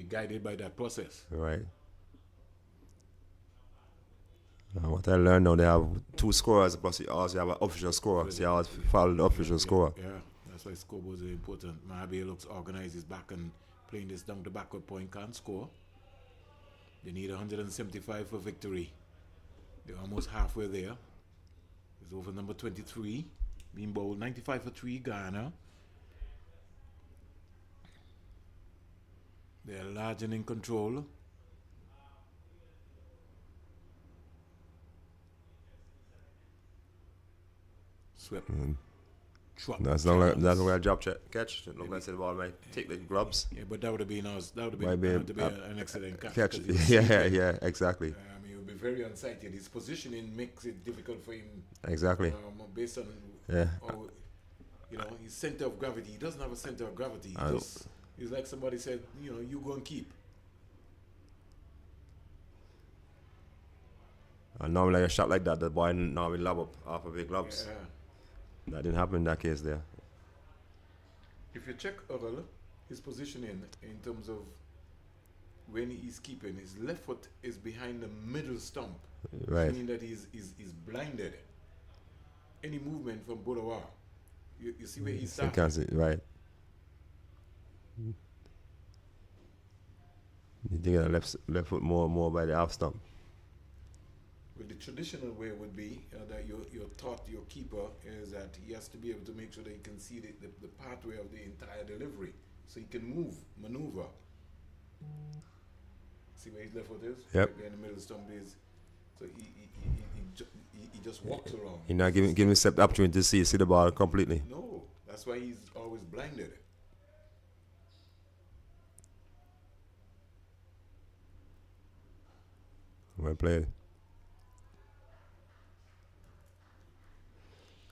guided by that process. Right. What I learned now, they have 2 scorers, plus you also have an official scorer. So you always follow the official scorer. Yeah, that's why scoreboards are important. Mahabir looks organized, he's back and playing this down the backward point, can't score. They need 175 for victory. They're almost halfway there. It's over number 23, being bowled 95 for 3, Guyana. They're large and in control. Swept. That's not a job catch. It looked like the ball might take the gloves. Yeah, but that would have been an excellent catch. Yeah, exactly. I mean, it would be very unsighted. His positioning makes it difficult for him. Exactly. Based on his center of gravity. He doesn't have a center of gravity. He's like somebody said, you go and keep. And normally a shot like that, the boy normally lob up off of big gloves. Yeah. That didn't happen in that case there. If you check Earl, his positioning in terms of when he's keeping, his left foot is behind the middle stump. Right. Meaning that he's blinded. Any movement from Bodawa, you see where he's starting. You can't see, right. You think of the left foot more by the half stump. But the traditional way would be that you're taught your keeper is that he has to be able to make sure that he can see the pathway of the entire delivery. So he can maneuver. See where his left foot is? Yep. Right there in the middle of the stump is. So he just walks around. You're not giving himself the opportunity to see the ball completely. No, that's why he's always blinded. Well played.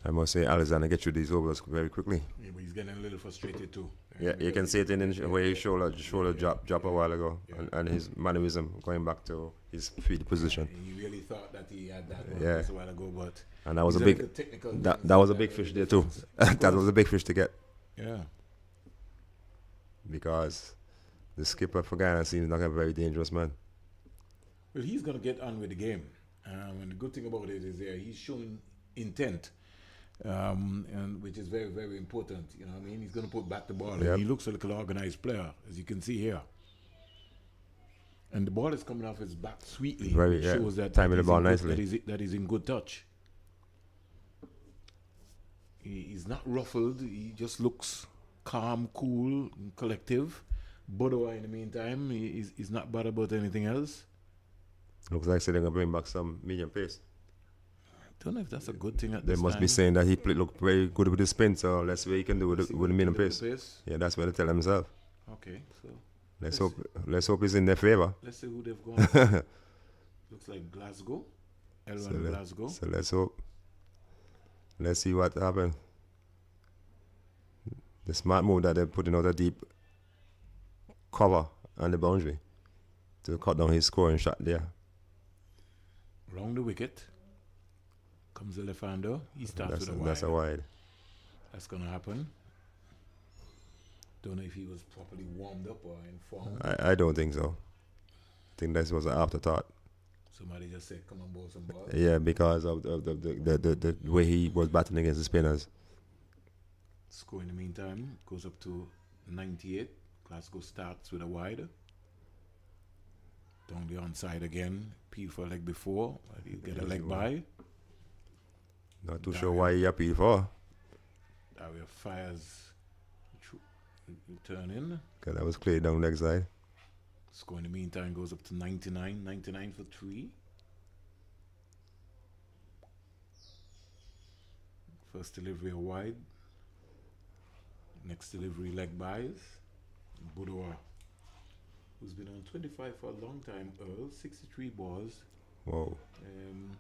I must say, Alexander gets through these overs very quickly. Yeah, but he's getting a little frustrated too. Yeah, you can see it in the way his shoulder drop a while ago, and his mannerism going back to his field position. He really thought that he had that one a while ago, but and that was a big that was a big fish there too. That was a big fish to get. Yeah. Because the skipper for Guyana seems like a very dangerous man. Well, he's going to get on with the game. And the good thing about it is he's showing intent. And which is very, very important. You know what I mean? He's going to put back the ball. Yep. And he looks like an organized player, as you can see here. And the ball is coming off his back sweetly. Very, shows that timing the ball nicely. That he's in good touch. He's not ruffled. He just looks calm, cool, and collective. Bodoa, in the meantime, he's not bad about anything else. Looks like they're going to bring back some medium pace. I don't know if that's a good thing at they this must time. be saying that he looked very good with the spin, so let's see what he can do with the medium pace. Yeah, that's what they tell himself. Okay, so let's hope he's in their favor. Let's see who they've gone. Looks like Glasgow. L1 Glasgow. So let's hope. Let's see what happens. The smart move that they're putting out a deep cover on the boundary to cut down his scoring shot there. Round the wicket comes the left-hander. He starts with a wide. That's a wide. That's going to happen. Don't know if he was properly warmed up or informed. I don't think so. I think this was an afterthought. Somebody just said, come on, bowl some balls. Yeah, because of the way he was batting against the spinners. Score in the meantime goes up to 98. Glasgow starts with a wide. Down the onside again. Peel for a leg before. He'll get a leg by. Not too sure why he appealed for. Daria fires. Turn in. Okay, that was cleared down leg side. Score in the meantime goes up to 99. 99 for 3. First delivery a wide. Next delivery leg buys. Budoa, who's been on 25 for a long time, Earl. 63 balls. Whoa. And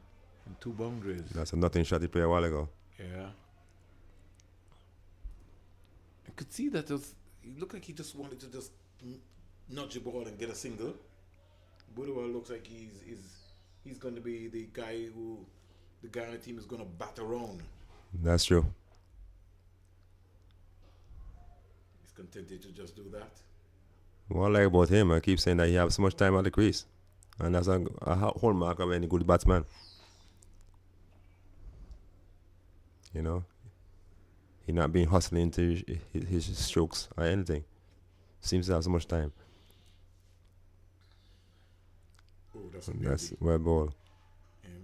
2 boundaries. That's a nothing shot he played a while ago. Yeah. I could see that it looked like he just wanted to just nudge the ball and get a single. Budoa looks like he's going to be the guy who the Guyana team is going to bat around. That's true. He's contented to just do that. What I like about him, I keep saying that he has so much time at the crease. And that's a hallmark of any good batsman. You know? He not being hustling into his strokes or anything. Seems to have so much time. Oh, that's well ball.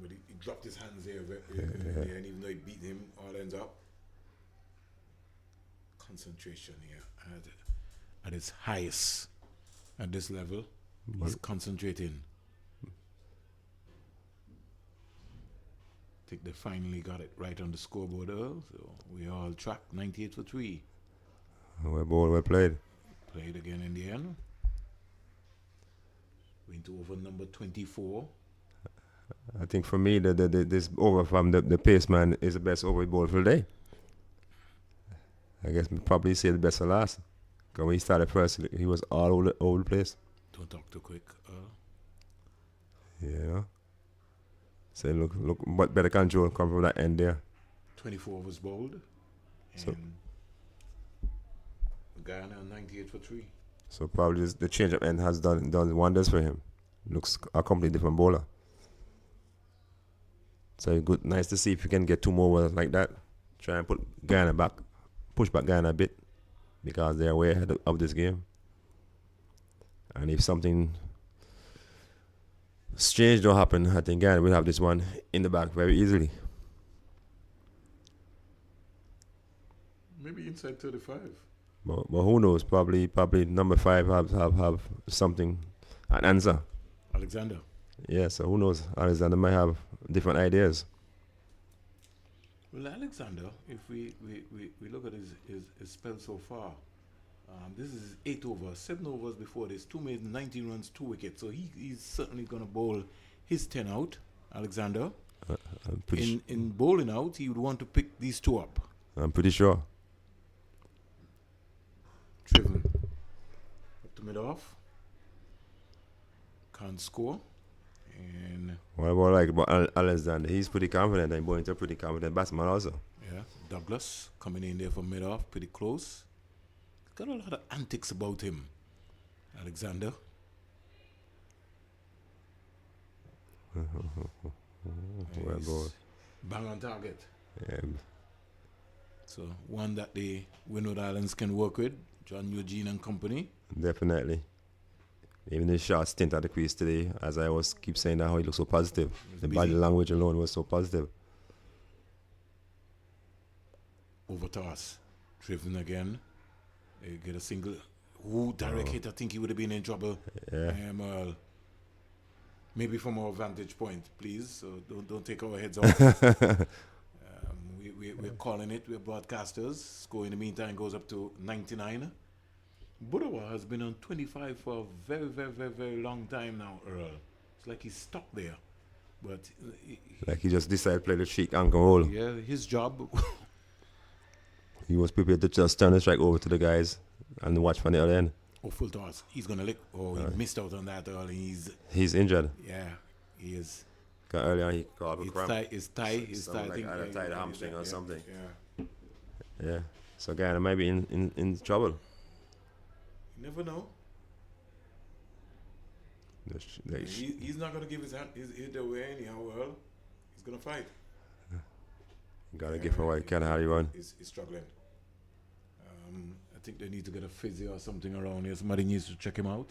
But he dropped his hands there, and even though he beat him, all ends up. Concentration here at its highest at this level. He's concentrating. I think they finally got it right on the scoreboard, Earl. So we all track 98 for 3. Well ball, well played. Played again in the end. Went to over number 24. I think for me, this over from the pace man is the best over ball for the day. I guess we probably say the best for last. Because when he started first, he was all over the place. Don't talk too quick, Earl. Yeah. So look, what better control come from that end there. 24 was bowled. So Guyana 98 for 3. So probably the change of end has done wonders for him. Looks a completely different bowler. So good, nice to see if you can get 2 more overs like that. Try and put Guyana back, push back Guyana a bit, because they're way ahead of this game. And if something strange don't happen, I think Guyana will have this one in the back very easily. Maybe inside 35. But who knows? Probably number 5 have something, an answer. Alexander. Yeah, so who knows? Alexander might have different ideas. Well, Alexander, if we look at his spell so far, this is 8 overs, 7 overs before this, 2 made 19 runs, 2 wickets. So he's certainly going to bowl his 10 out, Alexander. In bowling out, he would want to pick these 2 up. I'm pretty sure. Driven up to mid-off. Can't score. And what about Alexander? He's pretty confident and going to a pretty confident batsman also. Yeah, Douglas coming in there from mid-off, pretty close. Got a lot of antics about him, Alexander. Well, boy. Bang on target. Yeah. So one that the Windward Islands can work with, John Eugene and company. Definitely. Even his short stint at the crease today, as I always keep saying that, how he looks so positive. The body language alone was so positive. Over toss. Driven again. They get a single. Ooh, direct hit. I think he would have been in trouble. Yeah. Maybe from our vantage point, please. So don't take our heads off. We're calling it. We're broadcasters. Score in the meantime goes up to 99. Budoa has been on 25 for a very, very, very, very long time now, Earl. It's like he's stuck there. But Like he just decided to play the cheek ankle roll. yeah, his job. He was prepared to just turn the strike over to the guys and watch from the other end. Oh, full toss. He's gonna lick. Oh, he missed out on that early. He's injured. Yeah, he is. 'Cause earlier he caught a His cramp. thigh, his thigh, his Something thigh. like either tied a hamstring or something. Yeah. Yeah. So Guyana might be in trouble. You never know. He's not gonna give his hand his head away anyhow. Well, he's gonna fight. Gotta give him away. Can't hardly run. He's struggling. I think they need to get a physio or something around here. Somebody needs to check him out.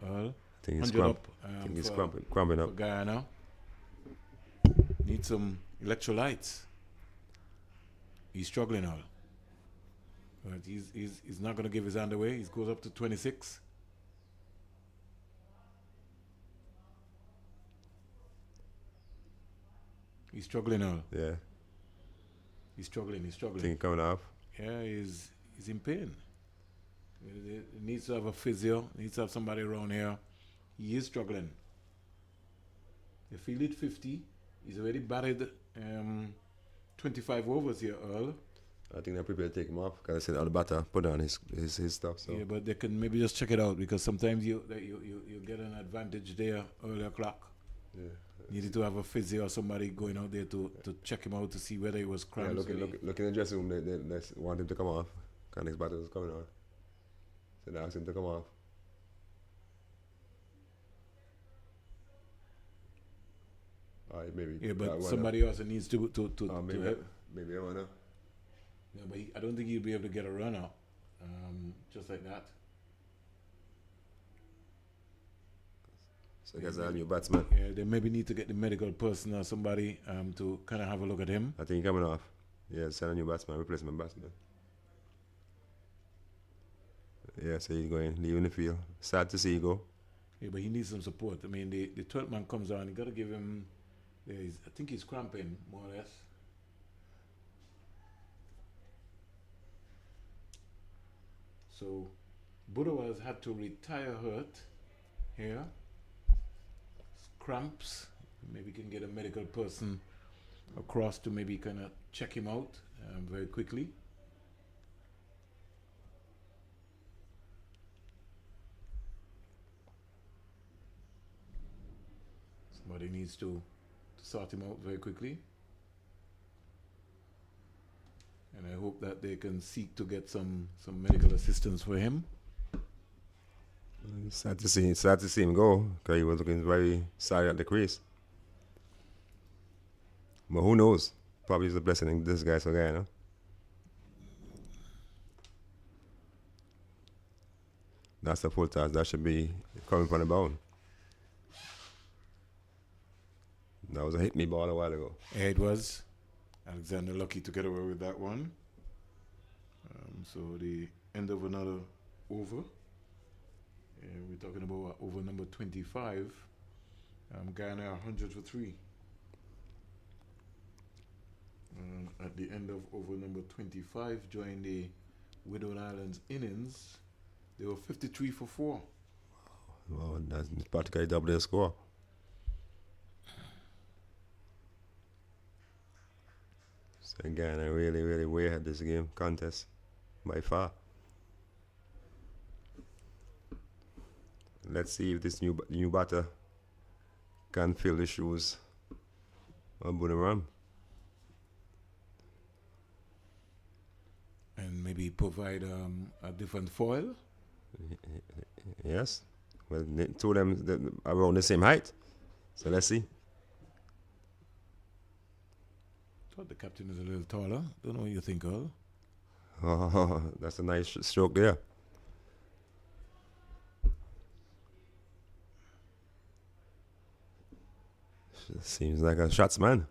I think he's 100 up. I think he's for crumbling up. Guyana. Need some electrolytes. He's struggling now. But he's not gonna give his hand away. He goes up to 26. He's struggling now. Yeah. He's struggling. I think he's coming off. Yeah, he's in pain. He needs to have a physio. Needs to have somebody around here. He is struggling. The field at 50. He's already batted 25 overs here, Earl. I think they're prepared to take him off because I said all the batter put on his stuff. So Yeah, but they can maybe just check it out because sometimes you get an advantage there early o'clock. yeah. Needed to have a physio or somebody going out there to check him out to see whether he was Yeah, cramps. look in the dressing room. They want him to come off. Because next batter is coming on. So they asked him to come off. Maybe. Yeah, but somebody else needs to maybe help. maybe I wanna. Yeah, but I don't think he'll be able to get a run out just like that. So I guess I'm new batsman. Yeah, they maybe need to get the medical person or somebody to kind of have a look at him. I think he's coming off. Yeah, send a new batsman, replacement batsman. Yeah, so he's going, leaving the field. Sad to see he go. Yeah, but he needs some support. I mean, the 12th man comes on, you got to give him. I think he's cramping more or less. So, Buddha has had to retire hurt here. Cramps. Maybe can get a medical person across to maybe kind of check him out very quickly. Somebody needs to sort him out very quickly. And I hope that they can seek to get some medical assistance for him. It's sad to see him go because he was looking very sorry at the crease. But who knows? Probably it's a blessing in disguise for Guyana. That's the full toss. That should be coming from the bound. That was a hit me ball a while ago. Yeah, it was. Alexander lucky to get away with that one. So the end of another over. We're talking about over number 25. Guyana 100 for 3. At the end of over number 25, during the Windward Islands innings, they were 53 for 4. Wow, that's practically double their score. So Guyana really, really way ahead this game contest by far. Let's see if this new batter can fill the shoes of Bunaram. And maybe provide a different foil. Yes. Well, two of them are around the same height. So let's see. Thought the captain is a little taller. Don't know what you think, Earl. Oh, that's a nice stroke there. Seems like a shotsman.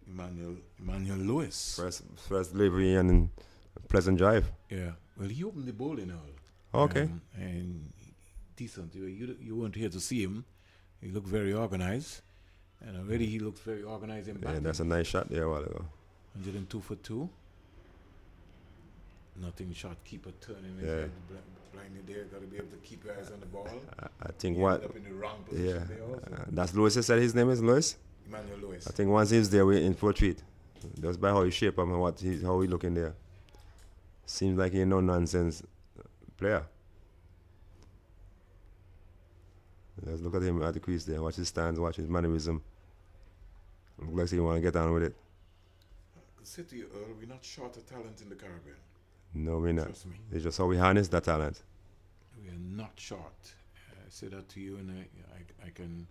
Emmanuel Lewis. First delivery and pleasant drive. Yeah. Well, he opened the bowling, Earl. Okay. And decent. You weren't here to see him. He looked very organized. And already he looks very organized in batting. Yeah, that's a nice shot there a while ago. 102 for 2. Nothing shot keeper turning his Yeah. head blindly there. Got to be able to keep your eyes on the ball. I think He what? ended up in the wrong position Yeah. there also. That's Lewis. You said his name is Lewis? Emmanuel Lewis. I think once he's there, we're in for a treat. Just by how he shape up and how he looking there. Seems like he no nonsense player. Let's look at him at the crease there. Watch his stance, watch his mannerism. Looks like he want to get on with it. I said to you, Earl, we're not short of talent in the Caribbean. No, we're not. Trust me. It's just how we harness that talent. We are not short. I say that to you, and I can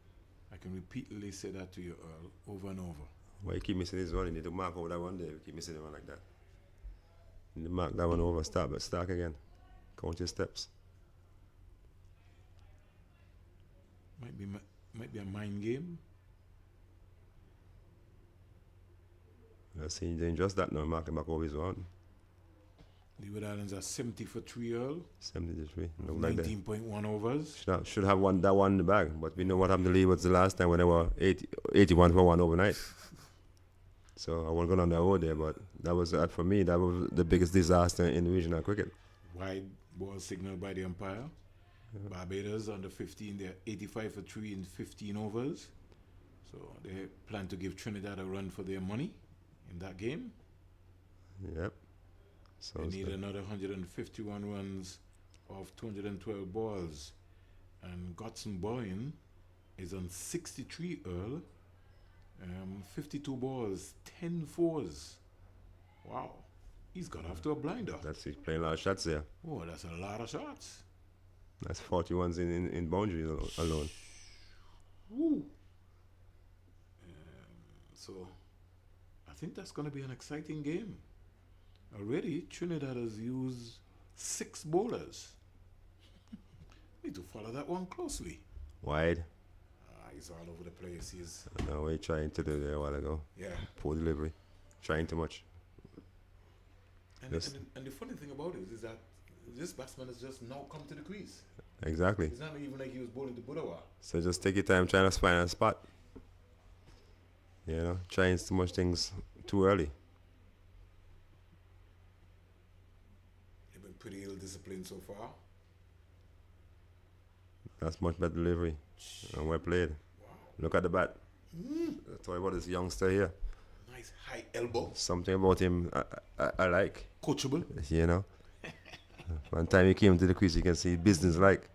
repeatedly say that to you, Earl, over and over. Why you keep missing this one? You need to mark over that one there. You keep missing the one like that. You need to mark that one over. Stop, but start again. Count your steps. Might be a mind game. Let's see, doing just that now. Marking back over his one. Leeward Islands are 70 for 3, Earl. 73. Look like that. 19.1 overs. Should have that one in the bag. But we know what happened to Leewards the last time when they were 81 for 1 overnight. So I won't go on that road there, but that was, for me, that was the biggest disaster in regional cricket. Wide ball signaled by the umpire. Yeah. Barbados under 15, they're 85 for 3 in 15 overs. So they plan to give Trinidad a run for their money in that game. Yep. They need another 151 runs off 212 balls. And Godson Boyne is on 63, Earl. 52 balls, 10 fours. Wow. He's got off to a blinder. He's playing a lot of shots there. Oh, that's a lot of shots. That's 41s in boundaries alone. Woo. So I think that's going to be an exciting game. Already, Trinidad has used 6 bowlers. Need to follow that one closely. Wide. He's all over the place. He's no, what you trying to do there a while ago. Yeah. Poor delivery. Trying too much. And the funny thing about it is that this batsman has just now come to the crease. Exactly. It's not even like he was bowling to Budawa. So just take your time trying to find a spot. You know, trying too much things too early. You've been pretty ill-disciplined so far. That's much better delivery. And well played. Wow. Look at the bat. That's why about this youngster here. Nice high elbow. Something about him I like. Coachable. You know. One time he came to the crease, you can see business like.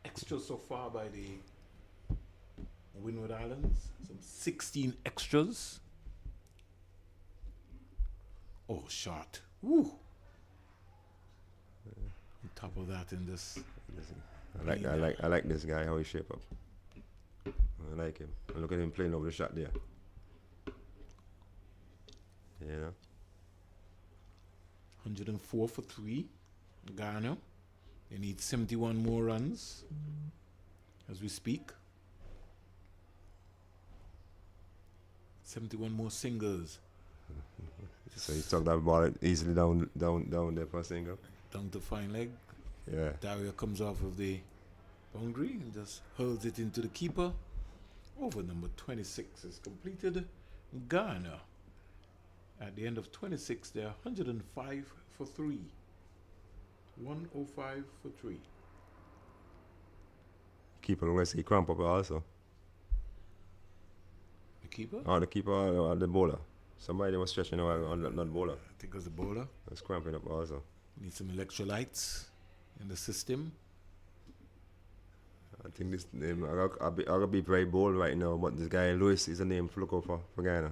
Extras so far by the Windward Islands. Some 16 extras. Oh, shot. Woo. On top of that in this. I like this guy, how he shape up. I like him. And look at him playing over the shot there. You know. 104 for 3. Guyana. They need 71 more runs as we speak. 71 more singles. So he took that ball easily down there for a single. Down to fine leg. Yeah. Dario comes off of the boundary and just hurls it into the keeper. Over number 26 is completed. Guyana. At the end of 26, they're 105 for 3. 105 for 3. Keeper, unless he cramp up also. The keeper? Oh, the keeper or the bowler. Somebody was stretching on the bowler. I think it was the bowler. It's cramping up also. Need some electrolytes in the system. I think this name, I'll be very bold right now, but this guy Lewis is a name to look out for Guyana.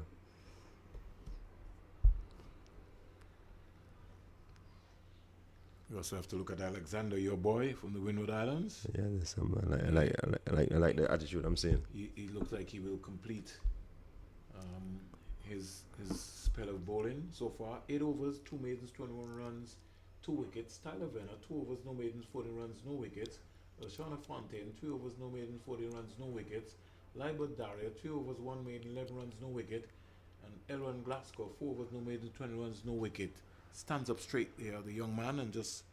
You also have to look at Alexander, your boy from the Windward Islands. Yeah, there's some. I like the attitude I'm seeing. He looks like he will complete his spell of bowling so far. 8 overs, 2 maidens, 21 runs, 2 wickets. Tyler Venner, 2 overs, no maidens, 14 runs, no wickets. Shauna Fontaine, 3 overs, no maidens, 14 runs, no wickets. Libert Daria, 3 overs, 1 maiden, 11 runs, no wicket. And Elron Glasgow, 4 overs, no maidens, 20 runs, no wicket. Stands up straight there, the young man, and just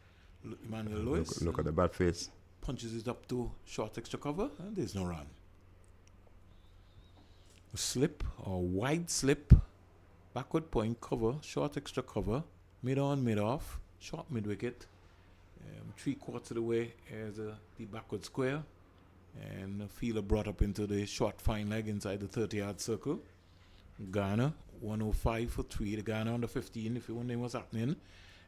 Emmanuel Lewis. Look at the bat face. Punches it up to short extra cover, and there's no run. A slip or wide slip, backward point cover, short extra cover, mid on, mid off, short mid wicket. 3/4 of the way as the backward square. And a fielder brought up into the short fine leg inside the 30-yard circle. Guyana, 105 for 3. The Guyana under 15, if you're wondering what's happening,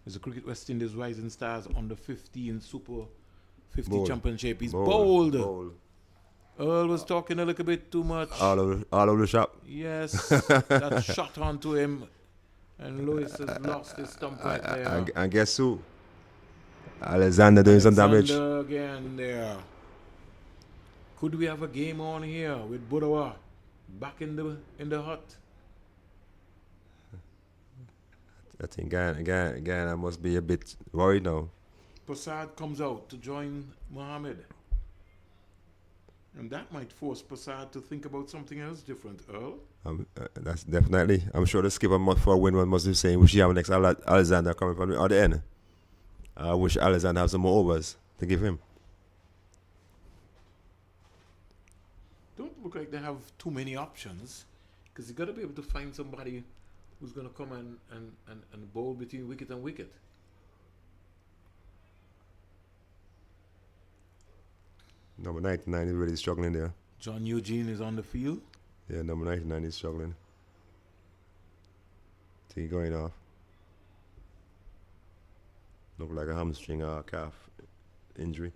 is the Cricket West Indies Rising Stars under 15 Super 50 Championship. He's bowled. Earl was talking a little bit too much. All over the shop. Yes, that shot onto him. And Lewis has lost his stump right there. And guess who? Alexander doing some damage. Again there. Could we have a game on here with Budawa back in the hut? I think Guyana must be a bit worried now. Prasad comes out to join Mohammed. And that might force Prasad to think about something else different, Earl. That's definitely. I'm sure the skipper for Windwards must be saying, we should have next Alexander coming from the other end. I wish Alexander has some more overs to give him. Don't look like they have too many options, because you got to be able to find somebody who's going to come and bowl between wicket and wicket. Number 99 is really struggling there. John Eugene is on the field. Yeah, number 99 is struggling. See, going off. Look like a hamstring or a calf injury.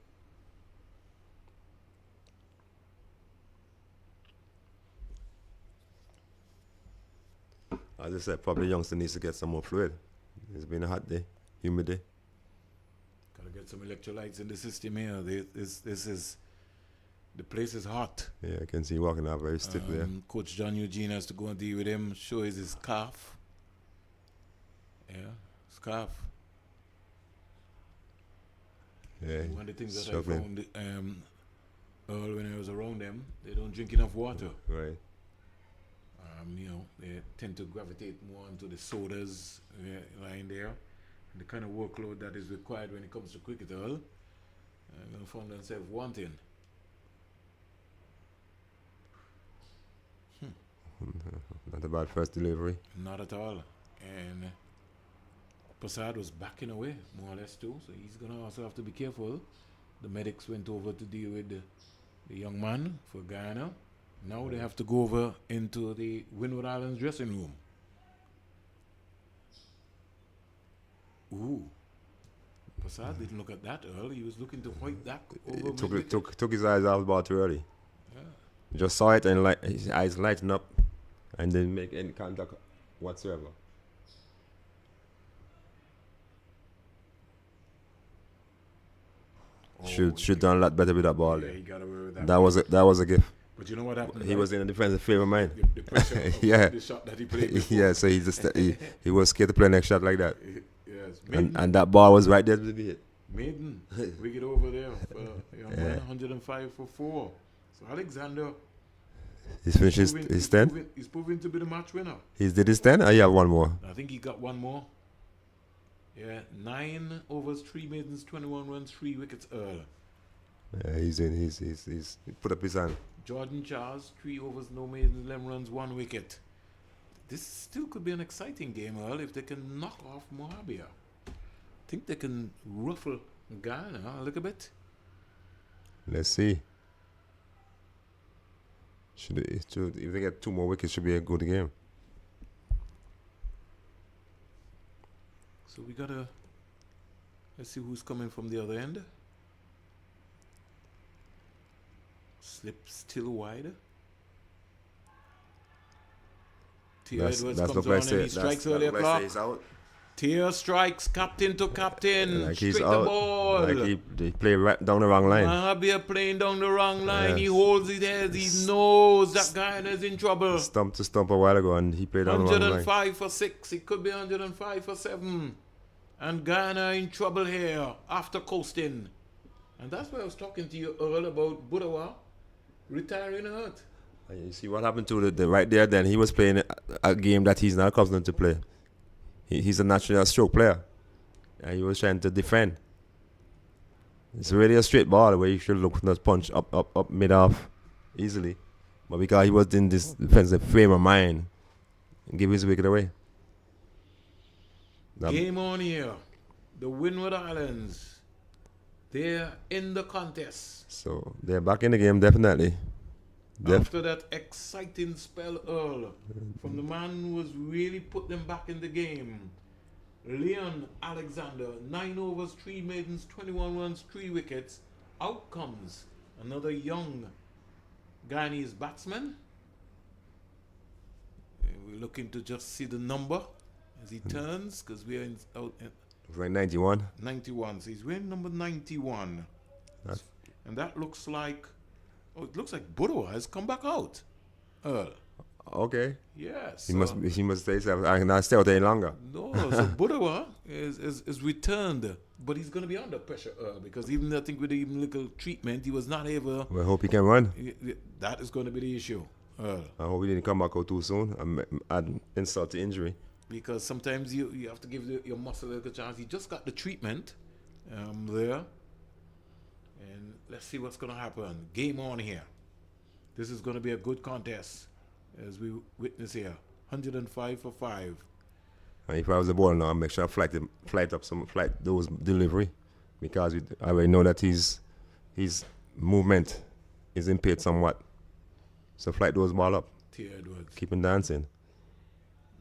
As I said, probably youngster needs to get some more fluid. It's been a hot day, humid day. Gotta get some electrolytes in the system here. The place is hot. Yeah, I can see walking out very stiff there. Coach John Eugene has to go and deal with him, show his calf. Yeah, his calf. Yeah, one of the things that I found, Earl, when I was around them, they don't drink enough water. Right. They tend to gravitate more into the sodas lying there. And the kind of workload that is required when it comes to cricket, Earl, they're going to find themselves wanting. Not a bad first delivery. Not at all. And Prasad was backing away, more or less, too. So he's going to also have to be careful. The medics went over to deal with the young man for Guyana. Now they have to go over into the Windward Islands dressing room. Ooh. Prasad didn't look at that early. He was looking to white that over. Took his eyes off the ball too early. Yeah. Just saw it and his eyes lighten up and didn't make any contact whatsoever. Should done a lot better with that ball. Yeah, he got away with that. That was a gift. But you know what happened? He was in a defensive frame of mind. The pressure of the shot that he played before. Yeah, so he was scared to play next shot like that. Yes. And that ball was right there to be hit. Maiden, wicket over there for young man, 105 for 4. So Alexander, he's finished his 10. He's proving to be the match winner. He did his 10, or he have one more? I think he got one more. Yeah, 9 overs, 3 maidens, 21 runs, 3 wickets. Yeah, he's put up his hand. Jordan Charles, 3 overs, no maidens, 11 runs, 1 wicket. This still could be an exciting game, Earl, if they can knock off Mohabia. I think they can ruffle Guyana a little bit. Let's see. If they get 2 more wickets, should be a good game. So let's see who's coming from the other end. Slip still wide. Tier Edwards comes on and he strikes early o'clock. Tier strikes captain to captain. Like straight he's the out. ball. Like he played right down the wrong line. Mohabia playing down the wrong line. Yes. He holds his head. He knows that Guyana is in trouble. Stump to stump a while ago and he played down the wrong line. 105 for 6. It could be 105 for 7. And Guyana in trouble here after coasting. And that's why I was talking to you, Earl, about Budawa retiring hurt. You see what happened to the right there then? He was playing a game that he's not confident to play. He's a natural stroke player. And he was trying to defend. It's really a straight ball where you should look for that punch up mid-off easily. But because he was in this defensive frame of mind, give his wicket away. Game on here. The Windward Islands. They're in the contest. So they're back in the game, definitely. After that exciting spell, Earl, from the man who has really put them back in the game, Leon Alexander, 9 overs, 3 maidens, 21 runs, 3 wickets. Out comes another young Guyanese batsman. We're looking to just see the number as he turns, because we are out in It's like 91. 91. So he's wearing number 91. And that looks like, it looks like Budowa has come back out. Earl. Okay. Yes. He must stay. I cannot stay out any longer. No, so Budowa is returned, but he's going to be under pressure, because even I think with the even little treatment, he was not able. Well, I hope he can run. That is going to be the issue. I hope he didn't come back out too soon and add insult to injury. Because sometimes you have to give your muscle a little chance. He just got the treatment there. And let's see what's going to happen. Game on here. This is going to be a good contest, as we witness here. 105 for 5. And if I was the ball now, I'd make sure I flight those delivery, because I already know that his movement is impaired somewhat. So flight those ball up. T. Edwards. Keep him dancing.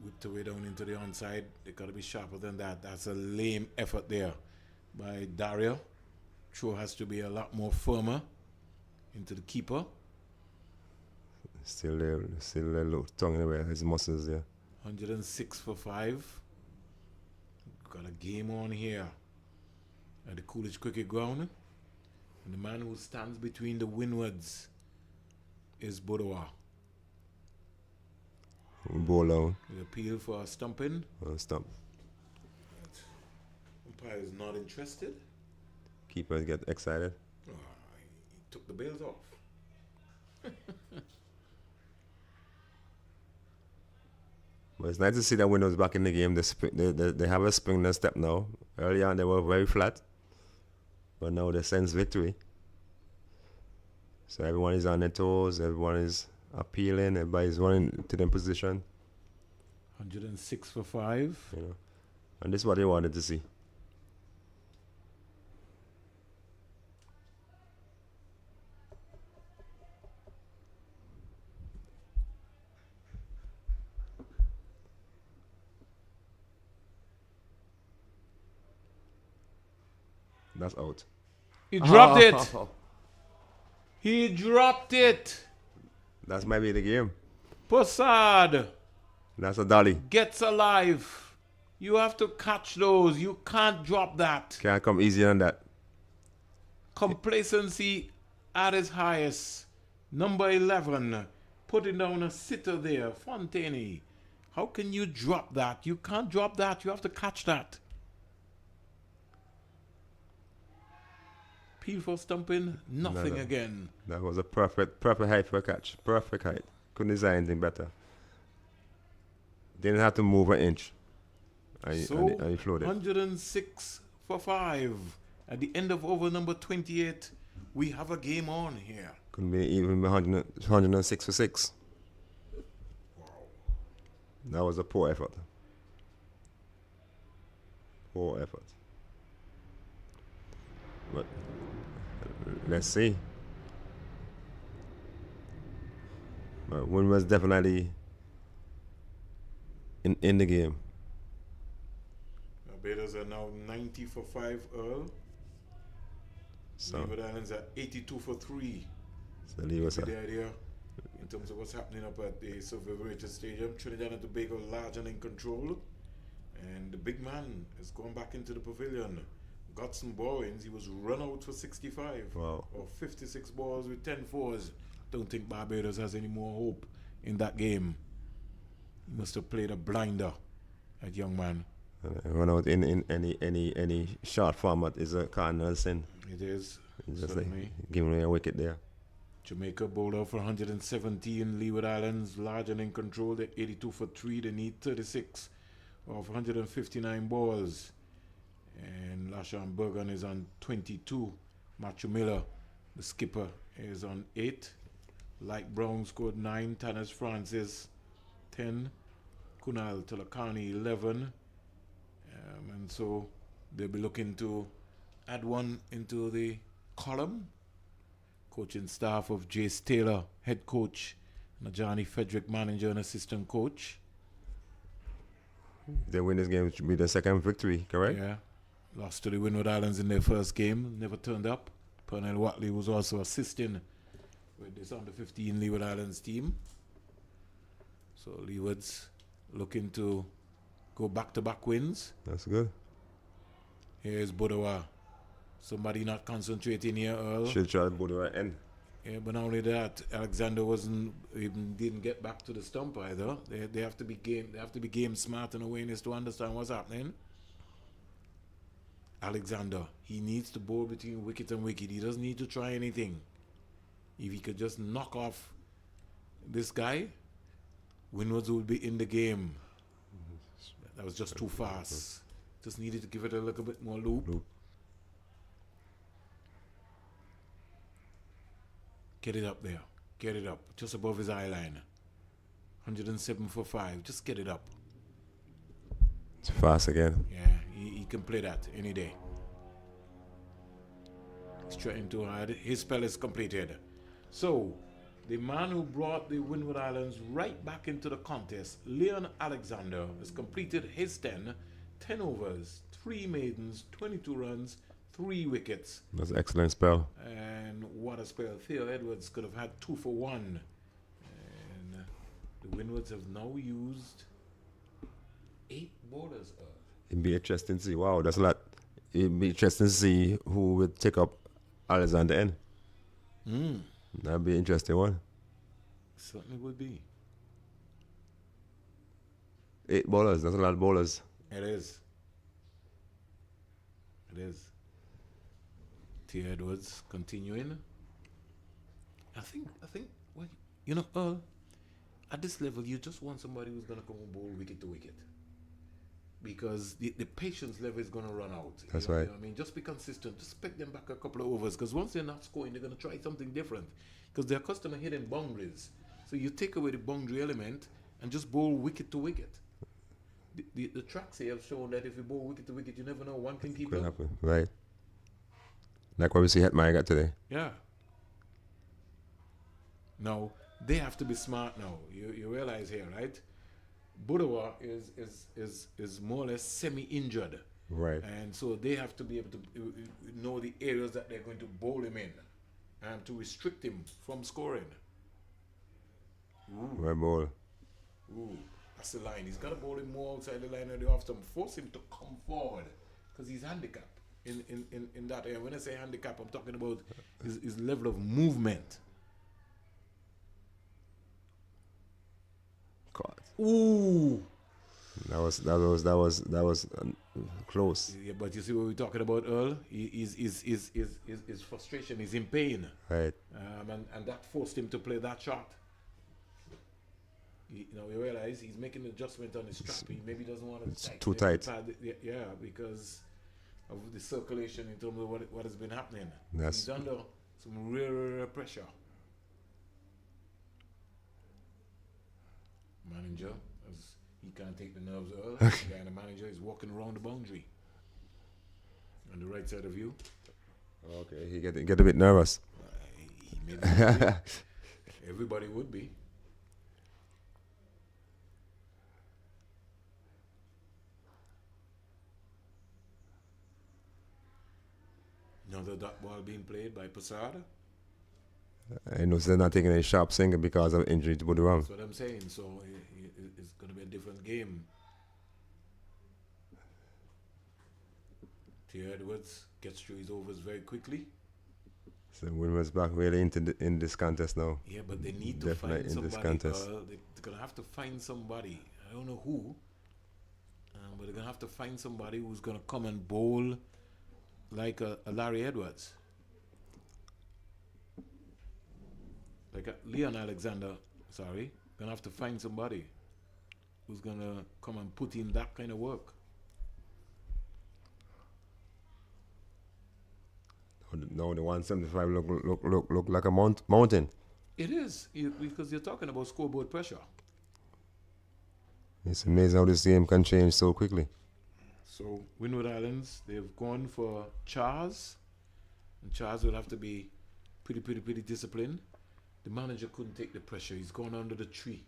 Whipped away down into the onside. They got to be sharper than that. That's a lame effort there by Dario. Throw has to be a lot more firmer into the keeper. Still there, little tongue anywhere. His muscles there. 106 for 5. Got a game on here at the Coolidge Cricket Ground. And the man who stands between the Windwards is Budowa. Ball down. The appeal for a stumping. Stump. Umpire is not interested. Keepers get excited. Oh, he took the bails off. But it's nice to see that Windows back in the game. They have a spring in their step now. Early on they were very flat, but now they sense victory. So everyone is on their toes. Everyone is appealing. Everybody's running to their position. 106 for 5. You know, and this is what they wanted to see. That's out. He dropped it. He dropped it. That's maybe the game. Passad That's a dolly. gets alive. You have to catch those. You can't drop that. Can't come easier than that. Complacency at its highest. Number 11. Putting down a sitter there. Fontaine. How can you drop that? You can't drop that. You have to catch that. Peel for stumping. Nothing No. again. That was a perfect height for a catch. Perfect height. Couldn't design anything better. Didn't have to move an inch. And he floated. 106 for 5. At the end of over number 28, we have a game on here. Couldn't be even 106 for 6. Wow. That was a poor effort. Poor effort. But let's see. But Win was definitely in the game. Barbados are now 90 for 5, Earl. So, Leeward Islands are 82 for 3. so leave us The idea in terms of what's happening up at the Silver Stadium. Trinidad and Tobago large and in control. And the big man is going back into the pavilion. Got some bowlings. He was run out for 65. Wow. Or 56 balls with 10 fours. Don't think Barbados has any more hope in that game. He must have played a blinder, that young man. Run out in any short format is a cardinal sin. It is. It's just Certainly. like giving away a wicket there. Jamaica bowled out for 117. Leeward Islands large and in control. They're 82 for 3. They need 36 of 159 balls. And Lashon Bergen is on 22. Machu Miller, the skipper, is on 8. Light Brown scored 9. Tanis Francis 10. Kunal Tulakani 11. And so they'll be looking to add one into the column. Coaching staff of Jace Taylor, head coach, Najani Frederick, manager and assistant coach. They win this game, it should be the second victory, correct? Yeah. Lost to the Windward Islands in their first game. Never turned up. Pernell Watley was also assisting with this under 15 Leeward Islands team. So Leeward's looking to go back-to-back wins. That's good. Here's Bodowa. Somebody not concentrating here, Earl. Should try to go to the end. Yeah, but not only that, Alexander didn't get back to the stump either. They have to be game smart and awareness to understand what's happening. Alexander, he needs to bowl between wicket and wicket. He doesn't need to try anything. If he could just knock off this guy, Windwards would be in the game. That was just too fast. Just needed to give it a little bit more loop. Get it up there. Get it up. Just above his eye line. 107 for 5. Just get it up. It's fast again. Yeah, he can play that any day. He's trying too hard. His spell is completed. So, the man who brought the Windward Islands right back into the contest, Leon Alexander, has completed his 10 overs, 3 maidens, 22 runs, 3 wickets. That's an excellent spell. And what a spell. Theo Edwards could have had 2 for 1. And the Windwards have now used 8 bowlers. It'd be interesting to see. Wow, that's a lot. It'd be interesting to see who would take up Alexander N. That'd be an interesting one. Certainly would be. 8 bowlers. That's a lot of bowlers. It is. It is. Theo Edwards continuing. I think, well, you know, Earl, at this level, you just want somebody who's going to come and bowl wicket to wicket. Because the patience level is going to run out. That's right. right. You know I mean, just be consistent. Just pick them back a couple of overs. Because once they're not scoring, they're going to try something different. Because they're accustomed to hitting boundaries. So you take away the boundary element and just bowl wicket to wicket. The tracks here have shown that if you bowl wicket to wicket, you never know. One can keep Could up. happen. Right. Like what we see Hetmeyer got today. Yeah. Now, they have to be smart now. You realize here, right? Bodowa is more or less semi-injured. Right. And so they have to be able to know the areas that they're going to bowl him in and to restrict him from scoring. Right ball. Ooh, that's the line. He's got to bowl him more outside the line of the off stump. Force him to come forward because he's handicapped in that area. When I say handicap, I'm talking about his level of movement. God. Ooh. That was close. Yeah, but you see what we're talking about, Earl? His frustration, he's in pain. Right. And that forced him to play that shot. You realize he's making an adjustment on his strap. He maybe doesn't want to. It's too tight. Yeah, because of the circulation in terms of what has been happening. That's he's under some real pressure. Manager, as he can't take the nerves Earl. The guy and the manager is walking around the boundary. On the right side of you. Okay, he get a bit nervous. He maybe would be. Everybody would be. Another dot ball being played by Posada. I know they're not taking a sharp single because of injury to Bodowa. That's what I'm saying. So it's going to be a different game. Theo Edwards gets through his overs very quickly. So Windwards back really in this contest now. Yeah, but they need to find somebody. This contest. They're going to have to find somebody. I don't know who. But they're going to have to find somebody who's going to come and bowl like a Larry Edwards. Like Leon Alexander, sorry. Going to have to find somebody who's going to come and put in that kind of work. No, the 175 look like a mountain. It is, because you're talking about scoreboard pressure. It's amazing how this game can change so quickly. So Windward Islands, they've gone for Charles, and Charles will have to be pretty disciplined. The manager couldn't take the pressure. He's gone under the tree.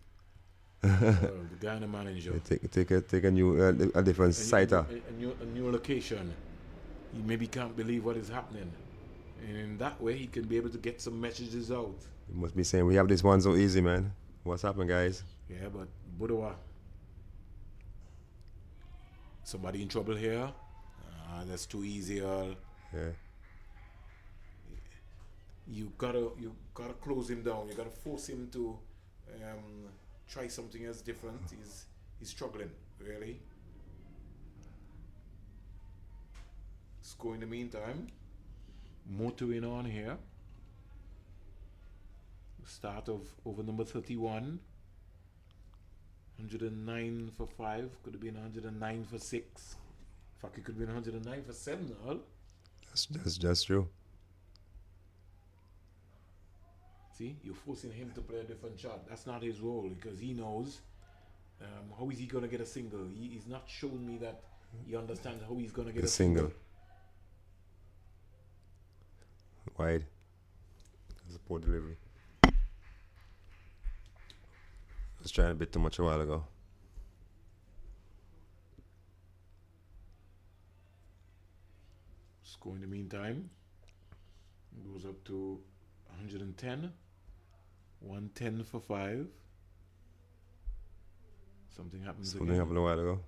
The Guyana manager. Take a new a different site. A new location. He maybe can't believe what is happening, and in that way he can be able to get some messages out. You must be saying we have this one so easy, man. What's happened, guys? Yeah, but Budawa. Somebody in trouble here? That's too easy, all. Yeah. You gotta close him down. You gotta force him to try something else different. He's struggling, really. Score in the meantime. Motoring on here. Start of over number 31. 109 for 5. Could have been 109 for 6. In fact, it could have been 109 for 7. All. That's true. See, you're forcing him to play a different shot. That's not his role because he knows how is he going to get a single. He's not showing me that he understands how he's going to get a single. Wide. That's a poor delivery. I was trying a bit too much a while ago. Score in the meantime goes up to 110. 110 for 5. Something happens Something again. happened a while ago.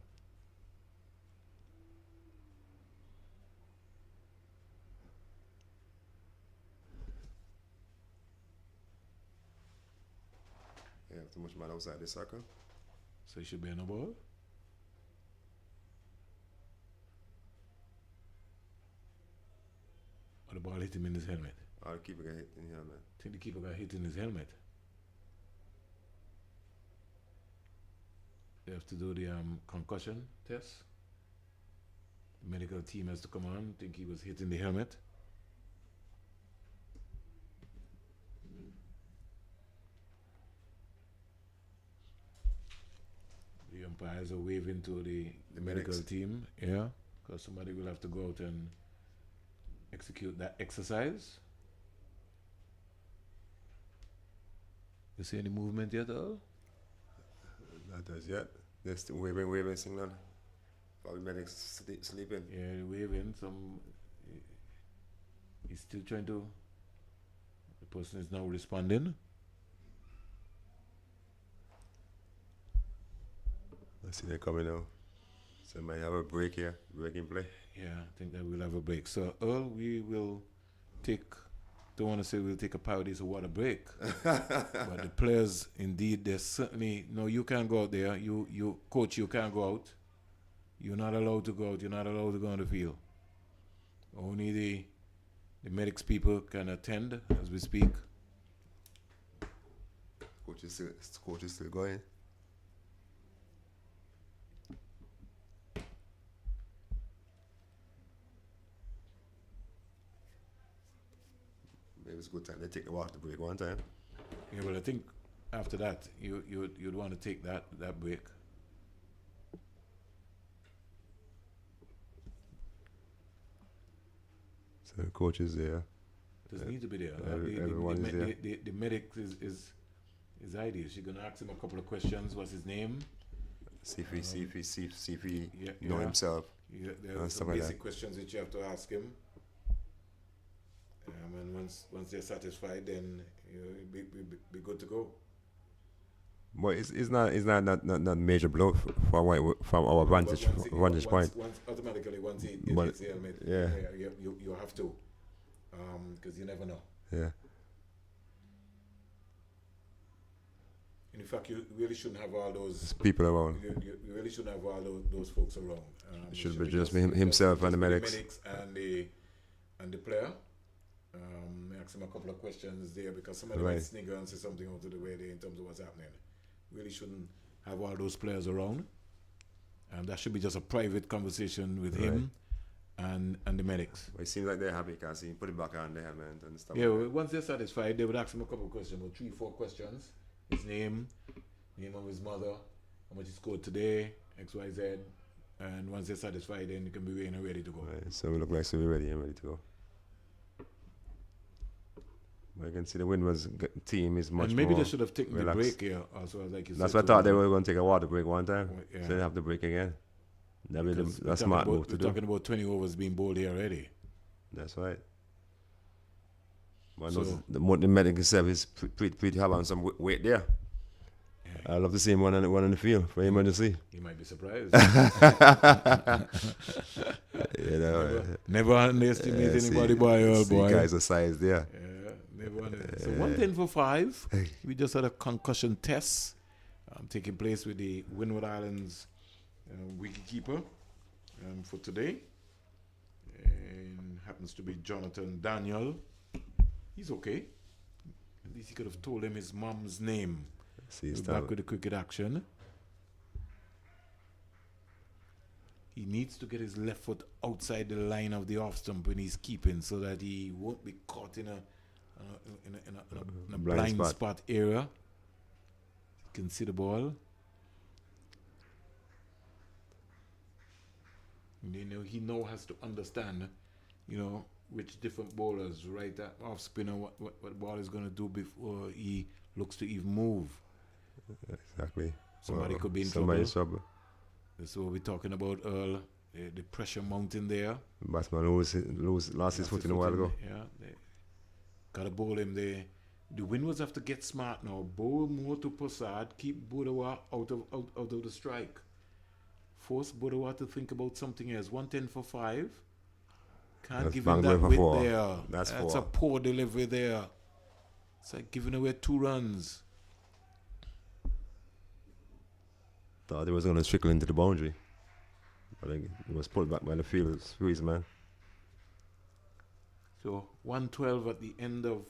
Yeah, too much man outside the circle. So he should be on the ball. Or the ball hit him in his helmet. Or the keeper got hit in the helmet. I think the keeper got hit in his helmet. They have to do the concussion test. The medical team has to come on. I think he was hit in the helmet. The umpires are waving to the medical team. Yeah, because somebody will have to go out and execute that exercise. You see any movement yet, all? Not as yet. They're still waving signal. Probably medics sleeping. Yeah, they're waving. He's still trying to. The person is now responding. I see they're coming now. So might have a break here, break in play. Yeah, I think that we'll have a break. So, Earl, we will take. Don't want to say we'll take a Paradise of water break, but the players, indeed, there's certainly no. You can't go out there. You coach. You can't go out. You're not allowed to go out. You're not allowed to go on the field. Only the medics people can attend as we speak. Coach is still going. Maybe it's a good time they take the water break one time. Yeah, but I think after that you'd want to take that break. So the coach is there. Doesn't need to be there. Everyone is there. The medic is ideal. She's gonna ask him a couple of questions. What's his name? See if he know himself. Yeah, there are some basic questions that you have to ask him. And once they're satisfied, then you'll be good to go. But it's not major blow from our vantage point. Once automatically, once he hits the helmet, you have to, because you never know. Yeah. In fact, you really shouldn't have all those people around. You really shouldn't have all those folks around. It should be just himself and the medics. And the player. Ask him a couple of questions there because somebody might snigger and say something out of the way there in terms of what's happening. Really shouldn't have all those players around. That should be just a private conversation with him and the medics. Well, it seems like they're happy because he put it back on the helmet and stuff. Yeah, well, once they're satisfied, they would ask him a couple of questions, about 3-4 questions. His name of his mother, how much he scored today, XYZ, And once they're satisfied, then you can be weighing and ready to go. Right, so we look like we're ready and ready to go. But I can see the Windwards team is much and maybe more they should have taken relaxed. the break here also, like you That's said. what I thought they were going to take a water break one time. Yeah. So they have to break again. That'd be Because a smart move to we're do. talking about 20 overs being bowled here already. That's right. But So- the medical service pretty have on some weight there. Yeah. I love to see him one on the field for emergency. You might be surprised. You know, Never underestimate see- anybody, boy. see guys the size there. Yeah, never underestimate. So 110 for 5. We just had a concussion test taking place with the Windward Islands wicketkeeper for today. And happens to be Jonathan Daniel. He's okay. At least he could have told him his mom's name. See, We're back with the cricket action. He needs to get his left foot outside the line of the off stump when he's keeping, so that he won't be caught in a blind spot area. You can see the ball. He now has to understand, which different bowlers, right, that off spinner, what the ball is going to do before he looks to even move. Exactly. Somebody could be in trouble. That's what we're talking about, Earl. The pressure mounting there. Batsman lost his foot in a while ago. Yeah, they gotta bowl him there. The Windwards have to get smart now. Bowl more to Prasad. Keep Budawa out of the strike. Force Budawa to think about something else. 110 for 5. Can't That's give him that for width 4. there. That's a 4. poor delivery there. It's like giving away 2 runs. Thought he was going to trickle into the boundary. But it was pulled back by the field. Squeeze, man. So 112 at the end of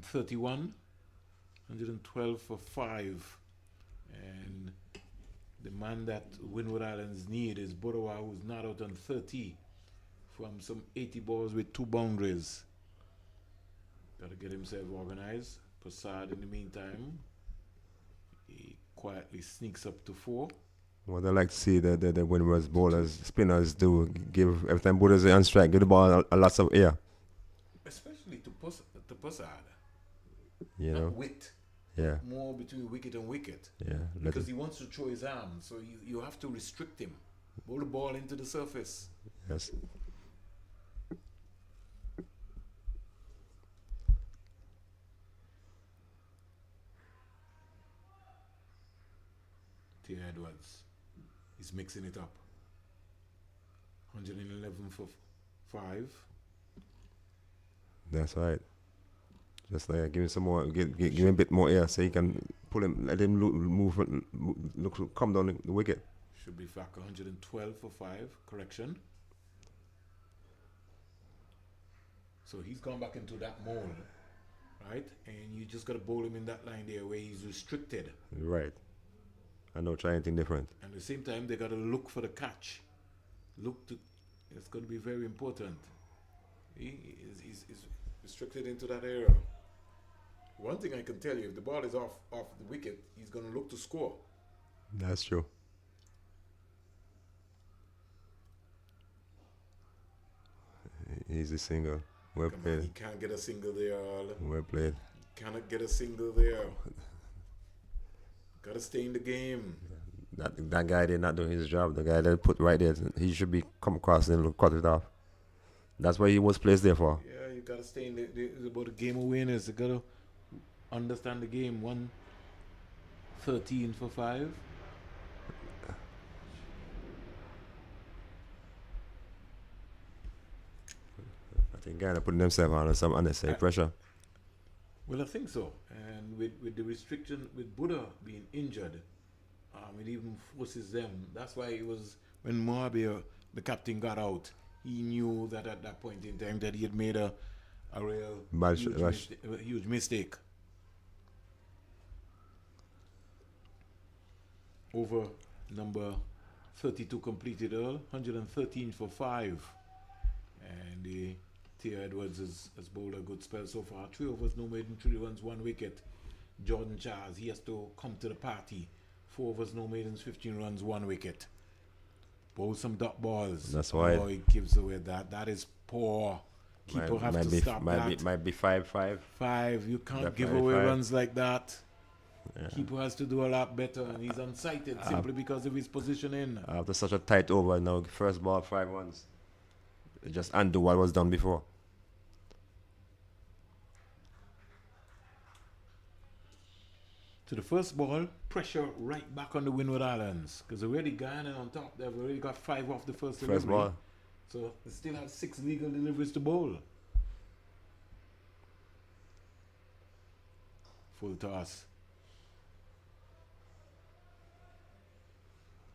31. 112 for 5. And the man that Windward Islands need is Budawa, who's not out on 30 from some 80 balls with 2 boundaries. Got to get himself organized. Prasad, in the meantime, he quietly sneaks up to 4. What I like to see the Windwards bowlers, spinners do give every time bowlers are on strike, give the ball a lots of air. Especially to Prasad. You Not know? width. Yeah. More between wicket and wicket. Yeah. Because he wants to throw his arm, so you have to restrict him. Bowl the ball into the surface. Yes. T. Edwards is mixing it up. 111 for 5. That's right. Just like give him some more, give him a bit more air so he can pull him, let him come down the wicket. Should be back 112 for 5. Correction. So he's gone back into that mold, right? And you just got to bowl him in that line there where he's restricted. Right. I know, try anything different. And at the same time, they got to look for the catch. It's going to be very important. He's restricted into that area. One thing I can tell you, if the ball is off the wicket, he's going to look to score. That's true. Easy single. Well Come on, played. he can't get a single there. Well played. Cannot get a single there. Got to stay in the game. That guy did not do his job. The guy that put right there, he should be come across and cut it off. That's what he was placed there for. Yeah, you got to stay in it's about the game awareness. You got to understand the game. 113 for 5. I think Guyana putting themselves under some unnecessary pressure. Well, I think so. And with the restriction, with Buddha being injured, it even forces them. That's why it was when Moabir, the captain, got out, he knew that at that point in time that he had made a real huge mistake. Over number 32 completed, Earl. 113 for 5. And the T. Edwards has bowled a good spell so far. 3 overs, no maiden, 3 runs, 1 wicket. Jordan Charles, he has to come to the party. 4 overs, no maidens, 15 runs, 1 wicket. Bowl some dot balls. That's why. Oh, he gives away that. That is poor. Keeper have to stop that. Might be 5-5. 5. You can't That give 5, away 5. runs like that. Yeah. Keeper has to do a lot better, and he's unsighted simply because of his positioning. After such a tight over now, first ball 5 runs. Just undo what was done before. To the first ball, pressure right back on the Windward Islands, because already Guyana on top. They've already got 5 off the first delivery. Ball. So they still have 6 legal deliveries to bowl. Full toss.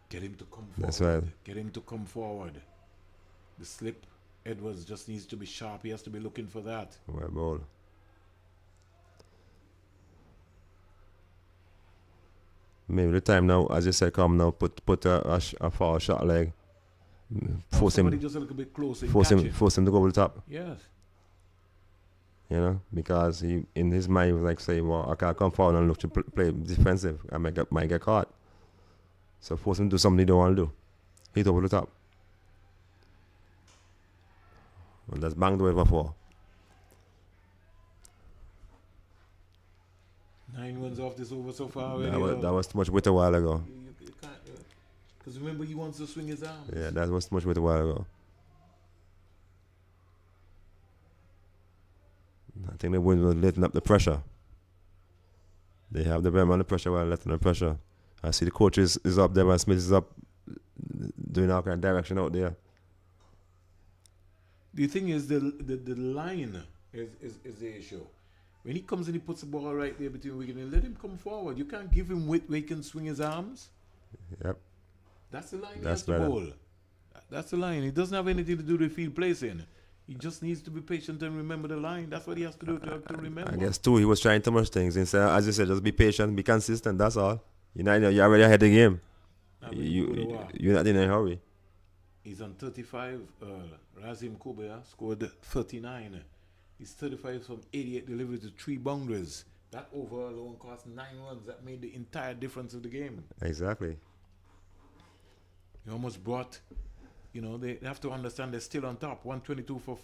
Get him to come forward. That's right. Get him to come forward. The slip, Edwards just needs to be sharp. He has to be looking for that. Well ball. Maybe the time now, as you said, come now, put a foul shot leg. Force him just a little bit closer. force him to go over the top. Yes. You know, because he in his mind he was like saying, well, I can't come forward and look to play defensive. I might get caught. So force him to do something he don't want to do. Hit over the top. Well, that's banged away for 4. 9 runs off this over so far. That was too much width a while ago. You can't, because remember, he wants to swing his arms. Yeah, that was too much width a while ago. I think the wind was letting up the pressure. They have the rim under pressure while letting the pressure. I see the coach is up there, and Smith is up doing all kind of direction out there. The thing is, the line is the issue. When he comes and he puts the ball right there between wicket, and let him come forward. You can't give him width where he can swing his arms. Yep. That's the line That's he has to better. bowl. That's the line. He doesn't have anything to do with field placing. He just needs to be patient and remember the line. That's what he has to do to remember. I guess too, he was trying too much things. Instead, as you said, just be patient, be consistent. That's all. You're already ahead of the game. You're not in a hurry. He's on 35. Razim Kubia scored 39. He's 35 from 88 deliveries to 3 boundaries. That over alone cost 9 runs. That made the entire difference of the game. Exactly. He almost brought, they have to understand they're still on top. 122 for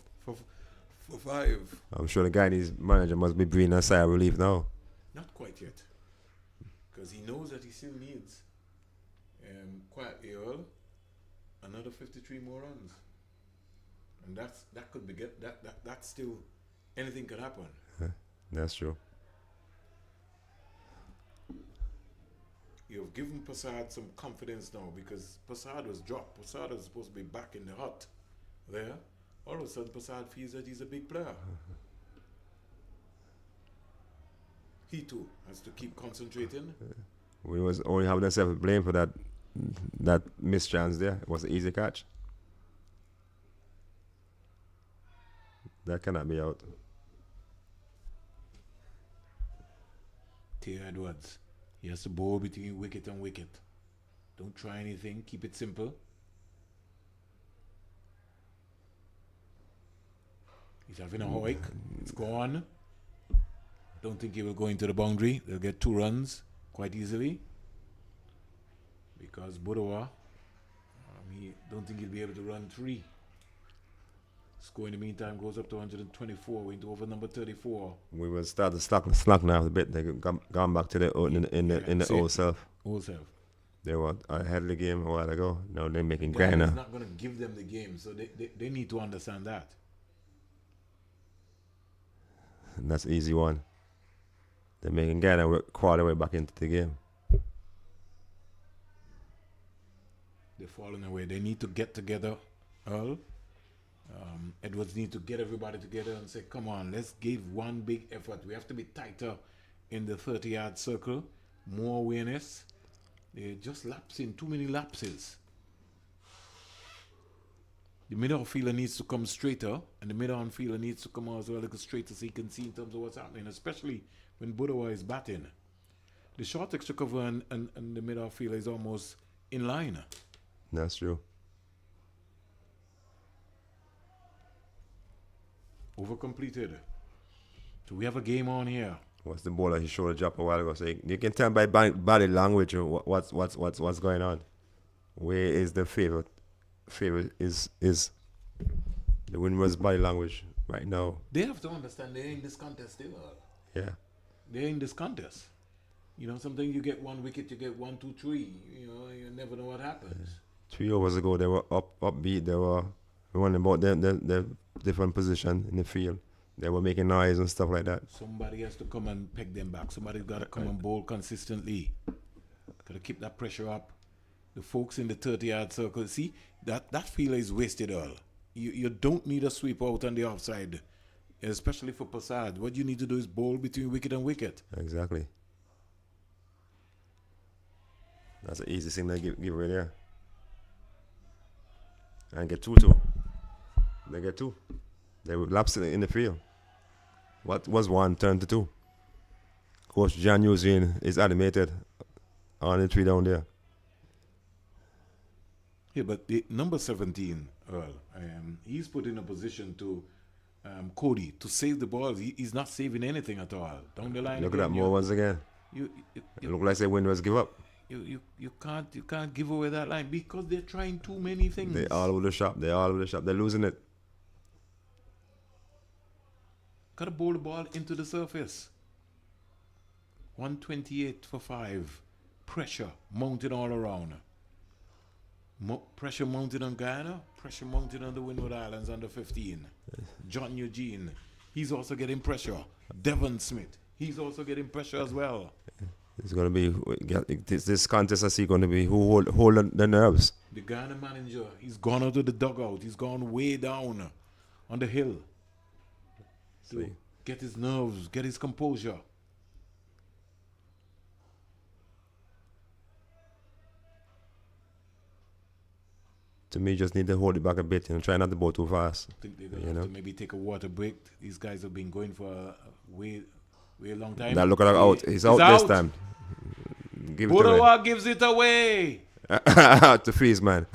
5. I'm sure the Guyanese manager must be breathing a sigh of relief now. Not quite yet. Because he knows that he still needs quite another 53 more runs. And that could be that's still, anything could happen. That's true. You've given Prasad some confidence now, because Prasad was dropped. Prasad was supposed to be back in the hut there. All of a sudden, Prasad feels that he's a big player. He too has to keep concentrating. We was only having ourselves blame for that mischance there. It was an easy catch. That cannot be out. T. Edwards. He has to bowl between wicket and wicket. Don't try anything. Keep it simple. He's having a hoik. It's gone. Don't think he will go into the boundary. They'll get 2 runs quite easily. Because Budawa, don't think he'll be able to run 3. Score in the meantime goes up to 124. We're into over number 34. We will start to slack now a bit. They gone back to the old self. Old self. They were ahead of the game a while ago. Now they're making Guyana Guyana. is not going to give them the game, so they need to understand that. And that's an easy one. They're making Guyana crawl their way back into the game. They're falling away. They need to get together, Earl. Edwards need to get everybody together and say, come on, let's give one big effort. We have to be tighter in the 30-yard circle. More awareness. They're just lapsing. Too many lapses. The middle fielder needs to come straighter, and the middle fielder needs to come as well a little straighter so he can see in terms of what's happening, especially when Budawa is batting. The short extra cover and the middle fielder is almost in line. That's true. Over-completed. Do we have a game on here? What's the ball that he showed a drop a while ago? So you can tell by body language what's going on. Where is the favorite favorite is the Windwards body language right now. They have to understand they're in this contest still. Yeah. They're in this contest. You know, sometimes you get one wicket, you get 1, 2, 3. You know, you never know what happens. 3 overs ago, they were upbeat. They were running about their different position in the field. They were making noise and stuff like that. Somebody has to come and peg them back. Somebody's got to come and bowl consistently. Got to keep that pressure up. The folks in the 30-yard circle, see, that fielder is wasted all. You don't need a sweep out on the offside, especially for Passad. What you need to do is bowl between wicket and wicket. Exactly. That's an easy thing to give away there. And get 2 too. They get 2. They were lapsed in the field. What was 1 turned to 2. Coach John Eugene is animated on the 3 down there. Yeah, but the number 17, Earl, he's put in a position to Cody to save the balls. He's not saving anything at all. Down the line. Look at that more once again. It look like they Windwards give up. You can't give away that line because they're trying too many things. They're all over the shop. They're losing it. Gotta bowl the ball into the surface. 128 for 5. Pressure mounted all around. Pressure mounted on Guyana. Pressure mounted on the Windward Islands under 15. John Eugene, he's also getting pressure. Devon Smith, he's also getting pressure as well. It's going to be this contest. I see going to be who hold the nerves. The Guyana manager, he's gone out of the dugout. He's gone way down on the hill to get his nerves, get his composure. To me, just need to hold it back a bit and try not to bowl too fast. I think they're going to have to maybe take a water break. These guys have been going for a way long time. Now look at out. He's out this time. Budawa gives it away. To freeze, man.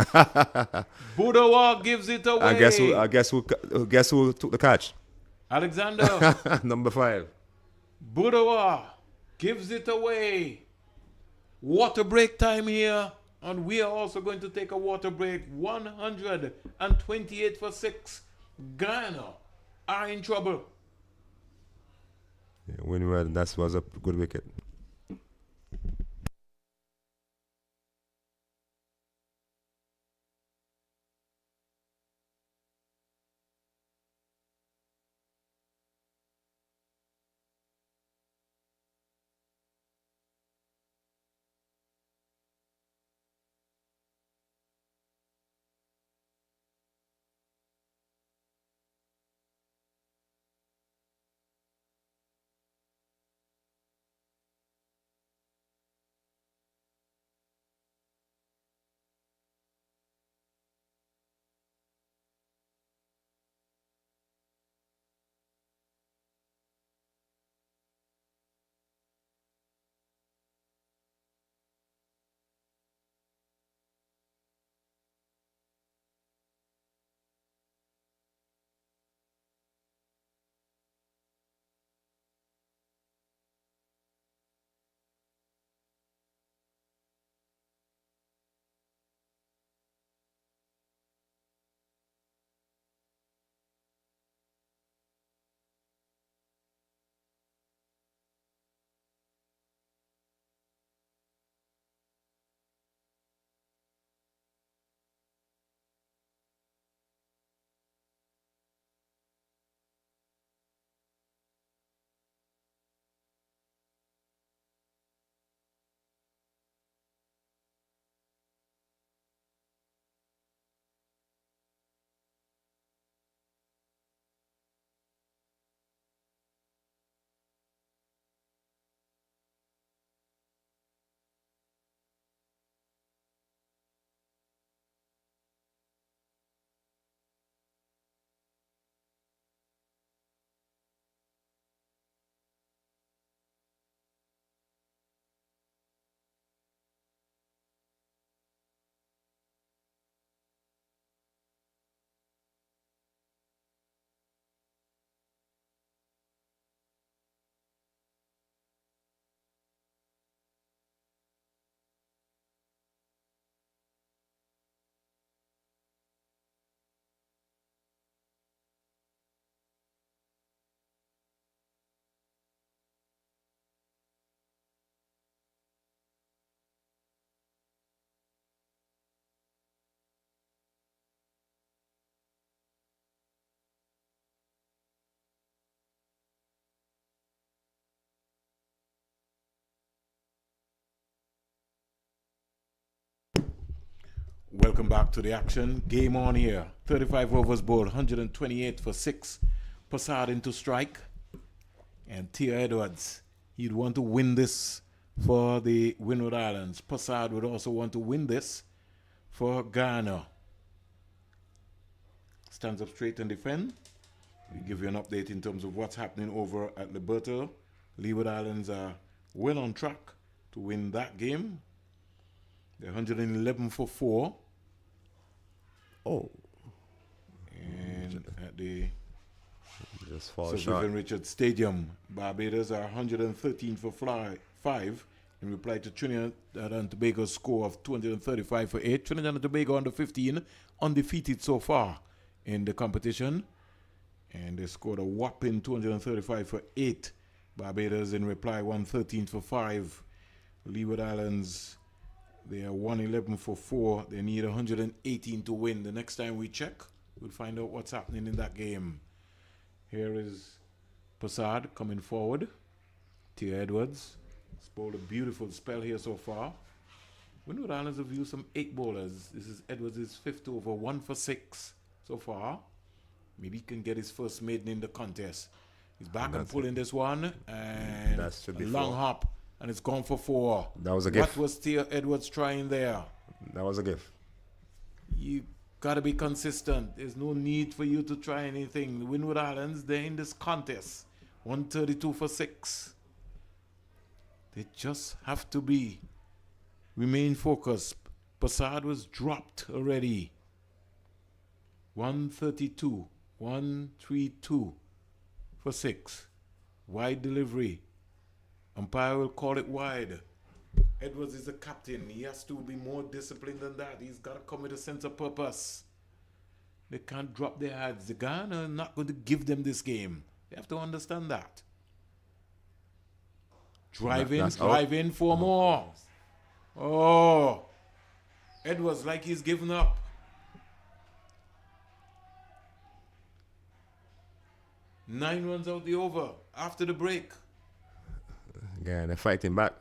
Budawa gives it away. I guess who took the catch? Alexander. Number 5. Budawa gives it away. Water break time here. And we are also going to take a water break. 128 for 6. Guyana are in trouble. Yeah, Windward, that was a good wicket. Welcome back to the action. Game on here. 35 overs bowled, 128 for 6. Passard into strike. And Tia Edwards, he'd want to win this for the Windward Islands. Passard would also want to win this for Guyana. Stands up straight and defend. We give you an update in terms of what's happening over at Liberta. Leeward Islands are well on track to win that game. They're 111 for 4. Oh. And at the Just fall Sir short. Vivian Richards Stadium, Barbados are 113 for 5 in reply to Trinidad and Tobago's score of 235 for 8. Trinidad and Tobago under 15, undefeated so far in the competition. And they scored a whopping 235 for 8. Barbados in reply 113 for 5. Leeward Islands, they are 111 for 4. They need 118 to win. The next time we check, we'll find out what's happening in that game. Here is Passard coming forward. Tia Edwards. He's bowled a beautiful spell here so far. Windward Islands have used some 8 bowlers. This is Edwards' 5th over, 1 for 6 so far. Maybe he can get his first maiden in the contest. He's back and pulling this one. And That should be a long 4. hop. And it's gone for 4. That was a gift. What was Tia Edwards trying there? That was a gift. You gotta be consistent. There's no need for you to try anything. The Windward Islands, they're in this contest. 132 for 6. They just have to remain focused. Passard was dropped already. 132. 132 for 6. Wide delivery. Umpire will call it wide. Edwards is the captain. He has to be more disciplined than that. He's got to come with a sense of purpose. They can't drop their heads. The Guyana are not going to give them this game. They have to understand that. Drive in for more. Oh. Edwards like he's given up. Nine runs out the over after the break. Again, they're fighting back.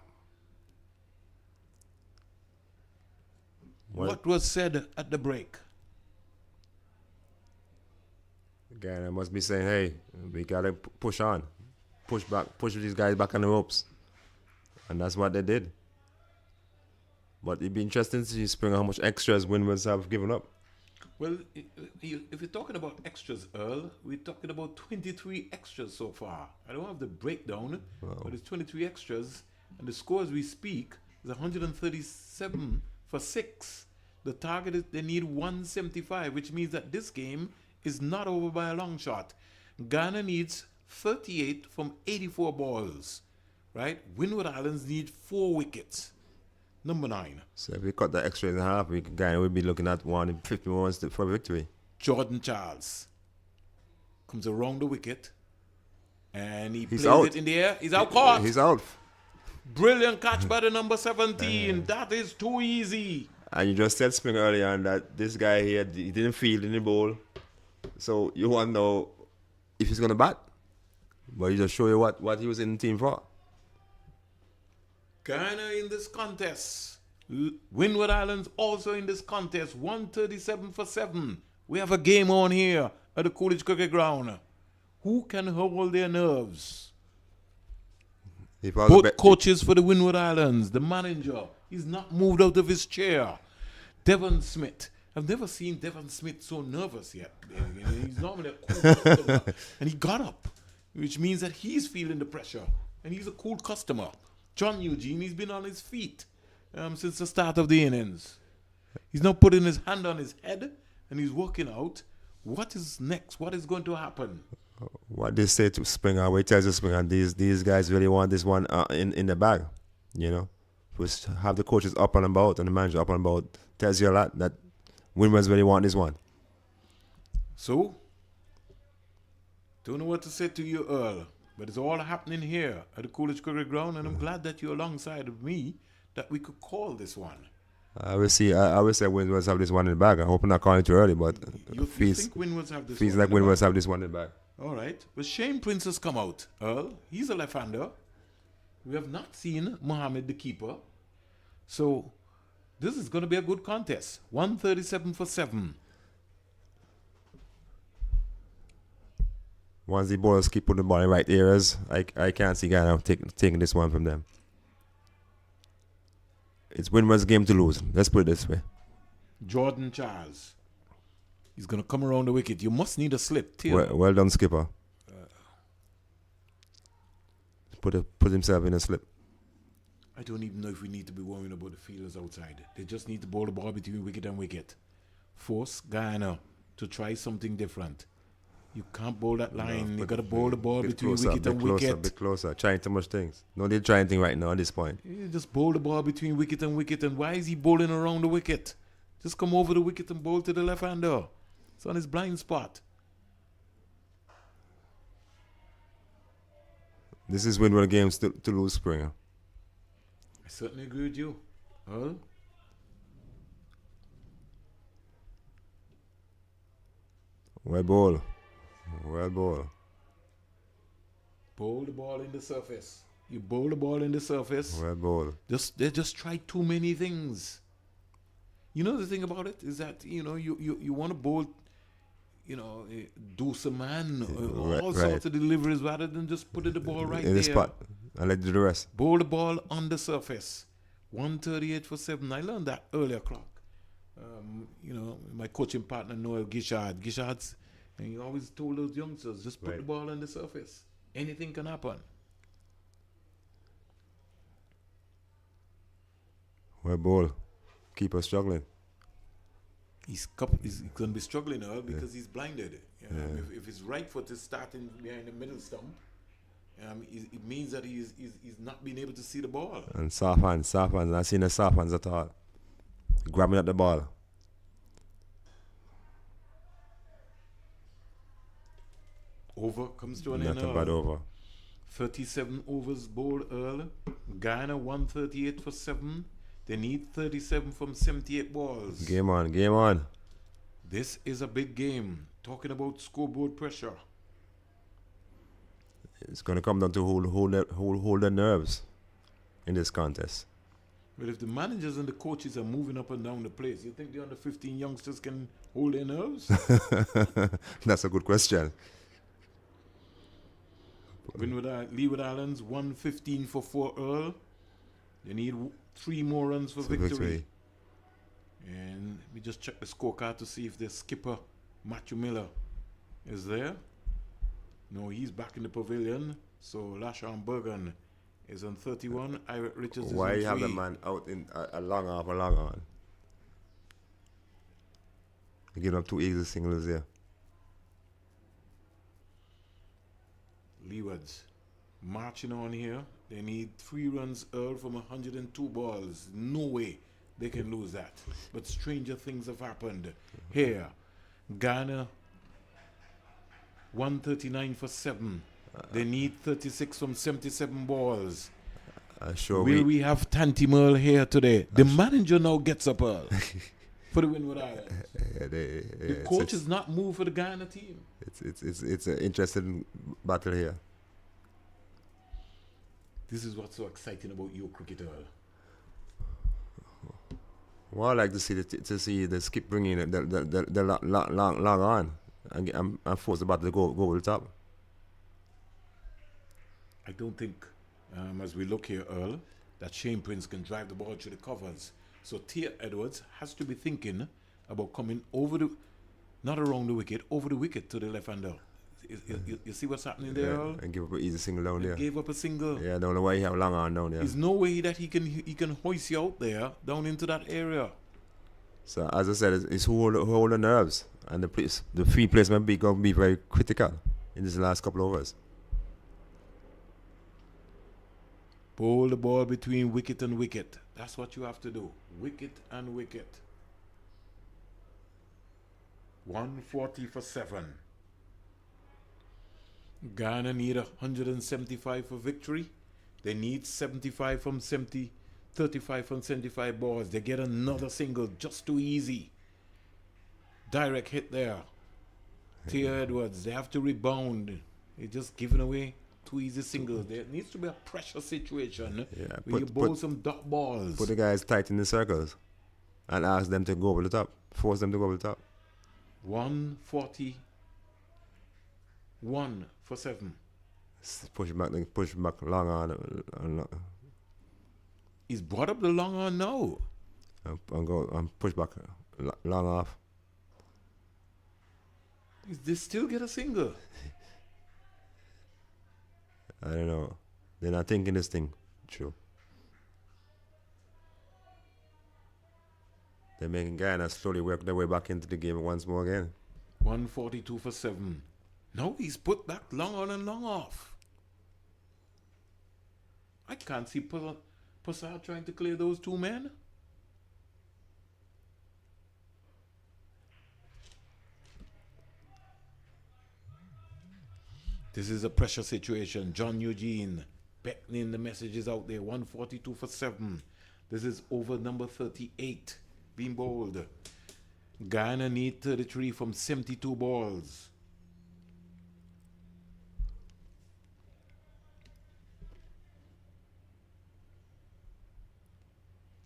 What was said at the break? Again, I must be saying, hey, we gotta push on, push back, push these guys back on the ropes, and that's what they did. But it'd be interesting to see Springer how much extras Windwards have given up. Well, if you're talking about extras, Earl, we're talking about 23 extras so far. I don't have the breakdown, but it's 23 extras. And the score as we speak is 137 for 6. The target is they need 175, which means that this game is not over by a long shot. Ghana needs 38 from 84 balls, right? Windward Islands need 4 wickets. Number 9. So if we cut that extra in half, Guyana would be looking at 150 runs for victory. Jordan Charles comes around the wicket and he plays out. it in the air. He's out caught. He's out. Brilliant catch by the number 17. That is too easy. And you just said Springer earlier on that this guy here, he didn't field in the bowl. So you want to know if he's going to bat. But he just show you what he was in the team for. Guyana in this contest. Windward Islands also in this contest. 137 for 7. We have a game on here at the Coolidge Cricket Ground. Who can hold their nerves? Both coaches for the Windward Islands. The manager, he's not moved out of his chair. Devon Smith. I've never seen Devon Smith so nervous yet. He's normally a cool customer. And he got up, which means that he's feeling the pressure. And he's a cool customer. John Eugene, he's been on his feet since the start of the innings. He's now putting his hand on his head and he's working out what is next, what is going to happen. What they say to Springer, what he tells you Springer, these guys really want this one in the bag, you know. Just have the coaches up and about and the manager up and about tells you a lot that Windwards really want this one. So, don't know what to say to you, Earl. But it's all happening here at the Coolidge Cricket Ground, and I'm glad that you're alongside of me, that we could call this one. I will say Windwards have this one in the bag. I hope I'm not calling it too early, but you think Windwards have this feels one like Windwards have this one in the bag. All right. Well, Shane Prince has come out, Earl. He's a left-hander. We have not seen Mohammed, the keeper. So This is going to be a good contest. 137 for 7. Once the bowlers keep putting the ball in right areas, I can't see Guyana taking this one from them. It's Windwards' game to lose. Let's put it this way. Jordan Charles. He's going to come around the wicket. You must need a slip. Well done, skipper. Put himself in a slip. I don't even know if we need to be worrying about the fielders outside. They just need to bowl the ball between wicket and wicket. Force Guyana to try something different. You can't bowl that line. You got to bowl the ball between wicket and wicket. A bit closer. Trying too much things. No, they're trying anything right now at this point. You just bowl the ball between wicket and wicket. And why is he bowling around the wicket? Just come over the wicket and bowl to the left-hander. It's on his blind spot. This is Windward games to lose, Springer. I certainly agree with you. Earl? Well ball. Well ball. Bowl the ball in the surface. You bowl the ball in the surface. Well ball. They just try too many things. You know the thing about it is that you want to bowl, do some man, all sorts of deliveries rather than just put the ball right in the spot and let do the rest. Bowl the ball on the surface. 138 for 7. I learned that earlier, Clark. My coaching partner Noel Gishard's, and he always told those youngsters, just put the ball on the surface. Anything can happen. Well ball. Keeper struggling. He's going to be struggling now because he's blinded. If his right foot is starting behind the middle stump, it means that he's not being able to see the ball. And soft hands. Not seeing the soft hands at all. Grabbing at the ball. Over comes to an end. Not a bad over. 37 overs bowled Earl. Guyana 138 for 7. They need 37 from 78 balls. Game on. This is a big game. Talking about scoreboard pressure. It's going to come down to hold their nerves in this contest. But if the managers and the coaches are moving up and down the place, you think the under 15 youngsters can hold their nerves? That's a good question. Leeward Islands 115 for 4 Earl. They need 3 more runs for victory. And we just check the scorecard to see if the skipper, Matthew Miller, is there. No, he's back in the pavilion. So Lashon Bergen is on 31. Ira Richards is on 3. Why you have the man out in a long on? You give up 2 easy singles here. Leewards marching on here. They need 3 runs Earl from 102 balls. No way they can lose that. But stranger things have happened. Here, Ghana 139 for 7. They need 36 from 77 balls. Will we have Tanti Merle here today? The manager now gets up Earl for the Windward Islands. The coach is not moved for the Ghana team. It's an interesting battle here. This is what's so exciting about your cricket, Earl. Well, I like to see the skip bringing the long on. I'm forced about to go over the top. I don't think, as we look here, Earl, that Shane Prince can drive the ball through the covers. So Tia Edwards has to be thinking about coming not around the wicket, over the wicket to the left-hander. You see what's happening there, Earl? And give up an easy single down there. Gave up a single. Yeah, I don't know why he have long on down there. There's no way that he can hoist you out there, down into that area. So, as I said, it's hold the nerves. And the free placement going to be very critical in this last couple of overs. Bowl the ball between wicket and wicket. That's what you have to do. Wicket and wicket. 140 for 7. Ghana need 175 for victory. They need 75 from 70, 35 from 75 balls. They get another single, just too easy. Direct hit there. Tia Edwards, they have to rebound. They're just giving away 2 easy singles. There needs to be a pressure situation where you bowl some dot balls. Put the guys tight in the circles. and ask them to go over the top. Force them to go over the top. 141 for 7. Push back long on. He's brought up the long on now. And push back long off. They still get a single. I don't know. They're not thinking this thing true. They're making Guyana slowly work their way back into the game once more again. 142 for 7. No, he's put back long on and long off. I can't see Passard trying to clear those two men. This is a pressure situation. John Eugene beckoning the messages out there. 142 for 7. This is over number 38. Being bowled. Guyana need 33 from 72 balls.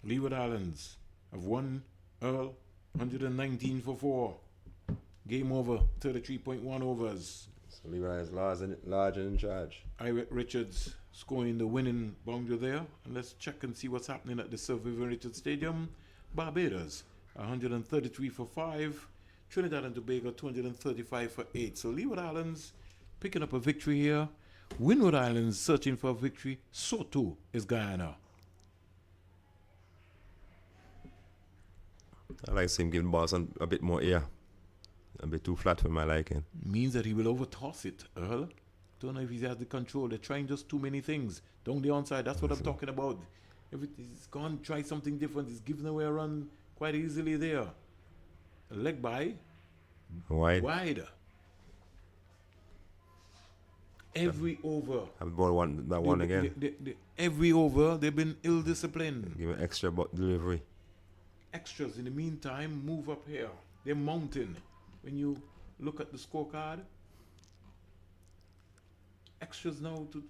Leeward Islands have won Earl 119 for 4. Game over, 33.1 overs. So Leeward is large and in charge. Iwet Richards scoring the winning boundary there. And let's check and see what's happening at the Sir Vivian Richards Stadium. Barbados 133 for 5. Trinidad and Tobago 235 for 8. So Leeward Islands picking up a victory here. Windward Islands searching for a victory. So too is Guyana. I like to see him giving balls a bit more air. A bit too flat for my liking. Means that he will overtoss it, Earl. Don't know if he has the control. They're trying just too many things. Down the onside, that's what I'm talking about. He's gone try something different. He's giving away a run quite easily there. A leg by. Wide. Every over. Have ball one again. Every over, they've been ill-disciplined. Give an extra delivery. Extras in the meantime move up here. They're mounting. When you look at the scorecard, extras now to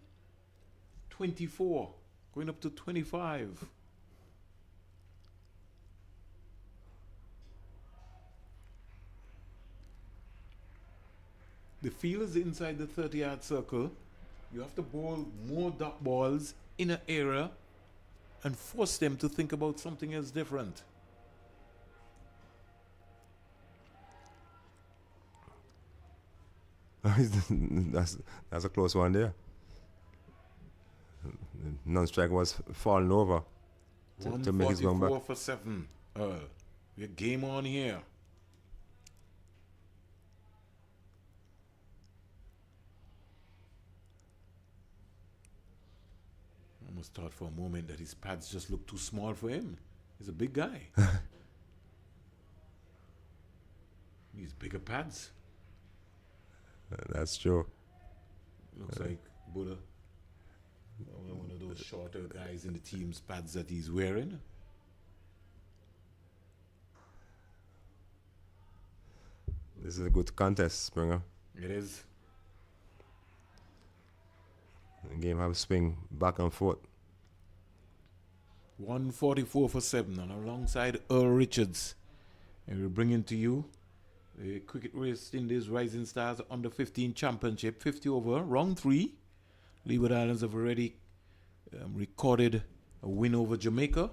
24, going up to 25. The field is inside the 30-yard circle. You have to bowl more dot balls in an area and force them to think about something else different. That's a close one there. Non-strike was falling over to make his going back. 144 for 7. We're game on here. I almost thought for a moment that his pads just look too small for him. He's a big guy. He's bigger pads. That's true. Looks like Buddha. One of those shorter guys in the team's pads that he's wearing. This is a good contest, Springer. It is. The game have swing back and forth. 144 for 7, and alongside Earl Richards. And we're bringing to you the Cricket West Indies Rising Stars Under 15 Championship, 50 over, round 3. Leeward Islands have already recorded a win over Jamaica.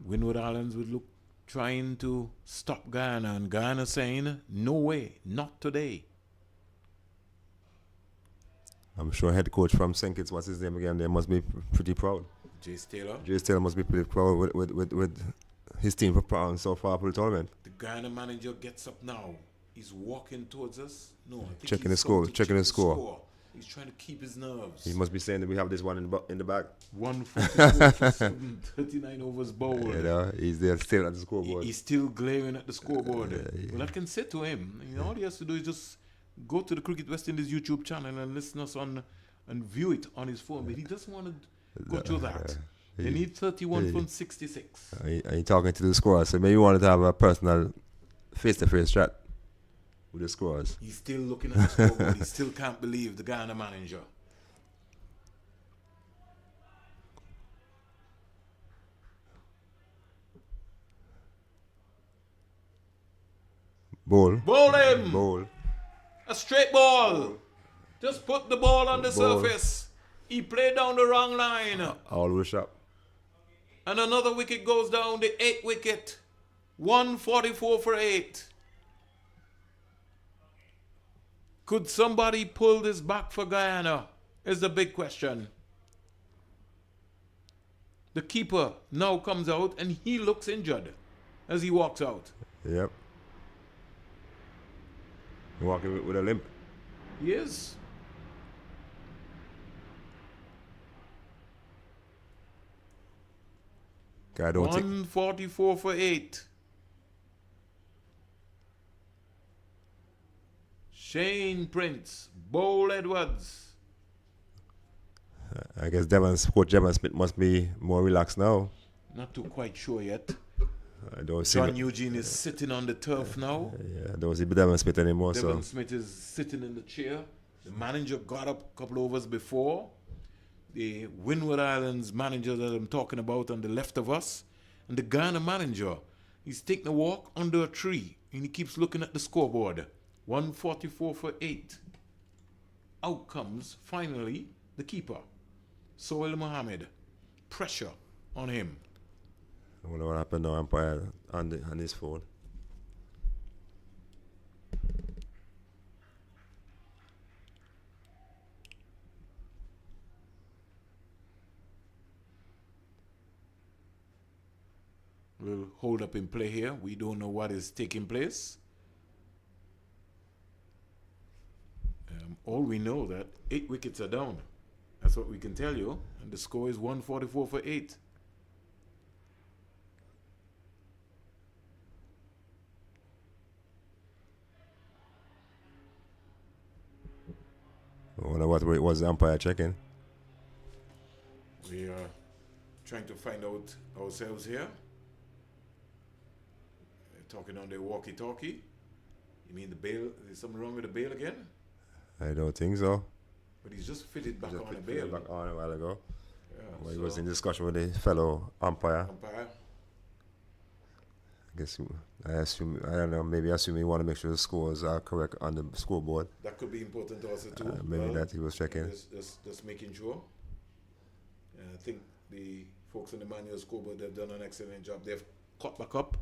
Windward Islands would look trying to stop Guyana, and Guyana saying, no way, not today. I'm sure head coach from St. Kitts, what's his name again, they must be pretty proud. Jace Taylor. Jace Taylor must be pretty proud with his team performance so far for the tournament. The Guyana manager gets up now. He's walking towards us. No, I think checking the score. He's trying to keep his nerves. He must be saying that we have this one in the bag. 144 for 7, 39 overs bowled. You know, he's there still at the scoreboard. He's still glaring at the scoreboard. Well, I can say to him, all he has to do is just go to the Cricket West Indies YouTube channel and listen us on and view it on his phone. But he doesn't want to go through that. They need 31 from 66. Are you talking to the scorers? So maybe you wanted to have a personal face-to-face chat with the scorers. He's still looking at the scoreboard. He still can't believe the Guyana manager. Bowl. Bowl him. Bowl. A straight ball. Just put the ball on the Ball. surface. He played down the wrong line. Always sharp. And another wicket goes down, the 8th wicket. 144 for 8. Could somebody pull this back for Guyana? Is the big question. The keeper now comes out and he looks injured as he walks out. Yep. Walking with a limp. He is. I don't think. 144 for 8. Shane Prince, Bowl Edwards. I guess Coach Devon Smith must be more relaxed now. Not too quite sure yet. I don't see. John Eugene is sitting on the turf now. Yeah, I don't see Devon Smith anymore. Devon So Smith is sitting in the chair. The manager got up a couple overs before. The Windward Islands manager that I'm talking about on the left of us. And the Guyana manager, he's taking a walk under a tree and he keeps looking at the scoreboard. 144 for 8. Out comes, finally, the keeper, Sohail Mohammed. Pressure on him. I wonder what happened now. Umpire on his phone. We'll hold up in play here. We don't know what is taking place. All we know that 8 wickets are down. That's what we can tell you. And the score is 144 for 8. I wonder what was the umpire checking. We are trying to find out ourselves here. They're talking on their walkie-talkie. You mean the bail? Is something wrong with the bail again? I don't think so. But he's just fitted back Just on the put bail. it back on a while ago. Yeah, When he so was in discussion with the fellow umpire. umpire. I guess I assume, I don't know, maybe I assume he want to make sure the scores are correct on the scoreboard. That could be important also too. Maybe that he was checking. Just making sure. I think the folks on the manual scoreboard, they've done an excellent job. They've caught back up.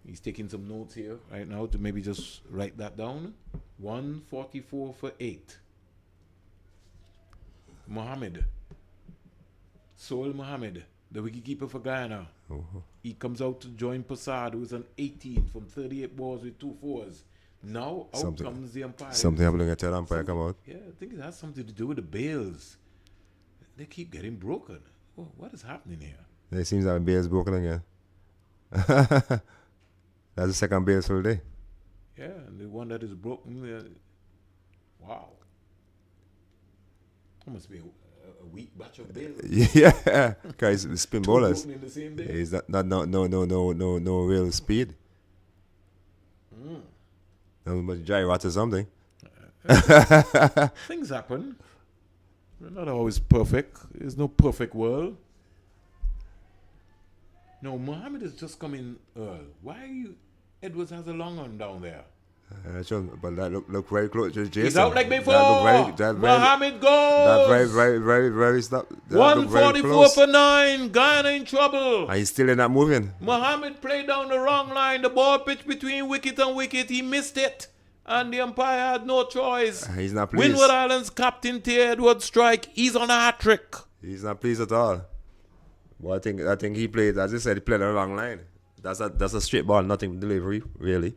He's taking some notes here right now to maybe just write that down. 144 for 8. Mohammed. Sohail Mohammed, the wicketkeeper for Guyana. He comes out to join Passad, who is on 18 from 38 balls with 2 fours. Now out comes the umpire. Something happening at the umpire come out. Yeah, I think it has something to do with the bails. They keep getting broken. What is happening here? It seems that bail is broken again. That's the second bail for the day. Yeah, and the one that is broken, wow. That must be a weak batch of bails. Yeah, because the spin bowlers. In the same day. Is that no real speed? Not much gyrat or something. Things happen. We're not always perfect. There's no perfect world. No, Mohammed is just coming early. Why are you? Edwards has a long one down there. Sure, but that look very close to Jason. He's out like before. Mohammed That goes. very stop. 144 for 9. Guyana in trouble. And he's still not moving. Mohammed played down the wrong line. The ball pitched between wicket and wicket. He missed it. And the umpire had no choice. He's not pleased. Windward Islands captain T. Edwards strike. He's on a hat trick. He's not pleased at all. Well, I think he played, as I said, he played on the wrong line. That's a straight ball, nothing delivery, really.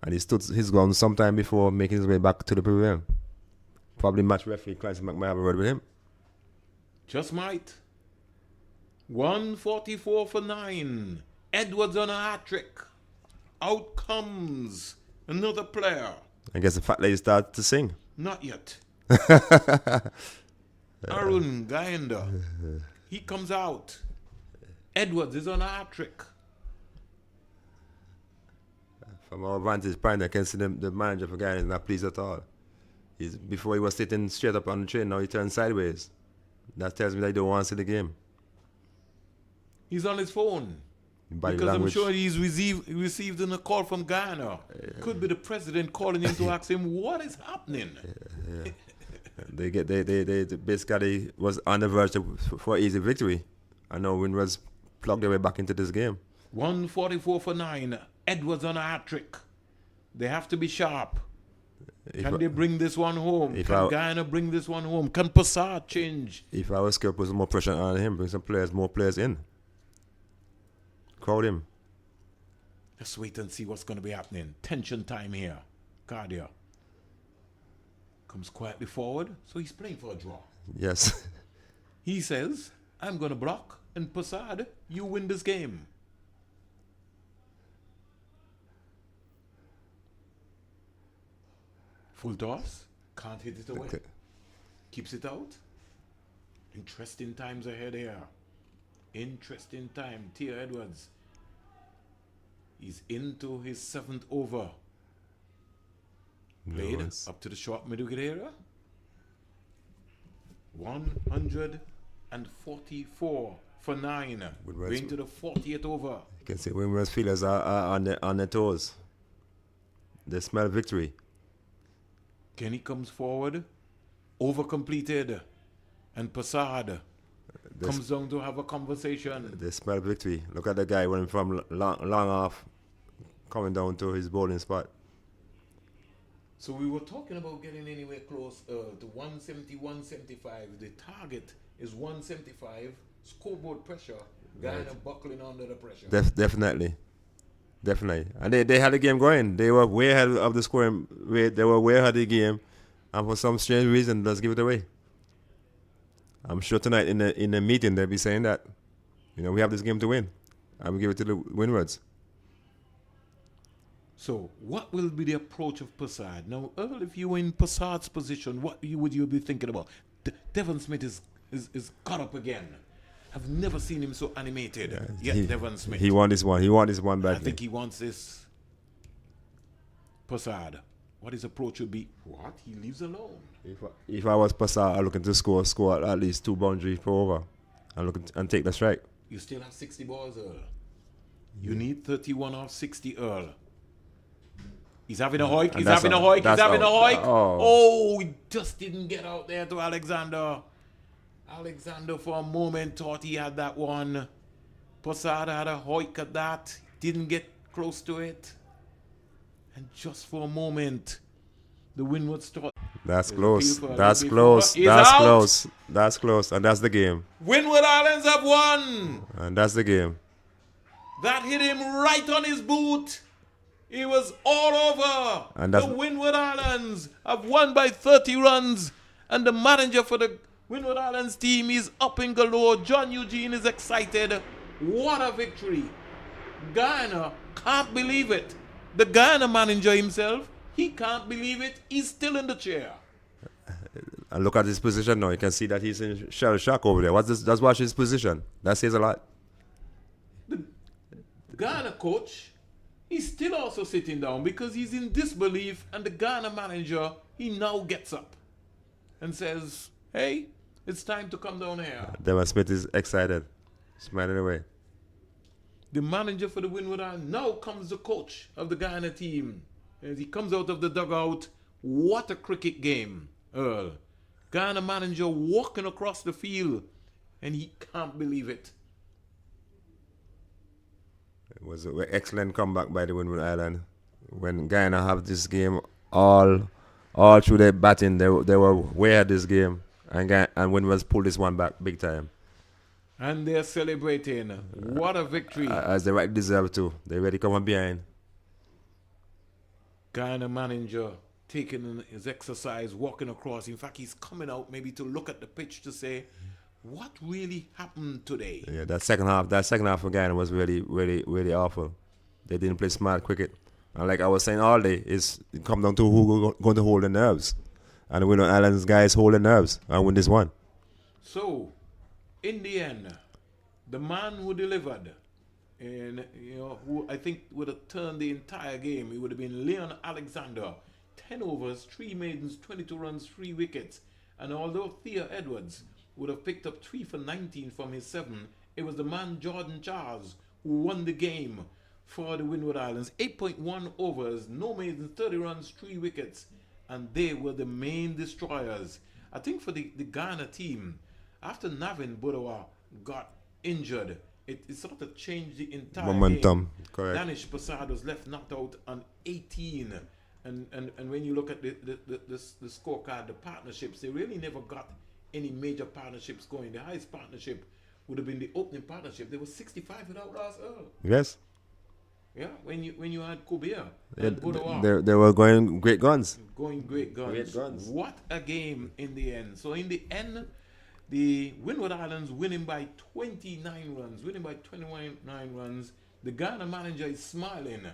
And he stood his ground sometime before making his way back to the pavilion. Probably match referee Clancy might have a word with him. Just might. 144 for 9. Edwards on a hat trick. Out comes another player. I guess the fat lady started to sing. Not yet. Arun Guyana. He comes out. Edwards is on a hat trick. From our vantage point, I can see the manager for Guyana is not pleased at all. Before he was sitting straight up on the train, now he turned sideways. That tells me that he don't want to see the game. He's on his phone. Body Because language. I'm sure he's received a call from Guyana. Could be the president calling him to ask him what is happening. They basically was on the verge for easy victory. I know Windwards plugged their way back into this game. 144 for 9. Edwards on a hat trick. They have to be sharp. Can they bring this one home? Can Guyana bring this one home? Can Passat change? If I was scared, put some more pressure on him, bring some more players in. Crowd him. Let's wait and see what's going to be happening. Tension time here. Cardia comes quietly forward, so he's playing for a draw. Yes. He says, I'm going to block, and Passat, you win this game. Full toss. Can't hit it away. Keeps it out. Interesting times ahead here. Interesting time. Tia Edwards. He's into his 7th over. Played up to the short middle area. 144 for 9. Going to the 40th over. You can see Windwards fielders are on their toes. They smell victory. Kenny comes forward. Over completed. And Passat comes down to have a conversation. They smell victory. Look at the guy running from long off, coming down to his bowling spot. So we were talking about getting anywhere close to 170, 175. The target is 175. Scoreboard pressure. Guyana buckling under the pressure. Definitely. And they had the game going. They were way ahead of the scoring rate. They were way ahead of the game. And for some strange reason, let's give it away. I'm sure tonight in the meeting they'll be saying that, we have this game to win. And we give it to the Windwards. So what will be the approach of Passat? Now, Earl, if you were in Passat's position, what would you be thinking about? Devon Smith is caught up again. I've never seen him so animated. Devon Smith. He wants this one. He wants this one badly. I think he wants this. Passat. What his approach would be? What? He leaves alone. If I was Passat, I'm looking to score at least 2 boundaries per over, and take the strike. You still have 60 balls, Earl. You need 31 off 60, Earl. He's having a hoik. He's having a hoik. Oh, he just didn't get out there to Alexander. Alexander for a moment thought he had that one. Passat had a hoik at that. Didn't get close to it. And just for a moment, the Windwards thought. That's close. That's close. That's close. And that's the game. Windward Islands have won. And that's the game. That hit him right on his boot. It was all over. And the Windward Islands have won by 30 runs. And the manager for the Windward Islands team is up in galore. John Eugene is excited. What a victory. Guyana can't believe it. The Guyana manager himself, he can't believe it. He's still in the chair. And look at his position now. You can see that he's in shell shock over there. Just watch his position. That says a lot. The Guyana coach, he's still also sitting down because he's in disbelief, and the Guyana manager, he now gets up and says, hey, it's time to come down here. Devon Smith is excited, smiling away. The manager for the Windward Islands, now comes the coach of the Guyana team. As he comes out of the dugout, what a cricket game, Earl. Guyana manager walking across the field, and he can't believe it. It was an excellent comeback by the Windward Island. When Guyana have this game all through their batting, they were way ahead this game. And Windwards pulled this one back big time. And they're celebrating. What a victory. As they right deserve to. They ready to come on behind. Guyana manager taking his exercise, walking across. In fact, he's coming out maybe to look at the pitch to say, what really happened today? Yeah, that second half for Guyana was really, really, really awful. They didn't play smart cricket. And like I was saying all day, it come down to who going to hold the nerves. And the Windward Islands guys hold the nerves and win this one. So, in the end, the man who delivered, and who I think would have turned the entire game, it would have been Leon Alexander. 10 overs, 3 maidens, 22 runs, 3 wickets. And although Thea Edwards would have picked up 3 for 19 from his 7, it was the man Jordan Charles who won the game for the Windward Islands. 8.1 overs, no maidens, 30 runs, 3 wickets, and they were the main destroyers. I think for the Guyana team, after Navin Budawa got injured, it sort of changed the entire Momentum, game. correct. Danish Passad was left knocked out on 18. And when you look at the scorecard, the partnerships, they really never got any major partnerships going. The highest partnership would have been the opening partnership. There was 65 without Ross Earl. Yes. Yeah, when you had Kubia Yeah, and Budawa. they were going great guns. Going great guns. Great guns. What a game in the end. So in the end, the Windward Islands winning by 29 runs. Winning by 29 runs. The Ghana manager is smiling.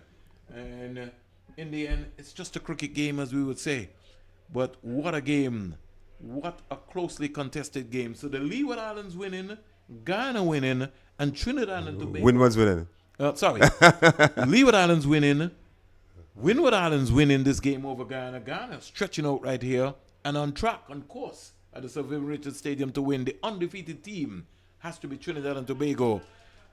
And in the end, it's just a cricket game, as we would say. But what a game. What a closely contested game. So the Leeward Islands winning, Ghana winning, and Trinidad and Tobago. Windwards winning. Sorry. Leeward Islands winning. Windward Islands winning this game over Guyana. Ghana stretching out right here and on track, on course at the Sir Vivian Richards Stadium to win. The undefeated team has to be Trinidad and Tobago.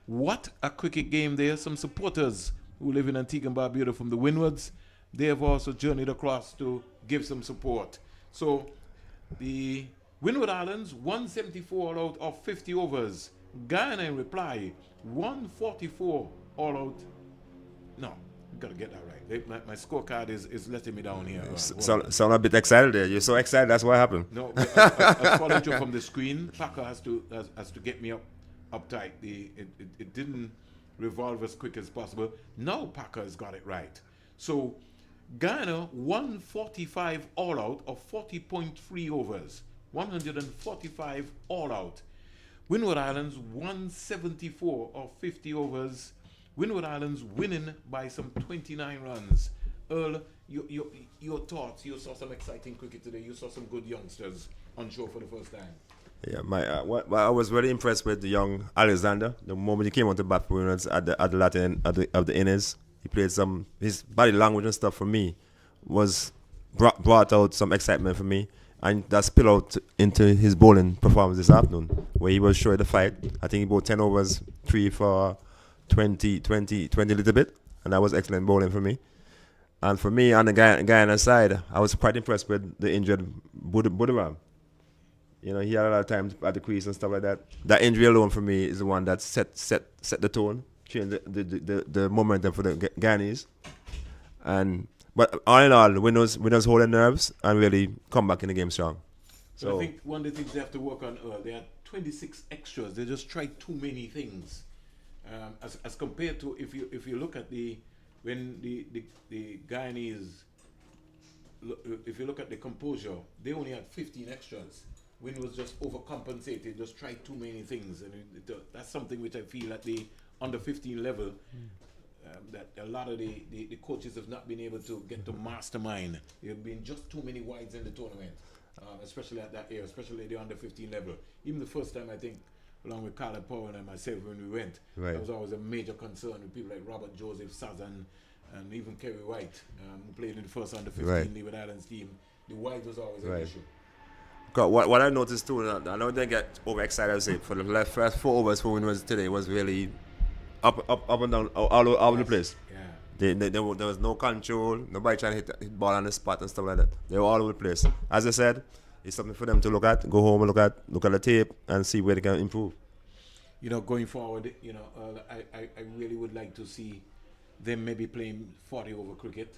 What a cricket game there. Some supporters who live in Antigua and Barbuda from the Windwards, they have also journeyed across to give some support. So the Windward Islands, 174 all out of 50 overs. Guyana in reply, 144 all out. No, got to get that right. My scorecard is letting me down here. Sound a bit excited there. You're so excited, that's what happened. No, I followed you from the screen. Packer has to get me uptight. It didn't revolve as quick as possible. Now Packer has got it right. So Guyana 145 all out of 40.3 overs. 145 all out. Windward Islands 174 of 50 overs. Windward Islands winning by some 29 runs. Earl, your thoughts? You saw some exciting cricket today. You saw some good youngsters on show for the first time. Yeah, I was very impressed with the young Alexander. The moment he came on the bat for Windwards at the latter end of the innings, he played his body language and stuff for me was brought out some excitement for me. And that spilled out into his bowling performance this afternoon, where he was showing the fight. I think he bowled 10 overs, 3 for 20 little bit, and that was excellent bowling for me. And for me, on the Guyana side, I was quite impressed with the injured Budaram. You know, he had a lot of time at the crease and stuff like that. That injury alone for me is the one that set the tone, changed the momentum for the Guyanese. But all in all, Windows hold their nerves and really come back in the game strong. So I think one of the things they have to work on, they had 26 extras. They just tried too many things. As compared to if you look at when the Guyanese, if you look at the composure, they only had 15 extras. Win was just overcompensated, just tried too many things, and that's something which I feel at the under 15 level. That a lot of the coaches have not been able to get to mastermind. There have been just too many wides in the tournament, especially at that area, especially the under 15 level. Even the first time, I think, along with Carla Powell and myself when we went, that was always a major concern with people like Robert Joseph, Sazan, and even Kerry White, who played in the first under 15 Leeward Islands team. The wide was always an issue. What I noticed too, I know they get overexcited, I say, for the first 4 overs for Windwards today was really up and down, all over the place. Yeah. There was no control, nobody trying to hit ball on the spot and stuff like that. They were all over the place. As I said, it's something for them to look at, go home and look at the tape and see where they can improve. You know, going forward, I really would like to see them maybe playing 40 over cricket.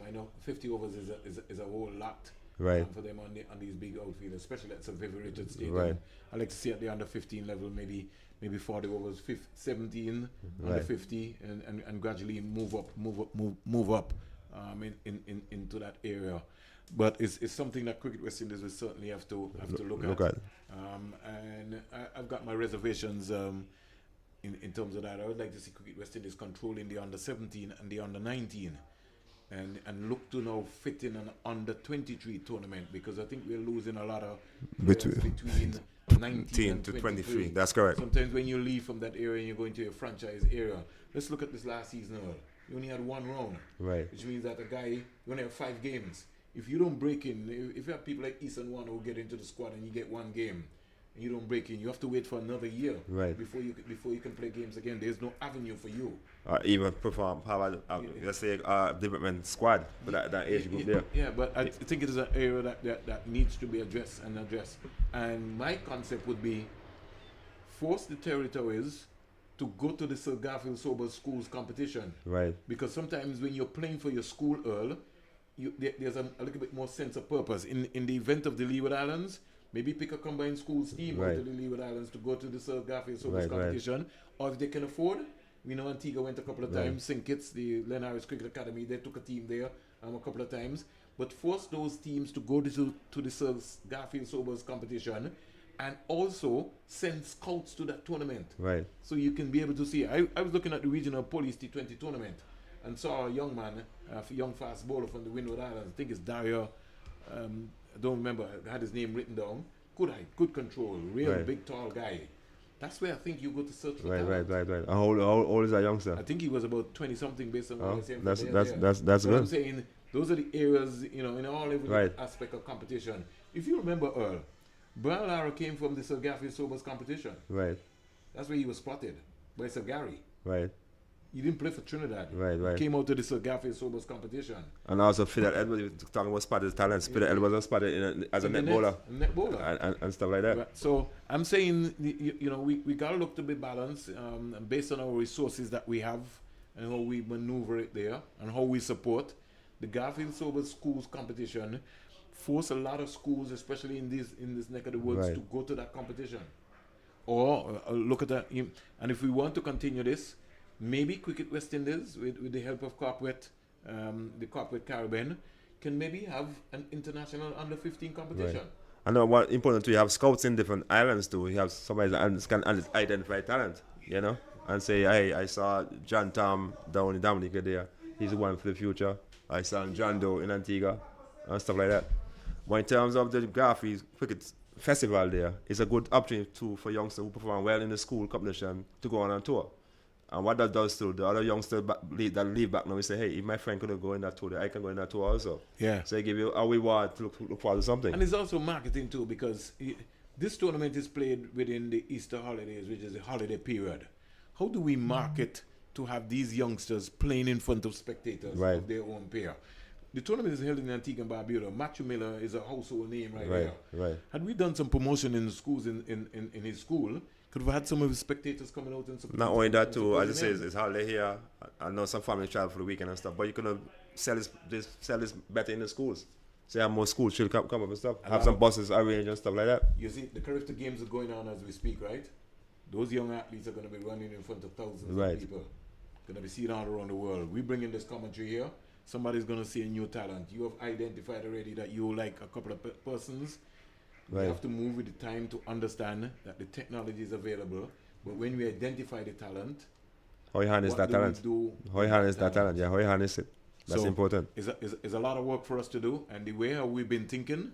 I know 50 overs is a whole lot. Right. For them on these big outfields, especially at Sir Vivian Richards Stadium. Right. I like to see at the under 15 level, maybe 40 overs, 17, under 50, and gradually move up into that area. But it's something that Cricket West Indies will certainly have to look at. And I've got my reservations in terms of that. I would like to see Cricket West Indies controlling the under 17 and the under 19. And look to now fit in an under 23 tournament, because I think we're losing a lot of between 19 to 23. That's correct. Sometimes when you leave from that area and you're going to your franchise area, let's look at this last season. You only had 1 round, right? Which means that a guy, you only have 5 games. If you don't break in, if you have people like Eason One who get into the squad and you get 1 game, and you don't break in, you have to wait for another year Right. before you can play games again. There's no avenue for you. Even perform, let's say, development squad for that age group there. Yeah, but I think it is an area that needs to be addressed. And my concept would be force the territories to go to the Sir Garfield Sobers Schools competition. Right. Because sometimes when you're playing for your school, Earl, there's a little bit more sense of purpose. In the event of the Leeward Islands, maybe pick a combined schools team out to the Leeward Islands to go to the Sir Garfield Sobers competition. Or if they can afford, we know Antigua went a couple of times. St. Kitts, the Len Harris Cricket Academy, they took a team there a couple of times. But force those teams to go to the Sir Garfield Sobers competition, and also send scouts to that tournament. Right. So you can be able to see. I was looking at the regional police T20 tournament and saw a young man, a young fast bowler from the Windward Islands. I think it's Dario. I don't remember. I had his name written down. Good height, good control, real big, tall guy. That's where I think you go to search for talent. Right. How old is that youngster? I think he was about 20-something based on what I said. That's so good. I'm saying those are the areas, in every aspect of competition. If you remember, Earl, Brian Lara came from the Sir Garfield Sobers competition. Right. That's where he was spotted by Sir Gary. Right. He didn't play for Trinidad. Right. He came out to the Sir Garfield Sobers competition. And also Fidel Edwards, you were talking about spotted talents. Fidel Edwards was spotted as a net bowler. Net bowler. And stuff like that. Right. So I'm saying, we got to look to be balanced based on our resources that we have and how we maneuver it there and how we support. The Garfield Sobers Schools competition force a lot of schools, especially in this neck of the woods, to go to that competition. Or look at that. And if we want to continue this, maybe Cricket West Indies, with the help of the Corporate Caribbean, can maybe have an international under-15 competition. Right. I know what important to you have scouts in different islands too. You have somebody that can identify talent, and say, hey, I saw John Tom down in Dominica there. He's the one for the future. I saw John Doe in Antigua and stuff like that. But in terms of the Garfield Cricket Festival there, it's a good opportunity too for youngsters who perform well in the school competition to go on a tour. And what that does to the other youngsters that leave back now, we say, hey, if my friend could go in that tour, I can go in that tour also. Yeah. So they give you a reward to look forward to something. And it's also marketing too, because this tournament is played within the Easter holidays, which is the holiday period. How do we market to have these youngsters playing in front of spectators of their own pair? The tournament is held in Antigua and Barbuda. Matthew Miller is a household name there. Right. Had we done some promotion in the schools in his school, could have had some of his spectators coming out and support. Not only that too, as you say, it's holiday here. I know some families travel for the weekend and stuff, but you could sell this better in the schools. So you have more schools should come up and stuff. Have some buses arranged and stuff like that. You see, the Carifta Games are going on as we speak, right? Those young athletes are going to be running in front of thousands of people. Going to be seen all around the world. We bring in this commentary here. Somebody's going to see a new talent. You have identified already that you like a couple of persons. You have to move with the time to understand that the technology is available. But when we identify the talent, how you harness that talent? How you harness that talent? Yeah, how you harness it? That's important. It's a lot of work for us to do. And the way how we've been thinking,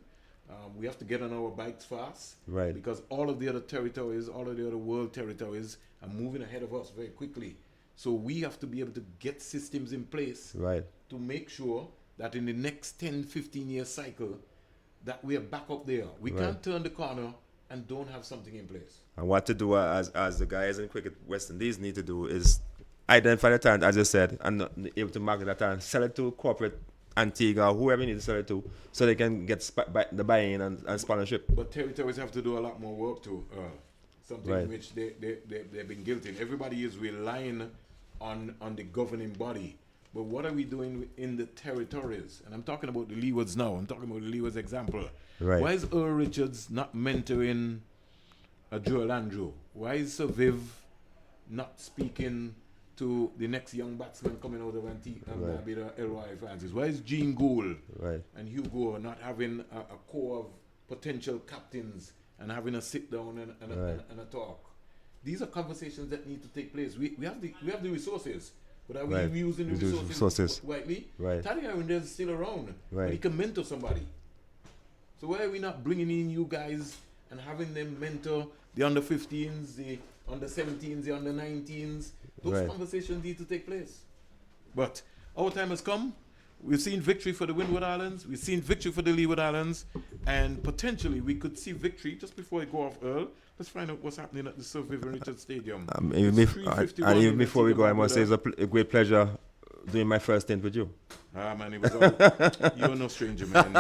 we have to get on our bikes fast. Right. Because all of the other territories, all of the other world territories are moving ahead of us very quickly. So we have to be able to get systems in place to make sure that in the next 10, 15 year cycle, that we are back up there. We can't turn the corner and don't have something in place. And what to do as the guys in Cricket West Indies need to do is identify the talent, as you said, and not able to market that talent, sell it to corporate Antigua, whoever you need to sell it to, so they can get the buy-in and sponsorship. But territories have to do a lot more work too. Something which they've been guilty. Everybody is relying on the governing body. But what are we doing in the territories? And I'm talking about the Leewards now. I'm talking about the Leewards example. Right. Why is Earl Richards not mentoring Joel Andrew? Why is Sir Viv not speaking to the next young batsman coming out of Antigua and Barbuda, Elroy Francis? Why is Gene Gould and Hugo not having a core of potential captains and having a sit down and a talk? These are conversations that need to take place. We have the resources. But are we using the resources rightly? Taddy Arundel is still around. But he can mentor somebody. So why are we not bringing in you guys and having them mentor the under-15s, the under-17s, the under-19s? Those conversations need to take place. But our time has come. We've seen victory for the Windward Islands. We've seen victory for the Leeward Islands. And potentially we could see victory just before I go off, Earl. Let's find out what's happening at the Sir Vivian Richards Stadium. And even before we go, I must say it's a great pleasure doing my first stint with you. Ah, man, it was all, you're no stranger, man.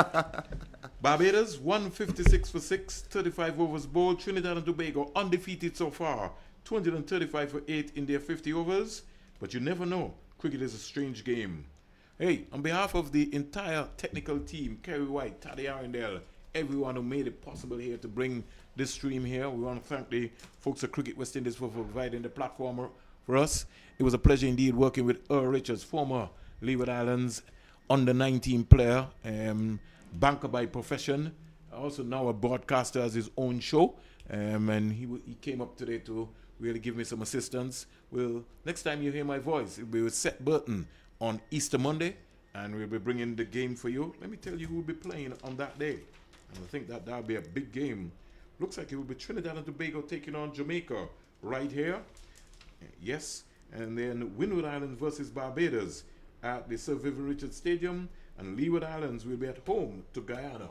Barbados, 156 for 6, 35 overs bowled. Trinidad and Tobago, undefeated so far, 235 for 8 in their 50 overs. But you never know. Cricket is a strange game. Hey, on behalf of the entire technical team, Kerry White, Taddy Arundel, everyone who made it possible here to bring this stream here, we want to thank the folks at Cricket West Indies for providing the platform for us. It was a pleasure indeed working with Earl Richards, former Leeward Islands under 19 player, banker by profession, also now a broadcaster as his own show, and he came up today to really give me some assistance. Well, next time you hear my voice, it'll be with Seth Burton on Easter Monday, and we'll be bringing the game for you. Let me tell you who will be playing on that day. And I think that'll be a big game. Looks like it will be Trinidad and Tobago taking on Jamaica right here. Yes. And then Windward Islands versus Barbados at the Sir Vivian Richards Stadium. And Leeward Islands will be at home to Guyana.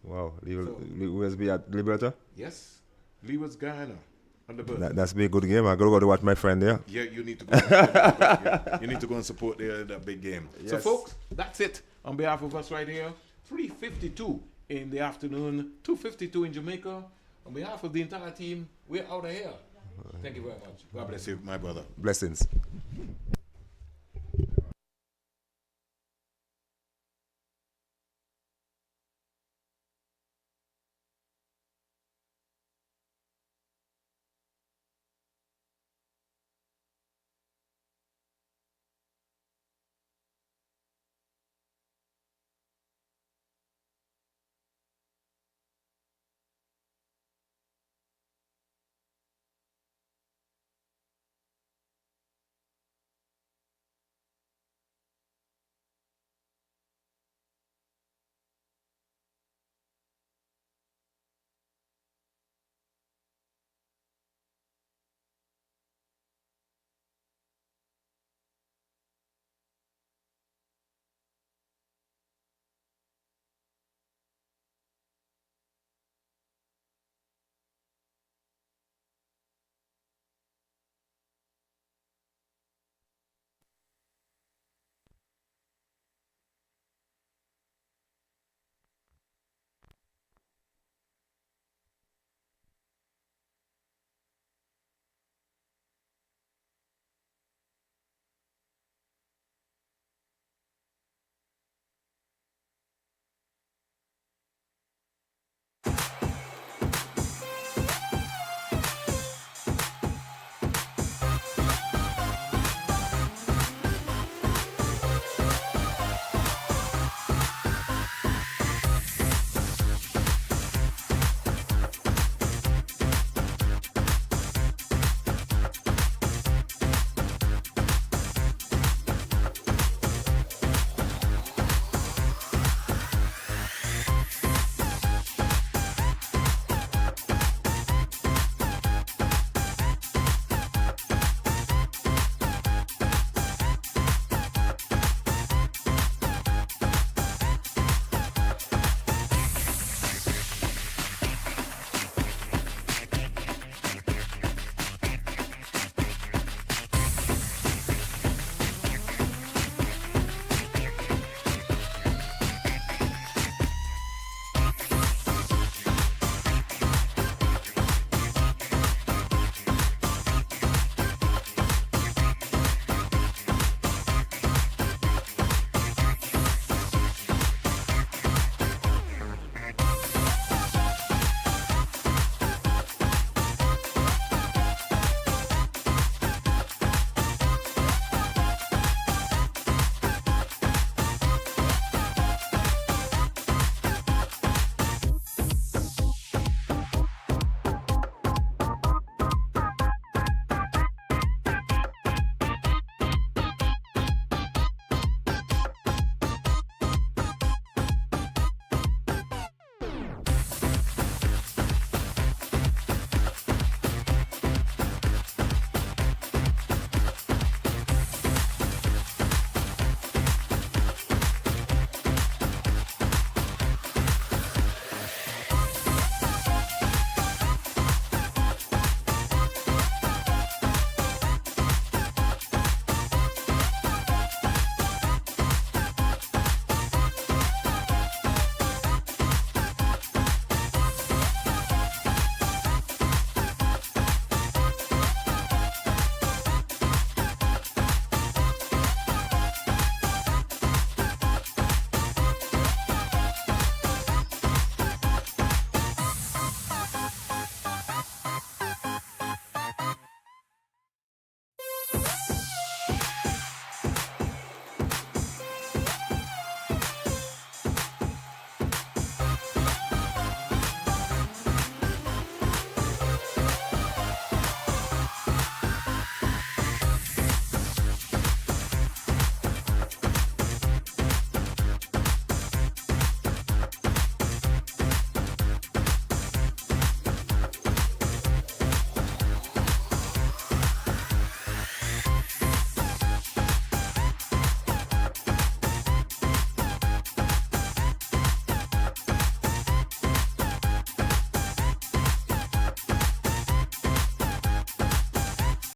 Wow. Leeward's be at Liberta? Yes. Leeward's Guyana. That's be a good game. I gotta go to watch my friend there. Yeah, you need to go. You need to go and support that big game. Yes. So, folks, that's it on behalf of us right here. 3:52 in the afternoon, 2:52 in Jamaica. On behalf of the entire team, we're out of here. Thank you very much. God bless you, my brother. Blessings.